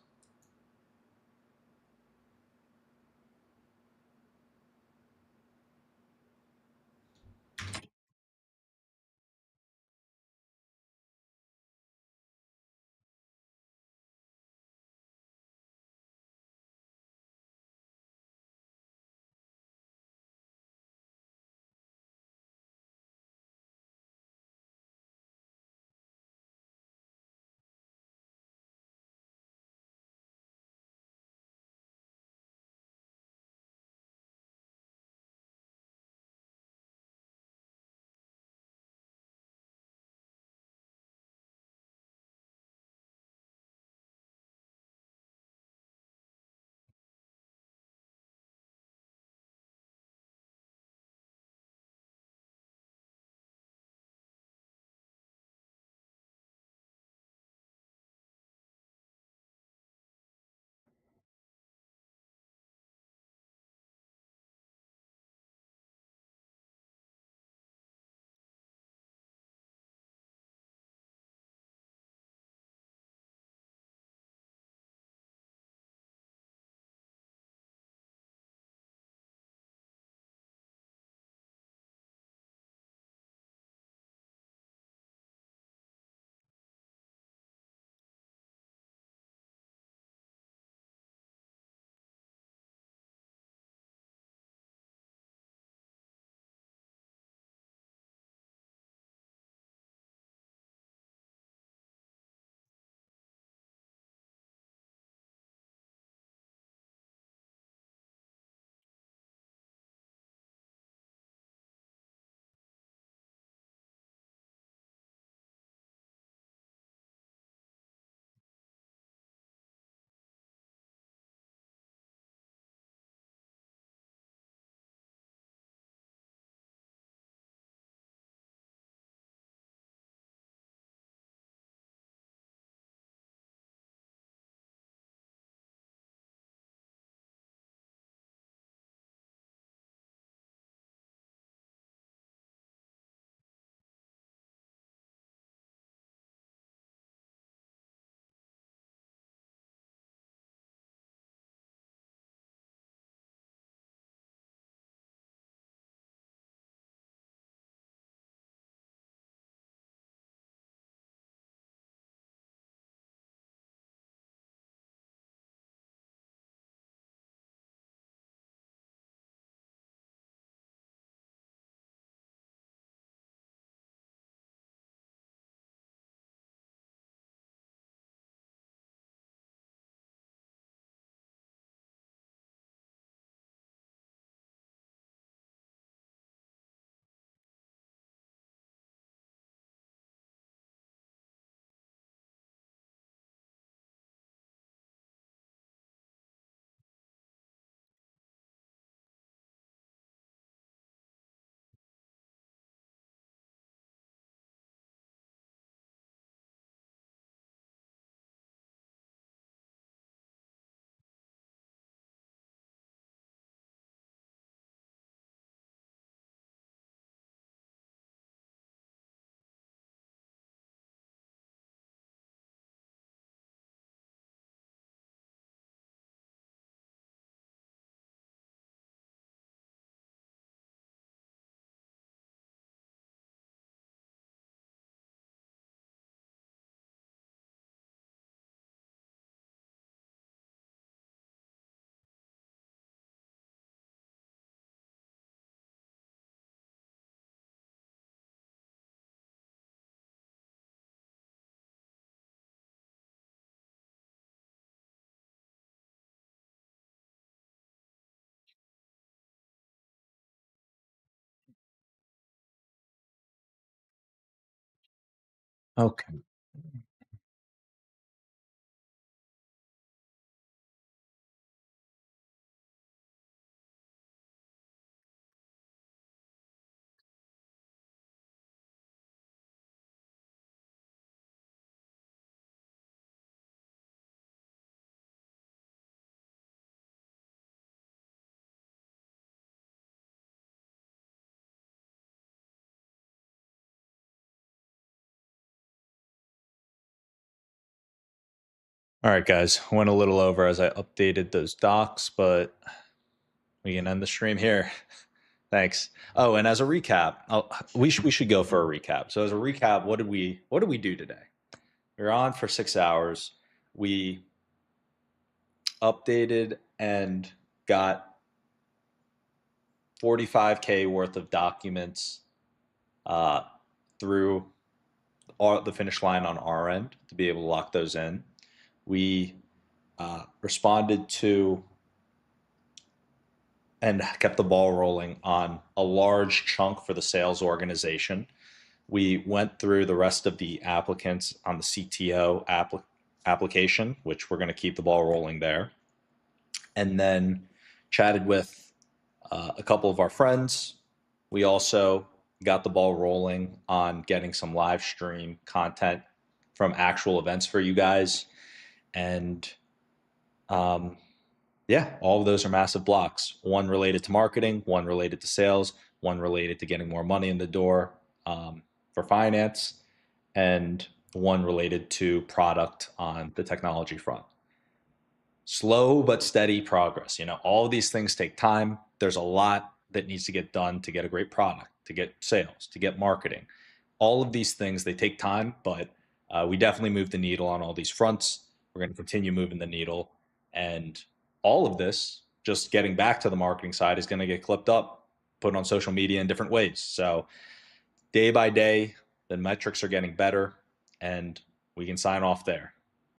Okay. All right, guys, went a little over as I updated those docs, but we can end the stream here. Thanks. Oh, and as a recap, we should go for a recap. So as a recap, what did we do today? We were on for 6 hours. We updated and got 45K worth of documents through the finish line on our end to be able to lock those in. We responded to and kept the ball rolling on a large chunk for the sales organization. We went through the rest of the applicants on the CTO application, which we're going to keep the ball rolling there. And then chatted with a couple of our friends. We also got the ball rolling on getting some live stream content from actual events for you guys. And yeah, all of those are massive blocks. One related to marketing, one related to sales, one related to getting more money in the door for finance, and one related to product on the technology front. Slow but steady progress. All of these things take time. There's a lot that needs to get done to get a great product, to get sales, to get marketing. All of these things, they take time, but we definitely moved the needle on all these fronts. We're going to continue moving the needle. And all of this, just getting back to the marketing side, is going to get clipped up, put on social media in different ways. So day by day, the metrics are getting better, and we can sign off there.